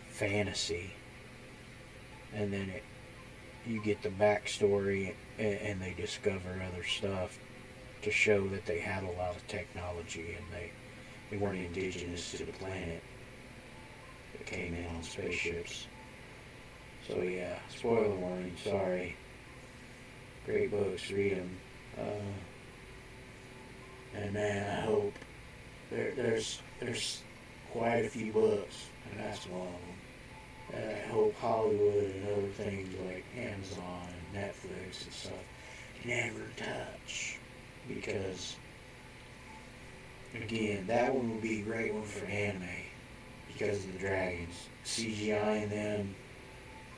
fantasy. And then you get the backstory, and they discover other stuff to show that they had a lot of technology, and they weren't indigenous to the planet. They came in on spaceships. So yeah, spoiler warning, sorry. Great books, read them. And man, I hope there's quite a few books, and that's one of them. And I hope Hollywood and other things like Amazon and Netflix and stuff never touch, because again, that one would be a great one for anime because of the dragons. CGI in them,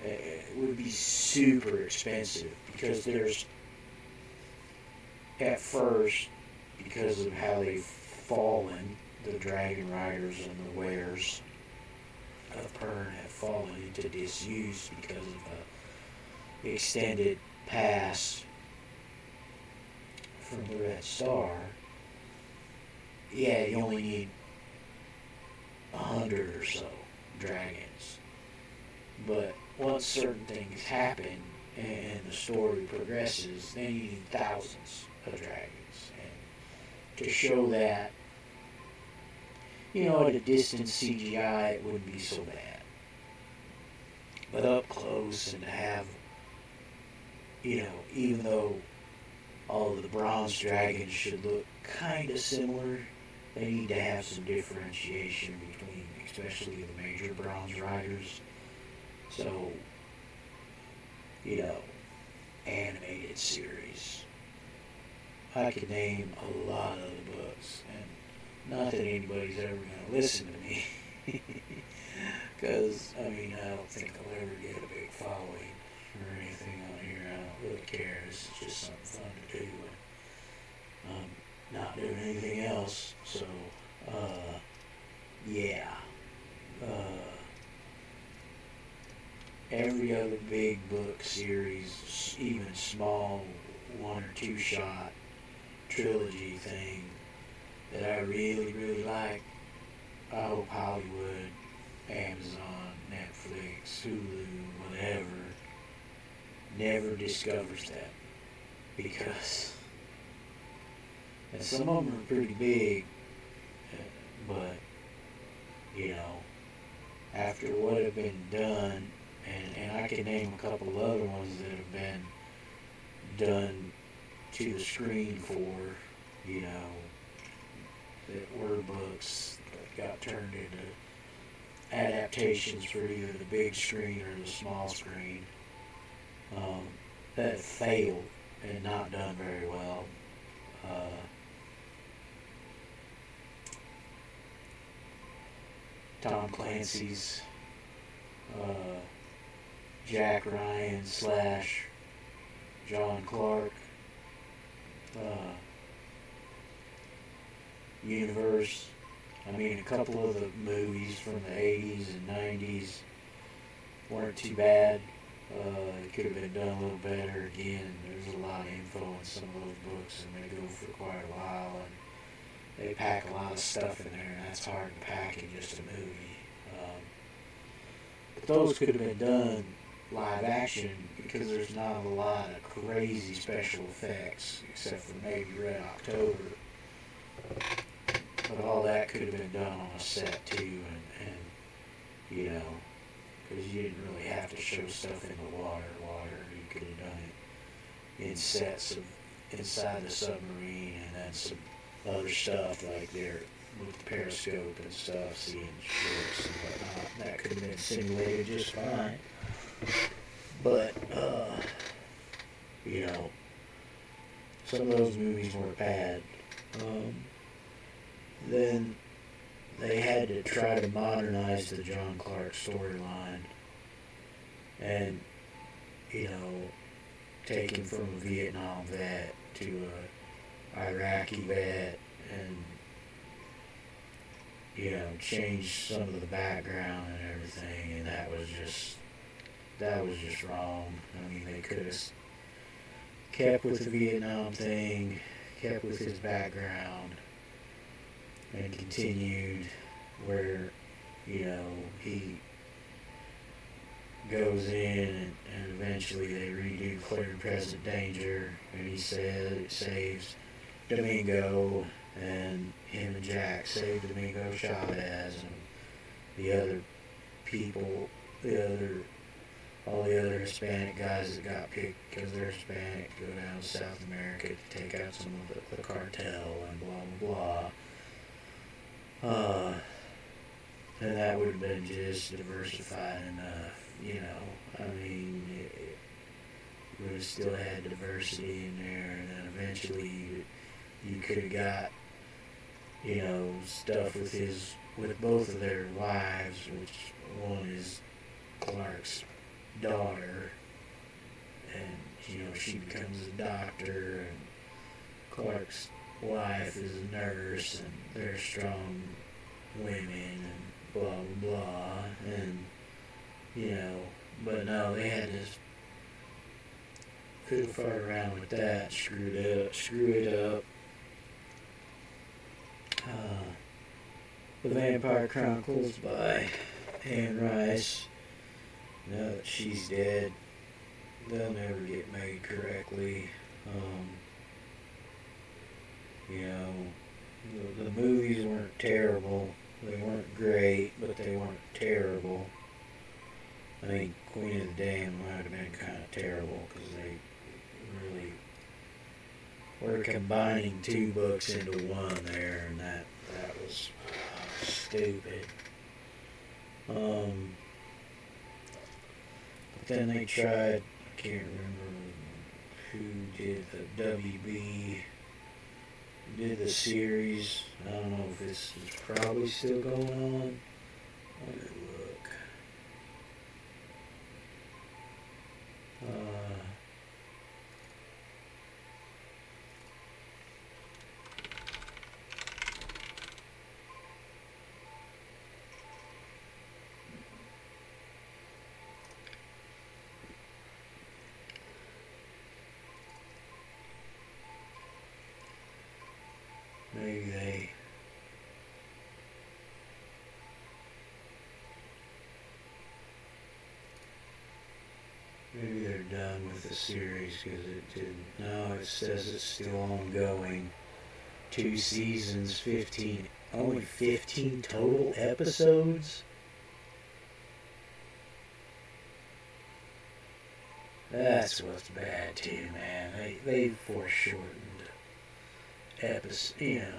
it would be super expensive, because there's, at first, because of how they've fallen, the Dragon Riders and the Wares of Pern have fallen into disuse because of the extended pass from the Red Star. Yeah, you only need 100 or so dragons. But once certain things happen and the story progresses, then you need thousands of dragons. And to show that, at a distance CGI, it wouldn't be so bad. But up close, and to have, even though all of the bronze dragons should look kind of similar, they need to have some differentiation between, especially the major bronze riders. So, animated series. I could name a lot of the books, and not that anybody's ever going to listen to me, because, I don't think I'll ever get a big following or anything on here. I don't really care. It's just something fun to do, and I'm not doing anything else, so, yeah. Every other big book series, even small 1 or 2 shot trilogy thing that I really, really like, I hope Hollywood, Amazon, Netflix, Hulu, whatever, never discovers that. Because, and some of them are pretty big, but, after what have been done, and I can name a couple other ones that have been done to the screen for, that were books that got turned into adaptations for either the big screen or the small screen, that failed and not done very well. Tom Clancy's Jack Ryan slash John Clark universe. I mean, a couple of the movies from the 80s and 90s weren't too bad. It could have been done a little better. Again, there's a lot of info in some of those books, and they go for quite a while, and they pack a lot of stuff in there, and that's hard to pack in just a movie. But those could have been done live action because there's not a lot of crazy special effects, except for maybe Red October. But all that could have been done on a set too, and you know, because you didn't really have to show stuff in the water. You could have done it in sets of inside the submarine, and then some other stuff like there with the periscope and stuff, seeing ships and whatnot. That could have been simulated just fine. But you know, some of those movies weren't bad. Then they had to try to modernize the John Clark storyline and, you know, take him from a Vietnam vet to a Iraqi vet and, you know, change some of the background and everything, and that was just wrong. I mean, they could have kept with the Vietnam thing, kept with his background, and continued where, you know, he goes in and eventually they redo Clear and Present Danger, and he said it saves Domingo, and him and Jack save Domingo Chavez, and the other people, all the other Hispanic guys that got picked because they're Hispanic go down to South America to take out some of the cartel and blah blah blah. And that would have been just diversified enough, you know. I mean, it would have still had diversity in there, and then eventually you could have got, you know, stuff with both of their wives, which one is Clark's daughter, and, you know, she becomes a doctor, and Clark's wife is a nurse, and they're strong women, and blah blah blah, and, you know, but no, they had to could have fought around with that, screw it up. The Vampire Chronicles by Anne Rice. Now that she's dead, they'll never get made correctly. You know, the movies weren't terrible. They weren't great, but they weren't terrible. I think Queen of the Damned might have been kind of terrible because they really were combining two books into one there, and that was stupid. But then they tried, I can't remember who did the WB, did the series. I don't know if this is probably still going on. Let me look. Maybe they're done with the series because it didn't. No, it says it's still ongoing. 2 seasons, only 15 total episodes? That's what's bad too, man. They foreshortened episodes, you know.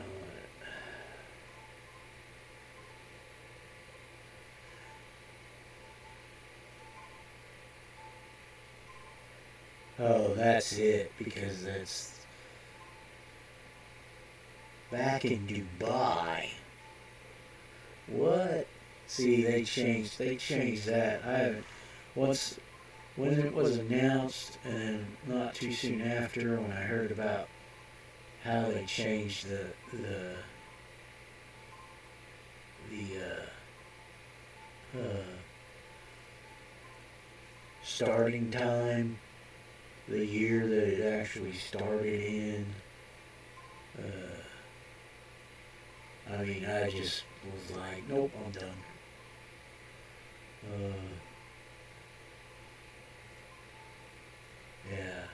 Oh, that's it, because that's back in Dubai. What? See, they changed that. I haven't once when it was announced, and not too soon after, when I heard about how they changed the starting time, the year that it actually started in. I mean, I just was like, nope, I'm done. Yeah.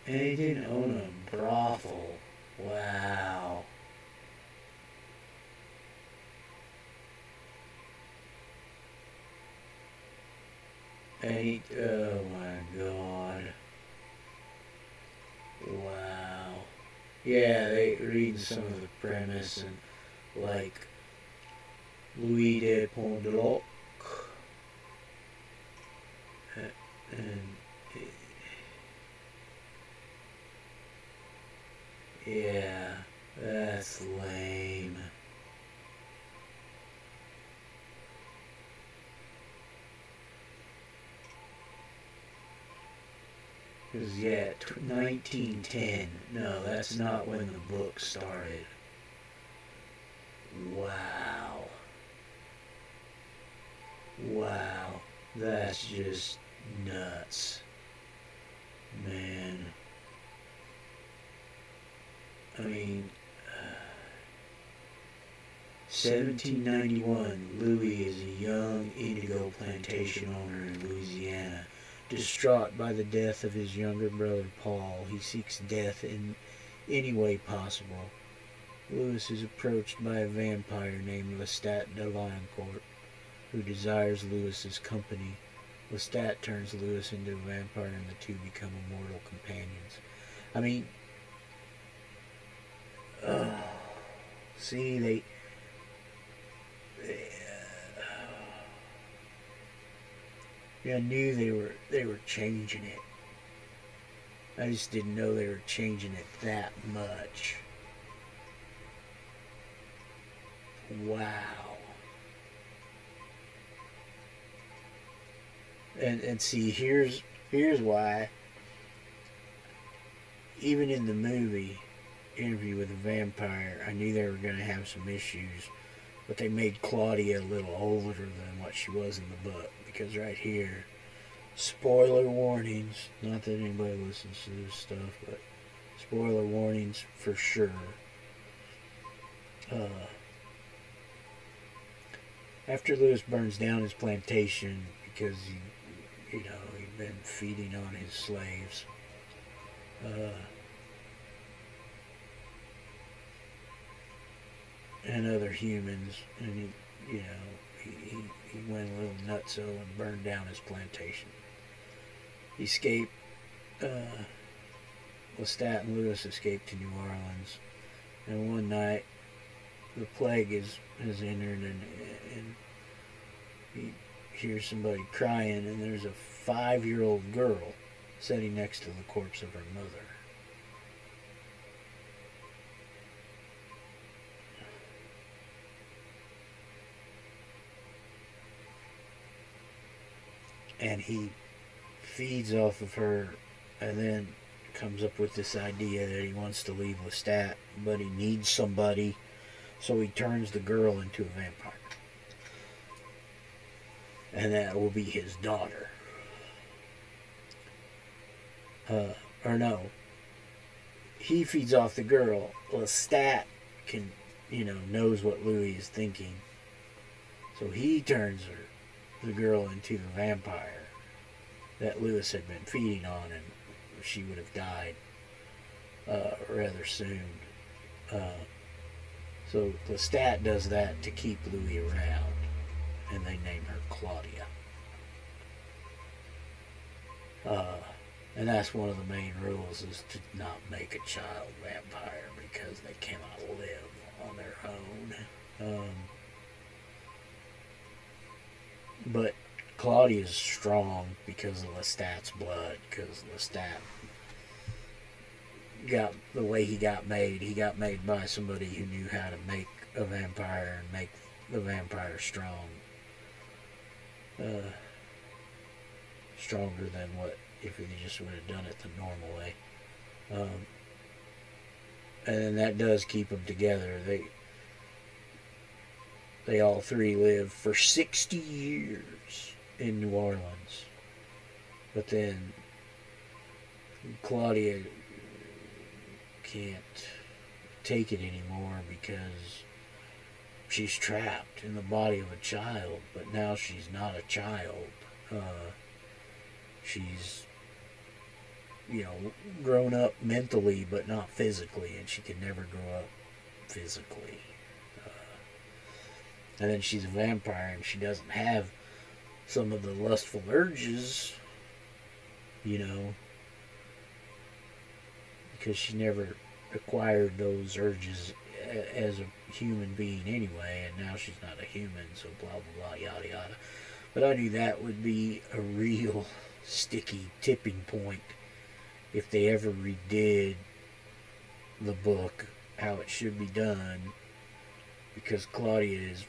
And he didn't own a brothel. Wow. And he, oh my god. Wow. Yeah, they read some of the premise, and like Louis de Pondeloc, and yeah, that's lame. Because, yeah, 1910. No, that's not when the book started. Wow. Wow. That's just nuts. Man. I mean, 1791, Louis is a young indigo plantation owner in Louisiana. Distraught by the death of his younger brother Paul, he seeks death in any way possible. Louis is approached by a vampire named Lestat de Valancourt, who desires Louis's company. Lestat turns Louis into a vampire, and the two become immortal companions. I mean, see, I knew they were changing it. I just didn't know they were changing it that much. Wow. And see, here's why. Even in the movie Interview with a Vampire, I knew they were going to have some issues, but they made Claudia a little older than what she was in the book. Because right here, spoiler warnings. Not that anybody listens to this stuff, but spoiler warnings for sure. After Louis burns down his plantation because he'd been feeding on his slaves. And other humans, and he went a little nutso and burned down his plantation. He escaped. Lestat and Louis escaped to New Orleans, and one night the plague has entered, and he hears somebody crying, and there's a 5-year-old girl sitting next to the corpse of her mother. And he feeds off of her, and then comes up with this idea that he wants to leave Lestat, but he needs somebody, so he turns the girl into a vampire. And that will be his daughter. Or no. He feeds off the girl. Lestat knows what Louis is thinking. So he turns the girl into the vampire that Louis had been feeding on, and she would have died rather soon. So Lestat does that to keep Louis around, and they name her Claudia. And that's one of the main rules, is to not make a child vampire, because they cannot live on their own. But Claudia's strong because of Lestat's blood. Because Lestat got the way he got made. He got made by somebody who knew how to make a vampire and make the vampire strong. Stronger than what if he just would have done it the normal way. And that does keep them together. They all three live for 60 years in New Orleans. But then Claudia can't take it anymore because she's trapped in the body of a child. But now she's not a child. She's, grown up mentally but not physically, and she can never grow up physically. And then she's a vampire and she doesn't have some of the lustful urges, because she never acquired those urges as a human being anyway, and now she's not a human, so blah blah blah, yada yada. But I knew that would be a real sticky tipping point if they ever redid the book how it should be done, because Claudia is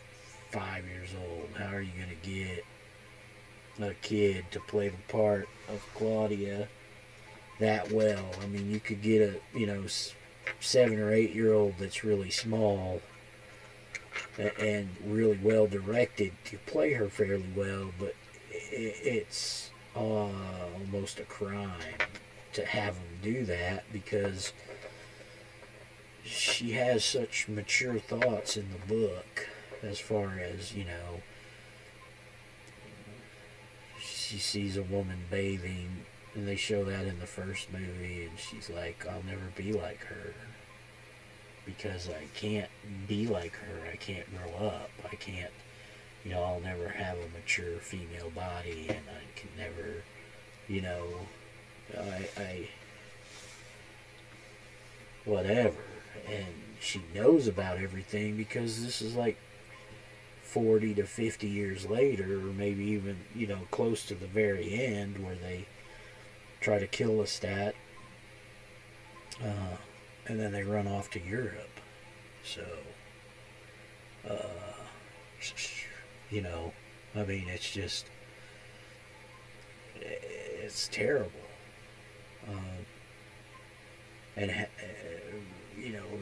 5 years old. How are you going to get a kid to play the part of Claudia that well? I mean, you could get a 7 or 8 year old that's really small and really well directed to play her fairly well, but it's almost a crime to have them do that, because she has such mature thoughts in the book, as far as, she sees a woman bathing, and they show that in the first movie, and she's like, I'll never be like her, because I can't be like her. I can't grow up. I can't, I'll never have a mature female body, and I can never, I whatever. And she knows about everything because this is like 40 to 50 years later, or maybe even, close to the very end, where they try to kill Lestat, and then they run off to Europe. So, I mean, it's just, it's terrible. And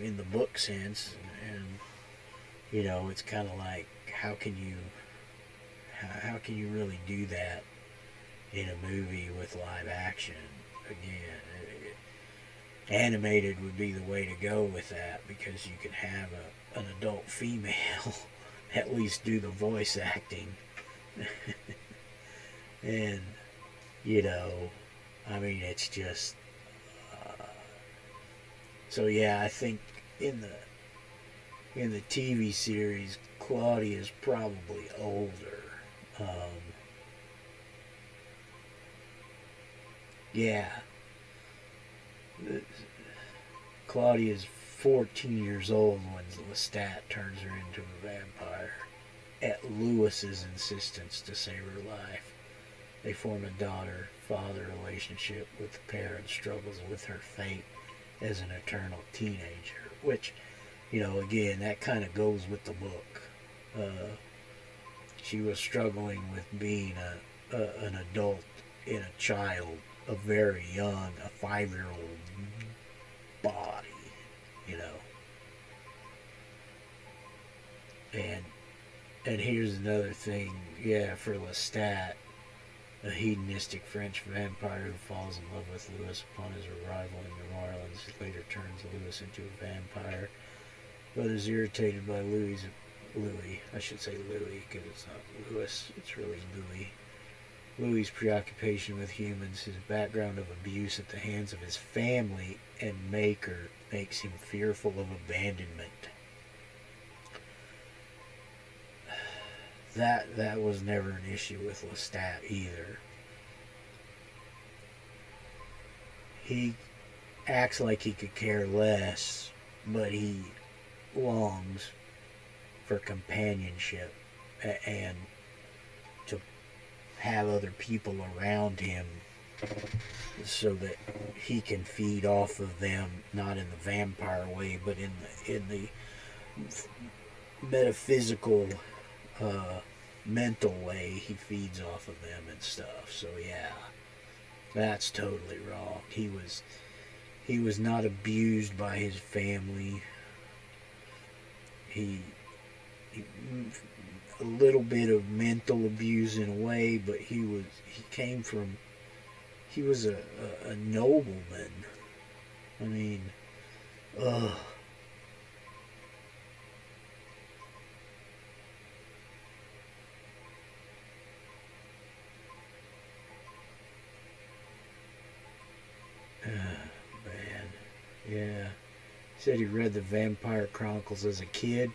in the book sense, and it's kind of like, how can you really do that in a movie with live action? Again, animated would be the way to go with that, because you can have an adult female at least do the voice acting. And I mean, it's just so yeah, I think in the TV series, Claudia's probably older. Yeah. Claudia's 14 years old when Lestat turns her into a vampire, at Lewis's insistence to save her life. They form a daughter-father relationship with the pair, and struggles with her fate as an eternal teenager, which, again, that kind of goes with the book. She was struggling with being an adult in a child, a very young, a 5-year-old body, And here's another thing, for Lestat, a hedonistic French vampire who falls in love with Louis upon his arrival in New Orleans, later turns Louis into a vampire, but is irritated by Louis, I should say Louis, because it's not Louis, it's really Louis' preoccupation with humans, his background of abuse at the hands of his family and maker, makes him fearful of abandonment. That was never an issue with Lestat either. He acts like he could care less, but he longs for companionship and to have other people around him so that he can feed off of them, not in the vampire way, but in the metaphysical, mental way. He feeds off of them and stuff. So yeah, that's totally wrong. He was not abused by his family. He a little bit of mental abuse in a way, but he was a nobleman. I mean, ugh. Man, yeah. He said he read the Vampire Chronicles as a kid.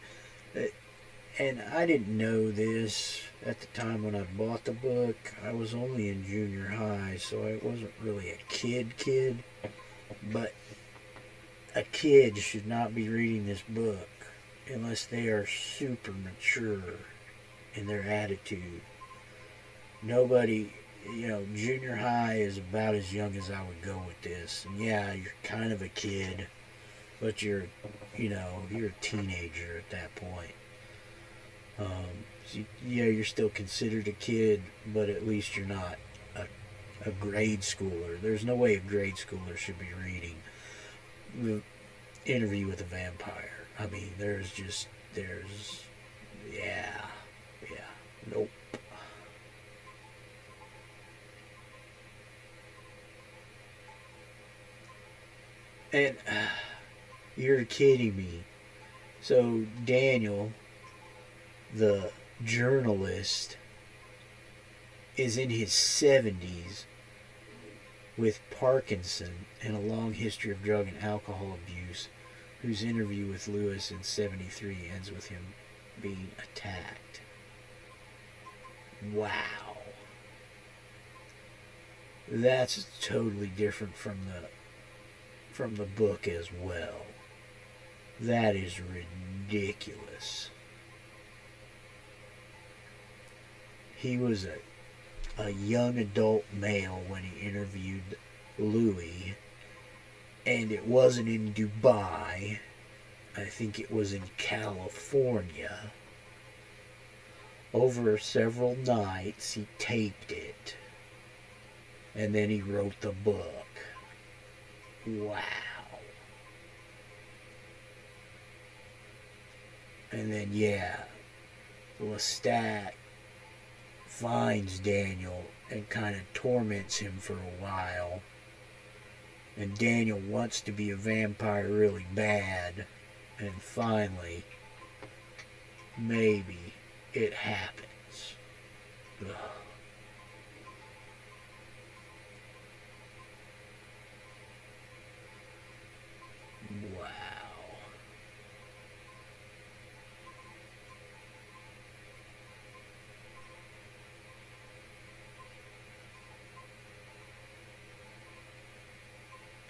And I didn't know this at the time when I bought the book. I was only in junior high, so I wasn't really a kid. But a kid should not be reading this book unless they are super mature in their attitude. Nobody, junior high is about as young as I would go with this. And yeah, you're kind of a kid, but you're a teenager at that point. So yeah, you're still considered a kid, but at least you're not a grade schooler. There's no way a grade schooler should be reading the Interview with a Vampire. I mean, yeah, nope. And you're kidding me. So Daniel, the journalist, is in his 70s with Parkinson and a long history of drug and alcohol abuse, whose interview with Lewis in 73 ends with him being attacked. Wow. That's totally different from the book as well. That is ridiculous. He was a young adult male when he interviewed Louis, and it wasn't in Dubai. I think it was in California. Over several nights, he taped it, and then he wrote the book. Wow. And then, yeah, Lestat finds Daniel and kind of torments him for a while. And Daniel wants to be a vampire really bad. And finally, maybe it happens. Ugh. Wow.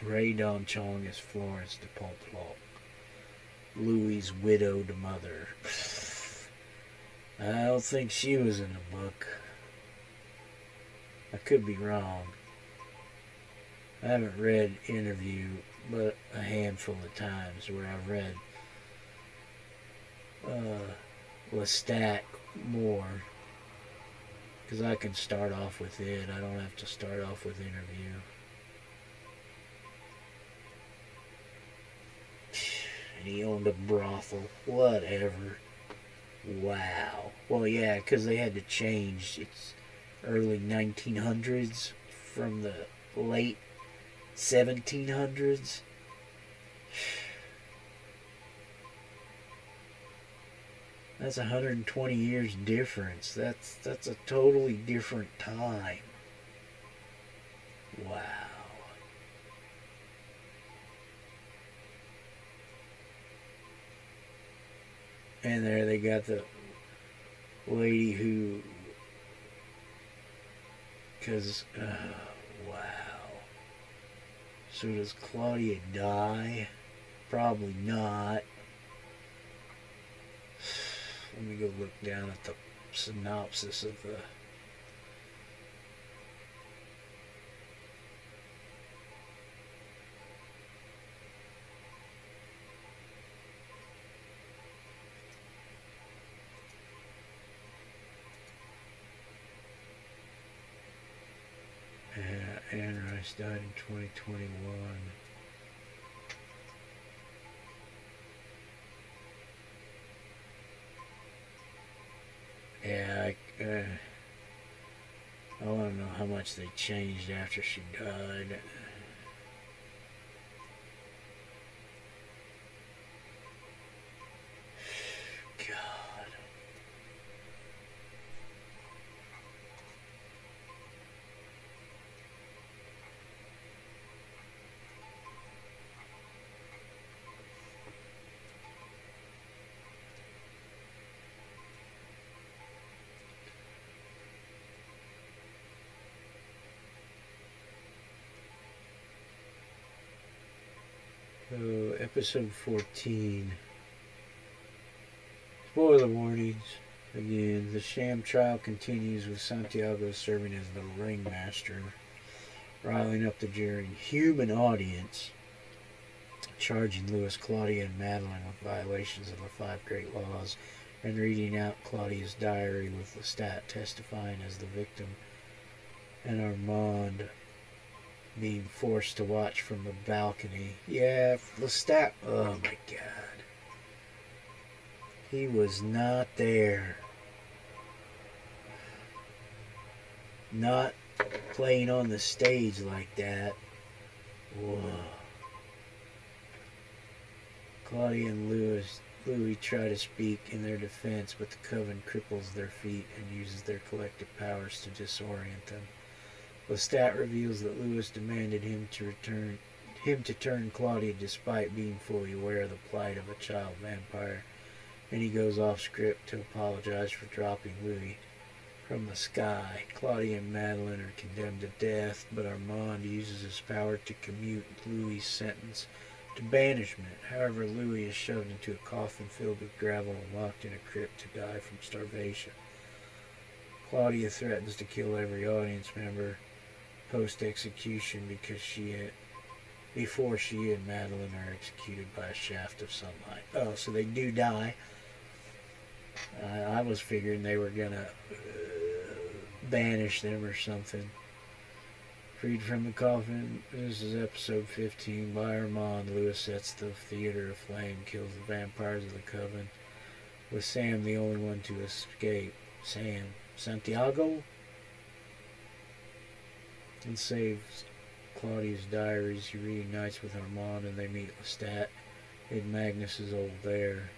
Ray Don Chong is Florence de Pomplot, Louis' widowed mother. I don't think she was in the book. I could be wrong. I haven't read Interview but a handful of times where I've read Lestat more, because I can start off with it. I don't have to start off with Interview. And he owned a brothel. Whatever. Wow. Well, yeah, because they had to change. It's early 1900s from the late 1700s. That's 120 years difference. That's a totally different time. Wow. And there they got the lady who, because, wow. So does Claudia die? Probably not. Let me go look down at the synopsis of the Rice died in 2021. Yeah, I want to know how much they changed after she died. God. So, episode 14. Spoiler warnings. Again, the sham trial continues with Santiago serving as the ringmaster, riling up the jeering human audience, charging Louis, Claudia, and Madeline with violations of the five great laws, and reading out Claudia's diary with Lestat testifying as the victim, and Armand being forced to watch from the balcony. Yeah, Lestat, oh my god. He was not there. Not playing on the stage like that. Whoa. Claudia and Louis try to speak in their defense, but the coven cripples their feet and uses their collective powers to disorient them. Lestat reveals that Louis demanded him to turn Claudia despite being fully aware of the plight of a child vampire, and he goes off script to apologize for dropping Louis from the sky. Claudia and Madeline are condemned to death, but Armand uses his power to commute Louis' sentence to banishment. However, Louis is shoved into a coffin filled with gravel and locked in a crypt to die from starvation. Claudia threatens to kill every audience member post-execution before she and Madeline are executed by a shaft of sunlight. Oh, so they do die. I was figuring they were gonna banish them or something. Freed from the coffin. This is episode 15 by Armand. Louis sets the theater aflame, kills the vampires of the coven, with Sam the only one to escape. Santiago? And saves Claudia's diaries. He reunites with Armand and they meet Lestat in Magnus's old lair.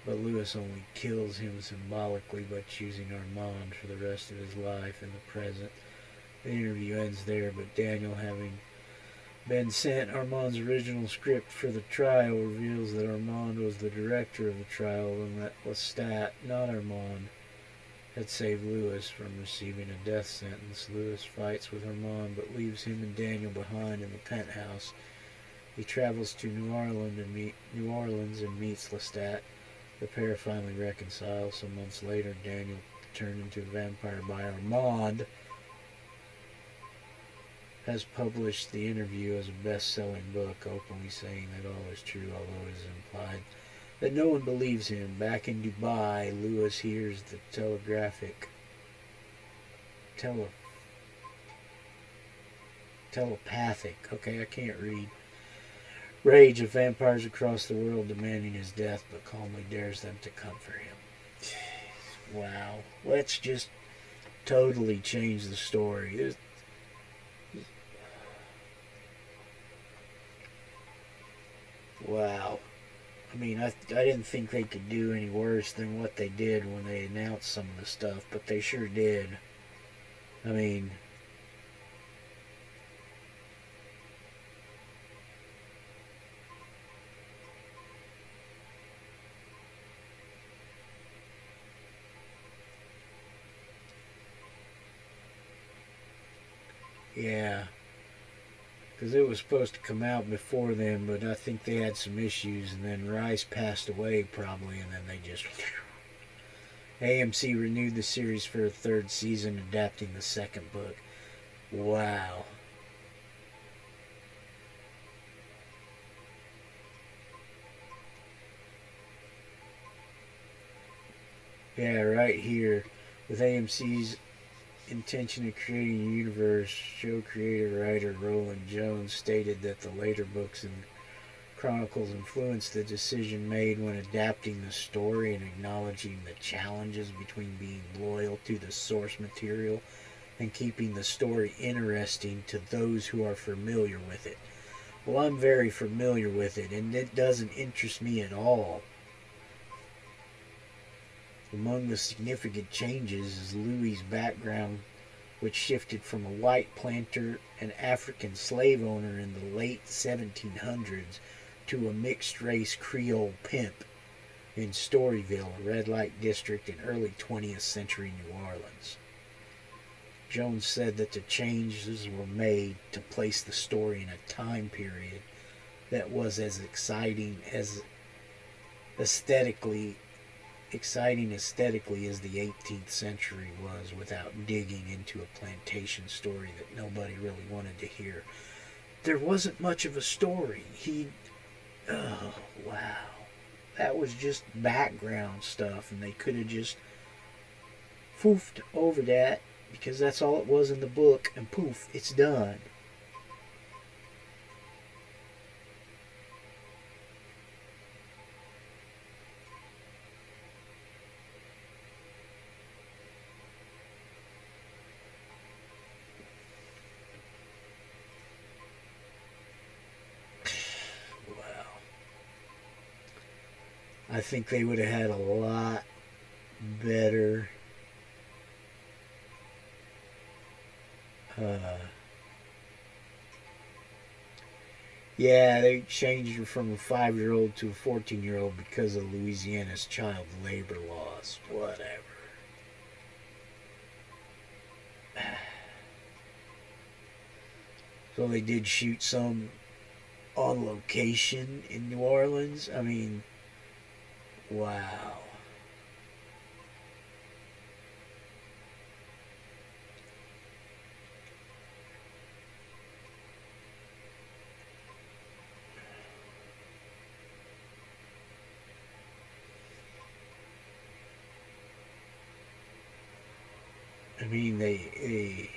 But Louis only kills him symbolically by choosing Armand for the rest of his life in the present. The interview ends there, but Daniel, having been sent Armand's original script for the trial, reveals that Armand was the director of the trial and that Lestat, not Armand, had saved Louis from receiving a death sentence. Louis fights with Armand but leaves him and Daniel behind in the penthouse. He travels to New Orleans and meets Lestat. The pair finally reconcile. Some months later, Daniel, turned into a vampire by Armand, has published the interview as a best-selling book, openly saying that all is true, although it is implied that no one believes him. Back in Dubai, Louis hears the telepathic, okay, I can't read, rage of vampires across the world demanding his death, but calmly dares them to comfort him. Wow. Let's just totally change the story. Wow. I mean, I didn't think they could do any worse than what they did when they announced some of the stuff, but they sure did. I mean, yeah. Because it was supposed to come out before then, but I think they had some issues, and then Rice passed away probably, and then they just... AMC renewed the series for a third season, adapting the second book. Wow. Yeah, right here, with AMC's intention of creating a universe, show creator writer Roland Jones stated that the later books and chronicles influenced the decision made when adapting the story and acknowledging the challenges between being loyal to the source material and keeping the story interesting to those who are familiar with it. Well, I'm very familiar with it, and it doesn't interest me at all. Among the significant changes is Louis's background, which shifted from a white planter and African slave owner in the late 1700s to a mixed-race Creole pimp in Storyville, a red light district in early 20th century New Orleans. Jones said that the changes were made to place the story in a time period that was as exciting aesthetically as the 18th century was, without digging into a plantation story that nobody really wanted to hear. There wasn't much of a story. Oh, wow. That was just background stuff, and they could have just foofed over that, because that's all it was in the book, and poof, it's done. I think they would have had a lot better they changed her from a 5-year-old to a 14-year-old because of Louisiana's child labor laws. Whatever. So they did shoot some on location in New Orleans. I mean, wow. I mean, they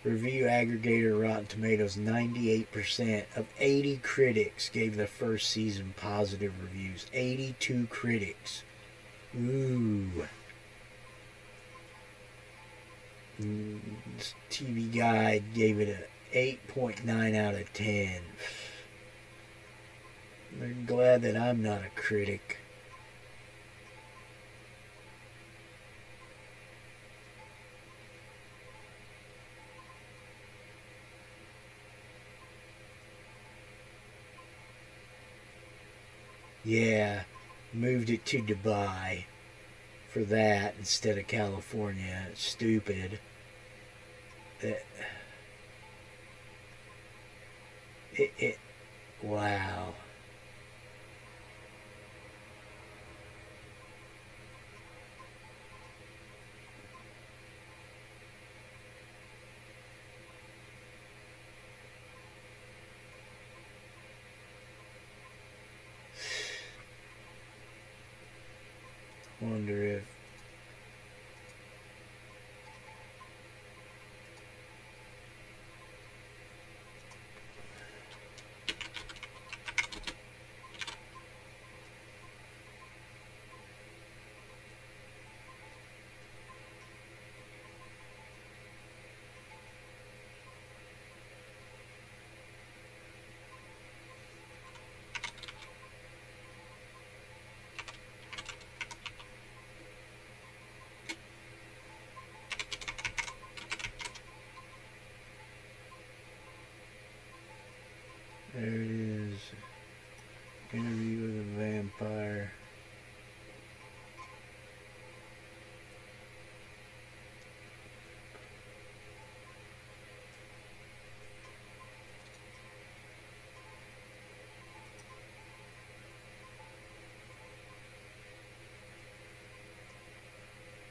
review aggregator Rotten Tomatoes, 98% of 80 critics gave the first season positive reviews. 82 critics. Ooh. This TV Guide gave it a 8.9 out of 10. I'm glad that I'm not a critic. Yeah, moved it to Dubai for that instead of California. It's stupid. Wow. Wonder if there it is. Interview with a vampire.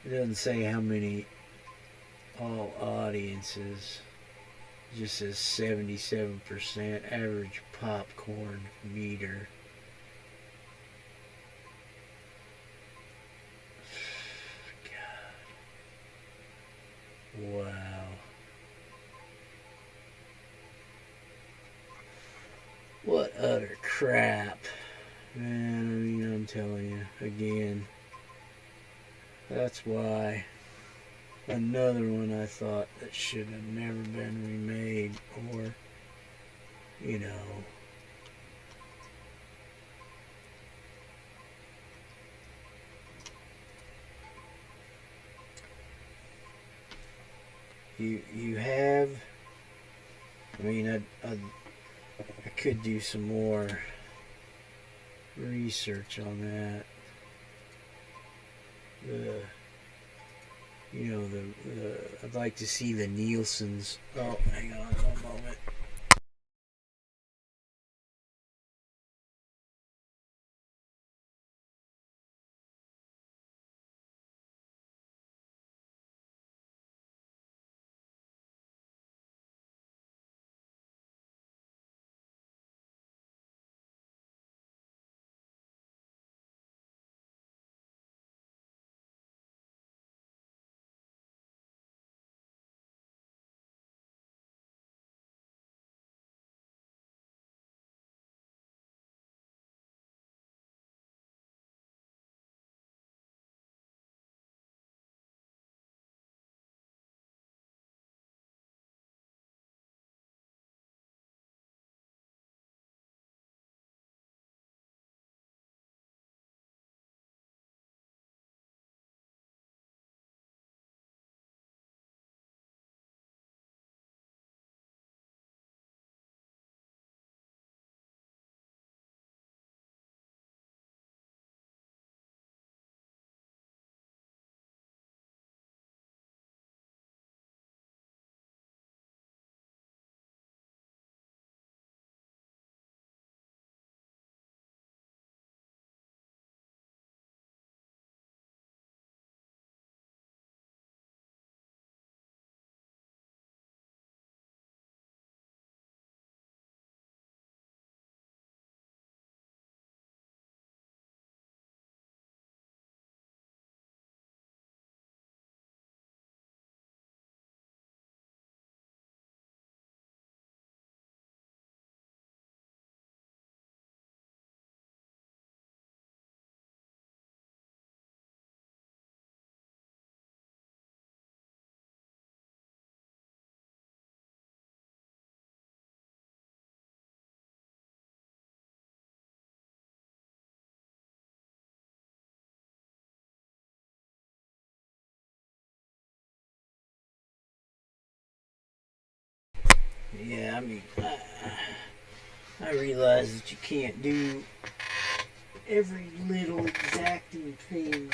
It doesn't say how many all audiences. It just says 77% average popcorn meter. God. crap. Man, I mean, I'm telling you, again, that's why another one I thought that should have never been remade, or, you know, you have, I mean, I could do some more research on that. I'd like to see the Nielsen's. Oh, hang on one moment. Yeah, I mean, I realize that you can't do every little exacting thing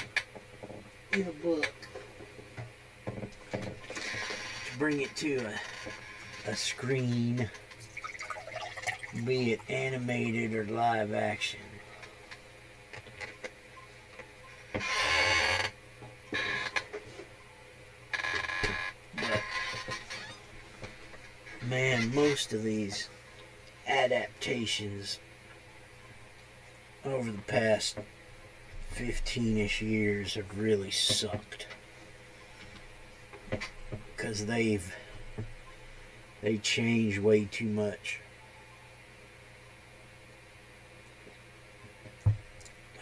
in a book to bring it to a screen, be it animated or live action. But, man, most of these adaptations over the past 15-ish years have really sucked, because they change way too much,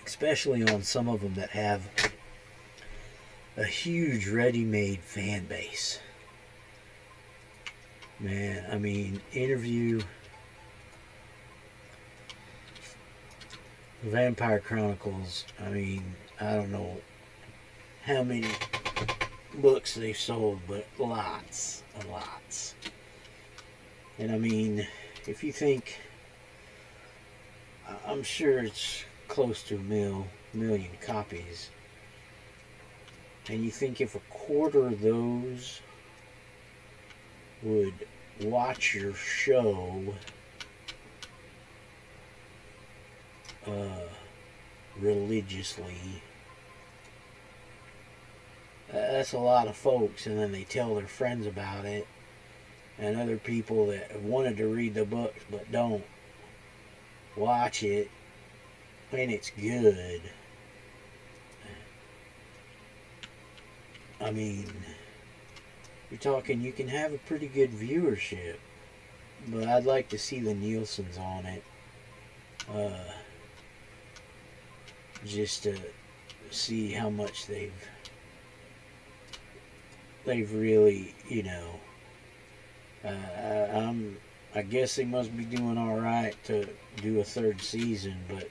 especially on some of them that have a huge ready-made fan base. Man, I mean, Vampire Chronicles, I mean, I don't know how many books they've sold, but lots and lots. And I mean, if you think, I'm sure it's close to a million copies, and you think if a quarter of those would watch your show religiously, that's a lot of folks. And then they tell their friends about it, and other people that have wanted to read the books but don't watch it, and it's good. I mean, you're talking, you can have a pretty good viewership, but I'd like to see the Nielsen's on it. uh, just to see how much they've really, I guess they must be doing all right to do a third season, but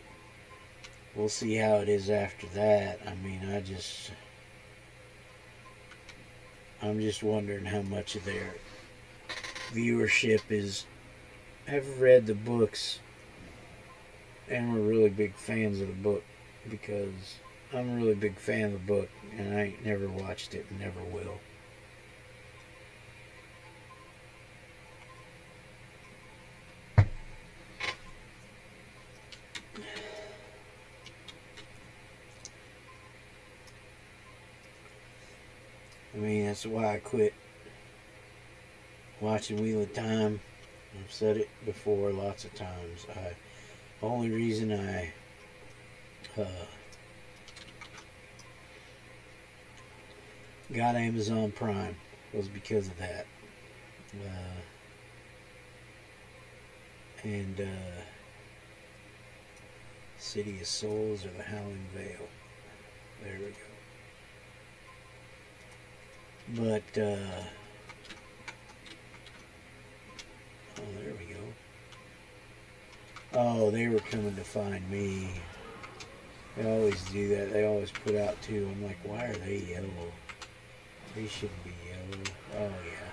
we'll see how it is after that. I mean, I'm just wondering how much of their viewership have read the books and were really big fans of the book, because I'm a really big fan of the book and I ain't never watched it and never will. I mean, that's why I quit watching Wheel of Time. I've said it before lots of times. The only reason I got Amazon Prime was because of that. And City of Souls or the Howling Vale. There we go. But oh, there we go. Oh, they were coming to find me. They always do that. They always put out two. I'm like, why are they yellow? They shouldn't be yellow. Oh yeah,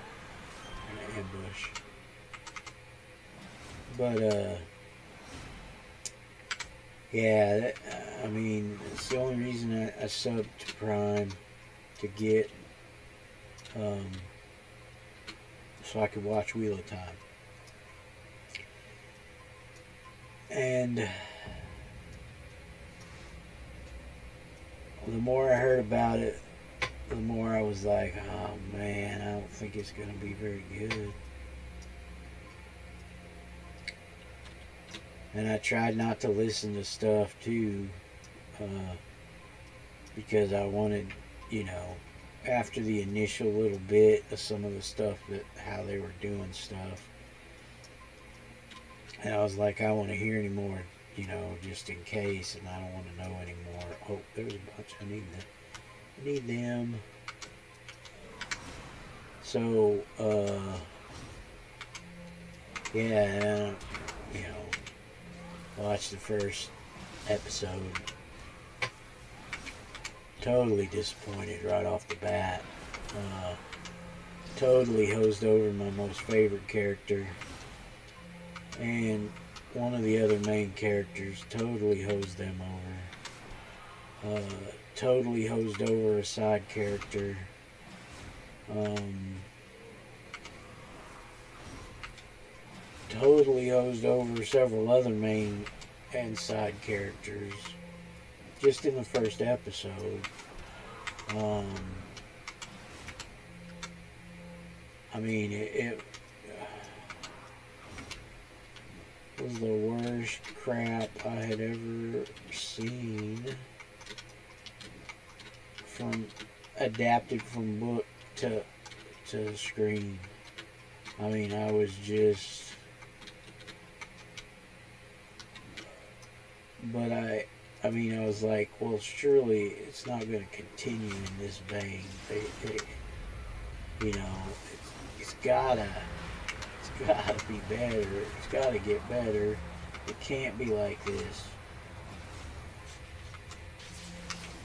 an ambush. But yeah. I mean, it's the only reason I subbed to Prime, to get so I could watch Wheel of Time. And the more I heard about it, the more I was like, oh man, I don't think it's going to be very good. And I tried not to listen to stuff too, because I wanted, after the initial little bit of some of the stuff, how they were doing stuff, and I was like, I want to hear any more, just in case, and I don't want to know anymore. Oh, there's a bunch. I need them. So, yeah, watch the first episode. Totally disappointed right off the bat. Totally hosed over my most favorite character. And one of the other main characters, totally hosed them over. Totally hosed over a side character. Totally hosed over several other main and side characters just in the first episode. I mean, it was the worst crap I had ever seen adapted from book to screen. I mean, I was just, but I was like, well, surely it's not going to continue in this vein. It's gotta be better. It's gotta get better. It can't be like this.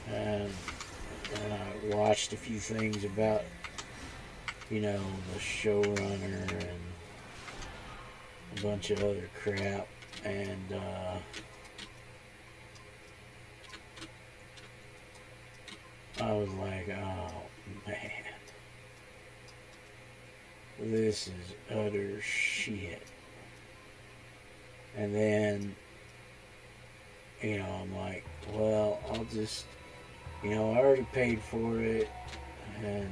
And I watched a few things about, the showrunner and a bunch of other crap, and I was like, oh man, this is utter shit. And then, I'm like, well, I'll just, I already paid for it, and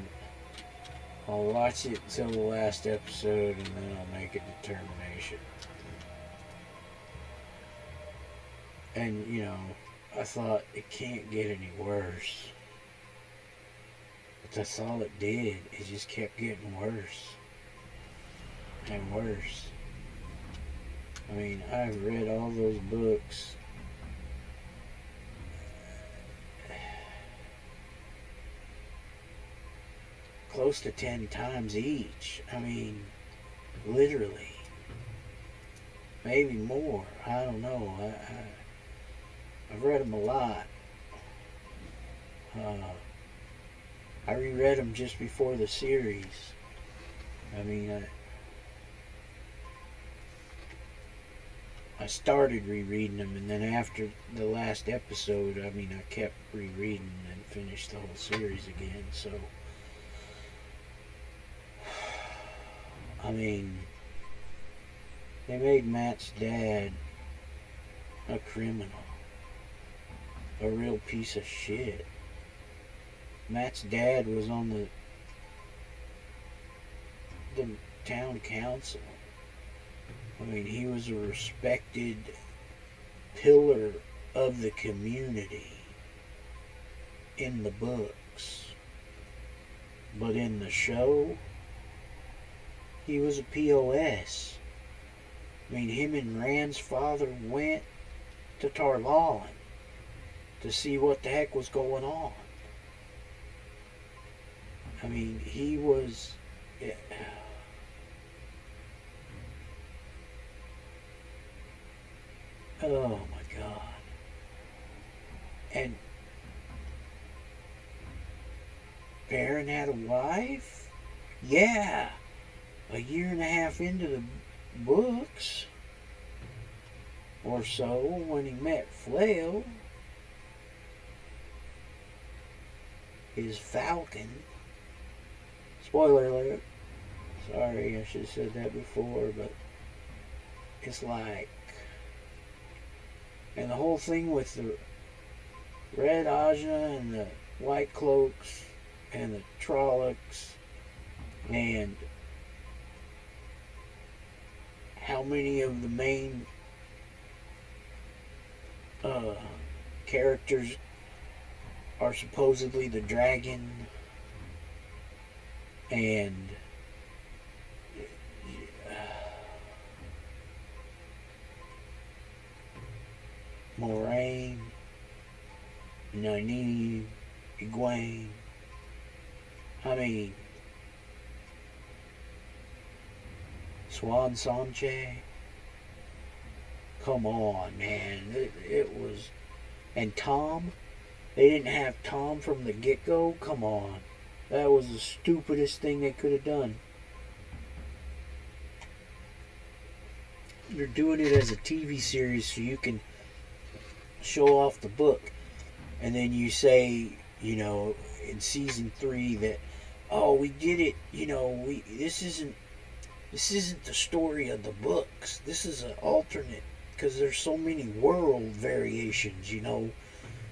I'll watch it till the last episode, and then I'll make a determination. And, I thought, it can't get any worse. But that's all it did. It just kept getting worse. And worse. I mean, I've read all those books close to 10 times each. I mean, literally. Maybe more. I don't know. I've read them a lot. I reread them just before the series. I mean, I started rereading them, and then after the last episode, I mean, I kept rereading and finished the whole series again. So, I mean, they made Matt's dad a criminal, a real piece of shit. Matt's dad was on the town council. I mean, he was a respected pillar of the community in the books. But in the show, he was a POS. I mean, him and Rand's father went to Tarvalin to see what the heck was going on. I mean, he was... Oh my God. And Baron had a wife? Yeah. A year and a half into the books or so, when he met Flail, his falcon. Spoiler alert. Sorry, I should have said that before, but it's like... And the whole thing with the Red Aja and the White Cloaks and the Trollocs and how many of the main characters are supposedly the dragon, and Moraine, Nynaeve, Egwene. I mean, Swan Samche. Come on, man. It was... And Tom? They didn't have Tom from the get-go? Come on. That was the stupidest thing they could have done. You're doing it as a TV series so you can show off the book. And then you say, you know, in season 3 that, oh, we did it, you know, this isn't the story of the books. This is an alternate, because there's so many world variations, you know.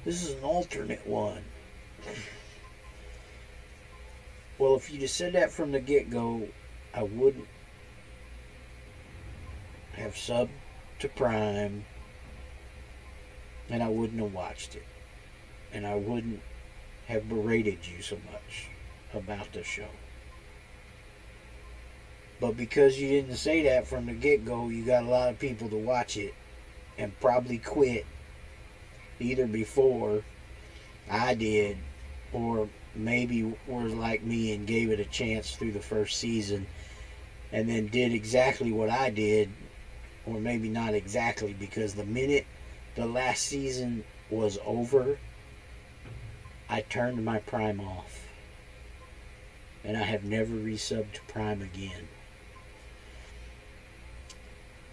This is an alternate one. Well, if you'd have said that from the get-go, I wouldn't have subbed to Prime, and I wouldn't have watched it. And I wouldn't have berated you so much about the show. But because you didn't say that from the get-go, you got a lot of people to watch it and probably quit either before I did, or maybe were like me and gave it a chance through the first season and then did exactly what I did, or maybe not exactly, because the minute the last season was over, I turned my Prime off. And I have never resubbed to Prime again.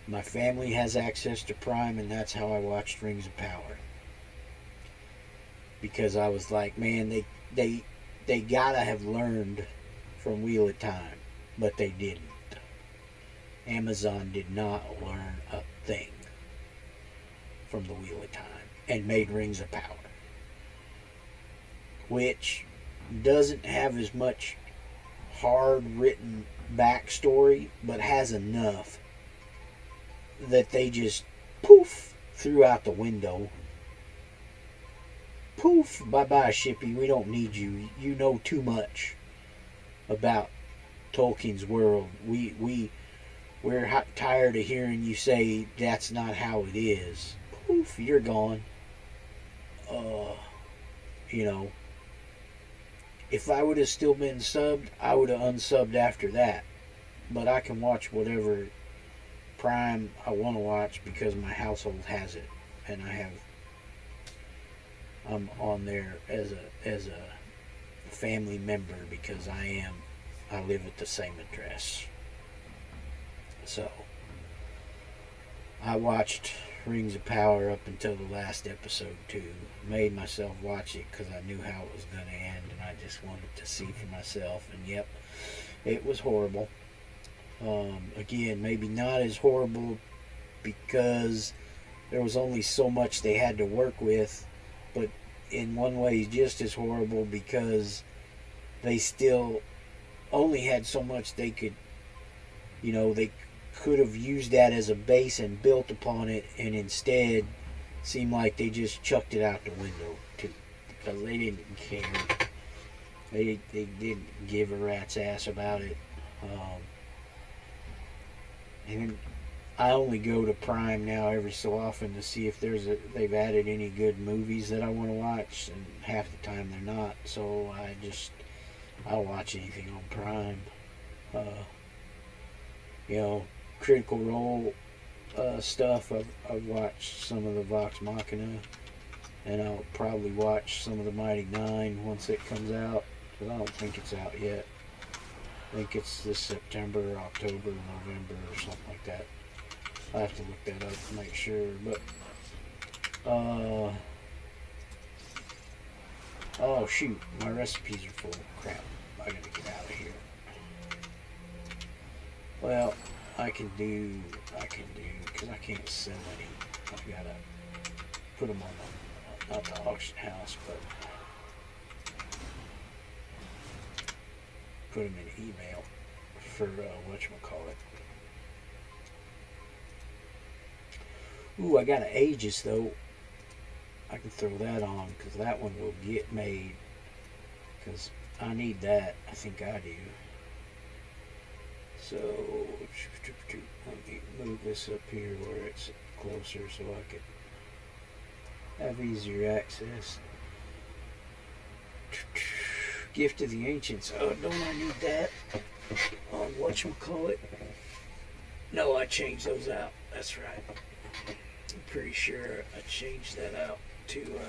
My family has access to Prime, and that's how I watched Rings of Power. Because I was like, man, they gotta have learned from Wheel of Time. But they didn't. Amazon did not learn a thing from the Wheel of Time and made Rings of Power, which doesn't have as much hard written backstory, but has enough that they just poof threw out the window. Poof, bye-bye, Shippy, we don't need you. You know too much about Tolkien's world. We're tired of hearing you say that's not how it is. Poof, you're gone. Uh, you know, if I would have still been subbed, I would have unsubbed after that. But I can watch whatever Prime I want to watch because my household has it, and I'm on there as a family member because I live at the same address. So I watched Rings of Power up until the last episode too. Made myself watch it because I knew how it was going to end, and I just wanted to see for myself. And yep, it was horrible. Again, maybe not as horrible because there was only so much they had to work with, but in one way just as horrible because they still only had so much they could, they could have used that as a base and built upon it, and instead seemed like they just chucked it out the window because they didn't care. They didn't give a rat's ass about it. And I only go to Prime now every so often to see if they've added any good movies that I want to watch, and half the time they're not. So I'll watch anything on Prime. You know, Critical Role stuff. I've watched some of the Vox Machina, and I'll probably watch some of the Mighty Nine once it comes out. But I don't think it's out yet. I think it's this September, October, November, or something like that. I have to look that up to make sure. But oh shoot, my recipes are full. Crap, I gotta get out of here. Well, I can do, because I can't sell any. I've gotta put them on not the auction house, but put them in email for whatchamacallit. Ooh, I got an Aegis though. I can throw that on because that one will get made. Because I need that. I think I do. So let me move this up here where it's closer so I could have easier access. Gift of the Ancients. Oh, don't I need that on whatchamacallit? No, I changed those out. That's right. I'm pretty sure I changed that out to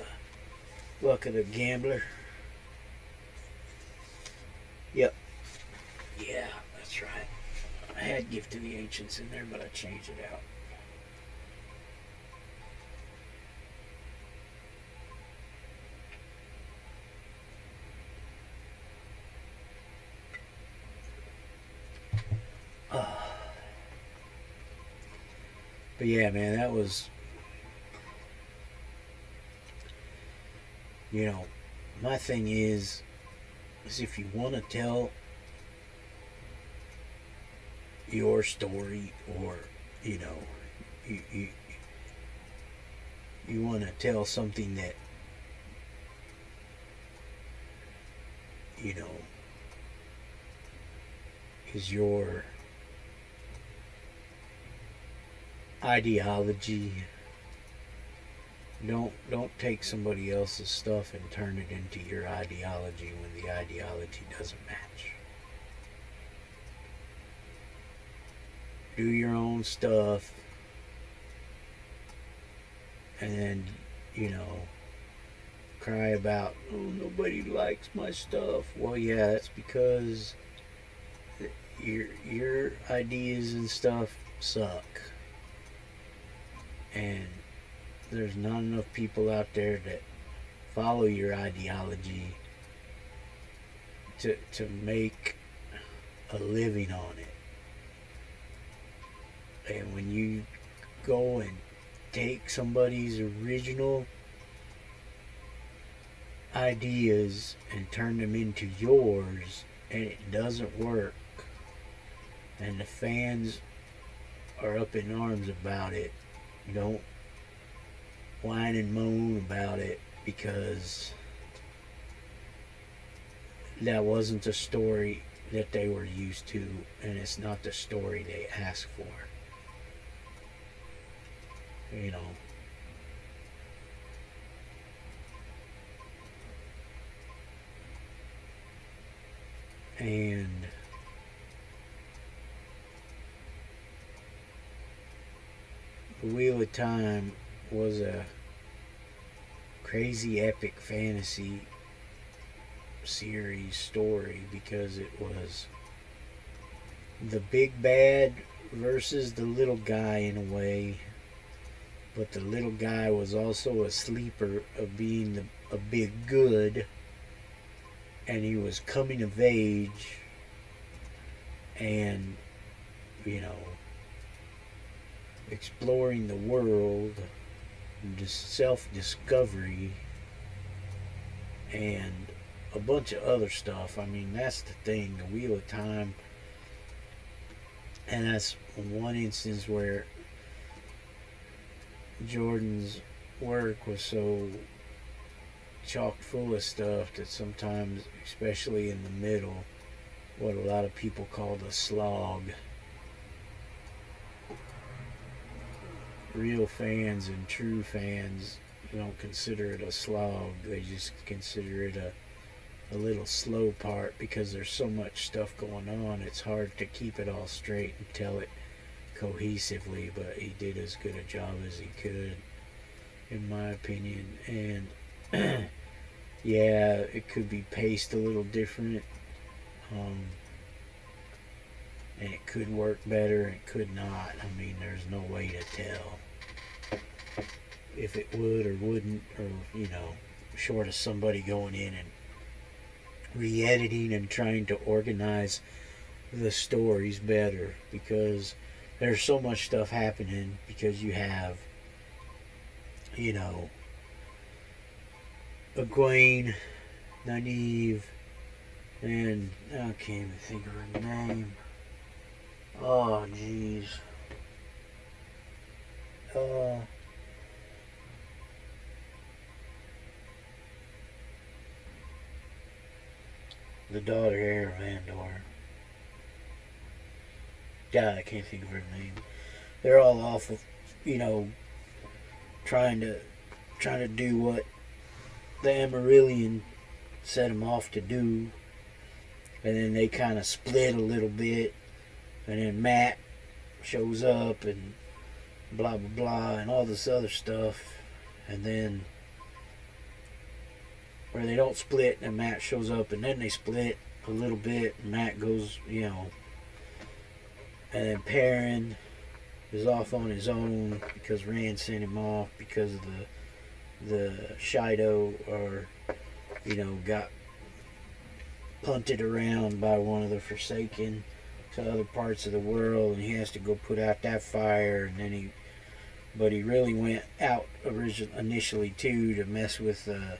Luck of the Gambler. Yep. Yeah, that's right. I had Gift of the Ancients in there, but I changed it out. But yeah, man, that was, my thing is if you want to tell your story, or, you want to tell something that, is your ideology. Don't take somebody else's stuff and turn it into your ideology when the ideology doesn't match. Do your own stuff, and then, cry about, oh, nobody likes my stuff. Well, yeah, that's because your ideas and stuff suck. And there's not enough people out there that follow your ideology to make a living on it. And when you go and take somebody's original ideas and turn them into yours, and it doesn't work, and the fans are up in arms about it, don't whine and moan about it, because that wasn't the story that they were used to, and it's not the story they asked for. You know. And The Wheel of Time was a crazy epic fantasy series story because it was the big bad versus the little guy in a way, but the little guy was also a sleeper of being a big good, and he was coming of age and, you know, exploring the world, just self-discovery, and a bunch of other stuff. I mean, that's the thing, the Wheel of Time. And that's one instance where Jordan's work was so chock full of stuff that sometimes, especially in the middle, what a lot of people call the slog, real fans and true fans don't consider it a slog. They just consider it a little slow part because there's so much stuff going on. It's hard to keep it all straight and tell it cohesively, but he did as good a job as he could, in my opinion. And yeah, it could be paced a little different, and it could work better, and it could not. I mean, there's no way to tell if it would or wouldn't, or, you know, short of somebody going in and re-editing and trying to organize the stories better, because there's so much stuff happening, because you have, you know, Egwene, Nynaeve, and I can't even think of her name. Oh, jeez. The daughter heir of Andor. God, I can't think of her name. They're all off of, you know, trying to do what the Amarillion set them off to do, and then they kind of split a little bit, and then Matt shows up and blah blah blah and all this other stuff, and then where they don't split and Matt shows up, and then they split a little bit and Matt goes, you know, and then Perrin is off on his own because Rand sent him off because of the Shido, or, you know, got punted around by one of the Forsaken to other parts of the world, and he has to go put out that fire, and then he really went out initially too to mess with the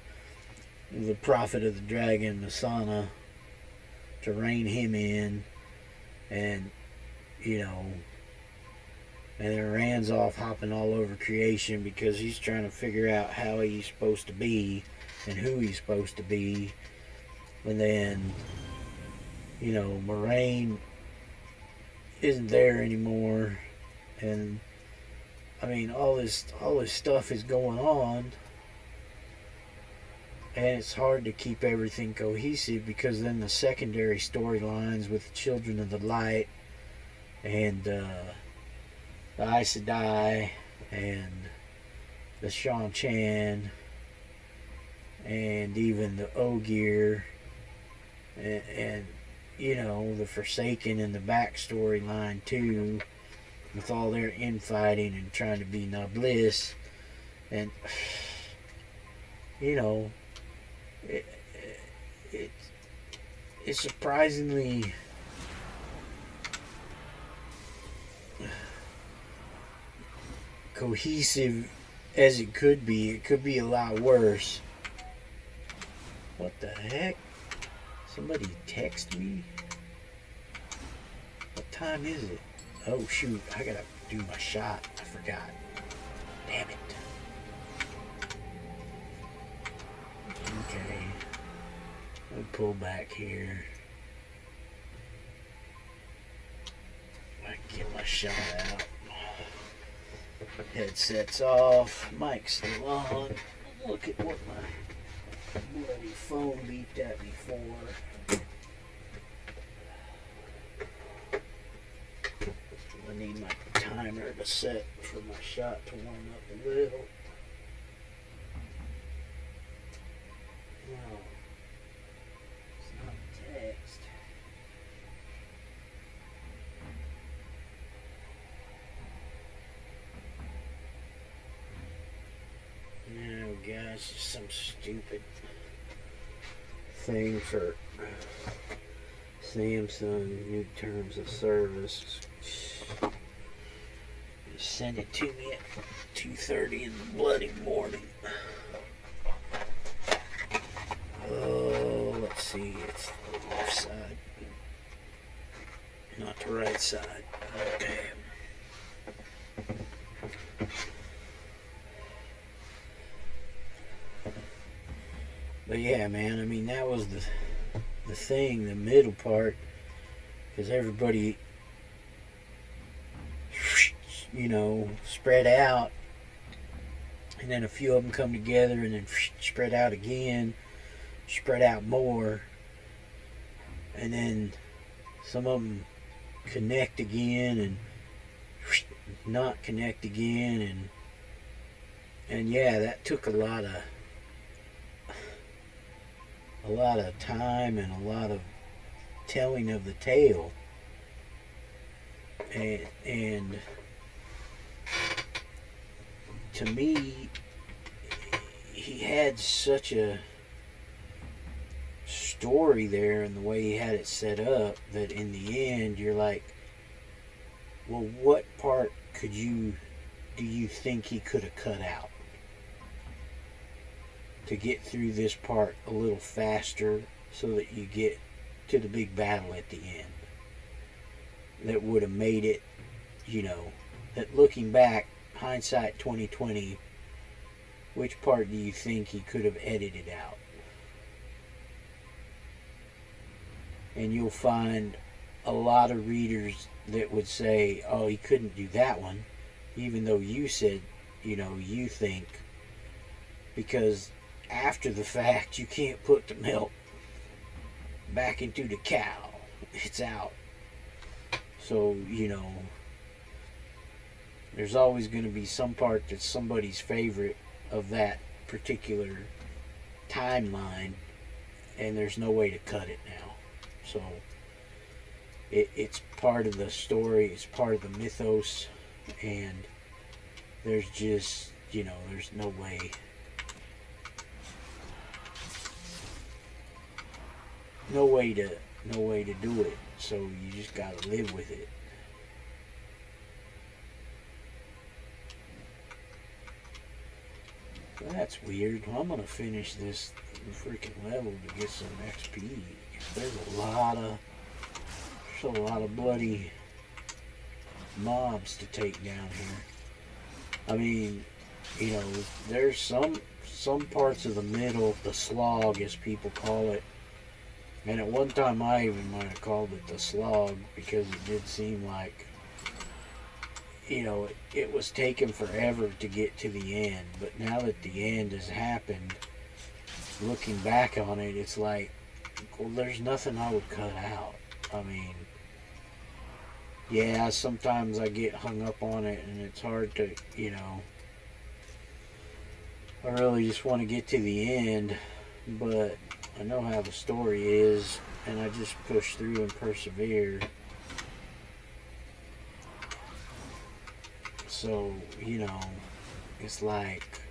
prophet of the dragon, Masana, to rein him in, and, you know, and then Rand's off hopping all over creation because he's trying to figure out how he's supposed to be and who he's supposed to be. And then, you know, Moraine isn't there anymore, and I mean, all this stuff is going on, and it's hard to keep everything cohesive, because then the secondary storylines with the Children of the Light and the Aes Sedai and the Shan Chan and even the Ogier and you know, the Forsaken and the backstory line too, with all their infighting and trying to be noblesse, and you know, it's surprisingly cohesive as it could be. It could be a lot worse. What the heck? Somebody text me? What time is it? Oh shoot, I gotta do my shot. I forgot. Damn it. Okay. Let me pull back here. shot out. Headset's off. Mic's still on. Look at what my bloody phone beeped at me for. I need my timer to set for my shot to warm up a little. No, it's not a text. No, guys, just some stupid thing for Samsung new terms of service. Send it to me at 2:30 in the bloody morning. Oh, let's see, it's the left side, not the right side. Okay. But yeah, man, I mean, that was the thing, the middle part, because everybody, you know, spread out, and then a few of them come together, and then spread out again, spread out more, and then some of them connect again, and not connect again, and yeah, that took a lot of time and a lot of telling of the tale, and to me, he had such a story there and the way he had it set up that in the end you're like, well, what part do you think he could have cut out to get through this part a little faster so that you get to the big battle at the end? That would have made it, you know, that looking back, hindsight 2020, which part do you think he could have edited out? And you'll find a lot of readers that would say, oh, he couldn't do that one, even though you said, you know, you think, because after the fact, you can't put the milk back into the cow. It's out. So, you know, there's always going to be some part that's somebody's favorite of that particular timeline, and there's no way to cut it now. So, it's part of the story, it's part of the mythos, and there's just, you know, there's no way. No way to do it, so you just gotta live with it. Well, that's weird. Well, I'm gonna finish this freaking level to get some XP. There's a lot of bloody mobs to take down here. I mean, you know, there's some parts of the middle, the slog as people call it. And at one time I even might have called it the slog, because it did seem like, you know, it was taking forever to get to the end. But now that the end has happened, looking back on it, it's like, well, there's nothing I would cut out. I mean, yeah, sometimes I get hung up on it and it's hard to, you know, I really just want to get to the end, but I know how the story is, and I just push through and persevere. So, you know, it's like,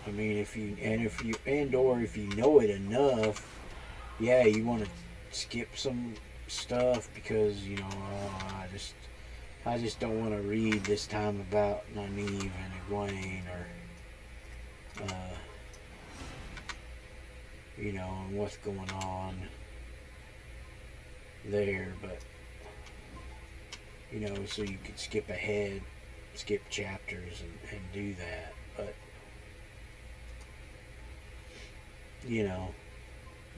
I mean, if you know it enough, yeah, you want to skip some stuff because, you know, I just don't want to read this time about Nynaeve and Egwene, or you know, and what's going on there. But, you know, so you could skip ahead, skip chapters and do that. But, you know,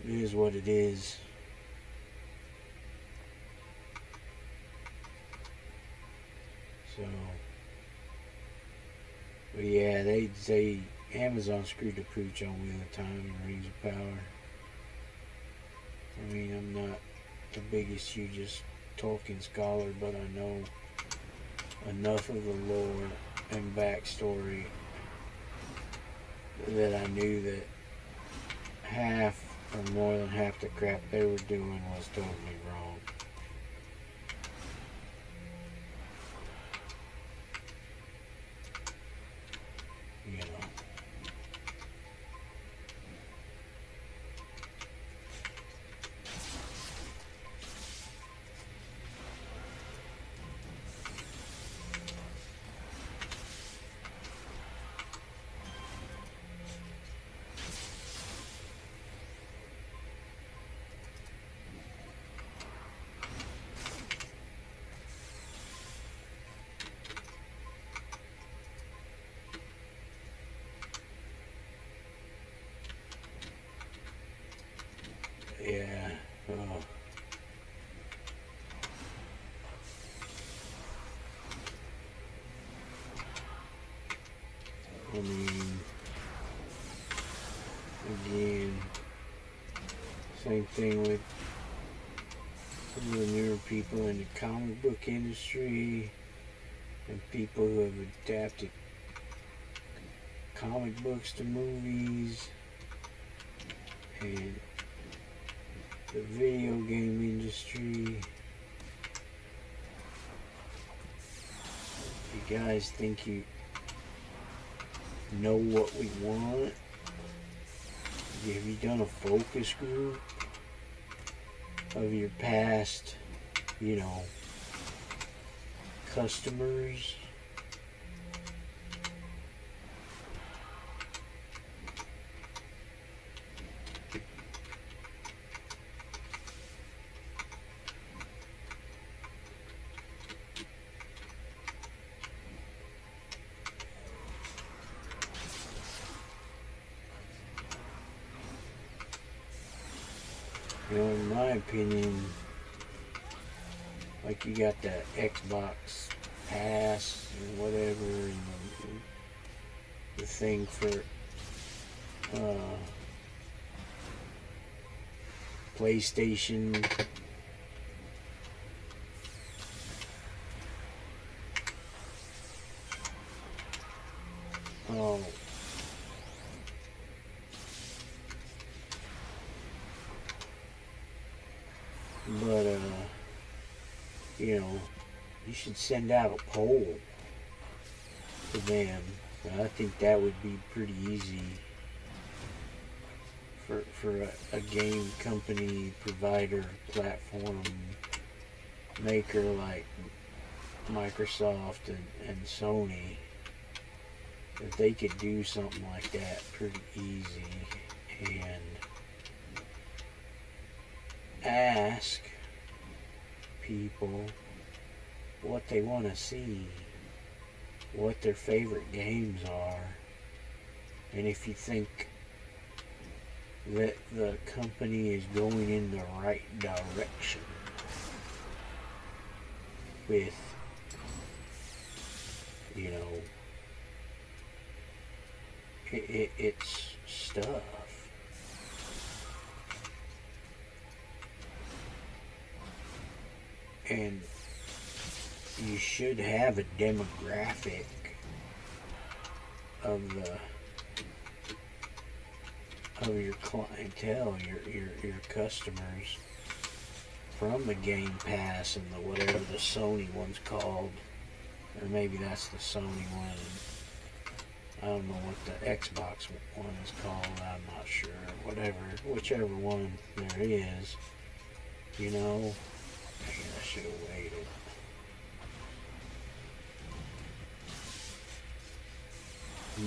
it is what it is. So, but yeah, they say Amazon screwed the pooch on Wheel of Time and Rings of Power. I mean, I'm not the biggest, hugest Tolkien scholar, but I know enough of the lore and backstory that I knew that half or more than half the crap they were doing was totally wrong. You know. Yeah. Oh. I mean, again, same thing with some of the newer people in the comic book industry and people who have adapted comic books to movies and the video game industry. You guys think you know what we want? Have you done a focus group of your past, you know, customers? You know, in my opinion, like you got the Xbox Pass or whatever, and the thing for PlayStation. Oh, but you know, you should send out a poll to them. I think that would be pretty easy for a game company, provider, platform maker like Microsoft and Sony, that they could do something like that pretty easy and ask people what they want to see, what their favorite games are, and if you think that the company is going in the right direction with, you know, it's stuff. And you should have a demographic of your clientele, your customers from the Game Pass and the whatever the Sony one's called, or maybe that's the Sony one. I don't know what the Xbox one is called. I'm not sure. Whatever, whichever one there is, you know. Dang, I should have waited.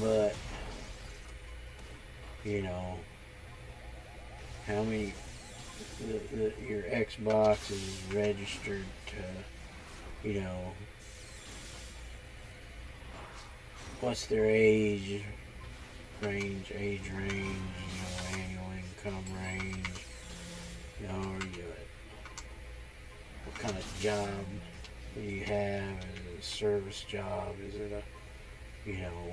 But, you know, how many your Xbox is registered to, you know, what's their age range, annual income range, or what kind of job you have? Is it a service job? Is it a,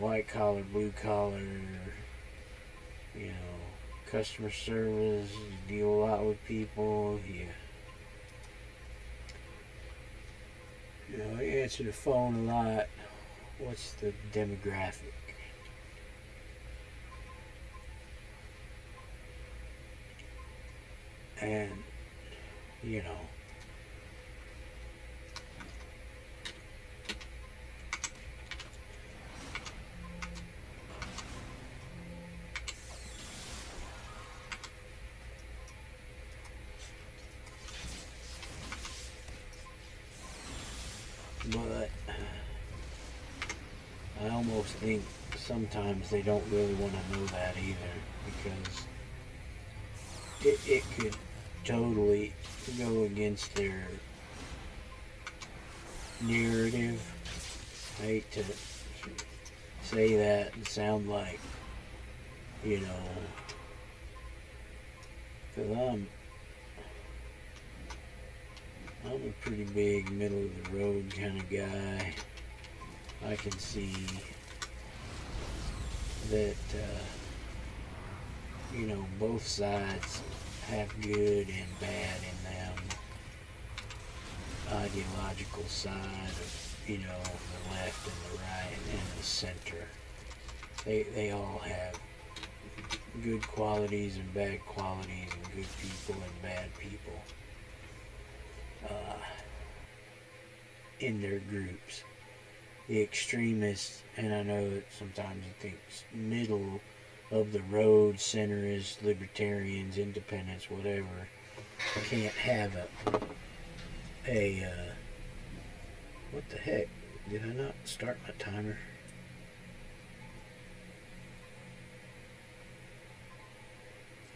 white collar, blue collar, customer service? You deal a lot with people. You answer the phone a lot. What's the demographic? And, you know, but I almost think sometimes they don't really want to know that either, because it could totally go against their narrative. I hate to say that and sound like, because I'm a pretty big middle of the road kind of guy. I can see that both sides have good and bad in them. Ideological side of the left and the right and the center. They all have good qualities and bad qualities, and good people and bad people in their groups. The extremists, and I know that sometimes you think middle of the road, centerists, libertarians, independents, whatever, can't have a what the heck? Did I not start my timer?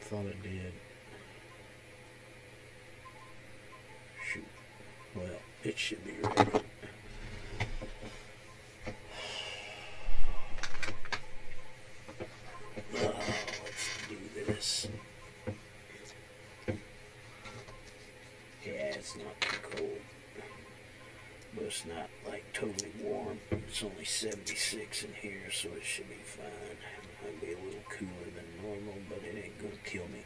Thought it did. Shoot. Well, it should be ready. Let's do this. Yeah, it's not too cold. But it's not like totally warm. It's only 76 in here, so it should be fine. It might be a little cooler than normal, but it ain't gonna kill me.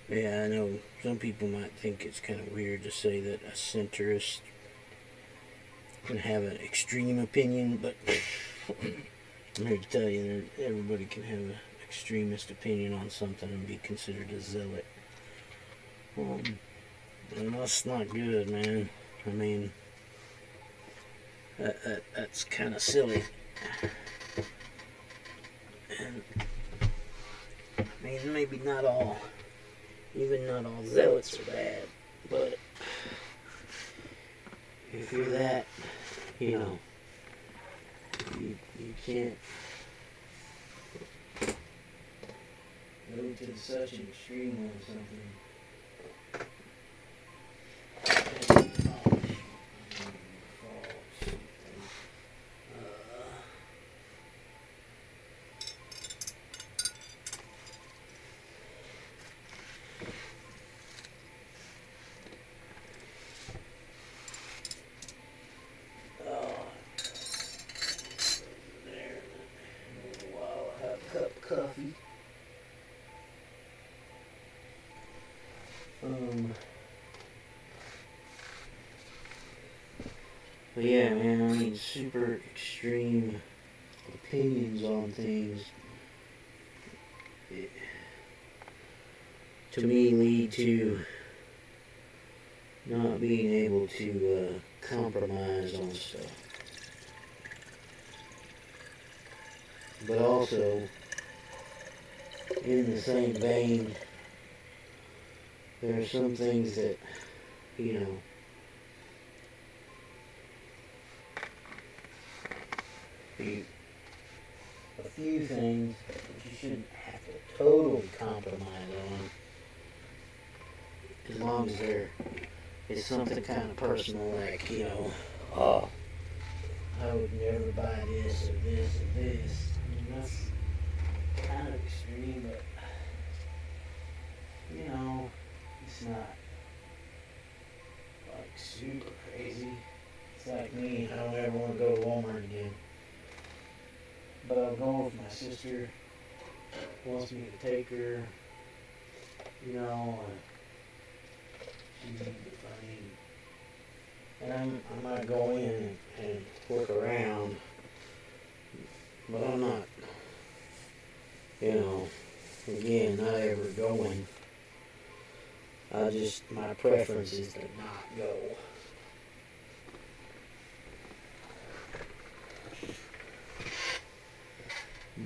Yeah, I know some people might think it's kind of weird to say that a centrist can have an extreme opinion, but I'm here to tell you that everybody can have an extremist opinion on something and be considered a zealot. And that's not good, man. I mean, that's kind of silly. And I mean, maybe not all zealots are bad, but if you're that, You can't go to such an extreme on something. Coffee. But yeah, man, I mean, super extreme opinions on things, it, to me, lead to not being able to compromise on stuff. But also, in the same vein, there are some things that, you know, a few things that you shouldn't have to totally compromise on, as long as it's something kind of personal, like, you know, oh, I would never buy this or this or this. I mean, that's kind of extreme, but, you know, it's not like super crazy. It's like me, I don't ever want to go to Walmart again. But I'll go if my sister wants me to take her, you know, and I might go in and work around, but I'm not, you know, again, not ever going. My preference is to not go.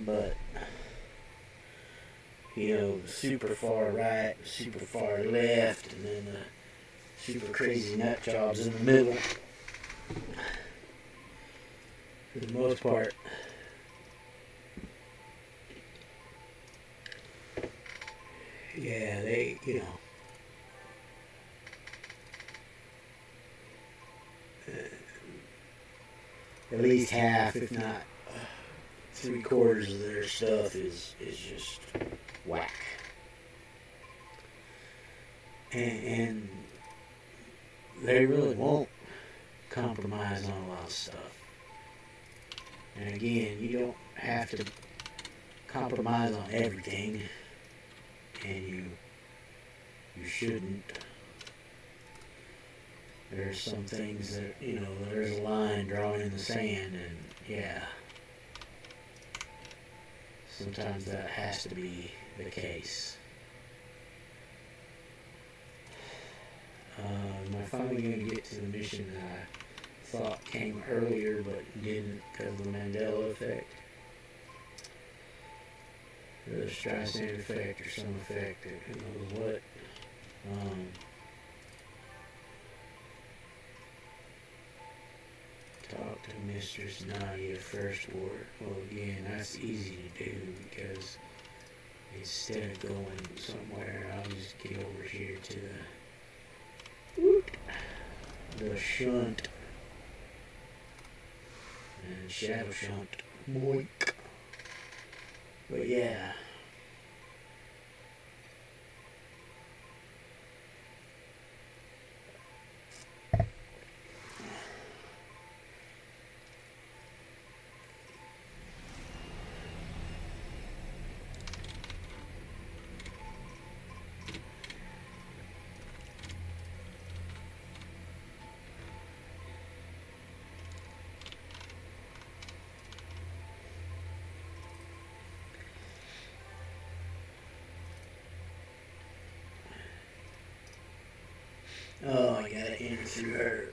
But, you know, the super far right, super far left, and then the super crazy nut jobs in the middle. For the most part, yeah, they, you know, at least half, if not 3/4 of their stuff is just whack. And they really won't compromise on a lot of stuff. And again, you don't have to compromise on everything, and you shouldn't. There's some things that, you know, there's a line drawn in the sand, and yeah, sometimes that has to be the case. Am I finally going to get to the mission that I thought came earlier but didn't because of the Mandela effect? Or the Streisand effect, or some effect, or who knows what. Talk to Mistress Nadia first, or, well, again, that's easy to do because instead of going somewhere, I'll just get over here to the shunt and shadow shunt. Boink. But yeah. Oh, I gotta enter through her.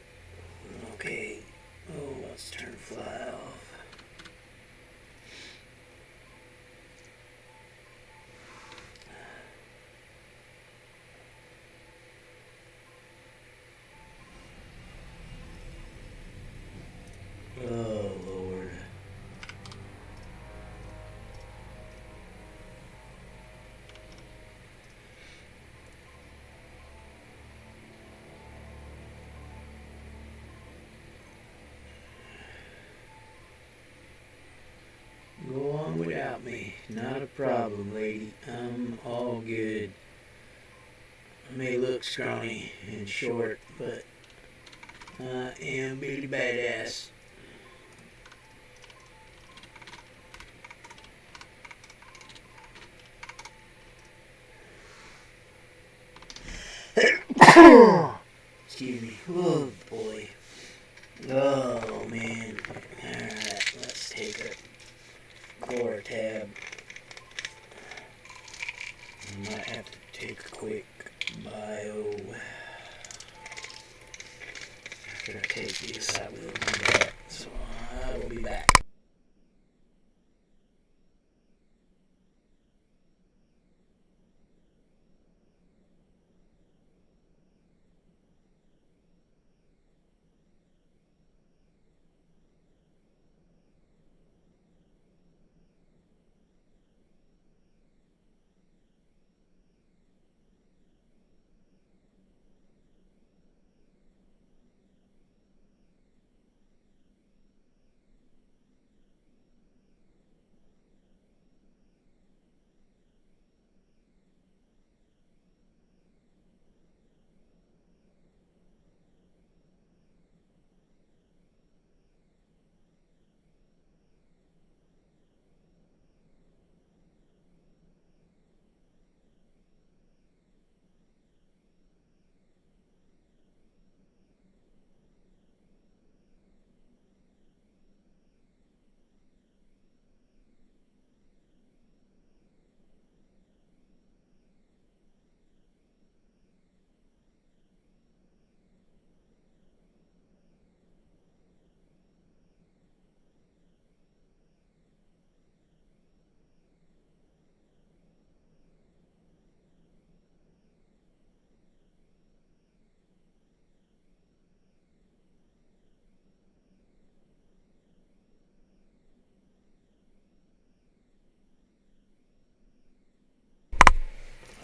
Okay. Oh, let's turn fly off. Oh, Lord. may look scrawny and short, but I am really badass. Excuse me. Oh boy. Oh man. Alright, let's take a core tab. I might have to take a quick bio. After I take this, I will do that. So I will be back.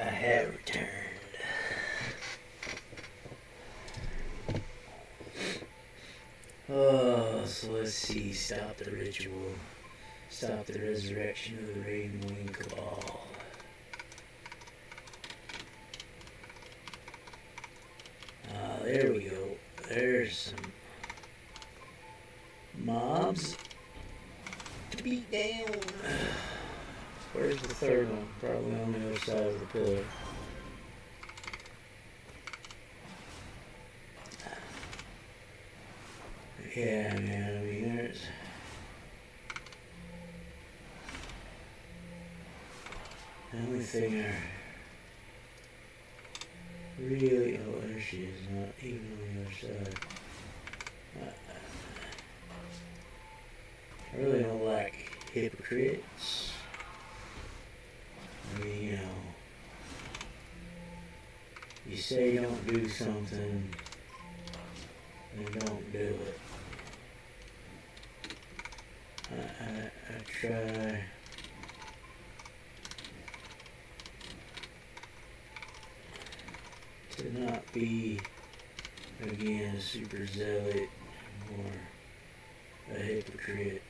I have returned. Oh, so let's see. Stop the ritual. Stop the resurrection of the Raven Wing Cabal. There we go. There's some mobs to beat down. Where's the third one? Probably on the other side of the pillar. Yeah, man, I mean, there's... The only thing I really... Oh, there she is, not even on the other side. I really don't like hypocrites. I mean, you know, you say you don't do something, and don't do it. I try to not be, again, a super zealot or a hypocrite.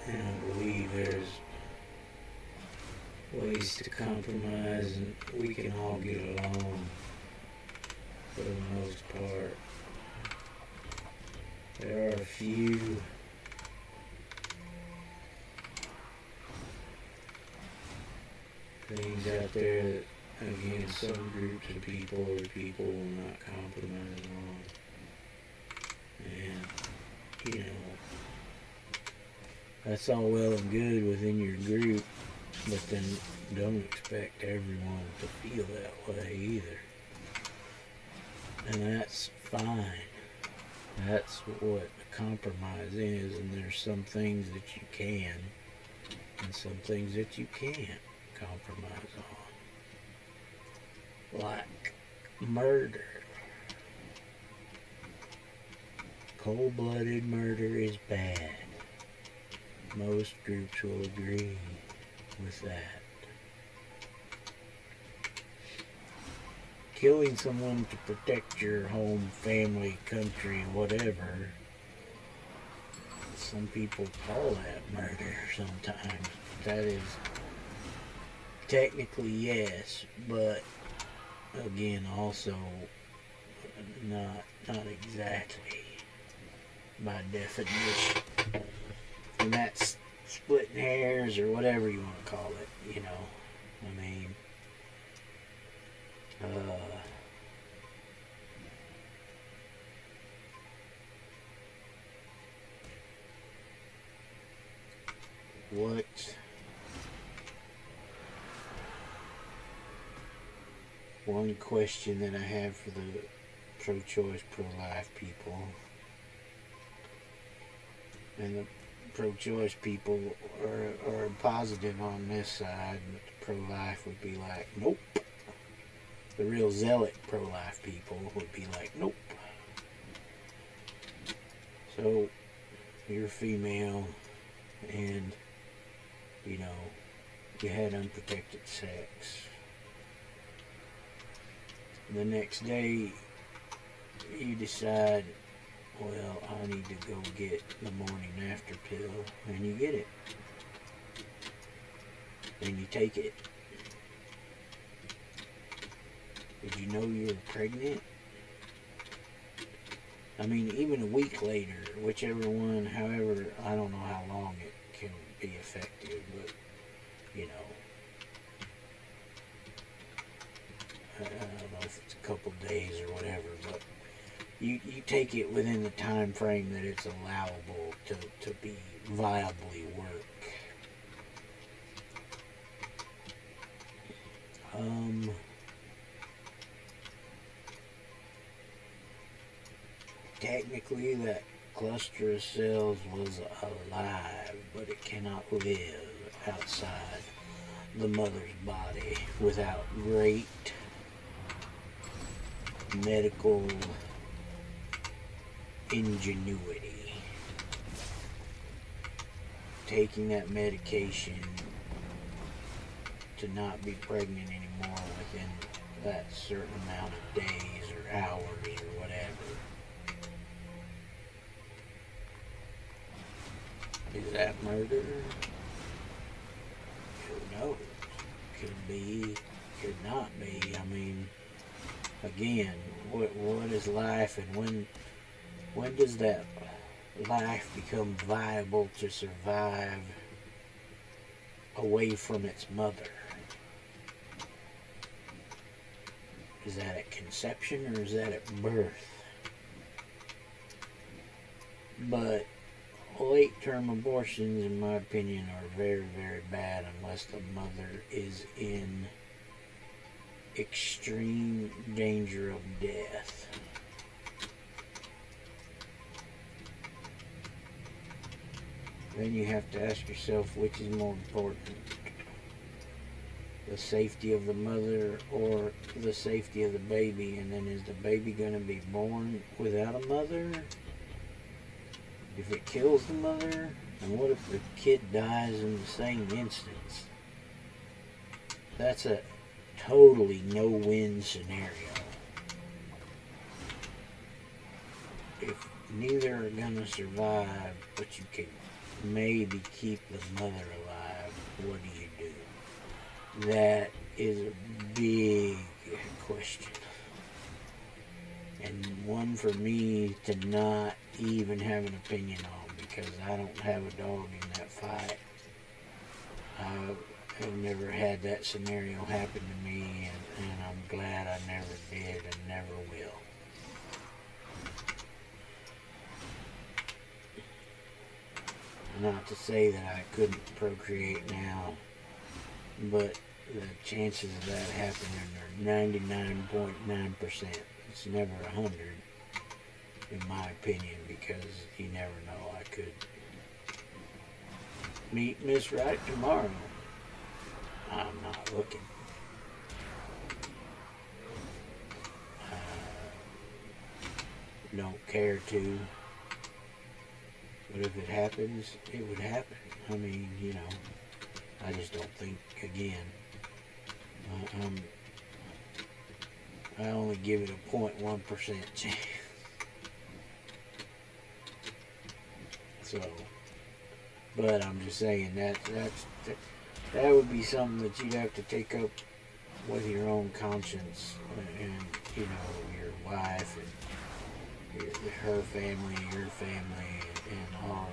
And I believe there's ways to compromise and we can all get along for the most part. There are a few things out there that, again, some groups of people or people will not compromise on. And, you know, that's all well and good within your group, but then don't expect everyone to feel that way either. And that's fine. That's what a compromise is, and there's some things that you can, and some things that you can't compromise on. Like murder. Cold-blooded murder is bad. Most groups will agree with that. killing someone to protect your home, family, country, whatever. Some people call that murder sometimes. That is technically yes, but again also not exactly by definition. And that's splitting hairs or whatever you want to call it, you know. I mean, what one question that I have for the pro-choice, pro-life people, and the pro-choice people are positive on this side, but the pro-life would be like, nope. The real zealot pro-life people would be like, nope. So, you're female, and, you know, you had unprotected sex. The next day, you decide, well, I need to go get the morning after pill, and you get it. And you take it. Did you know you were pregnant? I mean, even a week later, whichever one, however, I don't know how long it can be effective, but, you know, I don't know if it's a couple days or whatever, but you take it within the time frame that it's allowable to be viably work. Technically, that cluster of cells was alive, but it cannot live outside the mother's body without great medical ingenuity. Taking that medication to not be pregnant anymore within that certain amount of days or hours or whatever. Is that murder? Who knows? Could be, could not be. I mean, again, what is life, and when does that life become viable to survive away from its mother? Is that at conception or is that at birth? But late-term abortions, in my opinion, are very, very bad unless the mother is in extreme danger of death. Then you have to ask yourself, which is more important? The safety of the mother or the safety of the baby? And then is the baby going to be born without a mother? If it kills the mother, and what if the kid dies in the same instance? That's a totally no-win scenario. If neither are gonna survive, but you can maybe keep the mother alive, what do you do? That is a big question. And one for me to not even have an opinion on, because I don't have a dog in that fight. I have never had that scenario happen to me, and I'm glad I never did and never will. Not to say that I couldn't procreate now, but the chances of that happening are 99.9%. It's never 100, in my opinion, because you never know. I could meet Miss Right tomorrow. I'm not looking. Don't care to. But if it happens, it would happen. I mean, you know, I just don't think, again, I only give it a 0.1% chance. So, but I'm just saying that would be something that you'd have to take up with your own conscience and you know your wife and her family, your family, and all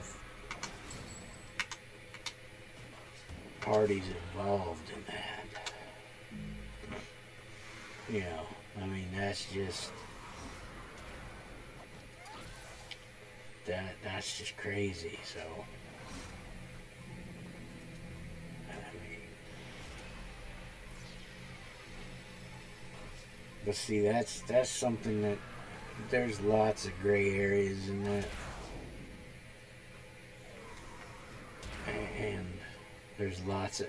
parties involved in that. You know, I mean that's just crazy. So. But see, that's something that there's lots of gray areas in that, and there's lots of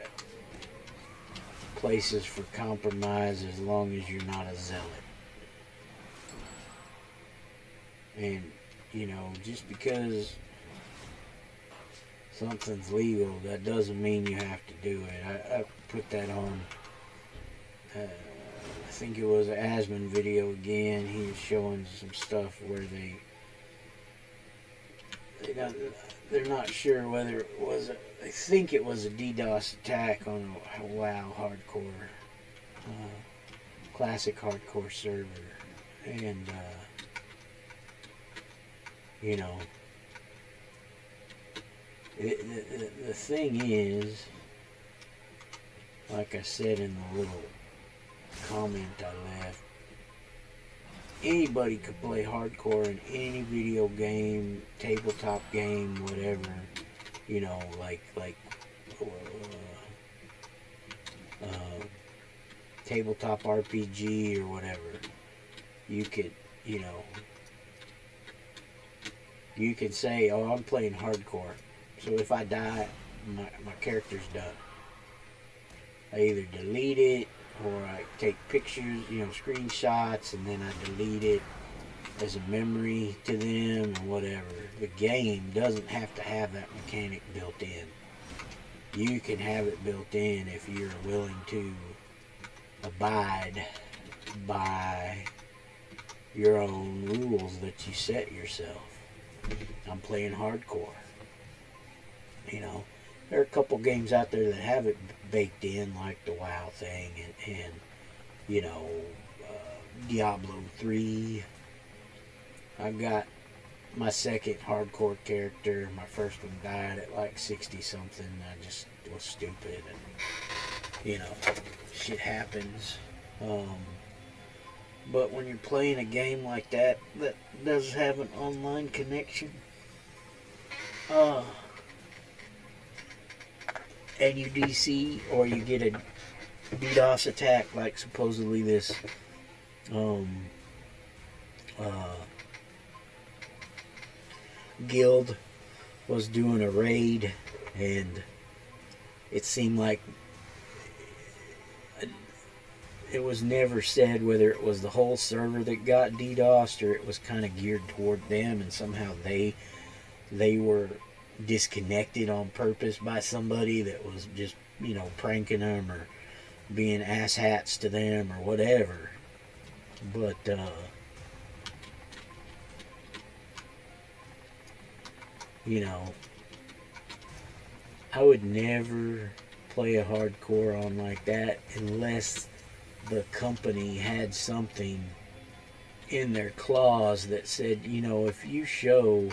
places for compromise as long as you're not a zealot. And you know, just because something's legal, that doesn't mean you have to do it. I put that on. I think it was an Asman video again. He was showing some stuff where they're not sure whether it was I think it was a DDoS attack on a WoW hardcore, classic hardcore server, and you know, the thing is, like I said in the little comment I left, anybody could play hardcore in any video game, tabletop game, whatever, you know, like tabletop RPG or whatever. You could, you know, you can say, oh, I'm playing hardcore, so if I die, my character's done. I either delete it or I take pictures, you know, screenshots, and then I delete it as a memory to them or whatever. The game doesn't have to have that mechanic built in. You can have it built in if you're willing to abide by your own rules that you set yourself. I'm playing hardcore. You know, there are a couple games out there that have it baked in, like the WoW thing, and you know, Diablo 3. I've got my second hardcore character. My first one died at like 60 something. I just was stupid, and you know, shit happens. But when you're playing a game like that does have an online connection, and you DC or you get a DDoS attack, like supposedly this guild was doing a raid, and it seemed like it was never said whether it was the whole server that got DDoSed or it was kind of geared toward them, and somehow they were disconnected on purpose by somebody that was just, you know, pranking them or being asshats to them or whatever. But you know, I would never play a hardcore on like that unless the company had something in their clause that said, you know, if you show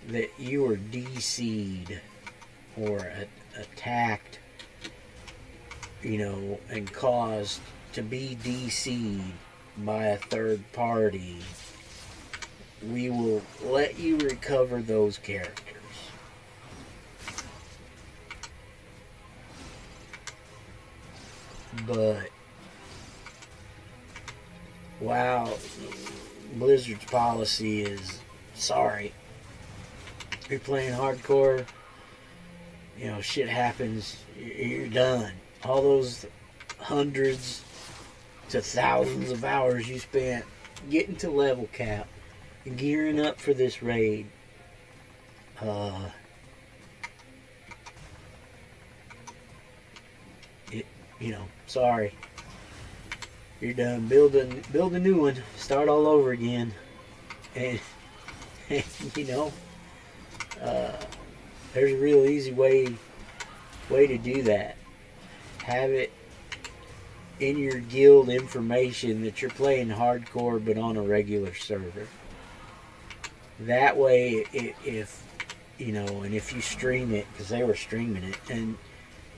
that you were DC'd or attacked, you know, and caused to be DC'd by a third party, we will let you recover those characters. But wow, Blizzard's policy is, sorry, you're playing hardcore, you know, shit happens, you're done. All those hundreds to thousands of hours you spent getting to level cap and gearing up for this raid, you know, sorry, you're done. Build a new one. Start all over again. And, and you know, uh, there's a real easy way to do that. Have it in your guild information that you're playing hardcore but on a regular server. That way, if you know, and if you stream it, because they were streaming it, and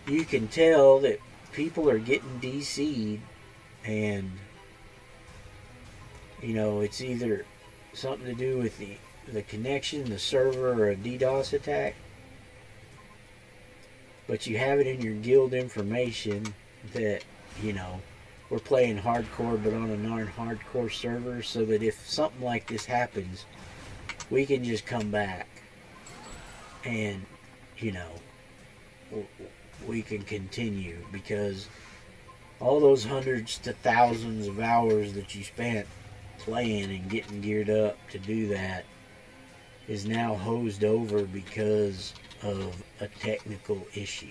you can tell that people are getting DC'd, and you know, it's either something to do with the connection, the server, or a DDoS attack. But you have it in your guild information that, you know, we're playing hardcore but on a non-hardcore server, so that if something like this happens, we can just come back and, you know, we can continue, because all those hundreds to thousands of hours that you spent playing and getting geared up to do that is now hosed over because of a technical issue.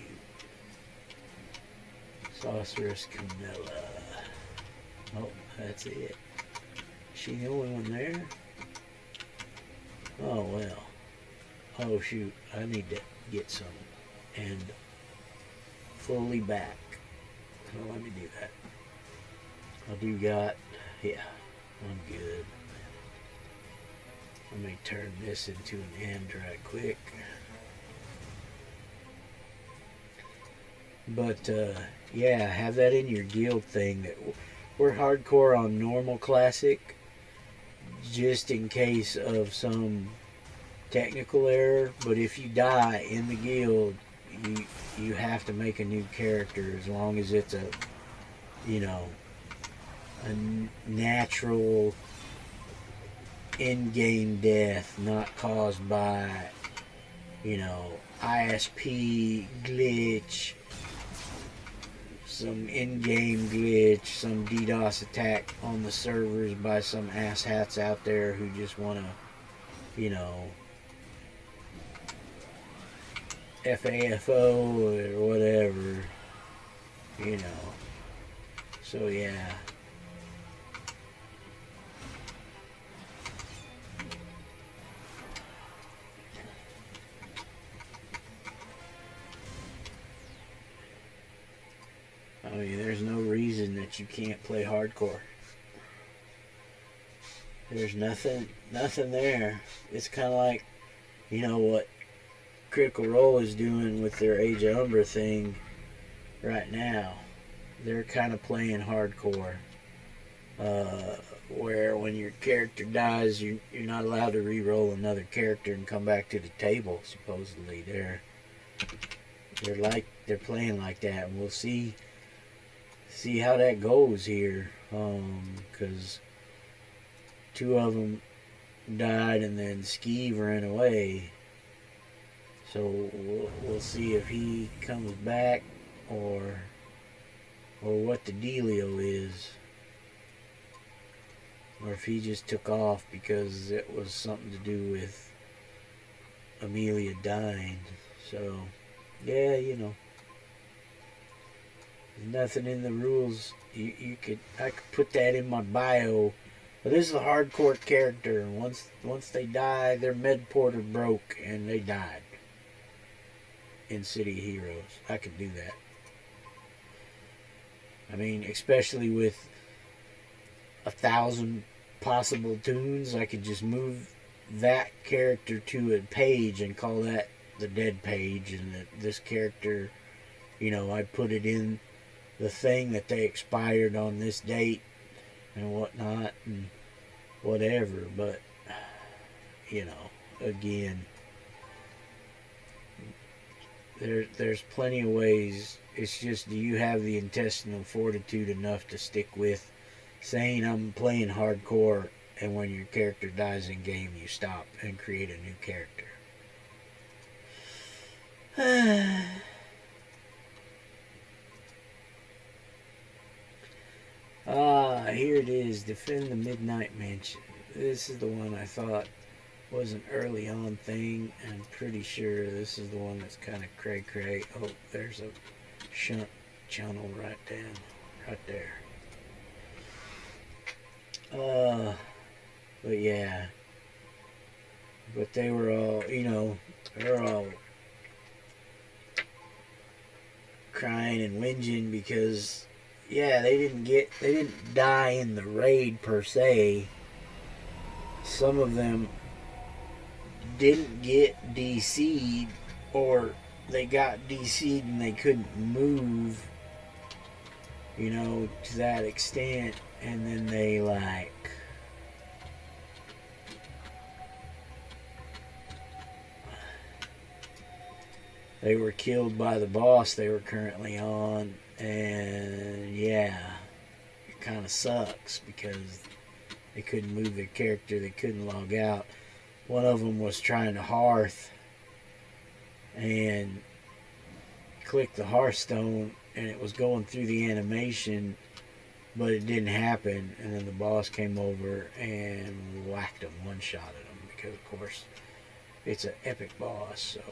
Sorceress Camilla. Oh, that's it. Is she the only one there? Oh, well. Oh, shoot. I need to get some. And fully back. So let me do that. I do got... Yeah, I'm good. Let me turn this into an end right quick. But, yeah, have that in your guild thing. That we're hardcore on normal classic, just in case of some technical error. But if you die in the guild, you have to make a new character, as long as it's a, you know, a natural in-game death, not caused by, you know, ISP glitch, some in-game glitch, some DDoS attack on the servers by some asshats out there who just want to, you know, FAFO or whatever, you know. So yeah. I mean, there's no reason that you can't play hardcore. There's nothing there. It's kind of like, you know, what Critical Role is doing with their Age of Umbra thing right now. They're kind of playing hardcore, where when your character dies, you're not allowed to re-roll another character and come back to the table. Supposedly, they're playing like that, and we'll see how that goes here, because two of them died and then Skeeve ran away. So we'll see if he comes back or what the dealio is, or if he just took off because it was something to do with Amelia dying. So yeah, you know, there's nothing in the rules. I could put that in my bio. But this is a hardcore character, and once they die, their med porter broke and they died in City of Heroes. I could do that. I mean, especially with 1,000 possible tunes, I could just move that character to a page and call that the dead page, and this character, you know, I put it in the thing that they expired on this date and whatnot and whatever. But, you know, again, there's plenty of ways. It's just, do you have the intestinal fortitude enough to stick with saying I'm playing hardcore, and when your character dies in game you stop and create a new character? Here it is. Defend the Midnight Mansion. This is the one I thought was an early on thing. I'm pretty sure this is the one that's kind of cray-cray. Oh, there's a shunt channel right there. Uh, but yeah. But they were all, they were all crying and whinging because, yeah, they didn't die in the raid per se. Some of them didn't get DC'd, or they got DC'd and they couldn't move, to that extent, and then they were killed by the boss they were currently on, and yeah, it kind of sucks because they couldn't move their character, they couldn't log out. One of them was trying to hearth and click the Hearthstone, and it was going through the animation, but it didn't happen. And then the boss came over and whacked him, one shot at him, because of course it's an epic boss. So,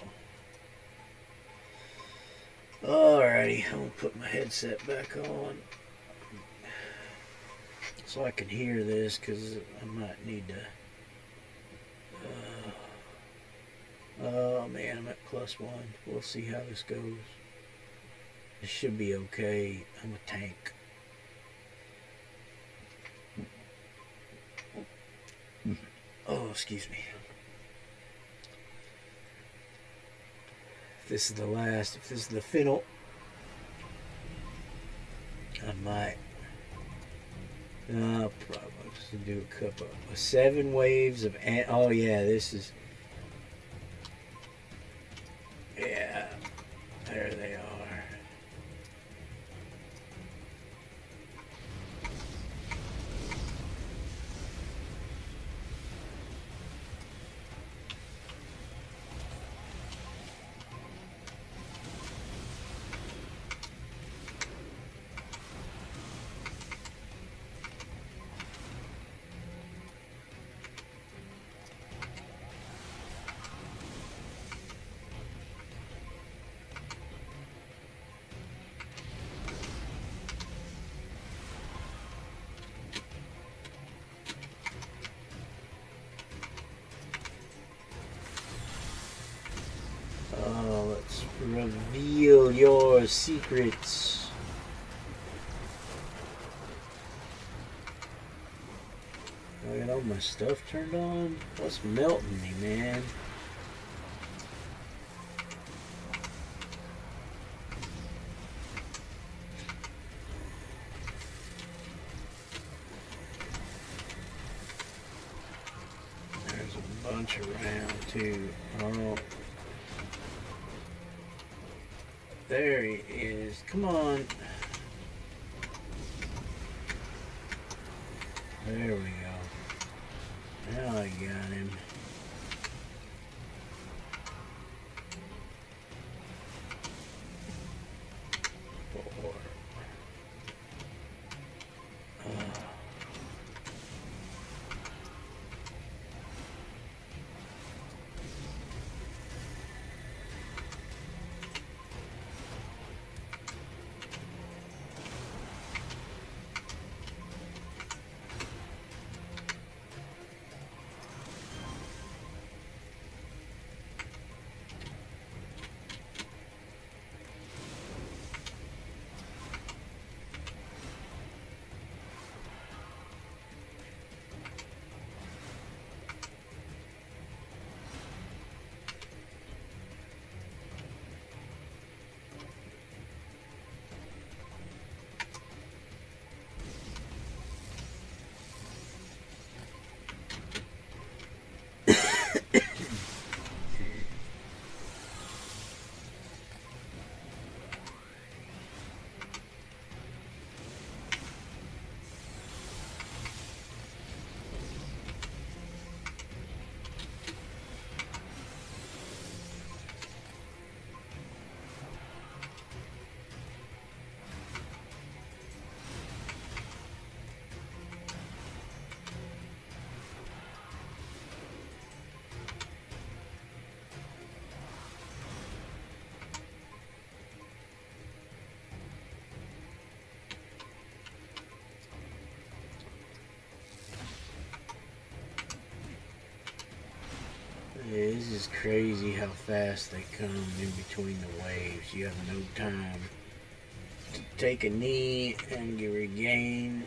alrighty, I'm gonna put my headset back on so I can hear this, because I might need to. Oh man, I'm at +1. We'll see how this goes. It should be okay. I'm a tank. Oh, excuse me. If this is the final, I might. I'll probably just do a couple. 7 waves of. Oh yeah, this is. Yeah, there they are. Let's reveal your secrets. I got all my stuff turned on. What's melting me, man? There's a bunch around too. Oh. There he is. Come on. There we go. Now I got him. Four. Yeah, it's just crazy how fast they come in between the waves. You have no time to take a knee and regain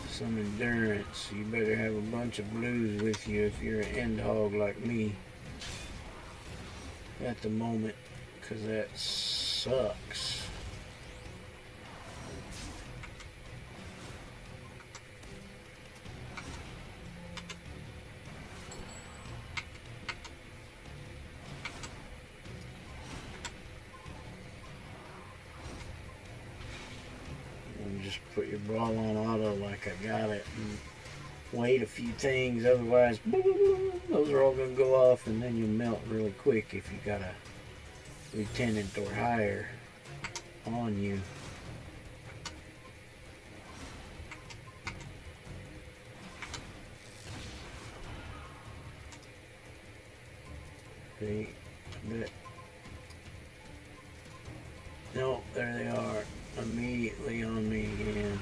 some endurance. You better have a bunch of blues with you if you're an end hog like me at the moment, because that sucks. And just put your brawl on auto like I got it, and wait a few things, otherwise those are all going to go off, and then you melt really quick if you got a lieutenant or higher on you. See, but no, there they are, immediately on me again.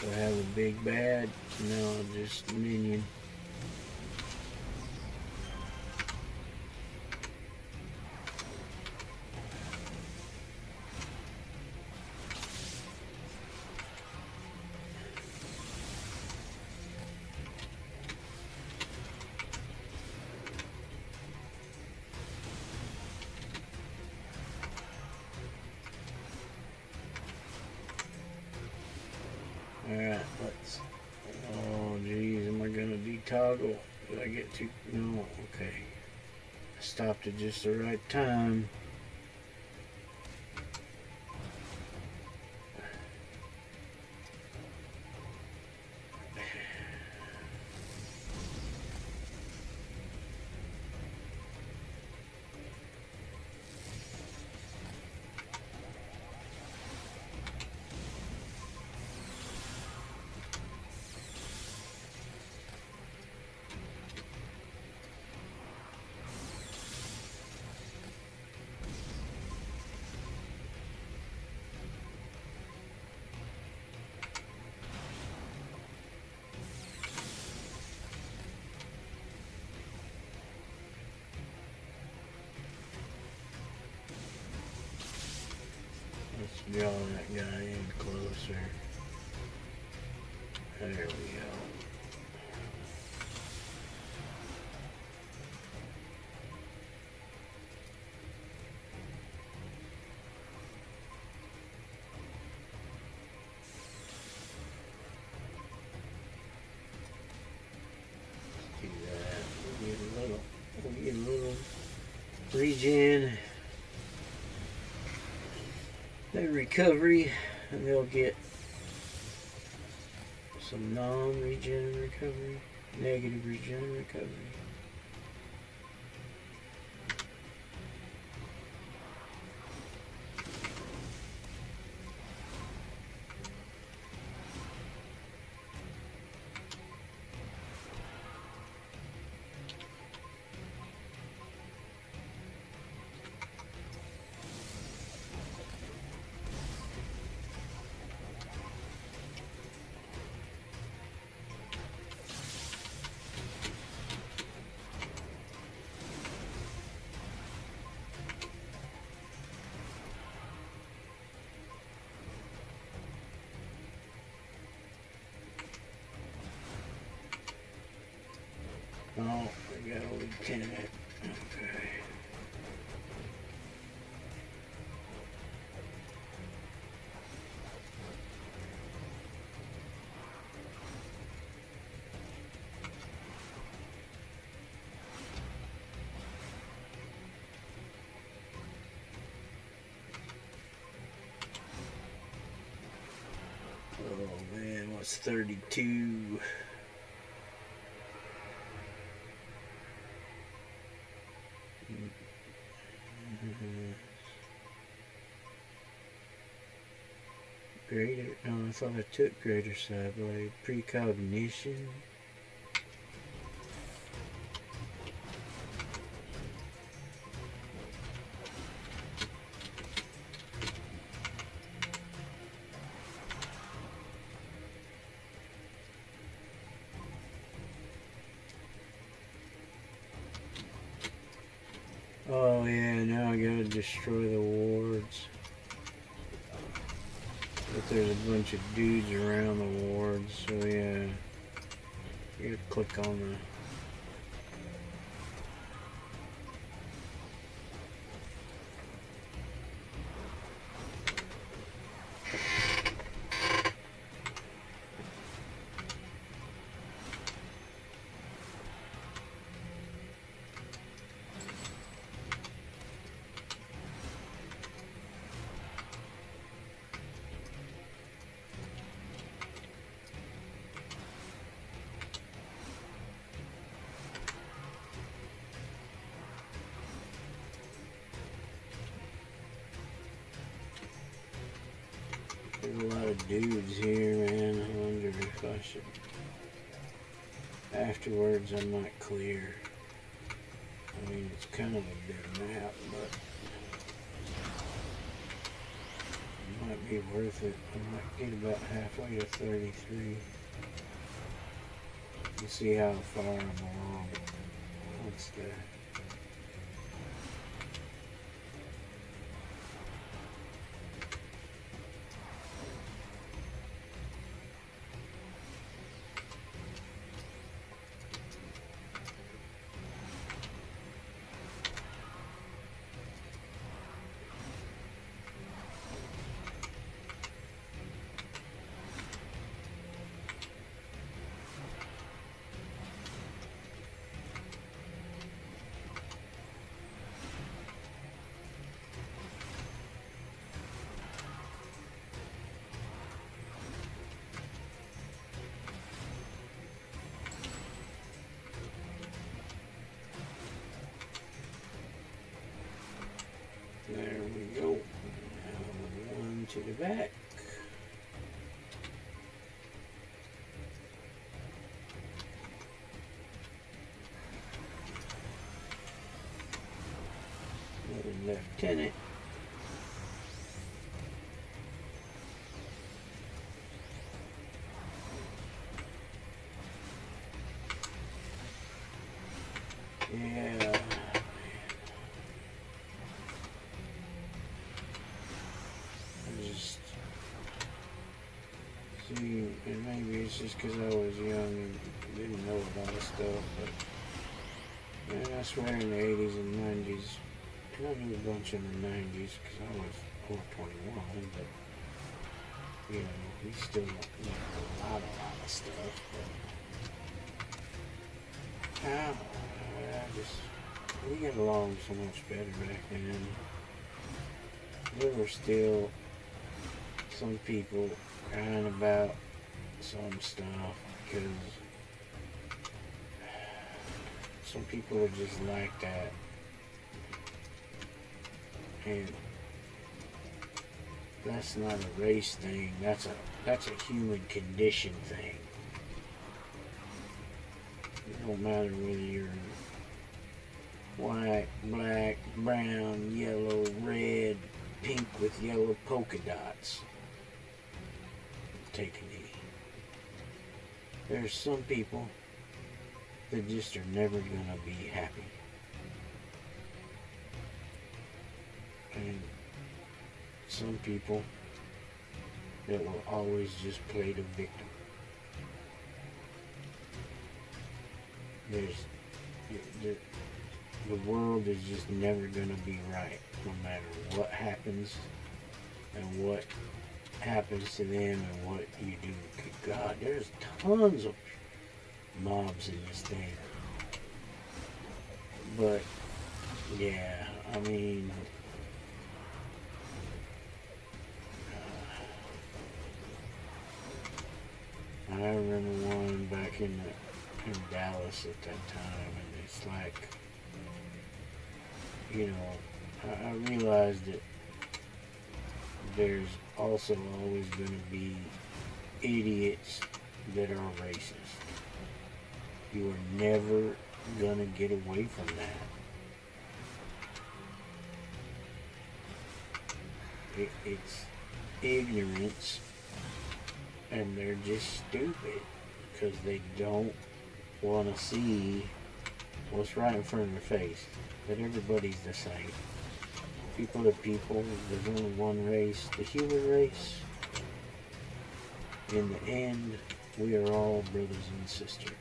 Do I have a big bad? No, just minion. Alright, let's... Oh, geez, am I gonna detoggle? Did I get too... No, okay. I stopped at just the right time. Let's draw that guy in closer. There we go. Do that. We'll get a little regen. Their recovery, and they'll get some non-regen recovery, negative regen recovery. Oh, we got a lieutenant. Okay. Oh man, what's 32? Greater, no, I thought I took greater side blade. Precognition. Oh yeah, now I gotta destroy the wards. But there's a bunch of dudes around the wards, so yeah. You gotta click on the... There's a lot of dudes here, man. I wonder if I should... Afterwards, I might clear. I mean, it's kind of a big map, but it might be worth it. I might get about halfway to 33. We'll see how far I'm along. What's that? There we go. Now one to the back. Another lieutenant. Yeah. Just see, and maybe it's just because I was young and didn't know a lot of stuff, but man, I swear in the 80s and 90s, and I knew a bunch in the 90s because I was over 21, but you know, we still don't know a lot of stuff, but we got along so much better back then. There were still some people crying about some stuff because some people are just like that, and that's not a race thing. That's a human condition thing. It don't matter whether you're white, black, brown, yellow, red, pink with yellow polka dots. Take a knee. There's some people that just are never gonna be happy. And some people that will always just play the victim. The world is just never gonna be right, no matter what happens and what happens to them and what you do. Good God, there's tons of mobs in this thing. But yeah, I mean, I remember one back in Dallas at that time, and it's like, you know, I realized that there's also always going to be idiots that are racist. You are never going to get away from that. It's ignorance, and they're just stupid because they don't want to see what's right in front of their face, that everybody's the same. People are people. There's only one race, the human race. In the end, we are all brothers and sisters.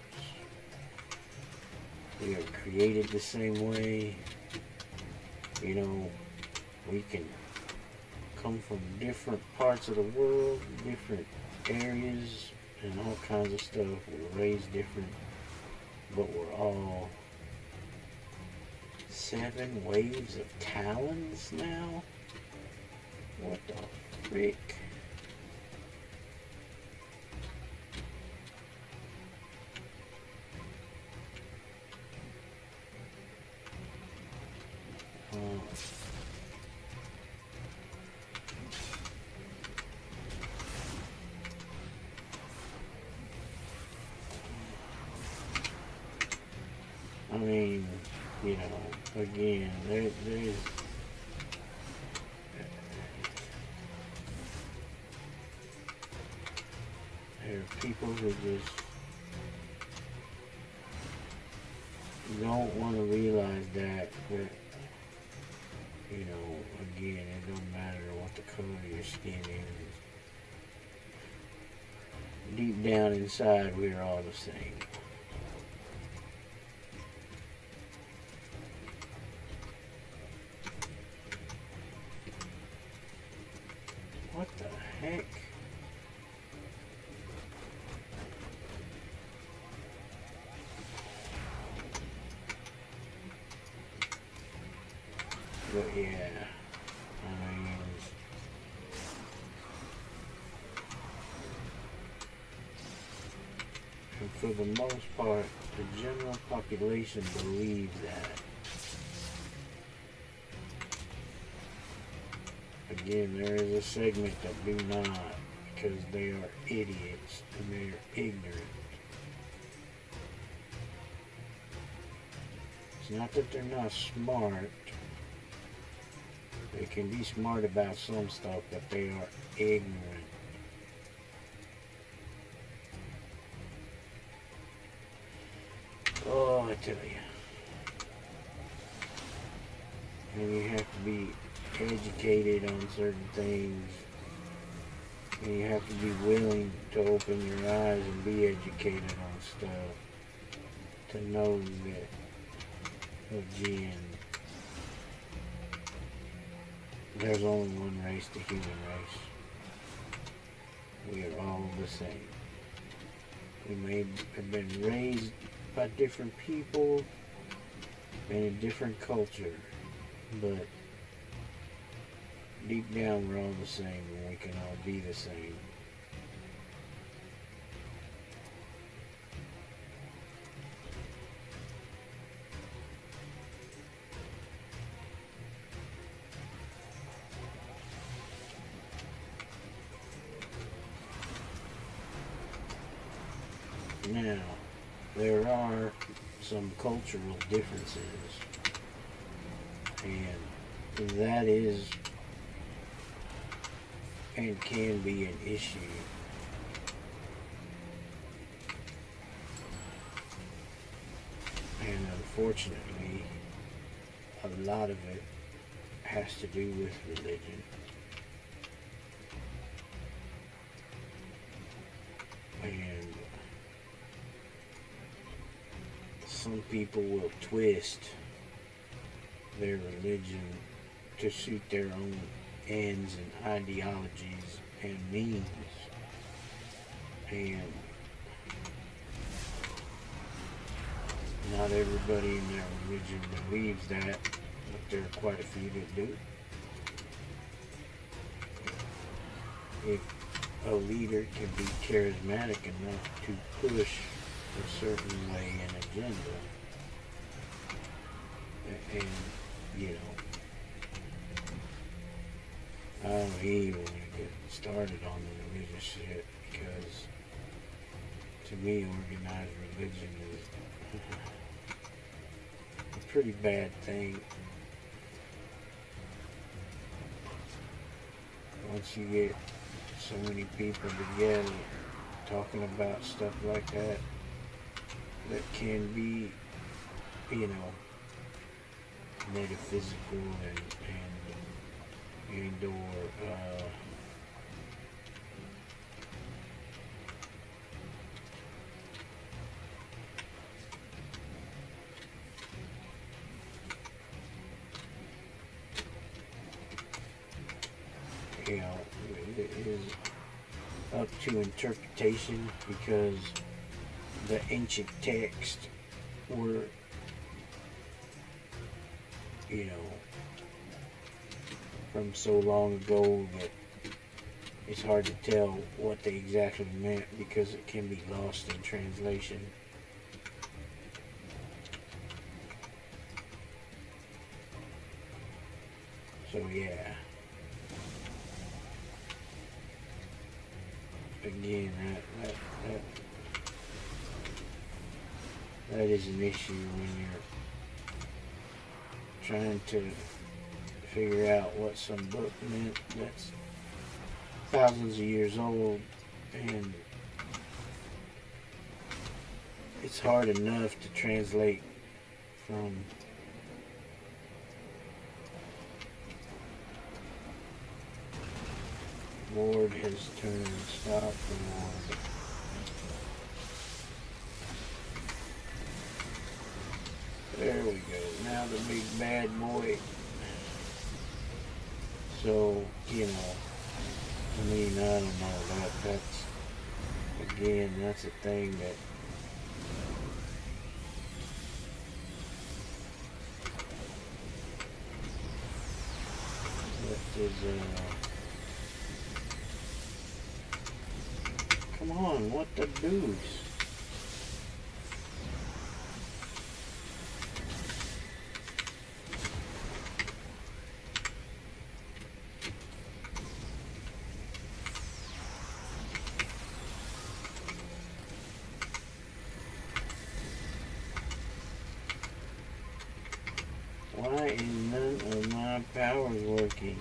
We are created the same way. You know, we can come from different parts of the world, different areas, and all kinds of stuff. We're raised different, but we're all 7 waves of talons now? What the frick? I mean, you know, again, there's there are people who just don't want to realize that, you know, again, it don't matter what the color of your skin is. Deep down inside, we're all the same. What the heck? But yeah, I mean, and for the most part, the general population believes that. Again, there is a segment that do not, because they are idiots and they are ignorant. It's not that they're not smart. They can be smart about some stuff, but they are ignorant. Oh, I tell you. And you have to be educated on certain things. And you have to be willing to open your eyes and be educated on stuff. To know that, again, there's only one race, the human race. We are all the same. We may have been raised by different people and a different culture, but deep down we're all the same and we can all be the same. Now, there are some cultural differences, and that is and can be an issue. And unfortunately, a lot of it has to do with religion. And some people will twist their religion to suit their own ends and ideologies and means. And not everybody in their religion believes that, but there are quite a few that do. If a leader can be charismatic enough to push a certain way and agenda, and you know, I don't even want to get started on the religious shit, because to me organized religion is a pretty bad thing. Once you get so many people together talking about stuff like that, that can be you know, metaphysical and or you know, it is up to interpretation because the ancient texts were, you know, from so long ago that it's hard to tell what they exactly meant because it can be lost in translation. So yeah. Again, that is an issue when you're trying to figure out what some book meant that's thousands of years old, and it's hard enough to translate from Lord has turned, stop the Lord. There we go. Now the big bad boy. So, you know, I mean, I don't know, that's, again, that's a thing that is, come on, what the deuce? Why is none of my powers working?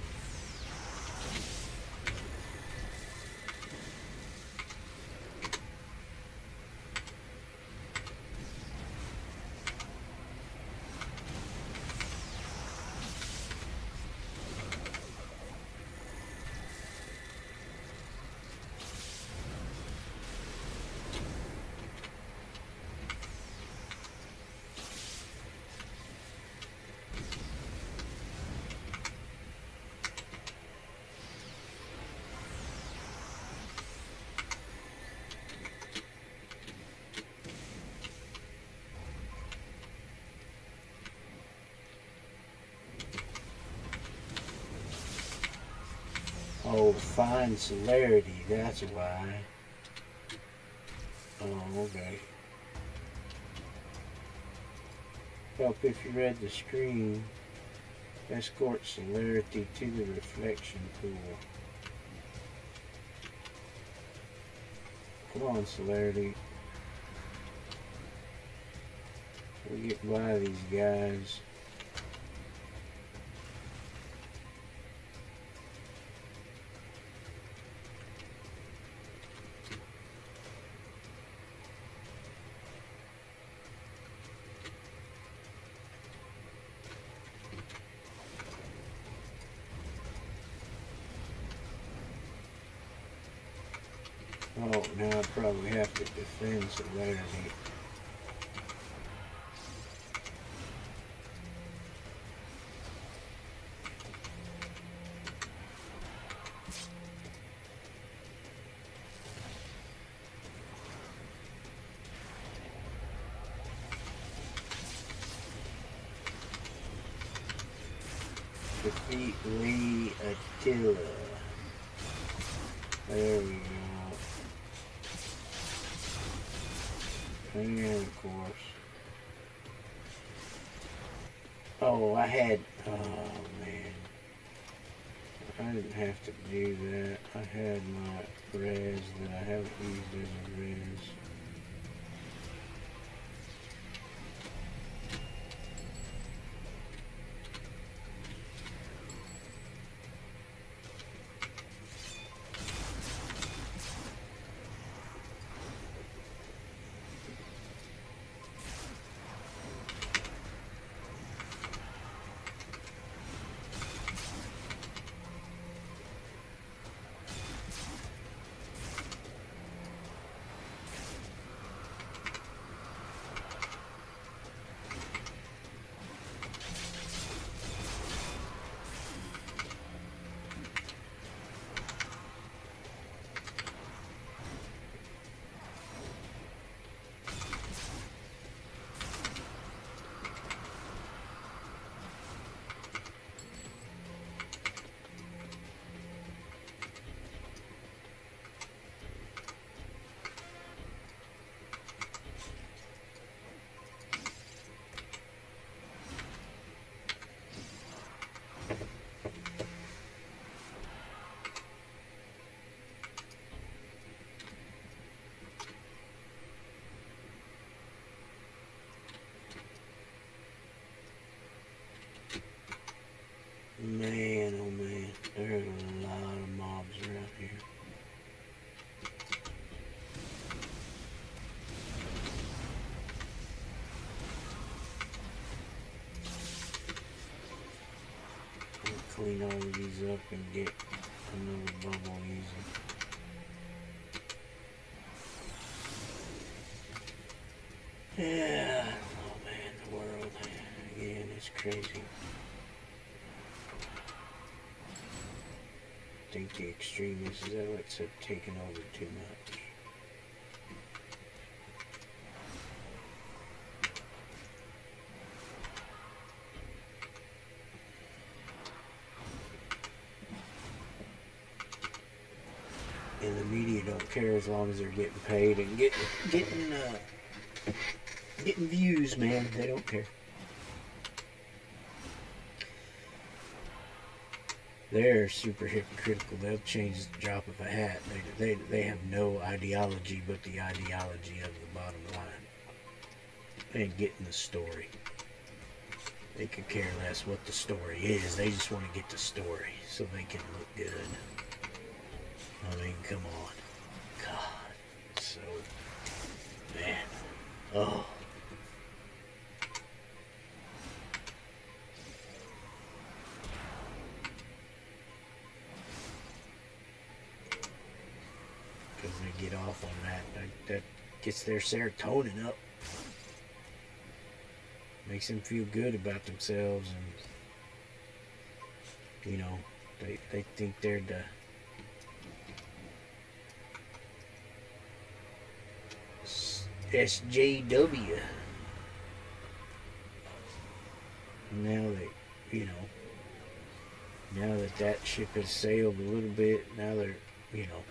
Oh, fine celerity, that's why. Oh, okay. Help if you read the screen. Escort celerity to the reflection pool. Come on, celerity. We'll get by these guys. Oh, now I probably have to defend celerity. Defeat Lee Attila. There we go. And of course. Oh, I had. Oh man. I didn't have to do that. I had my res that I haven't used as a res. Man, oh man, there's a lot of mobs around here. I'll clean all of these up and get another bubble easy. Yeah, I don't know, man. The world, again, it's crazy. I think the extremists is what's taken over too much. And the media don't care as long as they're getting paid and getting views, man. They don't care. They're super hypocritical. They'll change the drop of a hat. They have no ideology but the ideology of the bottom line. They ain't getting the story. They could care less what the story is. They just want to get the story so they can look good. I mean, come on. God. So, man. Oh. Because they get off on that. That gets their serotonin up. Makes them feel good about themselves. And, you know, they think they're the... SJW. Now that, you know, now that ship has sailed a little bit, now they're, you know,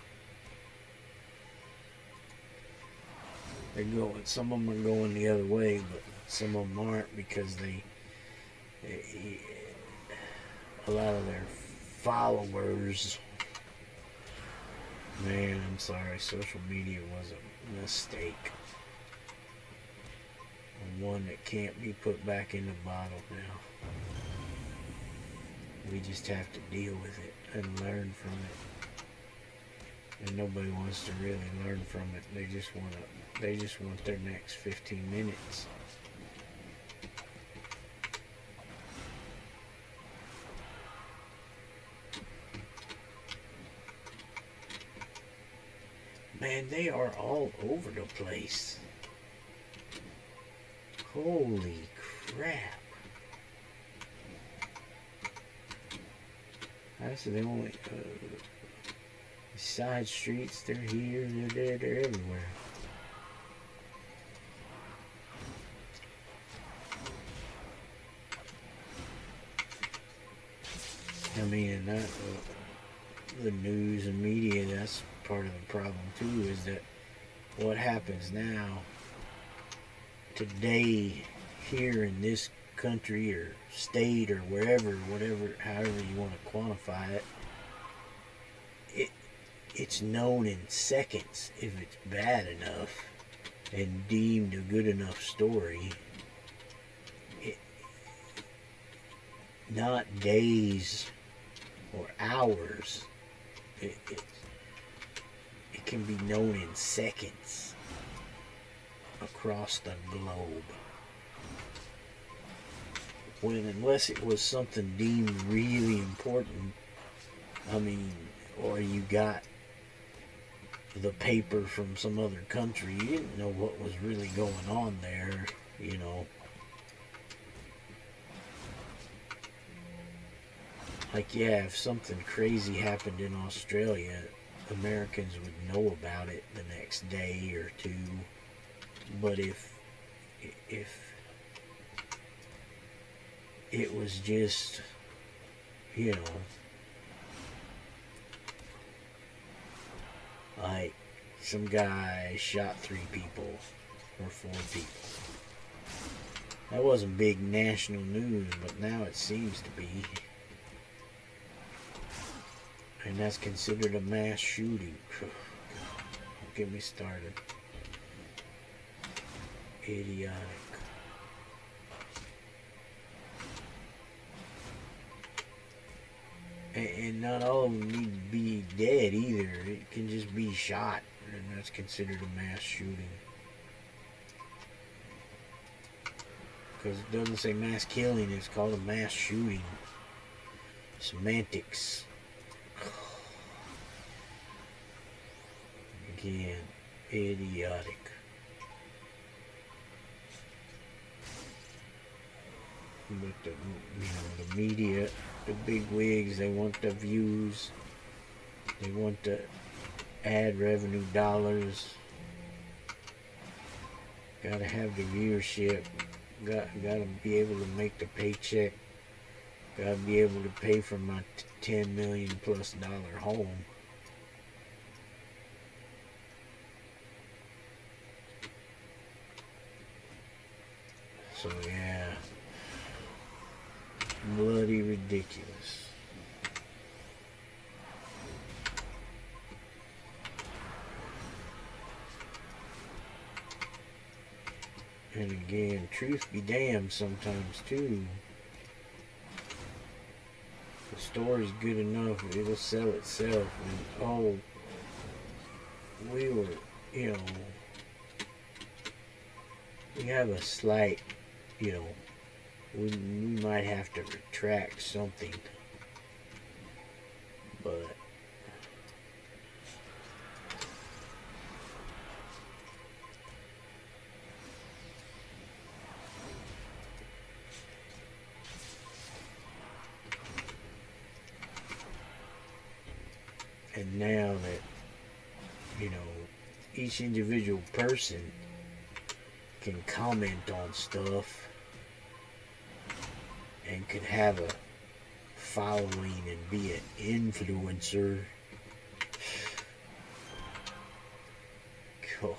they're going, some of them are going the other way, but some of them aren't because a lot of their followers, man, I'm sorry, social media was a mistake. One that can't be put back in the bottle now. We just have to deal with it and learn from it. And nobody wants to really learn from it. They just want their next 15 minutes. Man, they are all over the place. Holy crap. That's the only side streets, they're here, they're there, they're everywhere. I mean, that, the news and media, that's part of the problem too, is that what happens now today here in this country or state or wherever, whatever, however you want to quantify it, it's known in seconds if it's bad enough and deemed a good enough story. Not days or hours. It can be known in seconds across the globe. When, unless it was something deemed really important, I mean, or you got the paper from some other country, you didn't know what was really going on there, you know. Like, yeah, if something crazy happened in Australia, Americans would know about it the next day or two. But if it was just, you know, like some guy shot 3 people or 4 people. That wasn't big national news, but now it seems to be. And that's considered a mass shooting. God, don't get me started. Idiotic. And not all of them need to be dead either. It can just be shot, and that's considered a mass shooting. Because it doesn't say mass killing, it's called a mass shooting. Semantics. Again, idiotic. But the media, the big wigs, they want the views, they want the ad revenue dollars. Gotta have the viewership. Gotta be able to make the paycheck. Gotta be able to pay for my $10 million plus home. So yeah, bloody ridiculous. And again, truth be damned sometimes too. The story's good enough, it'll sell itself. And oh, we were, you know, we have a slight, you know, we might have to retract something. But and now that, you know, each individual person can comment on stuff and could have a following and be an influencer. God,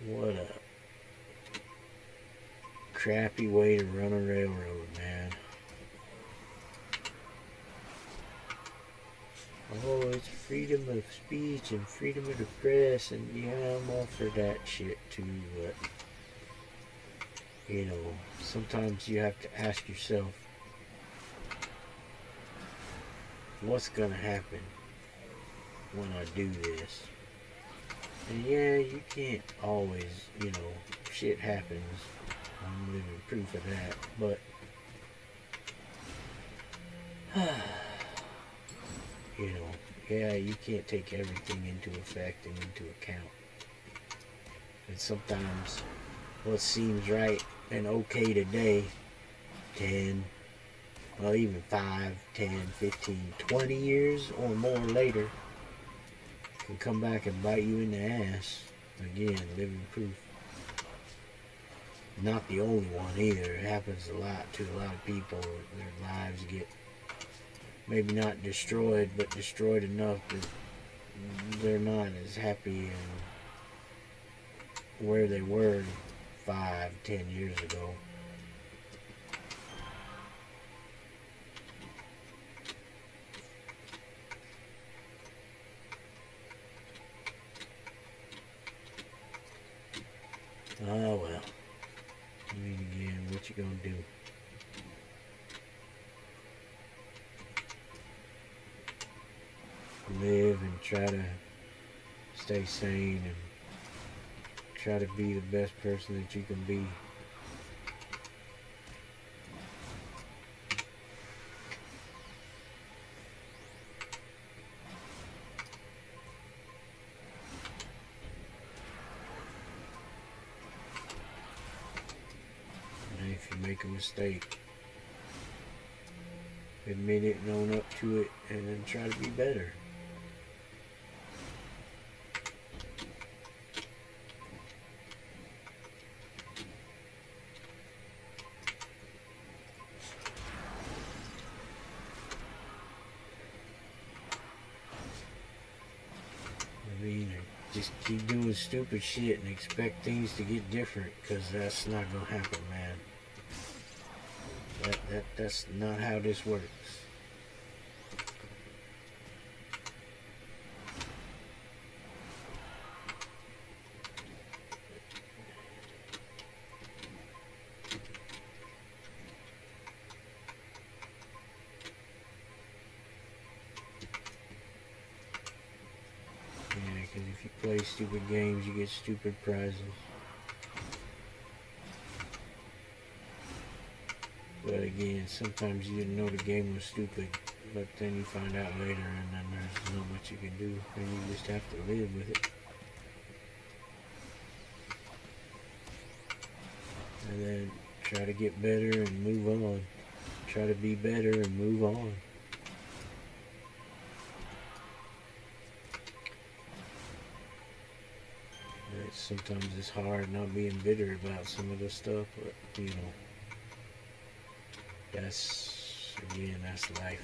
what a crappy way to run a railroad, man. Oh, it's freedom of speech and freedom of the press, and yeah, I'm all for that shit too, but, you know, sometimes you have to ask yourself, what's gonna happen when I do this? And yeah, you can't always, you know, shit happens. I'm living proof of that, but you know, yeah, you can't take everything into effect and into account. And sometimes what seems right and okay today, 10, well, even 5, 10, 15, 20 years or more later, can come back and bite you in the ass. Again, living proof. Not the only one either. It happens a lot to a lot of people. Their lives get maybe not destroyed, but destroyed enough that they're not as happy and where they were 5, 10 years ago. Oh well. I mean, again, what you gonna do? Live and try to stay sane and try to be the best person that you can be. And if you make a mistake, admit it and own up to it, and then try to be better. I mean, just keep doing stupid shit and expect things to get different, because that's not gonna happen, man. That's not how this works. play stupid games, you get stupid prizes. But again, sometimes you didn't know the game was stupid, but then you find out later, and then there's not much you can do, and you just have to live with it. And then try to get better and move on. Try to be better and move on. Sometimes it's hard not being bitter about some of the stuff, but you know, that's life.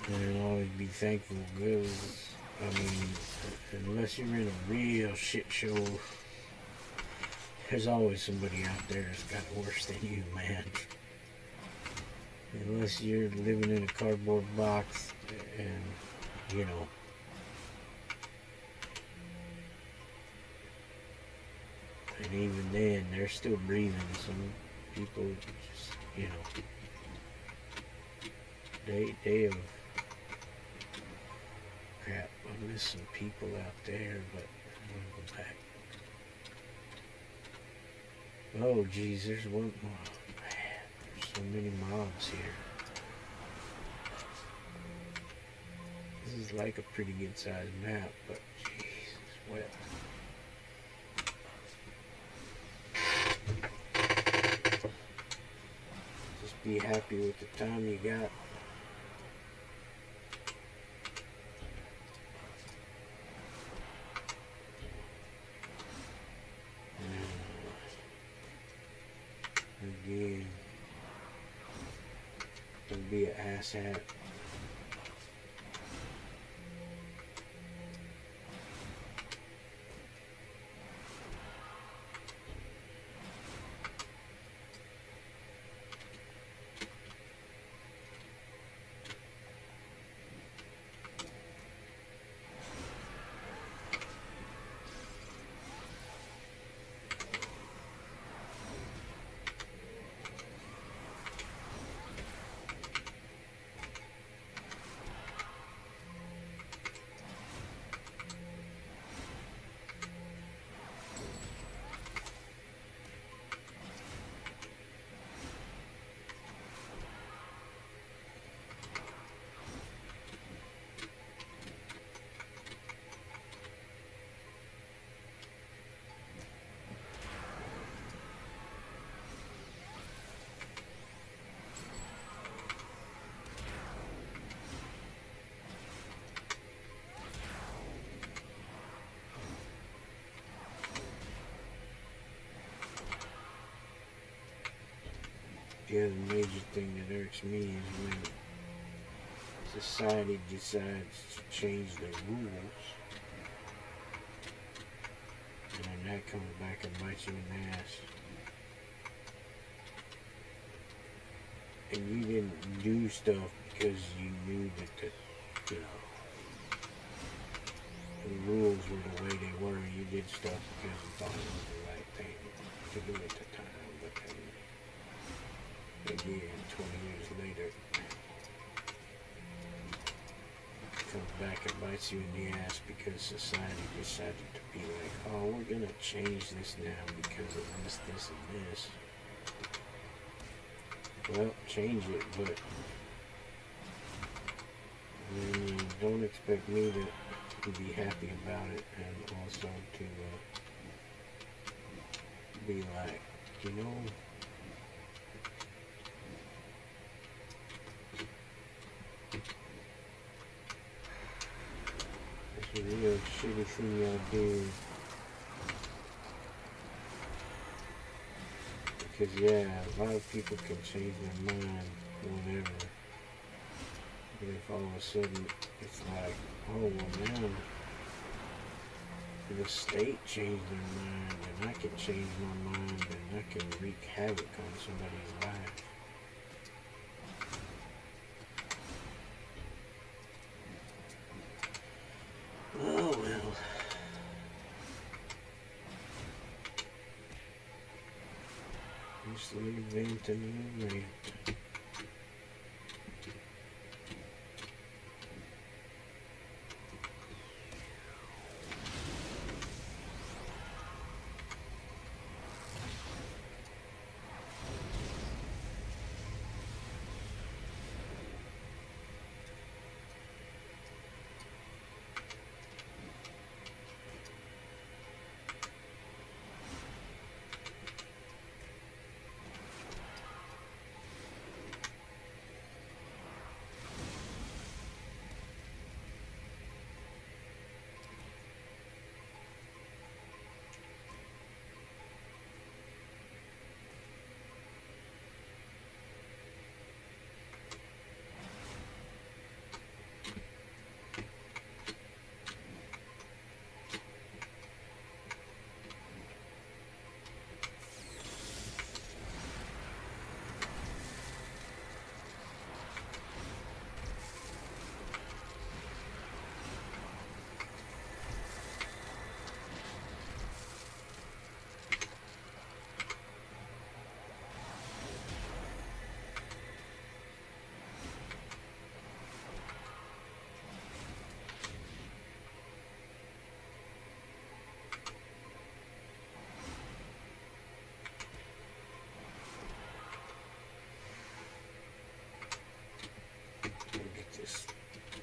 And always be thankful, because I mean, unless you're in a real shit show, there's always somebody out there that's got it worse than you, man. Unless you're living in a cardboard box, and you know, and even then they're still breathing. Some people just, you know, they have crap. I miss some people out there, but I'm gonna go back. Oh geez, there's one more. So many mobs here. This is like a pretty good sized map, but jeez, it's wet. Just be happy with the time you got. Again. Don't be an asshat. The other major thing that irks me is when society decides to change the rules, and then that comes back and bites you in the ass. And you didn't do stuff because you knew that the, you know, the rules were the way they were. You did stuff because you thought it was the right thing to do at the time. But then, again, 20 years later, it comes back and bites you in the ass because society decided to be like, oh, we're going to change this now because of this, this, and this. Well, change it, but don't expect me to be happy about it, and also to be like, you know, it's a real shitty thing y'all did. Because yeah, a lot of people can change their mind whenever. But if all of a sudden it's like, oh well now the state changed their mind and I can change my mind and I can wreak havoc on somebody's life. Oh well. Just a little vent and a little rant.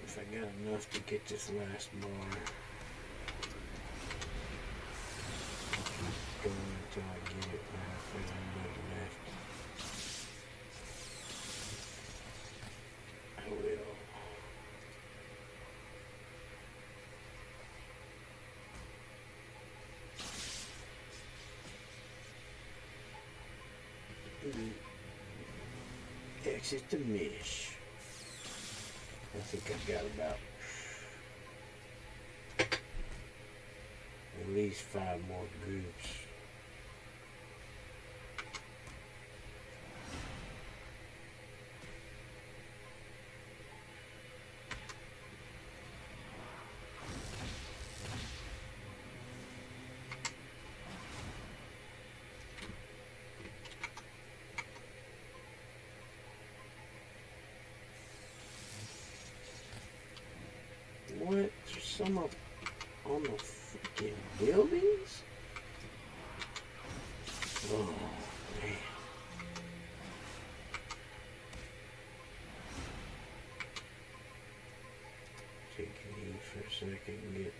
If I got enough to get this last bar, I'll keep going until I get it. If there's anybody left, I will. Exit the mesh. I think I've got about at least 5 more groups. What? There's some up on the freaking buildings? Oh, man. Take a knee for a second and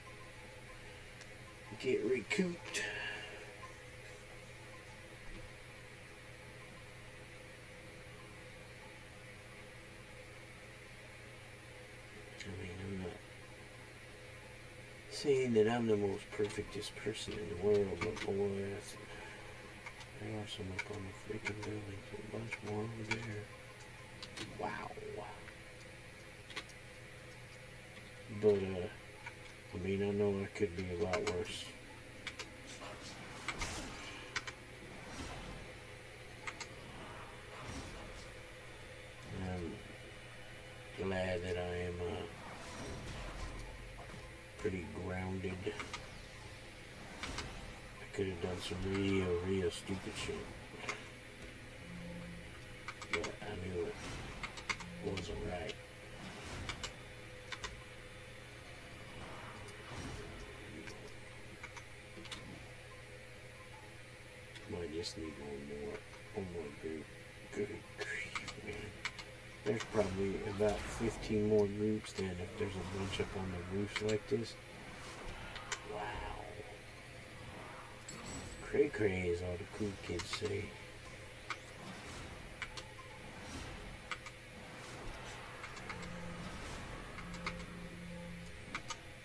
get recouped. I mean, I'm not saying that I'm the most perfectest person in the world, but boy, there are some up on the freaking buildings, a bunch more over there. Wow. But, I mean, I know it could be a lot worse. I'm glad that I am, pretty grounded. I could have done some real stupid shit. But I knew it wasn't right. Might just need one more group. Good grief, man. There's probably about 15 more groups then if there's a bunch up on the roofs like this. Wow. Cray cray, as all the cool kids say.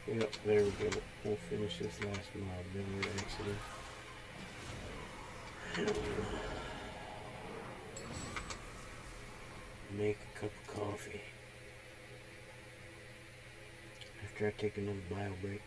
Yep, there we go. We'll finish this last mob, then we're exiting. Make a cup of coffee after I take another bio break.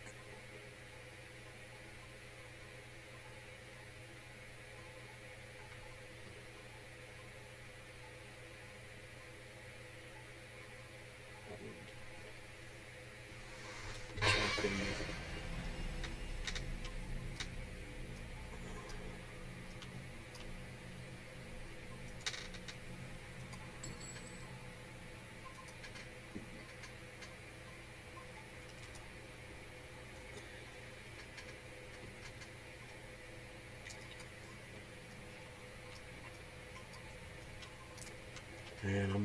And I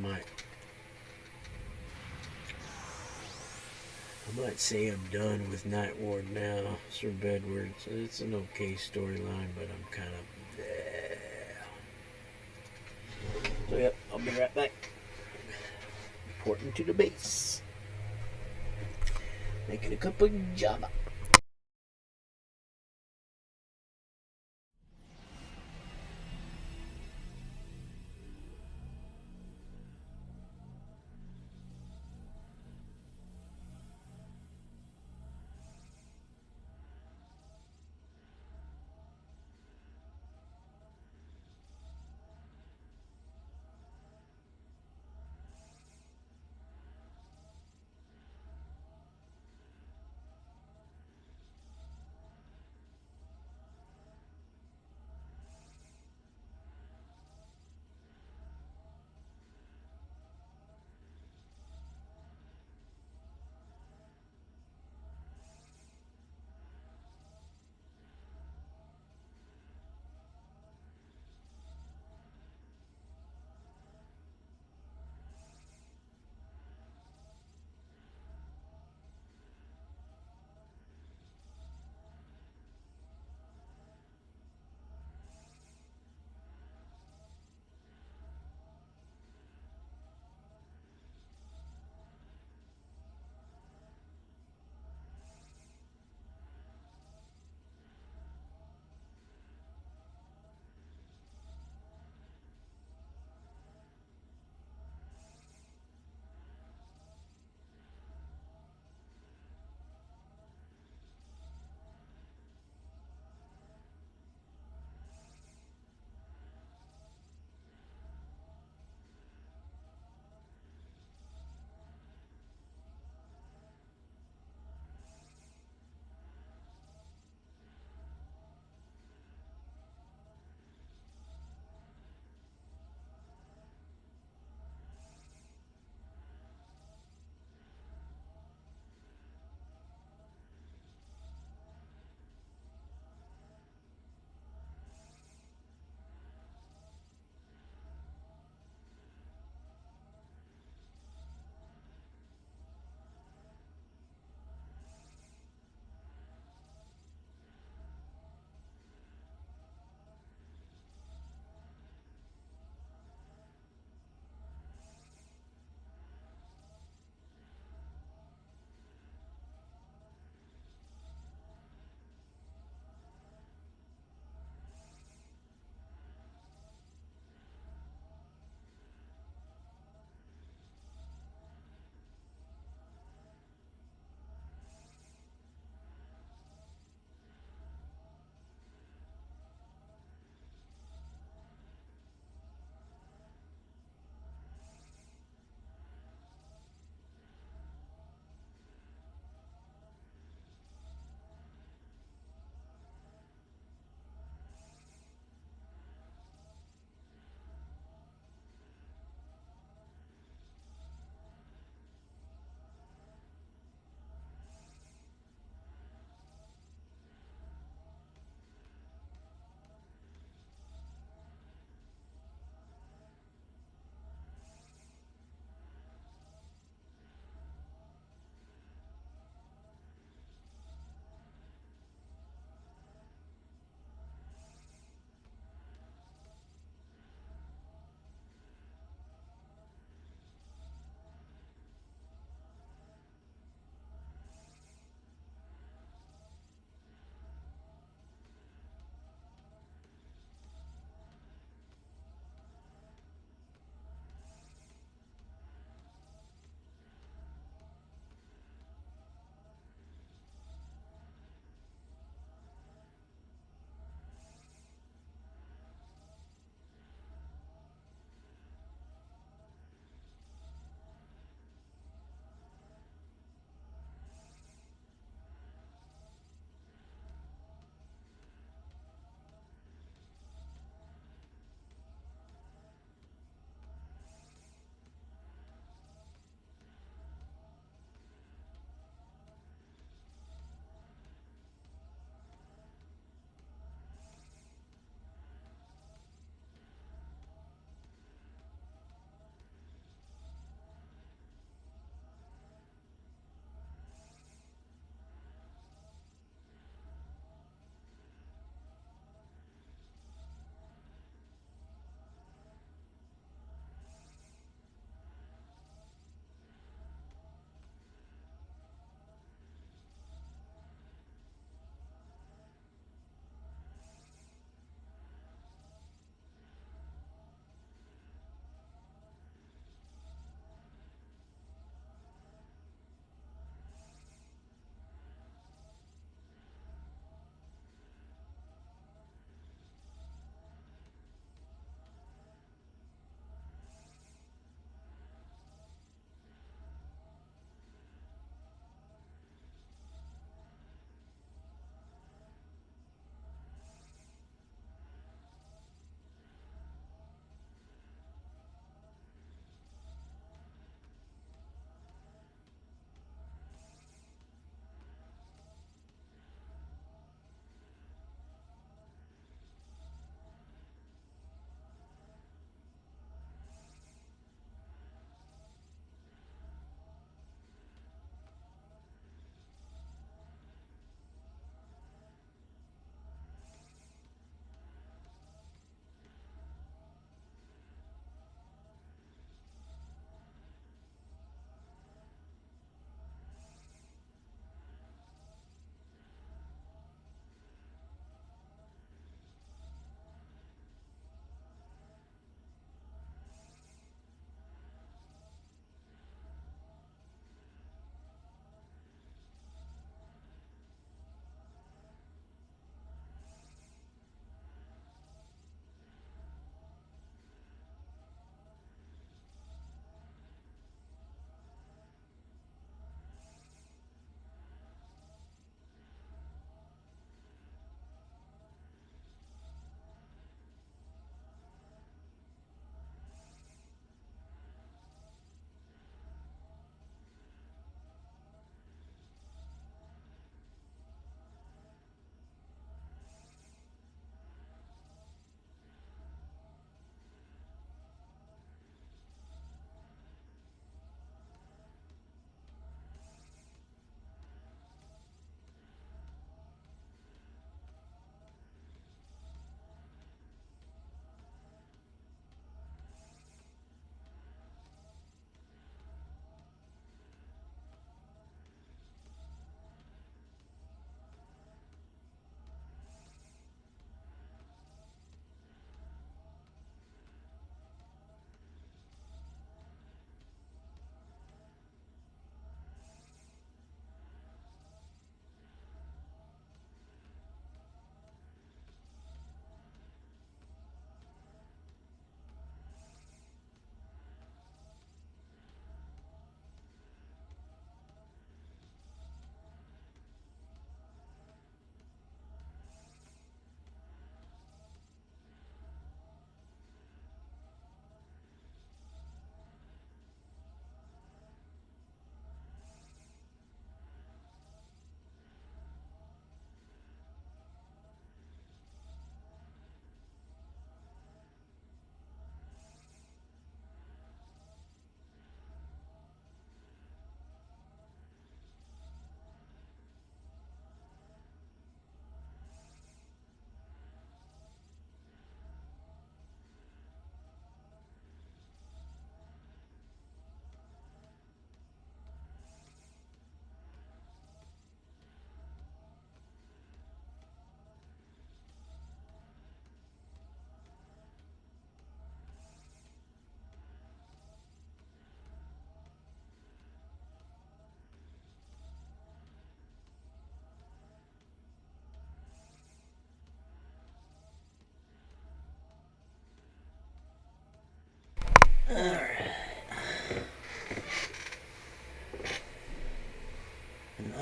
might say I'm done with Night Ward now. Sir Bedward. It's an okay storyline, but I'm kind of. So yep, I'll be right back. Reporting to the base. Making a cup of Java.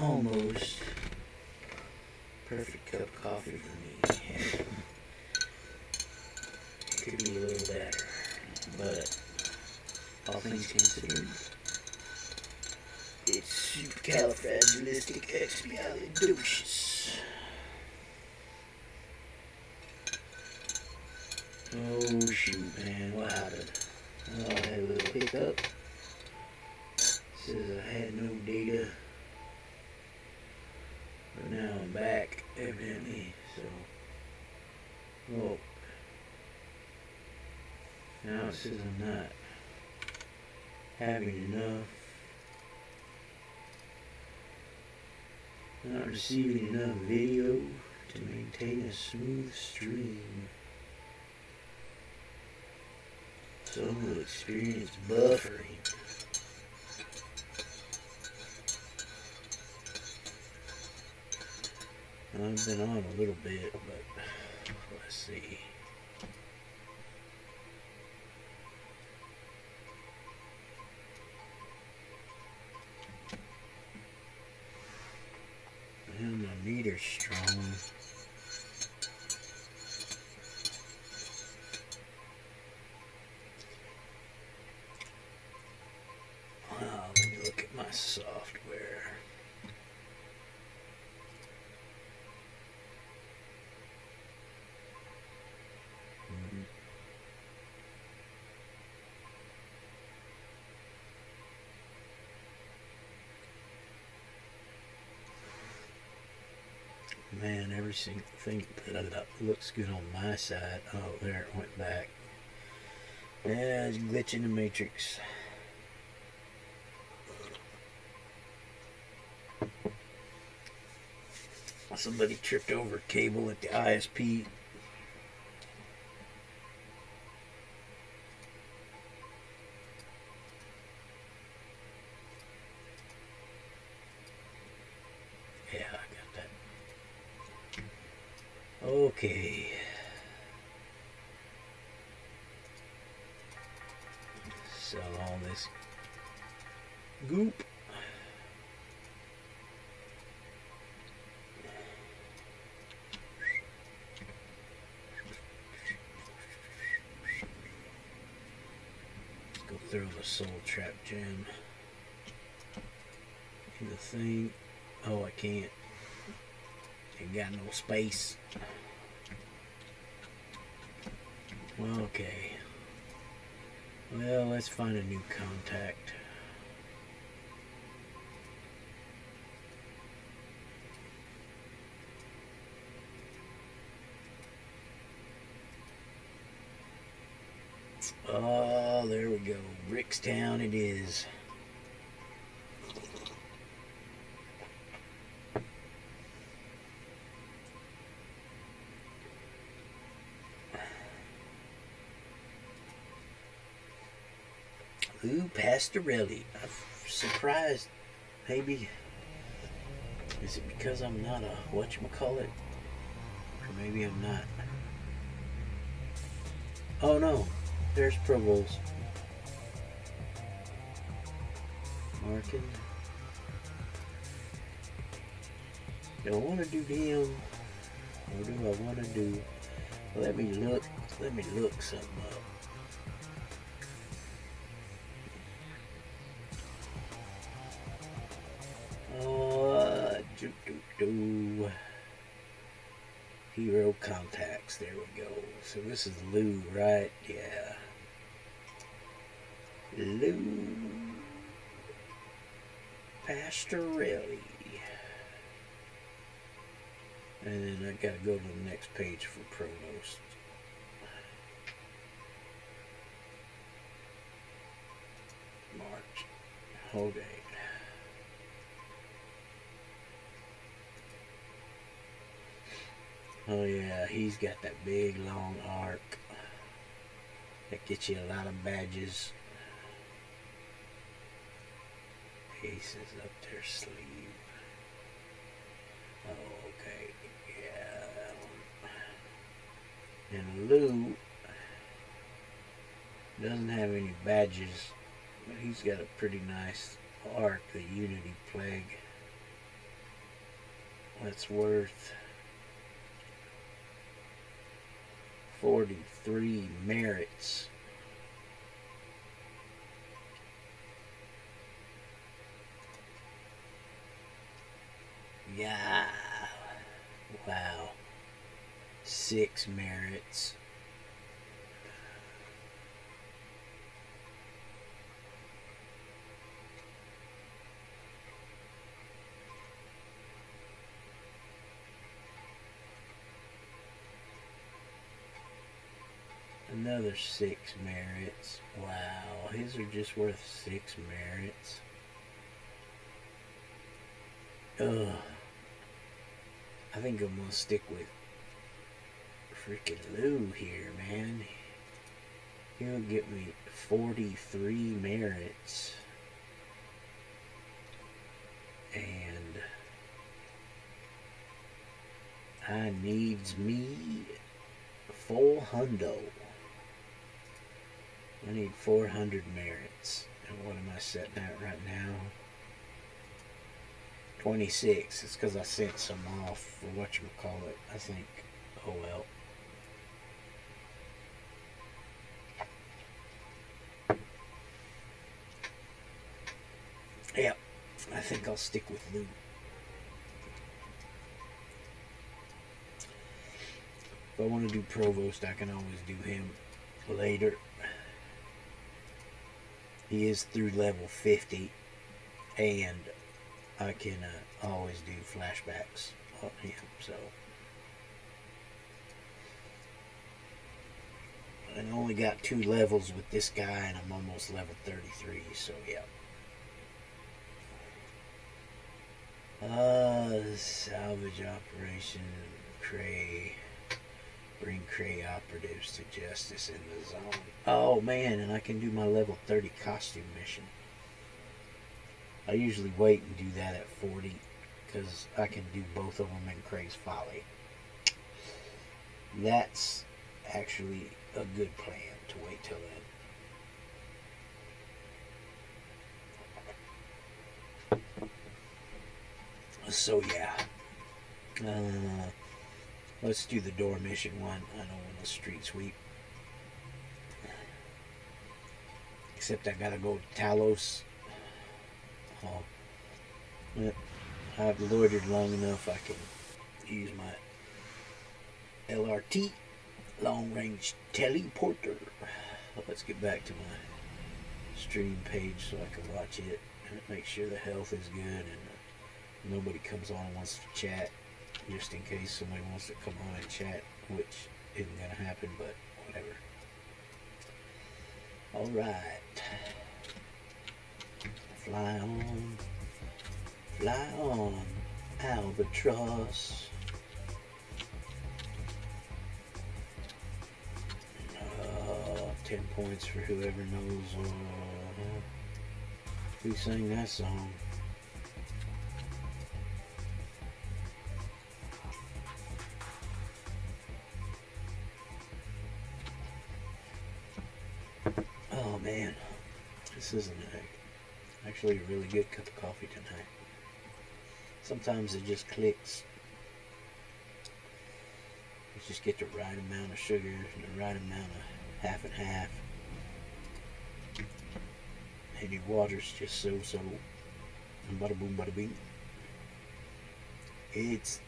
almost perfect cup of coffee for me. Could be a little better, but all things considered, it's supercalifragilisticexpialidocious. Oh shoot, man, what happened? Oh, I had a little hiccup. Says I had no data. But now I'm back, evidently, so. Oh. Now it says I'm not having enough. Not receiving enough video to maintain a smooth stream. Some will experience buffering. I've been on a little bit, but let's see. And my meter's strong. Let me look at my software. Man, everything that looks good on my side. Oh, there it went back. Yeah, it's glitching the matrix. Somebody tripped over a cable at the ISP. Yeah, I got that. Okay. Sell all this goop. Let's go throw the soul trap gem in the thing. Oh, I can't. Ain't got no space. Okay. Well, let's find a new contact. Oh, there we go. Rickstown it is. Ooh, Pastorelli. I'm surprised. Maybe. Is it because I'm not a whatchamacallit? Or maybe I'm not. Oh no. There's Provost. Marking. Do I want to do him? Or do I want to do... Let me look something up. Hero contacts. There we go. So this is Lou, right? Yeah. Lou Pastorelli. And then I gotta go to the next page for Provost. March. Okay. Oh yeah, he's got that big long arc that gets you a lot of badges. Aces up their sleeve. Oh, okay. Yeah, that one. And Lou doesn't have any badges, but he's got a pretty nice arc, the Unity Plague. That's worth 43 merits. Yeah. Wow. 6 merits. Another 6 merits. Wow, his are just worth 6 merits. Ugh. I think I'm gonna stick with freaking Lou here, man. He'll get me 43 merits. And I needs me 400. I need 400 merits. And what am I setting at right now? 26. It's because I sent some off for whatchamacallit, I think. Oh well. Yep. I think I'll stick with Lou. If I want to do Provost, I can always do him later. He is through level 50, and I can always do flashbacks on him, so. I only got 2 levels with this guy, and I'm almost level 33, so yeah. Salvage operation, Cray. Bring Cray operatives to justice in the zone. Oh man, and I can do my level 30 costume mission. I usually wait and do that at 40 because I can do both of them in Cray's Folly. That's actually a good plan to wait till then. So yeah. Let's do the door mission one. I don't want to street sweep. Except I gotta go to Talos. Oh, I've loitered long enough. I can use my LRT, long range teleporter. Let's get back to my stream page so I can watch it and make sure the health is good and nobody comes on and wants to chat. Just in case somebody wants to come on and chat, which isn't going to happen, but whatever. Alright. Fly on, albatross. 10 points for whoever knows who sang that song. Oh man, this isn't actually a really good cup of coffee tonight. Sometimes it just clicks. You just get the right amount of sugar and the right amount of half and half. And your water's just so. And bada boom, bada bing. It's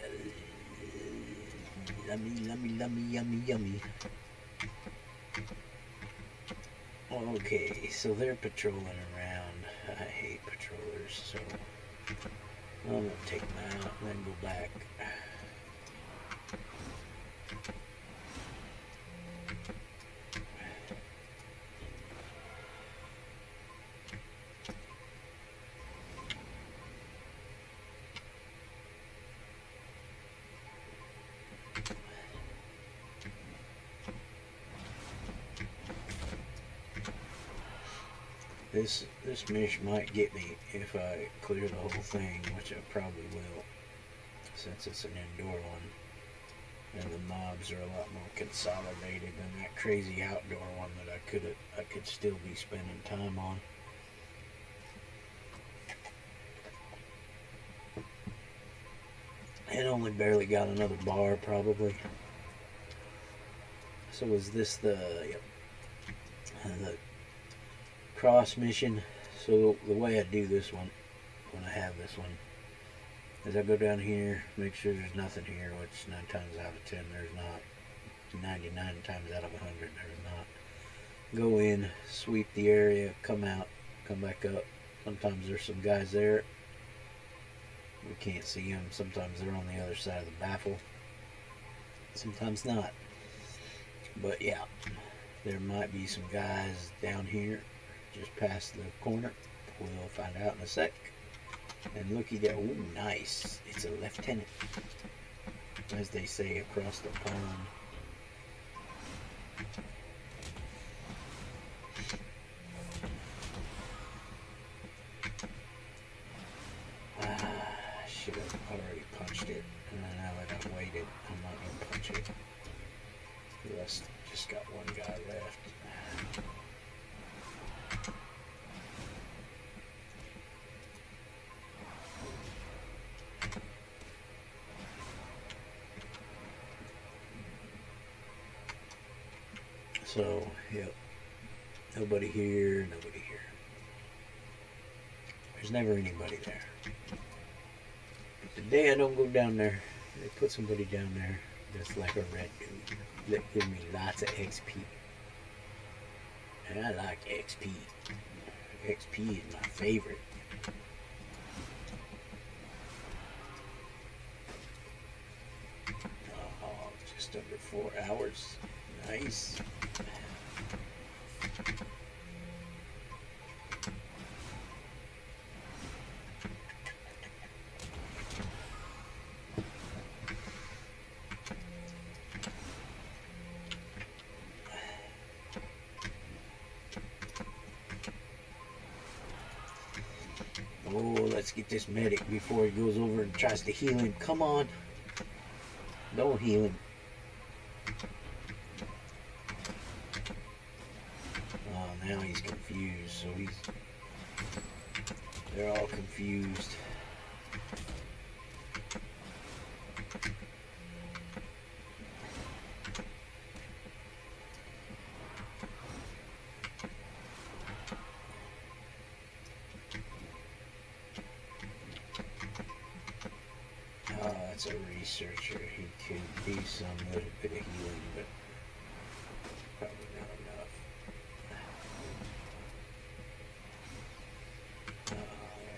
yummy. Okay, so they're patrolling around. I hate patrollers, so I'm gonna take them out and then go back. This mission might get me if I clear the whole thing, which I probably will, since it's an indoor one, and the mobs are a lot more consolidated than that crazy outdoor one that I could still be spending time on. and only barely got another bar probably. So was this the cross mission? So the way I do this one, when I have this one, is I go down here, make sure there's nothing here, which 9 times out of 10 there's not. 99 times out of 100 there's not. Go in, sweep the area, come out, come back up. Sometimes there's some guys there. We can't see them. Sometimes they're on the other side of the baffle. Sometimes not. But yeah, there might be some guys down here just past the corner. We'll find out in a sec. And looky there. Ooh, nice. It's a lieutenant, as they say across the pond. I should have already punched it. And now that I waited, I'm not going to punch it. Just got one guy left. So, yep. Nobody here, nobody here. There's never anybody there. But the day I don't go down there, they put somebody down there that's like a red dude that gives me lots of XP. And I like XP. XP is my favorite. Oh, just under 4 hours. Nice. Oh, let's get this medic before he goes over and tries to heal him. Come on. Don't heal him. Oh, now he's confused. So they're all confused. That's a researcher. He could do some little bit of healing, but probably not enough.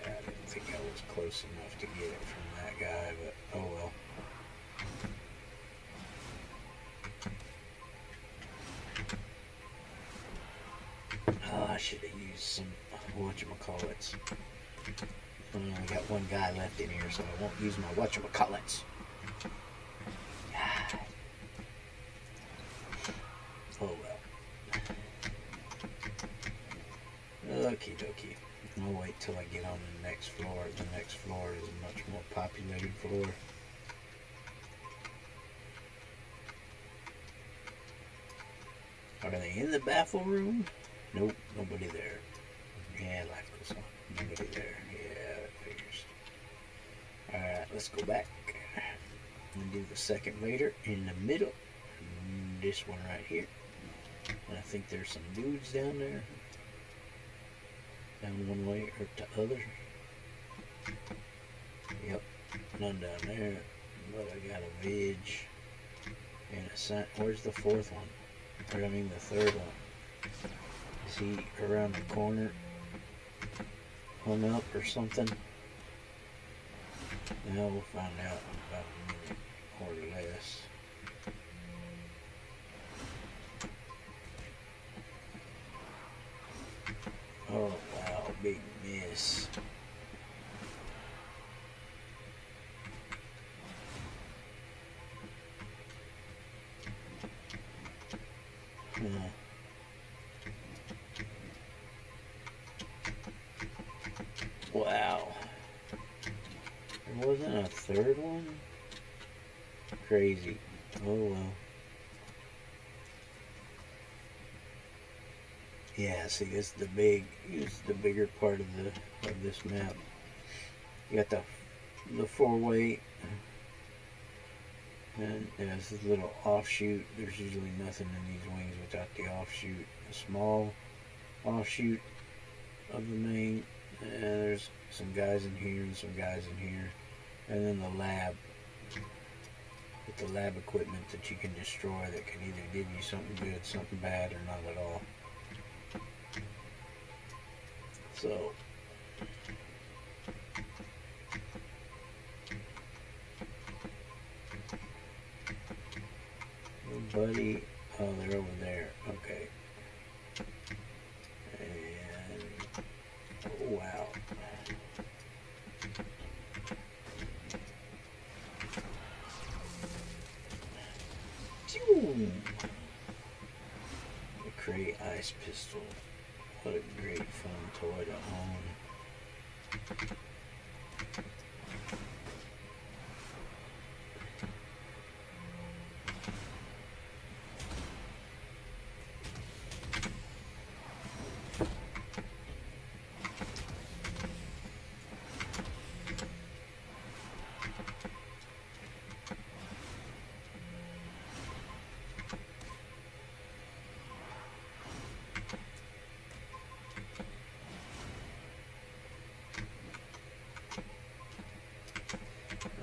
Yeah, I didn't think I was close enough to get it from that guy, but oh well. Oh, I should have used some whatchamacallits. I only got one guy left in here, so I won't use my whatchamacallits. Oh well. Okie dokie. I'll wait till I get on the next floor. The next floor is a much more populated floor. Are they in the baffle room? Nope, nobody there. Yeah, life goes on. Nobody there. Yeah, that figures. Alright, let's go back and do the second Vader in the middle. This one right here. And I think there's some dudes down there. Down one way or the other. Yep, none down there. But I got a Vig and a sign. Where's the fourth one? Or I mean the third one. Is he around the corner? Hung up or something? Now we'll find out in about a minute or less. Oh wow, big miss. Wow. There wasn't a third one? Crazy. Oh well. Yeah, see, this is the bigger part of this map. You got the 4-way And there's this little offshoot. There's usually nothing in these wings without the offshoot. A small offshoot of the main. And there's some guys in here and some guys in here. And then the lab. With the lab equipment that you can destroy that can either give you something good, something bad, or not at all. So, buddy, oh, they're over there. Okay. And, oh, wow. The Crate Ice Pistol. What a great fun toy to own.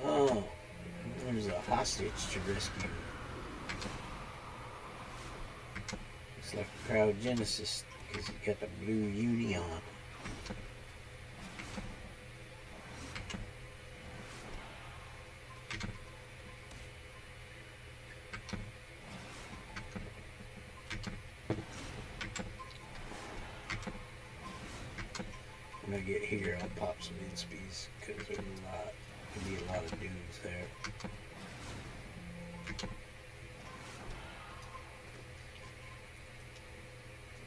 Oh, there's a hostage to rescue. It's like a cryogenesis because he got the blue uni on. When I get here, I'll pop some inspies because there'll be a lot of dudes there.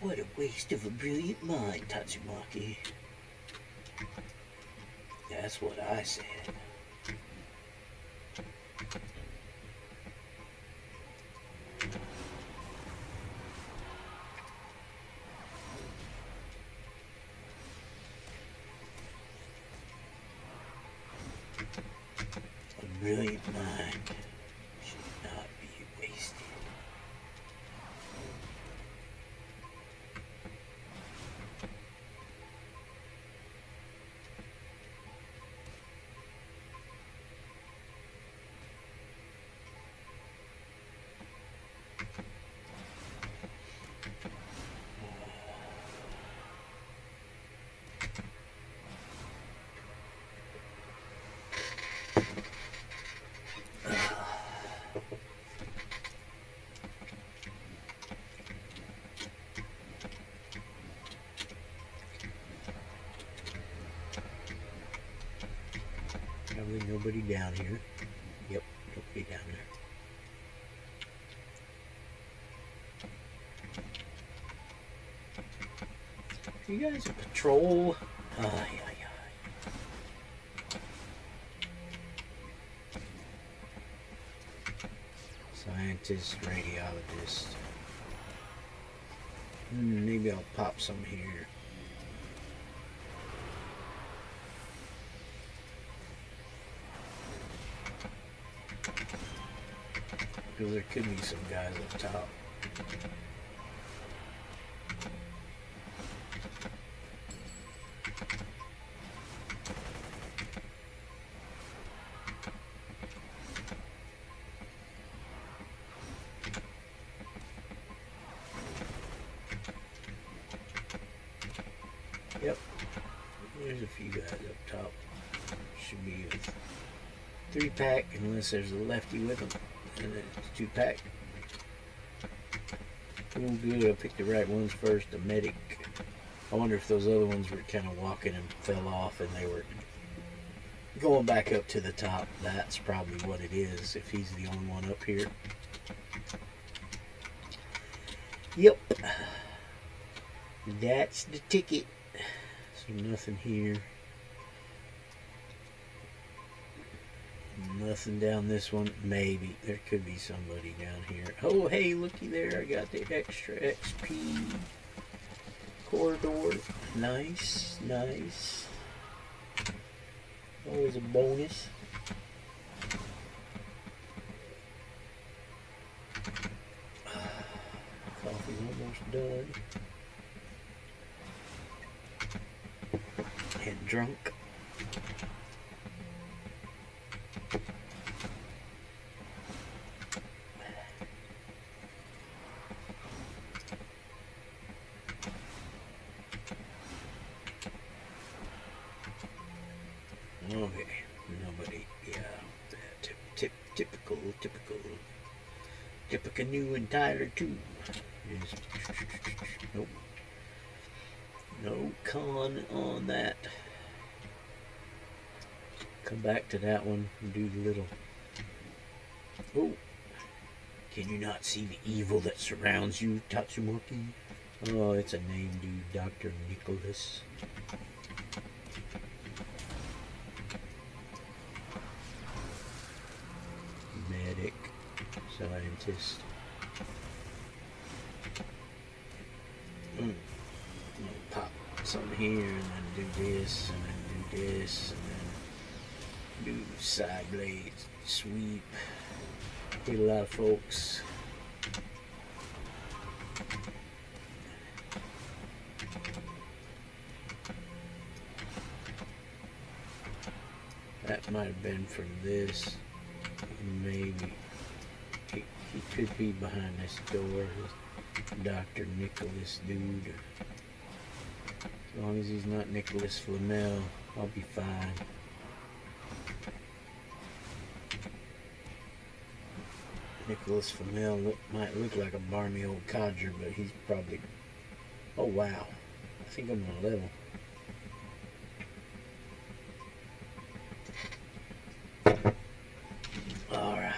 What a waste of a brilliant mind, Tatsumaki. That's what I said. A brilliant mind should not be wasted. Probably nobody down here. Yep, nobody down there. You guys a patrol? Ay, ay, ay. Scientist, radiologist. Maybe I'll pop some here. Because there could be some guys up top. Yep, there's a few guys up top. Should be a 3-pack unless there's a lefty with them. And then it's 2-pack. Oh good, I picked the right ones first. The medic. I wonder if those other ones were kind of walking and fell off and they were going back up to the top. That's probably what it is if he's the only one up here. Yep. That's the ticket. So nothing here. Nothing down this one. Maybe. There could be somebody down here. Oh, hey, looky there. I got the extra XP corridor. Nice, nice. Always a bonus. done. And drunk. Okay, nobody, yeah, typical new and Tyler too. Yes. Nope, no con on that. Come back to that one and do the little. Oh, can you not see the evil that surrounds you, Tatsumaki? Oh, it's a name, dude. Dr. Nicholas. Medic. Scientist. Pop some here and then do this and then do this and then do side blades, sweep. Hit a lot of folks. That might have been from this. Maybe. He could be behind this door. Dr. Nicholas dude. As long as he's not Nicholas Flamel, I'll be fine. Nicholas Flamel might look like a barmy old codger, but he's probably... Oh wow, I think I'm on a level. Alright.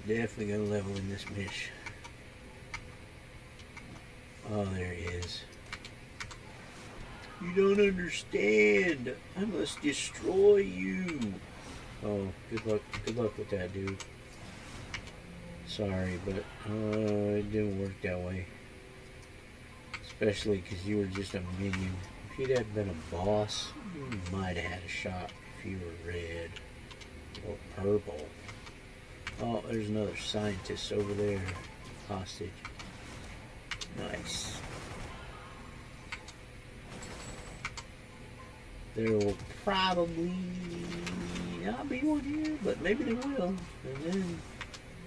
Definitely gonna level in this mish. Oh, there he is. You don't understand. I must destroy you. Oh, good luck with that, dude. Sorry, but it didn't work that way. Especially because you were just a minion. If you'd have been a boss, you might have had a shot if you were red or purple. Oh, there's another scientist over there. Hostage. Nice. There will probably not be one here, but maybe there will. And then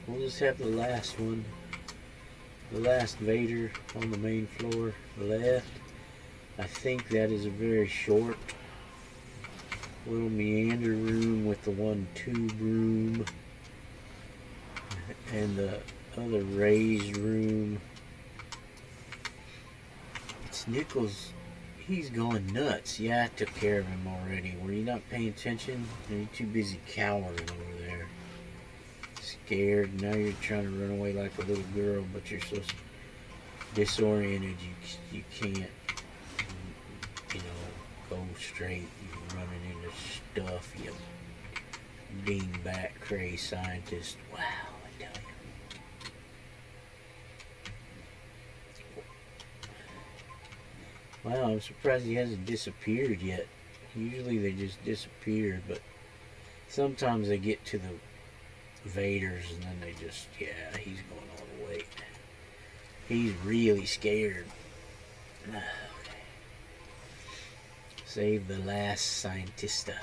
we'll just have the last one. The last Vader on the main floor left. I think that is a very short little meander room with the one tube room and the other raised room. It's Nichols. He's going nuts. Yeah, I took care of him already. Were you not paying attention? Are you too busy cowering over there? Scared. Now you're trying to run away like a little girl, but you're so disoriented you can't, go straight. You're running into stuff. You dingbat crazy scientist. Wow, I tell you. Wow, I'm surprised he hasn't disappeared yet. Usually they just disappear, but sometimes they get to the Vaders and then they just, yeah, he's going all the way. He's really scared. Okay. Save the last scientista.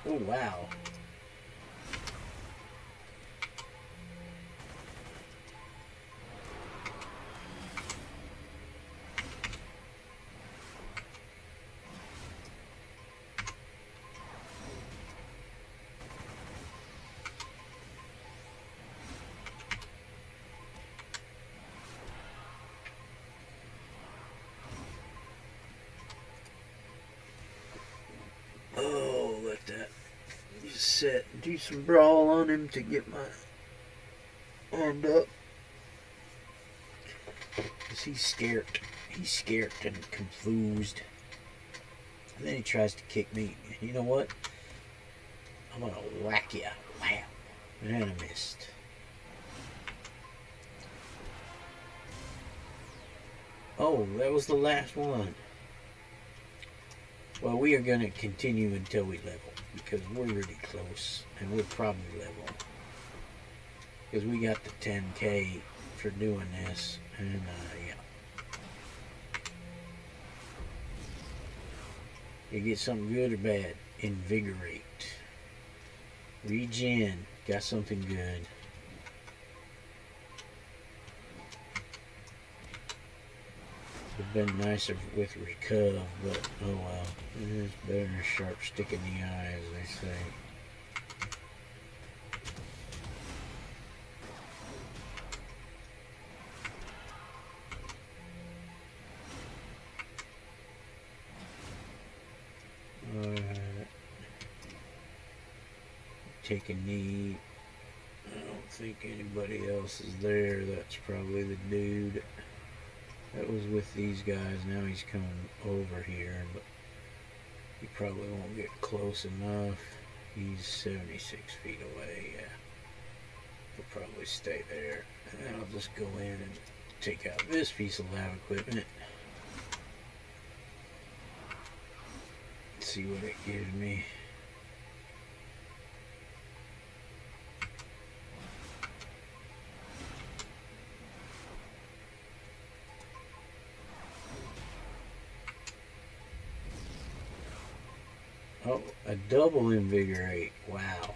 Oh, wow. Oh, let that set. Do some brawl on him to get my hand up. Because he's scared. He's scared and confused. And then he tries to kick me. And you know what? I'm going to whack you. Wow. And I missed. Oh, that was the last one. Well, we are going to continue until we level because we're really close and we'll probably level. Because we got the 10K for doing this. And, yeah. You get something good or bad? Invigorate. Regen. Got something good. Would have been nicer with Recov, but oh well. It's better than a sharp stick in the eye, as they say. Alright. Take a knee. I don't think anybody else is there. That's probably the dude that was with these guys. Now he's coming over here, but he probably won't get close enough. He's 76 feet away, yeah. He'll probably stay there. And I'll just go in and take out this piece of lab equipment. See what it gives me. Oh, a double invigorate. Wow.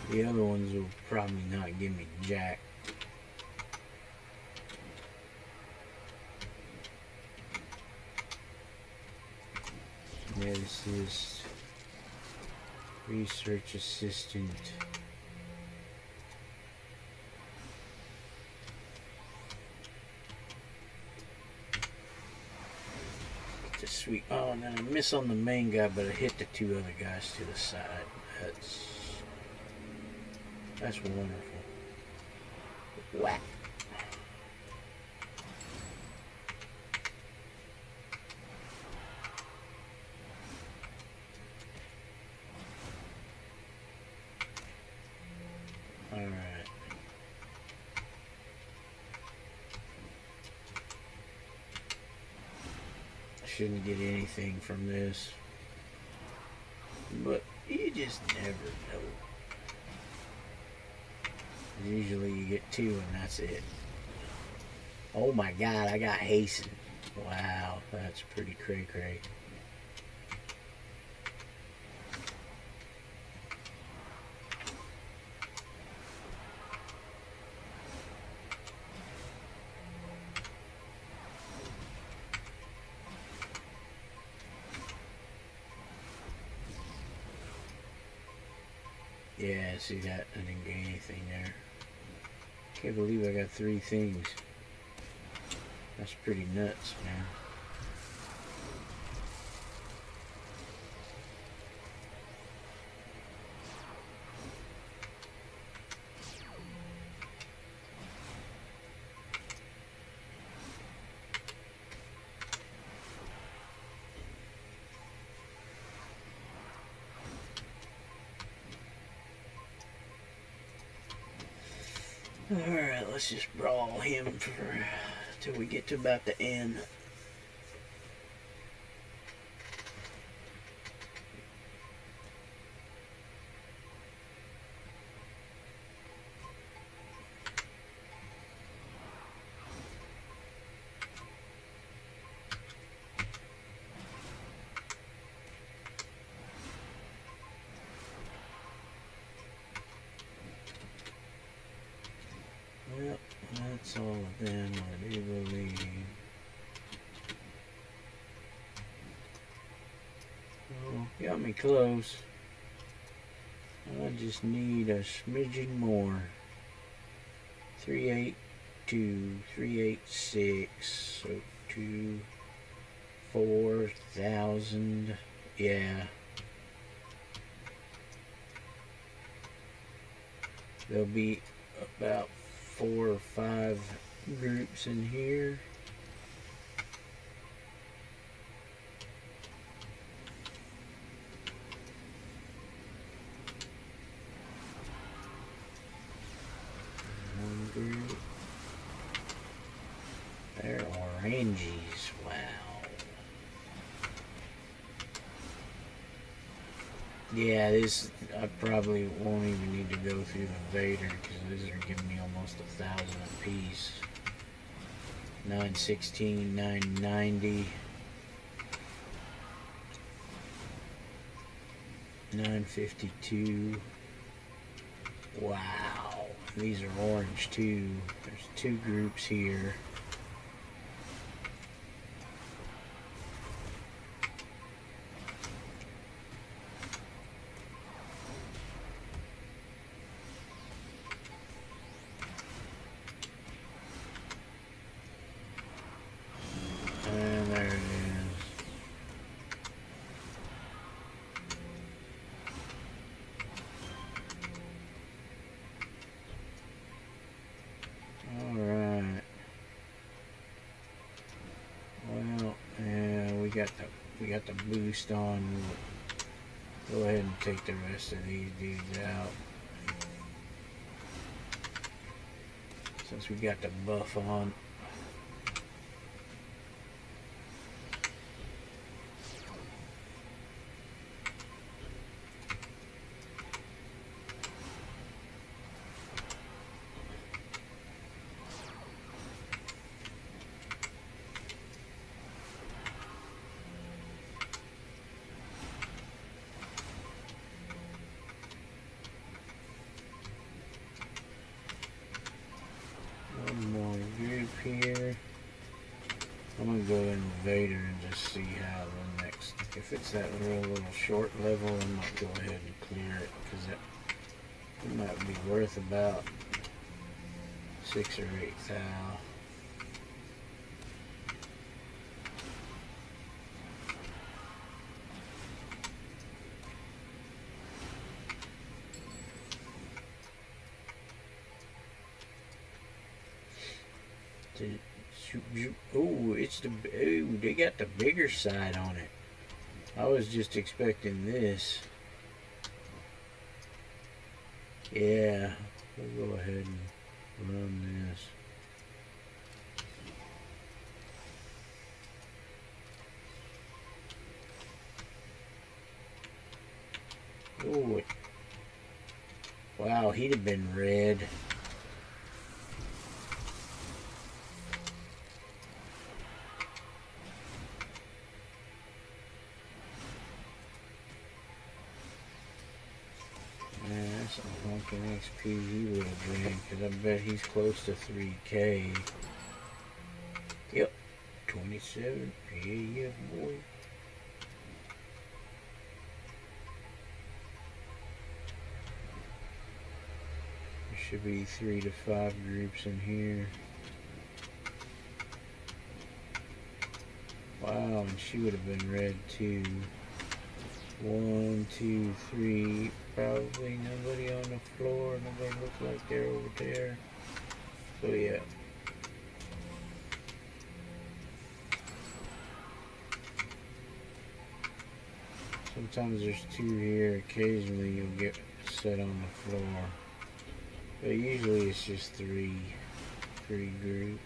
The other ones will probably not give me jack. Yeah, this is research assistant. Sweet. Oh, no, I miss on the main guy, but I hit the two other guys to the side. That's wonderful. Whack. All right. Shouldn't get anything from this, but you just never know. Usually you get two and that's it. Oh my god, I got hasten. Wow, that's pretty cray-cray. Yeah, see that? I didn't get anything there. Can't believe I got 3 things. That's pretty nuts, man. Alright, let's just brawl him till we get to about the end. Well, that's all of them, I do believe. Oh, got me close. I just need a smidgen more. 382, 386, so 4,000. Yeah. There'll be about 4 or 5 groups in here. They're oranges. Wow. Yeah, this I probably won't even need to go through the Vader because these are giving me almost 1,000 a piece. 916, 990, 952. Wow, these are orange too. There's two groups here. And there it is. Alright. Well, yeah, we got the boost on. We'll go ahead and take the rest of these dudes out. Since we got the buff on. One more group here. I'm gonna go in Vader and just see how the next. If it's that little short level, I might go ahead and clear it because it might be worth about 6 or 8 thou. Oh, they got the bigger side on it. I was just expecting this. Yeah, we'll go ahead and run this. Oh, wow, he'd have been red. That's a honking XP he would have been, because I bet he's close to 3K. Yep, 27. Yeah, boy. There should be 3 to 5 groups in here. Wow, and she would have been red too. 1, 2, 3. Probably nobody on the floor. Nobody looks like they're over there. So yeah. Sometimes there's 2 here. Occasionally you'll get set on the floor. But usually it's just 3 groups.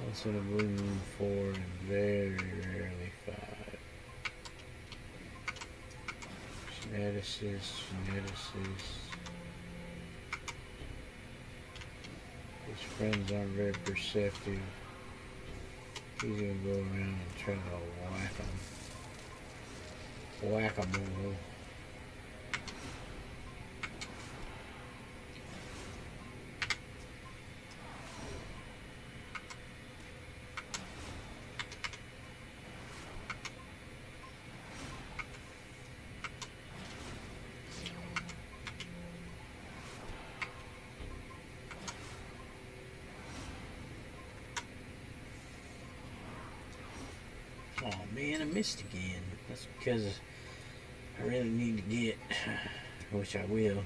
Once in a blue moon 4 and very rarely 5. Geneticist. His friends aren't very perceptive. He's gonna go around and try to whack 'em all. Oh man, I missed again. That's because I really need to get, which I will.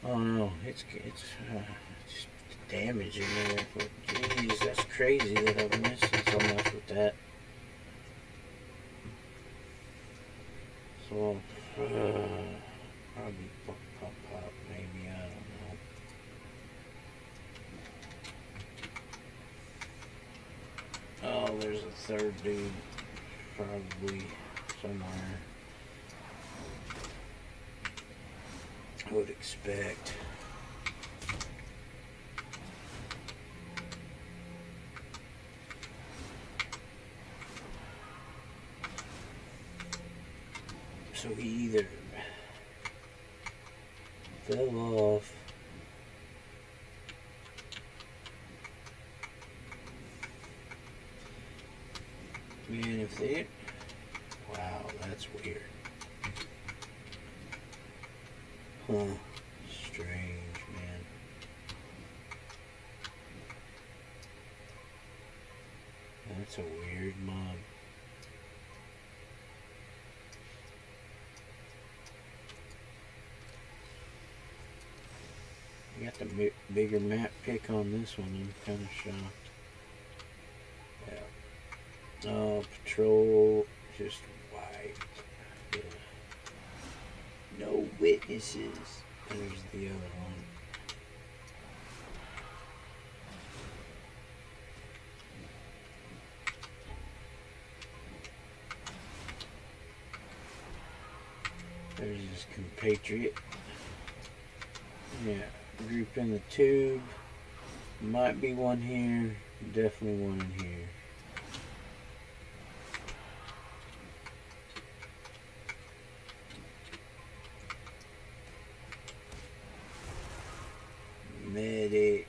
Oh no, it's just damage in there. But geez, that's crazy that I've missed so much with that. So probably pop maybe, I don't know. third dude probably somewhere. I would expect. So he either fell off, man, if they, wow, that's weird. Huh, strange, man. That's a weird mob. You got the bigger map pick on this one. I'm kind of shocked. Yeah. Oh, patrol, just white. Yeah. No witnesses. There's the other one. There's his compatriot. Yeah. Group in the tube. Might be one here. Definitely one in here. Medic.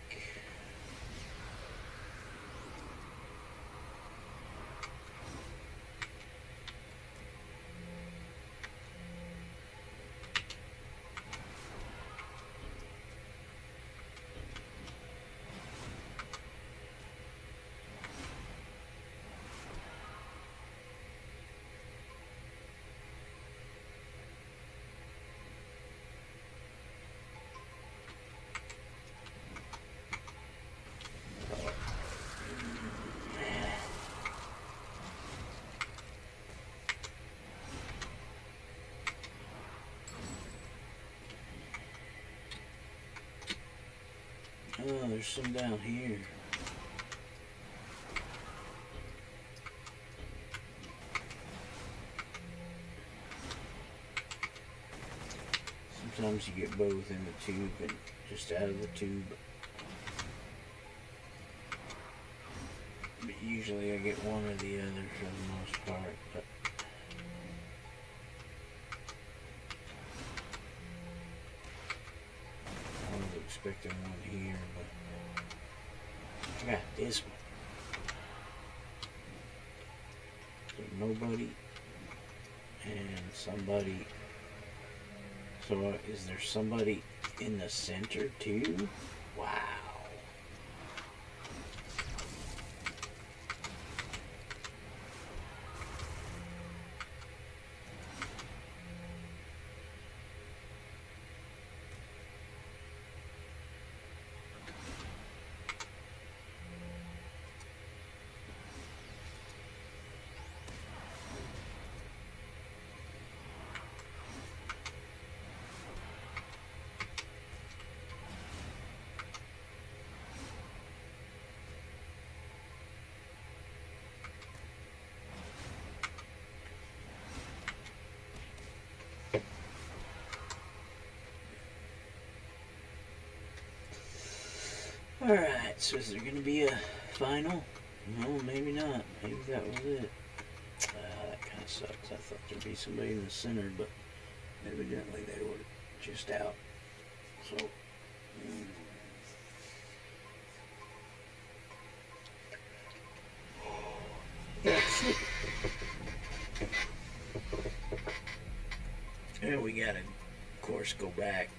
Oh, there's some down here. Sometimes you get both in the tube and just out of the tube. But usually I get one or the other for the most part. But I was expecting one here, but I got this one. So nobody and somebody. So is there somebody in the center too? Wow. Alright, so is there going to be a final? No, maybe not. Maybe that was it. That kind of sucks. I thought there'd be somebody in the center, but evidently they were just out. So, that's it. And we gotta, of course, go back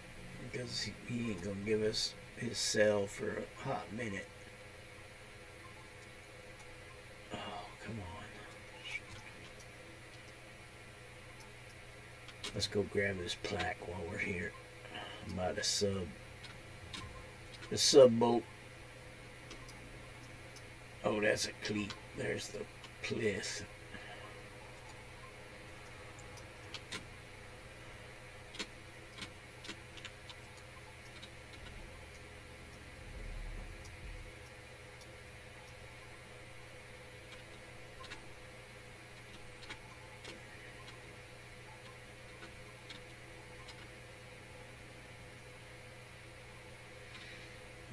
because he ain't gonna give us his cell for a hot minute. Oh, come on. Let's go grab this plaque while we're here. By the sub boat. Oh, that's a cleat. There's the plis.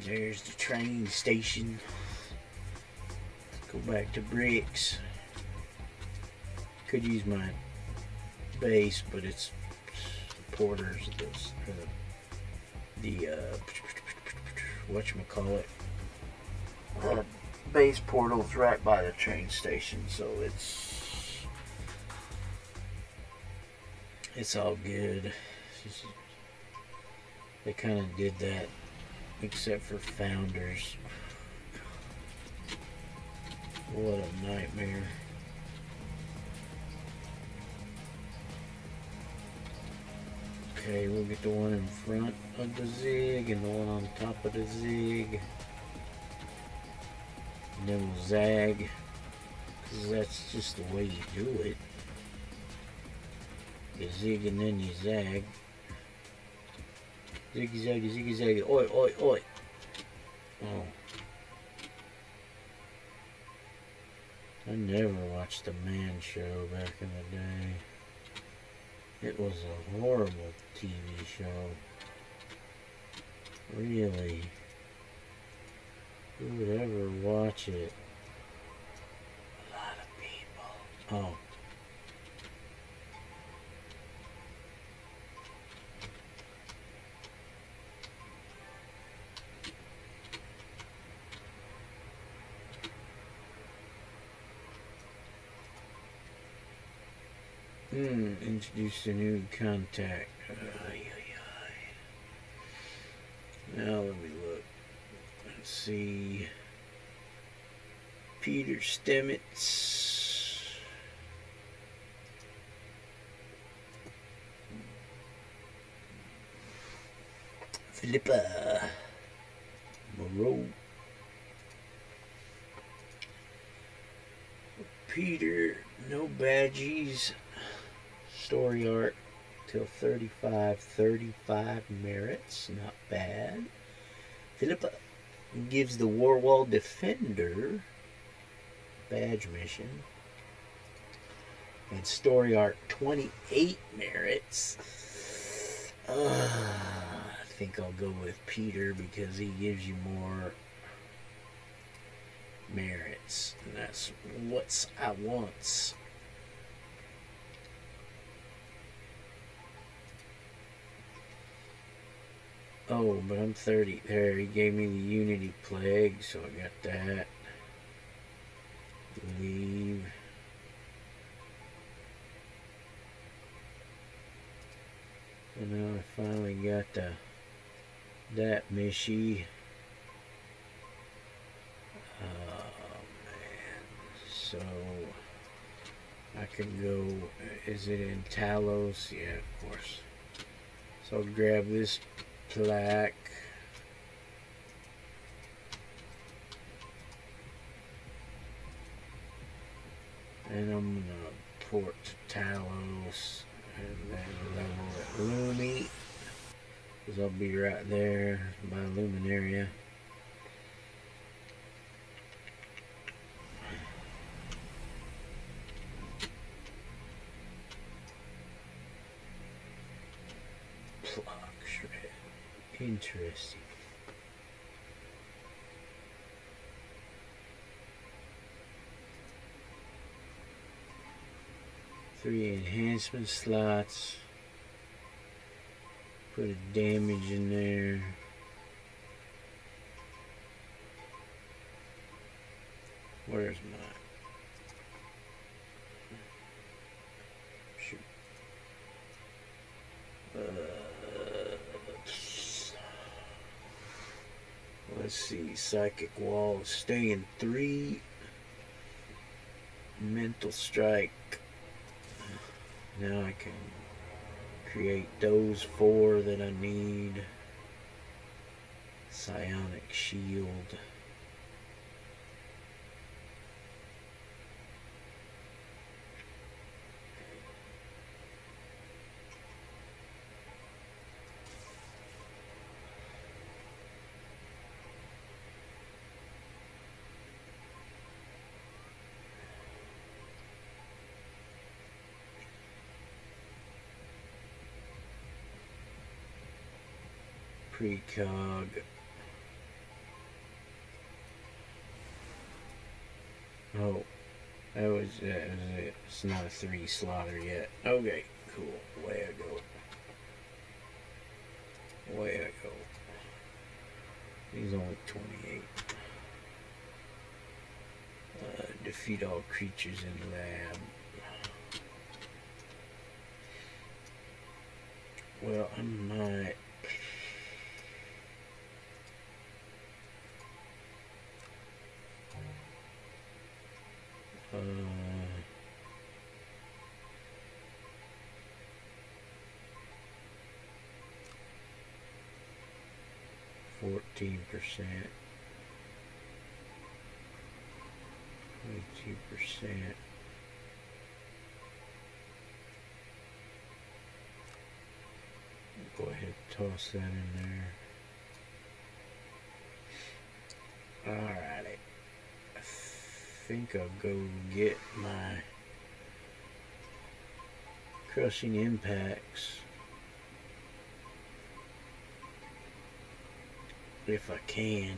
There's the train station. Go back to bricks. Could use my base, but it's porters. The whatchamacallit. Base portal's right by the train station, so it's all good. They kind of did that, except for founders. What a nightmare. Okay, we'll get the one in front of the zig and the one on top of the zig. And then we'll zag, because that's just the way you do it. You zig and then you zag. Ziggy zaggy, ziggy zaggy, oi, oi, oi. Oh. I never watched the Man Show back in the day. It was a horrible TV show. Really. Who would ever watch it? A lot of people. Oh. Introduce a new contact. Now let me look. Let's see. Peter Stamets. Philippa Moreau. Peter, no badgies. Story arc till 35 merits, not bad. Philippa gives the Warwall Defender badge mission. And story arc 28 merits. I think I'll go with Peter because he gives you more merits. And that's what I want. Oh, but I'm 30. There, he gave me the Unity Plague, so I got that. Leave. And now I finally got that Mishy. Oh, man. So, I can go, is it in Talos? Yeah, of course. So I'll grab this plaque. And I'm gonna port to Talos and then level at Lumi, because I'll be right there by Luminaria. Block shred. Interesting. Three enhancement slots. Put a damage in there. Where's my... Shoot. Let's see. Psychic Wall. Stay in 3. Mental Strike. Now I can create those 4 that I need. Psionic Shield. Precog. Oh, that was it. It's not a 3 slaughter yet. Okay, cool. Way I go. Way I go. He's only 28. Defeat all creatures in the lab. Well, I might. 14%. 22%. Go ahead and toss that in there. Alrighty. I think I'll go get my crushing impacts. If I can.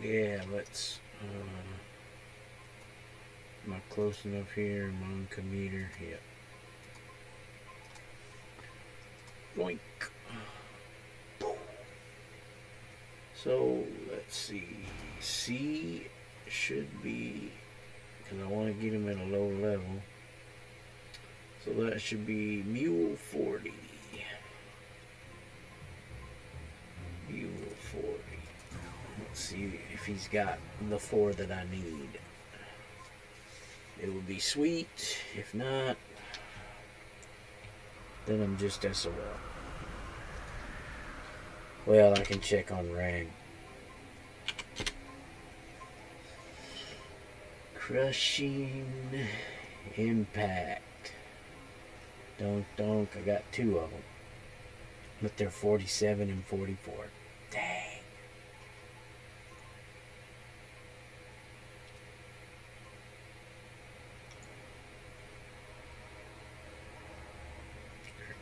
Yeah, let's. Am I close enough here? Am I on commuter? Yep. Boink. So let's see. C should be, because I want to get him at a low level. So that should be Mule 40. Mule 40. Let's see if he's got the 4 that I need. It would be sweet. If not, then I'm just SOL. Well, I can check on Rang. Crushing Impact. Donk donk. I got 2 of them. But they're 47 and 44. Dang.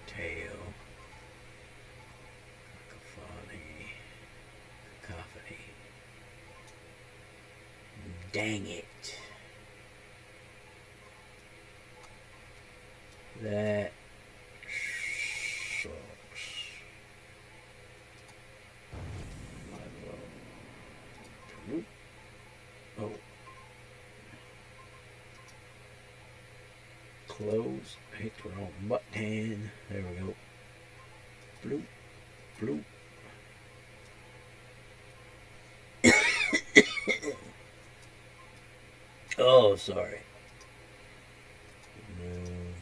Curtail. Cacophony. Dang it. That sucks. Oh. Close. I hit the wrong button. There we go. Bloop. Bloop. Oh, sorry. Remove.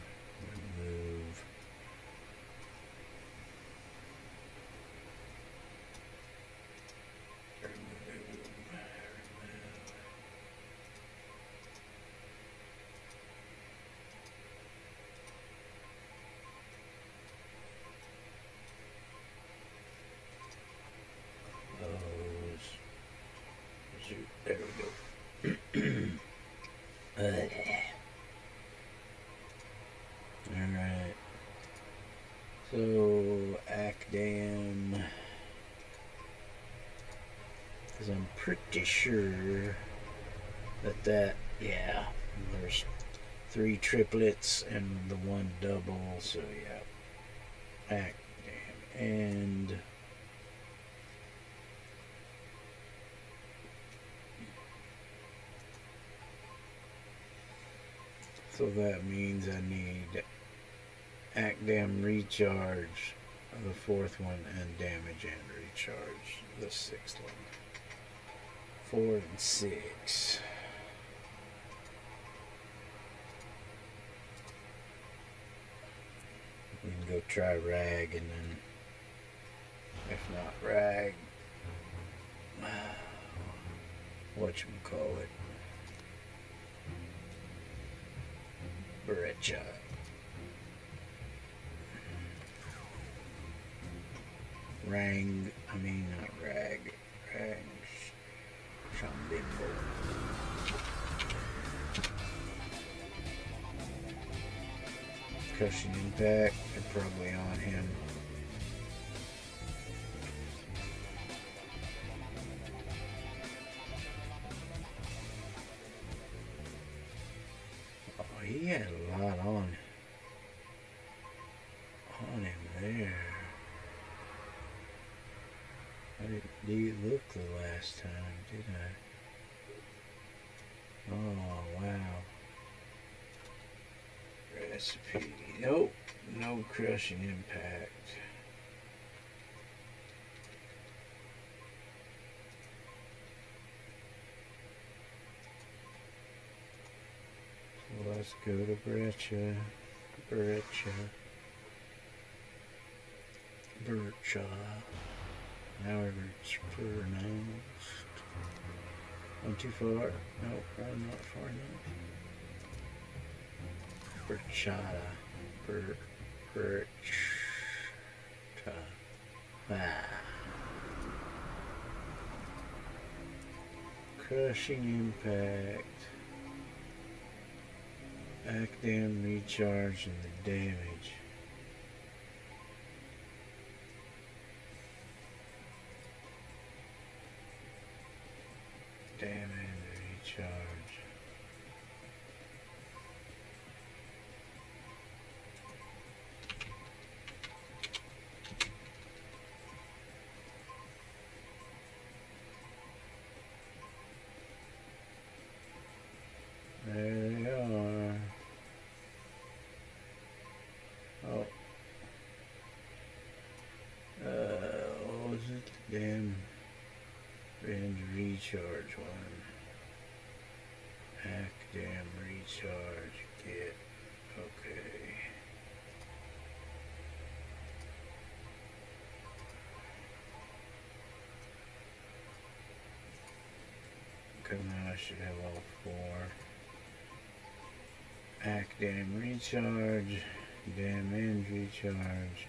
There we go. Alright. So, Acdam. Because I'm pretty sure that, yeah, there's 3 triplets and the 1 double, so yeah. Acdam. And so that means I need Acdam recharge, the 4th one, and damage and recharge, the 6th one. 4 and 6. We can go try Rag, and then if not Rag, whatchamacallit, Brecha. Rang, I mean not Rag. Rag. Shambimbo. Crushing Impact, they're probably on him. he had a lot on him there. I didn't look the last time, did I? Oh, wow. Recipe. Nope. No crushing impact. So let's go to Breccia. However it's pronounced. One too far. No, one not far enough. Brecciata. Breccia. Ah. Crushing impact. Back down, recharge, and the damage. Damage, recharge. There they are. Oh. What was it? Damn. Range recharge one. Hack damn recharge. Get. Okay. Okay, now I should have all four. Hack damn recharge. Damn end recharge.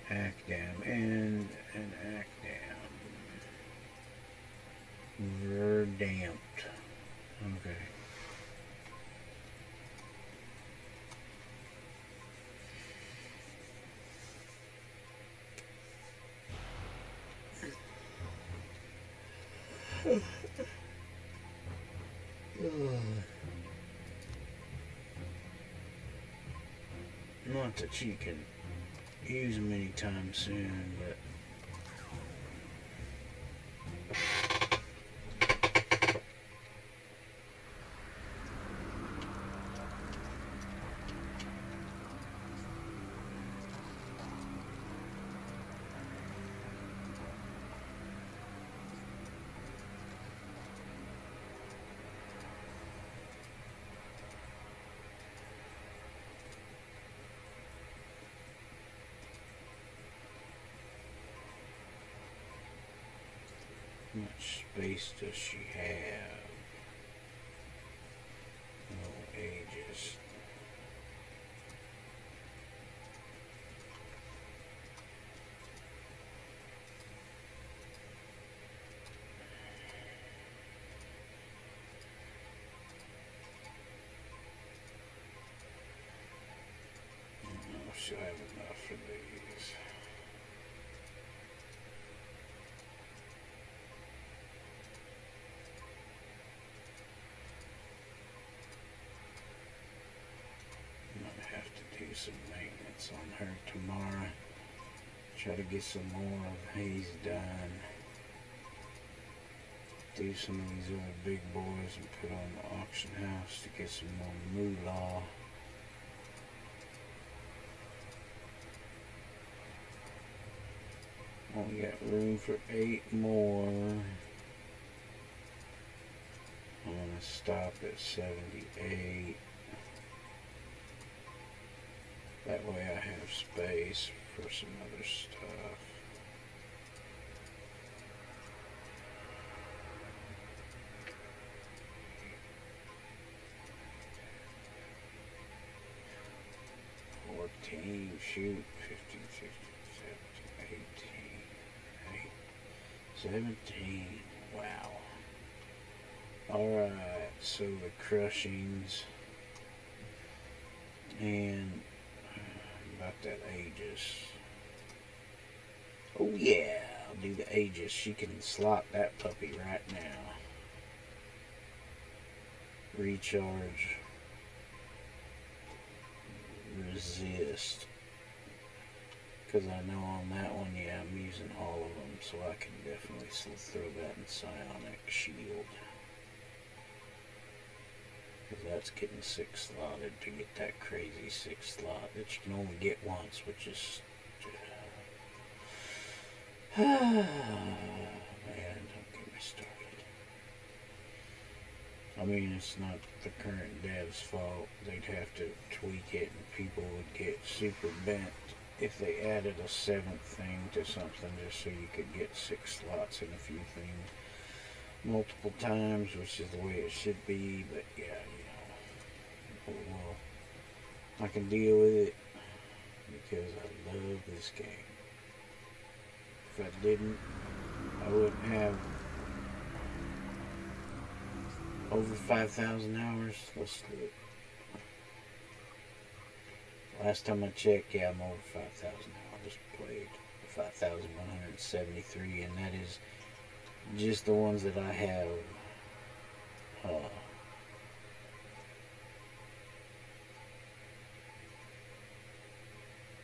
Hack damn end. And hack damn. Verdamped. Okay. Not that you can use them anytime soon, but how much space does she have? No ages. I don't know if she'll have enough for these. Do some maintenance on her tomorrow. Try to get some more of Hayes done. Do some of these old big boys and put on the auction house to get some more moolah. Only got room for 8 more. I'm gonna stop at 78. That way I have space for some other stuff. Shoot, 15, 16, 17, 18, 17. Wow. Alright, so the crushings and about that Aegis. Oh yeah, I'll do the Aegis. She can slot that puppy right now. Recharge. resist. Because I know on that one, yeah, I'm using all of them, so I can definitely still throw that in psionic shield. Because that's getting 6 slotted to get that crazy 6 slot that you can only get once, which is... man, don't get me started. I mean, it's not the current dev's fault. They'd have to tweak it and people would get super bent if they added a 7th thing to something just so you could get 6 slots in a few things multiple times, which is the way it should be. But yeah, you know, well, I can deal with it because I love this game. If I didn't, I wouldn't have over 5,000 hours. Let's look. Last time I checked, yeah, I'm over 5,000 hours played. 5,173, and that is just the ones that I have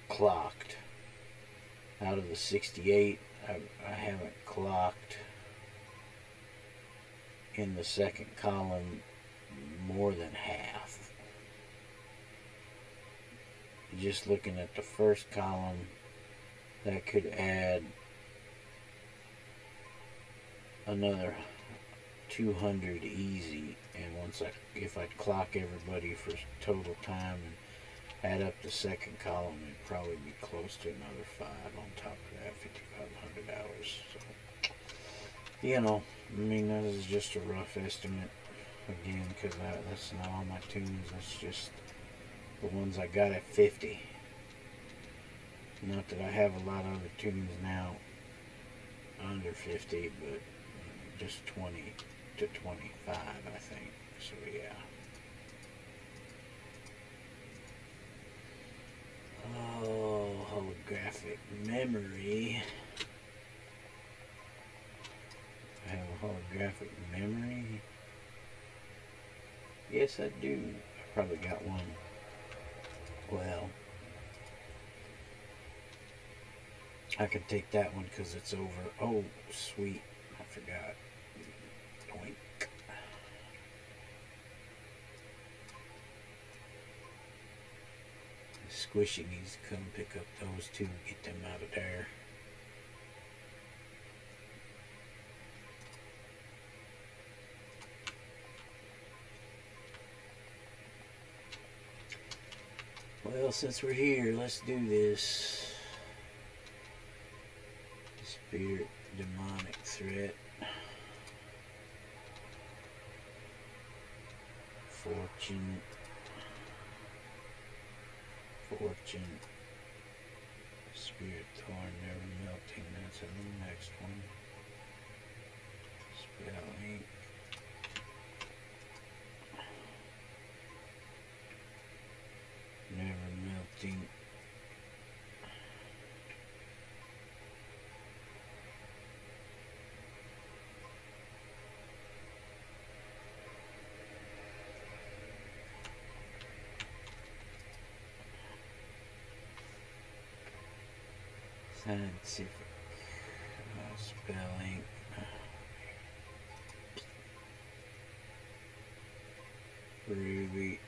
clocked. Out of the 68, I haven't clocked in the second column more than half. Just looking at the first column, that could add another 200 easy, and if I clock everybody for total time and add up the second column, it'd probably be close to another 5 on top of that, 5,500 hours. So, you know, I mean, that is just a rough estimate, again, because that's not all my tunes, that's just the ones I got at 50. Not that I have a lot of other tunes now under 50, but just 20 to 25, I think. So yeah. Oh, holographic memory. I have a holographic memory. Yes, I do. I probably got one. Well, I could take that one because it's over. Oh, sweet. I forgot. Doink. Squishy needs to come pick up those two and get them out of there. Well, since we're here, let's do this. Spirit, demonic threat. Fortune. Spirit thorn, never melting. That's in the next one. Spell ink. Never melting. Scientific. Spelling. Ruby.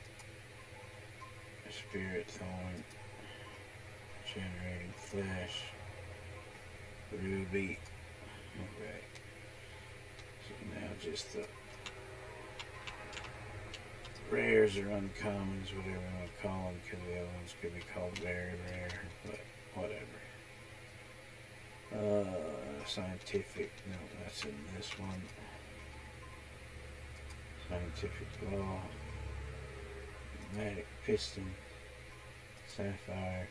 Spirit thorn. Generating flash. Ruby. Okay. So now just the rares or uncommons, whatever you want to call them, because the other ones could be called very rare, but whatever. Scientific, no, that's in this one. Scientific law, pneumatic piston, sapphire,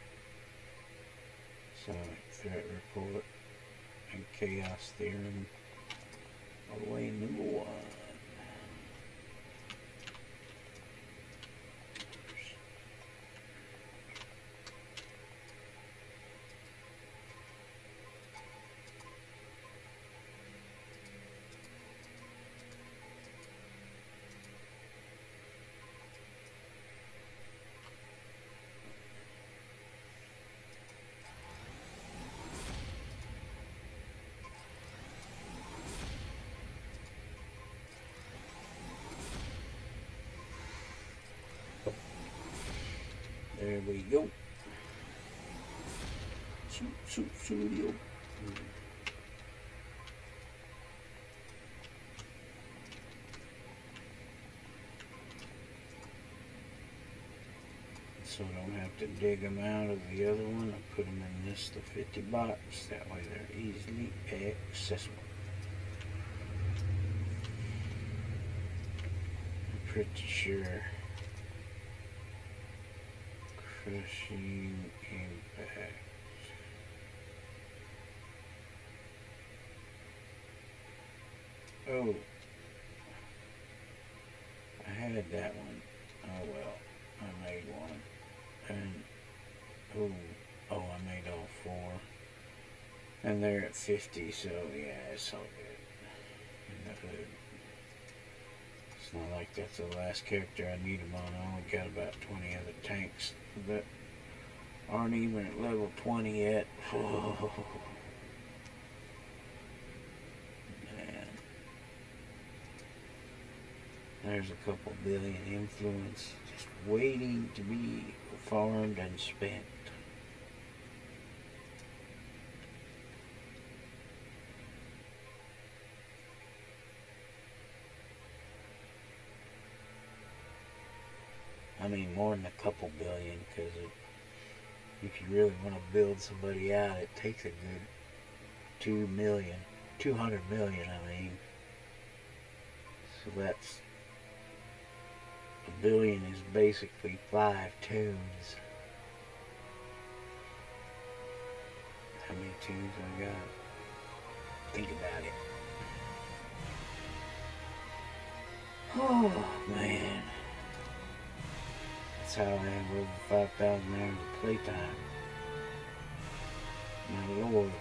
sonic threat report, and chaos theorem. Away number 1. there we go. Studio. So I don't have to dig them out of the other one. I put them in this the 50 box. That way they're easily accessible. I'm pretty sure crushing impact. Oh, I had that one. Oh well, I made one. And oh, I made all 4. And they're at 50, so yeah, it's all good. In the hood. It's not like that's the last character I need them on. I only got about 20 other tanks that aren't even at level 20 yet. Oh, man. There's a couple billion influence just waiting to be farmed and spent. I mean, more than a couple billion, because if you really want to build somebody out, it takes a good 2 million, 200 million, I mean. So that's, a billion is basically 5 tunes. How many tunes I got? Think about it. Oh, man. That's how I have over 5,000 hours of playtime. My lord.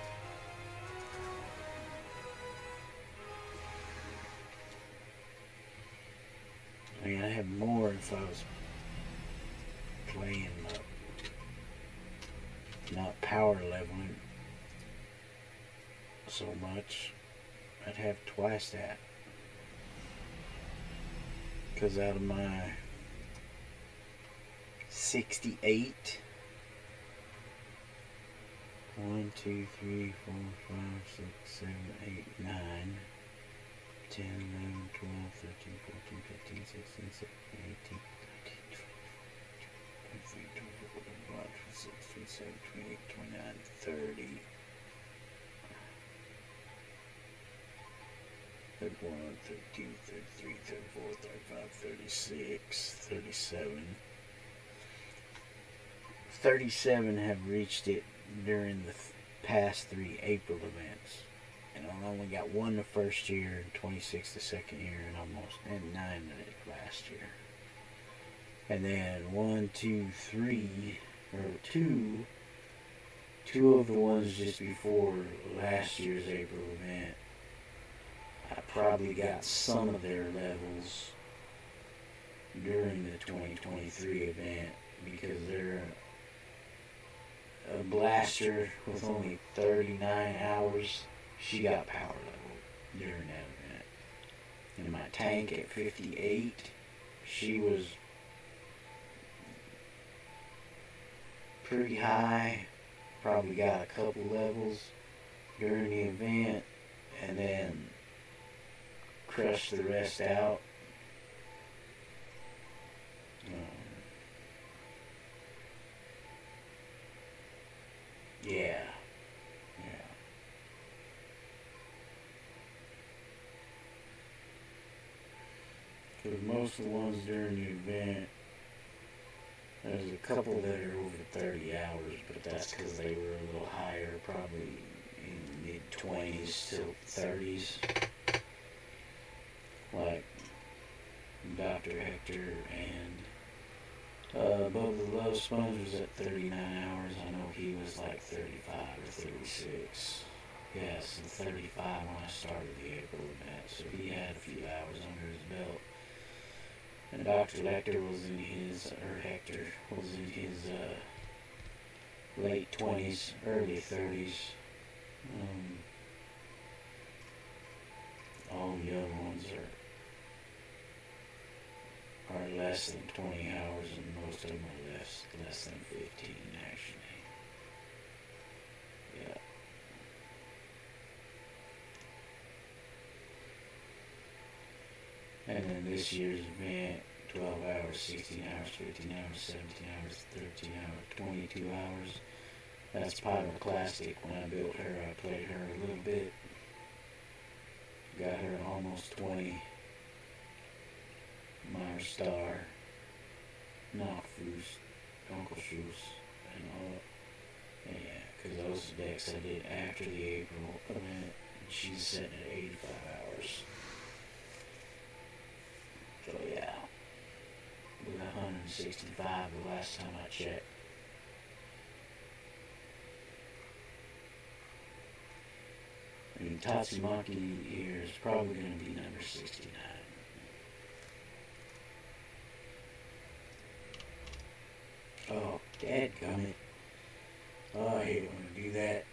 I mean, I have more if I was playing, not power leveling so much. I'd have twice that. Because out of my 68, 1, 2, 3, 4, 5, 6, 7, 8, 9, 10, 11, 12, 13, 14, 15, 16, 17, 18, 19, 20, 21, 22, 23, 24, 25, 26, 27, 28, 29, 30. 31, 32, 33, 34, 35, 36, 37. 37 have reached it during the past 3 April events. And I only got 1 the first year, and 26 the second year, and 9 the last year. And then 1, 2, 3, or 2 of the ones just before last year's April event. I probably got some of their levels during the 2023 event because they're a blaster with only 39 hours. She got power level during that event. And my tank at 58, she was pretty high. Probably got a couple levels during the event and then crushed the rest out. Yeah. Because most of the ones during the event, there's a couple that are over 30 hours, but that's because they were a little higher, probably in the mid-20s to 30s. Like Dr. Hector and Bubba the Love Sponge was at 39 hours. I know he was like 35 or 36. Yes, 35 when I started the April event, so he had a few hours under his belt. And Dr. Hector was in his late 20s, early 30s. All the other ones are less than 20 hours, and most of them are less than 15 actually. Yeah. And then this year's event, 12 hours, 16 hours, 15 hours, 17 hours, 13 hours, 22 hours. That's pyroclastic. When I built her, I played her a little bit. Got her almost 20. Meyer Star, Knockfus, Uncle Shoes, and all. Yeah, because those decks I did after the April event, and she's sitting at 85 hours. So yeah, we got 165 the last time I checked. I mean, Tatsumaki here is probably going to be number 69. Oh, dadgummit. Oh, I hate it when I do that.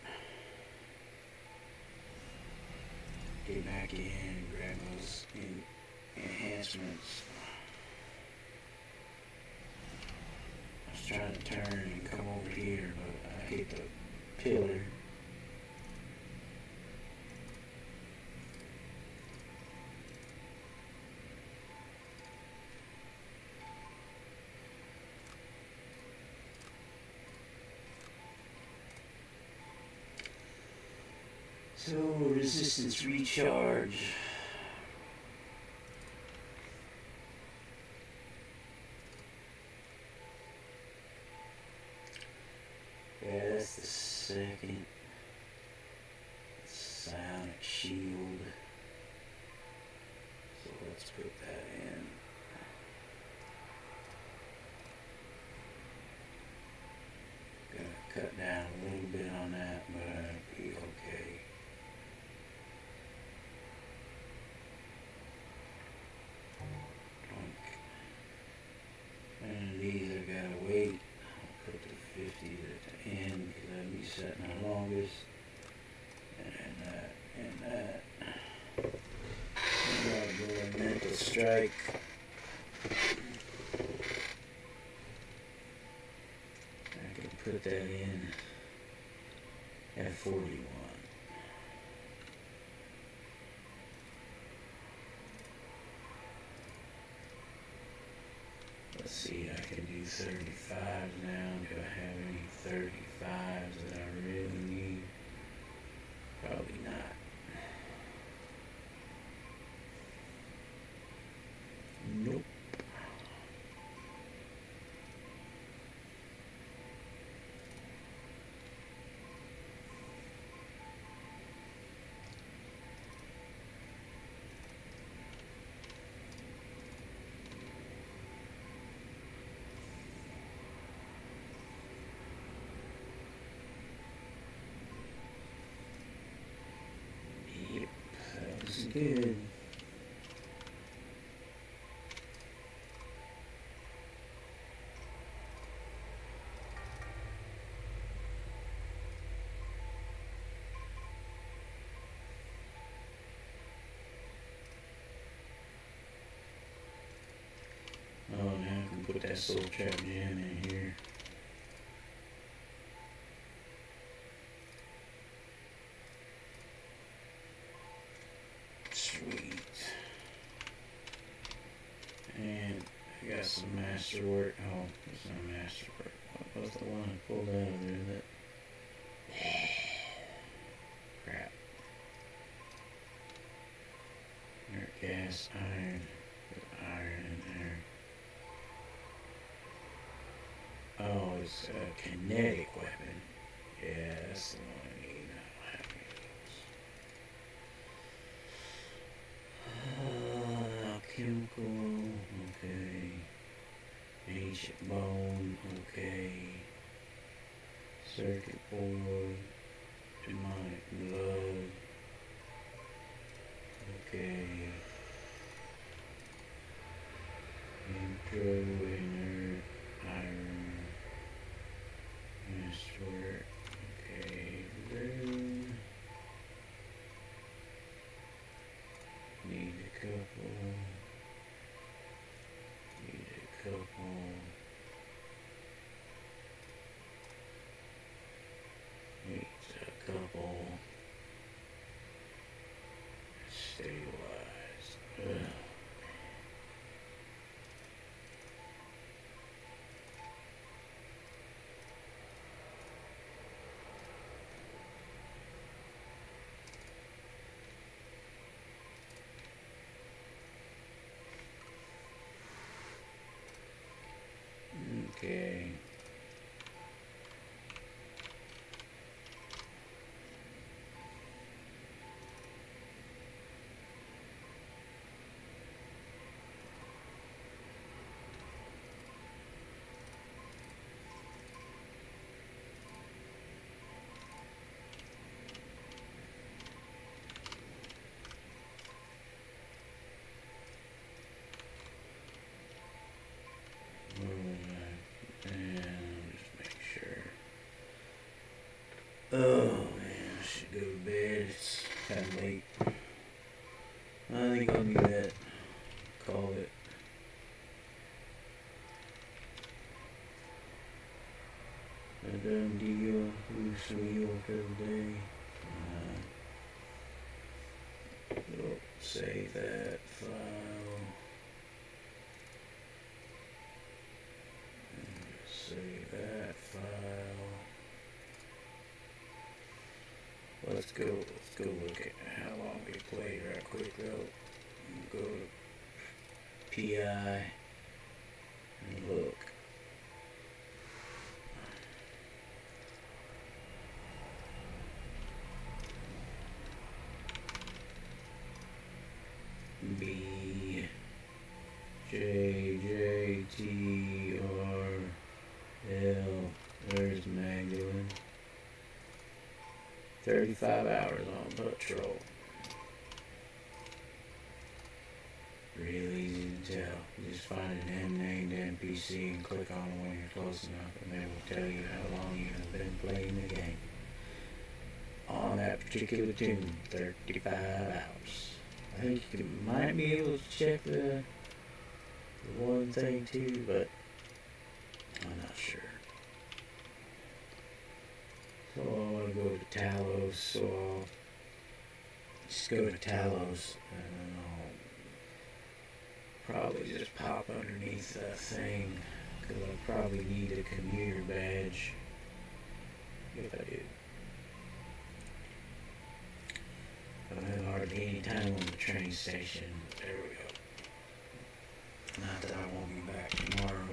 Get back in and grab those enhancements. I was trying to turn and come over here, but I hit the pillar. So, resistance recharge. Yeah, that's the second sonic shield. So let's put that in. Gonna cut down a little bit on that, but I'll be okay. And these I gotta wait. I'll put the 50 at the end because that'll be setting our longest. And that, and that. I'll go a mental strike. I can put that in at 41. Let's see, I can do 35s now. Do I have any 35s that I really need? Probably not. Nope. Yep, that was good. Oh, now I can put that soul trap gem in here. Sweet. And I got some masterwork. Oh, it's not masterwork. What was the one I pulled out of there that... Crap. Inert gas, iron. Put iron in there. Oh, it's a kinetic weapon. Yeah, that's the one I need. I don't have any of those. Alchemical, okay. Ancient bone, okay. Circuit board. Demonic blood. Okay. Intro, inert, iron. Masterwork. Okay, blue. Need a couple. stabilized. Ugh. Okay. And just make sure. Oh man, I should go to bed. It's kind of late. I think I'll do that. Call it. A done deal. Loose wheel for the day. We'll save that file. Save that file. Let's go look at how long we played right quick though. Go to PI and look. B J J T R L. There's Magdalene. 35 hours on patrol. Really easy to tell. You just find a damn named NPC and click on it when you're close enough, and they will tell you how long you have been playing the game. On that particular tune, 35 hours. I think you might be able to check the one thing too, but I'm not sure. So I want to go to Talos, so I'll just go to Talos and I'll probably just pop underneath that thing, because I'll probably need a commuter badge if I do. I don't have hardly any time on the train station. There we go. Not that I won't be back tomorrow.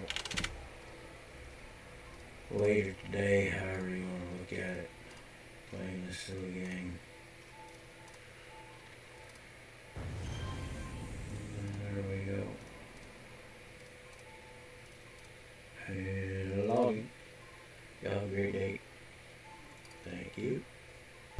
Later today, however you want to look at it. Playing this silly game.